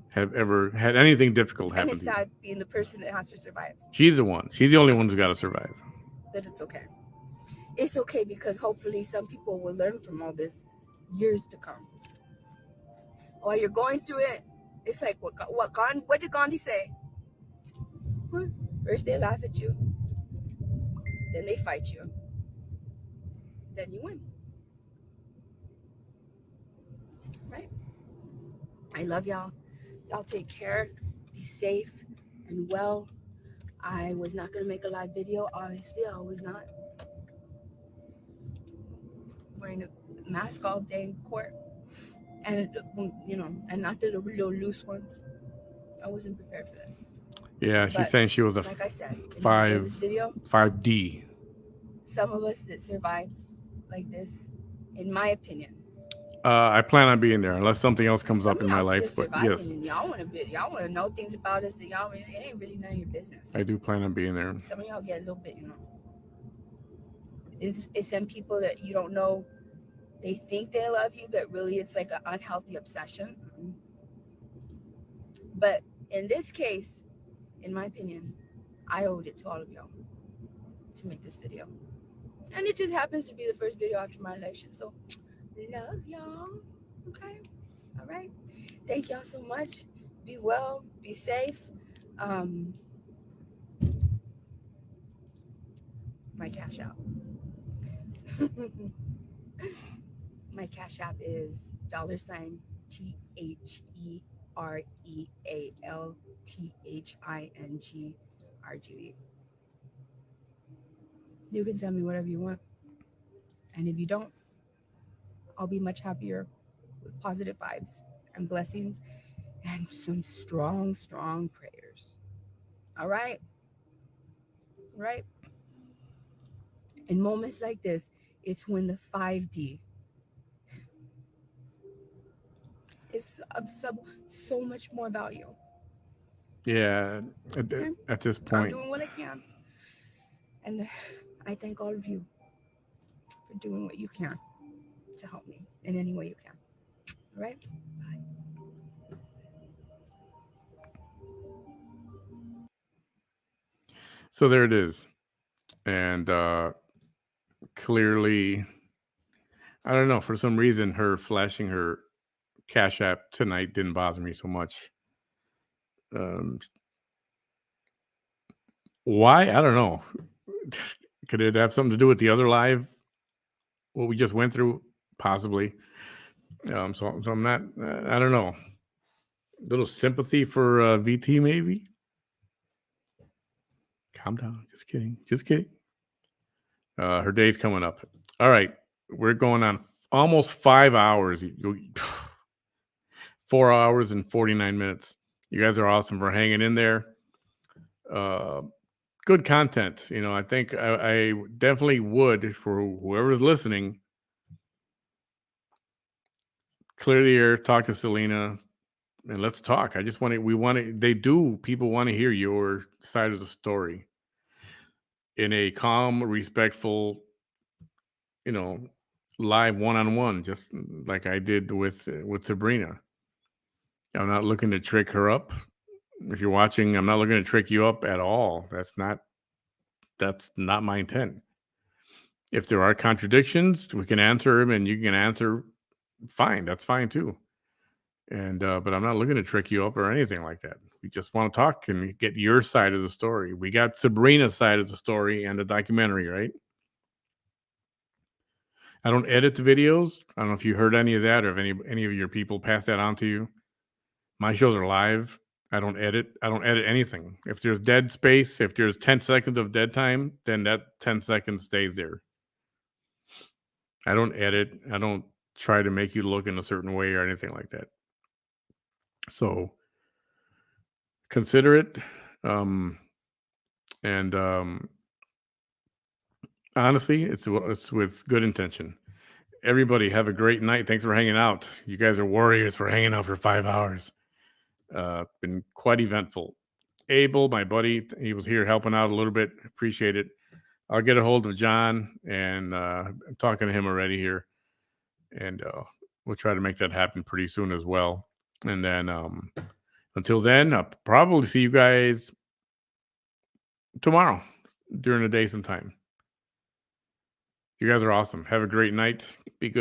have ever had anything difficult happen to you. And it's sad being the person that has to survive. She's the one. She's the only one who's got to survive. But it's okay. It's okay because hopefully some people will learn from all this years to come. While you're going through it, it's like what did Gandhi say? First they laugh at you, then they fight you, then you win. Right? I love y'all. Y'all take care. Be safe and well. I was not going to make a live video. Obviously, I was not. Wearing a mask all day in court. And, and not the little loose ones. I wasn't prepared for this. Yeah, she's saying she was a like I said, 5D. Some of us that survived like this, in my opinion. I plan on being there unless something else comes up in my life. But yes, and y'all want to know things about us that y'all it ain't really none of your business. I do plan on being there. Some of y'all get a little bit, It's them people that you don't know. They think they love you, but really it's like an unhealthy obsession. But in this case, in my opinion, I owed it to all of y'all to make this video. And it just happens to be the first video after my election. So, love y'all. Okay? All right? Thank y'all so much. Be well. Be safe. My cash out. My cash app is $TherealThingRGB. You can tell me whatever you want. And if you don't, I'll be much happier with positive vibes and blessings and some strong, strong prayers. All right? Right? In moments like this, it's when the 5D is of so much more value. Yeah, at this point. I'm doing what I can. And I thank all of you for doing what you can to help me in any way you can. All right? Bye. So there it is. And clearly, I don't know, for some reason, her flashing her Cash App tonight didn't bother me so much. Why? I don't know. Could it have something to do with the other live, what we just went through? Possibly. So I'm not, I don't know. Little sympathy for VT, maybe? Calm down. Just kidding. Just kidding. Her day's coming up. All right. We're going on almost 5 hours. 4 hours and 49 minutes. You guys are awesome for hanging in there. Good content. You know, I think I definitely would, for whoever's listening, clear the air, talk to Selena, and let's talk. I just want to, people want to hear your side of the story in a calm, respectful, you know, live one-on-one, just like I did with Sabrina. I'm not looking to trick her up. If you're watching, I'm not looking to trick you up at all. That's not my intent. If there are contradictions, we can answer them, and you can answer. Fine, that's fine too. And but I'm not looking to trick you up or anything like that. We just want to talk and get your side of the story. We got Sabrina's side of the story and the documentary, right? I don't edit the videos. I don't know if you heard any of that, or if any of your people pass that on to you. My shows are live. I don't edit anything. If there's dead space, if there's 10 seconds of dead time, then that 10 seconds stays there. I don't edit. I don't try to make you look in a certain way or anything like that. So consider it. And honestly, it's with good intention. Everybody have a great night. Thanks for hanging out. You guys are warriors for hanging out for 5 hours. Been quite eventful. Abel, my buddy, he was here helping out a little bit. Appreciate it. I'll get a hold of John, and I'm talking to him already here. And we'll try to make that happen pretty soon as well. And then until then, I'll probably see you guys tomorrow during the day sometime. You guys are awesome. Have a great night. Be good.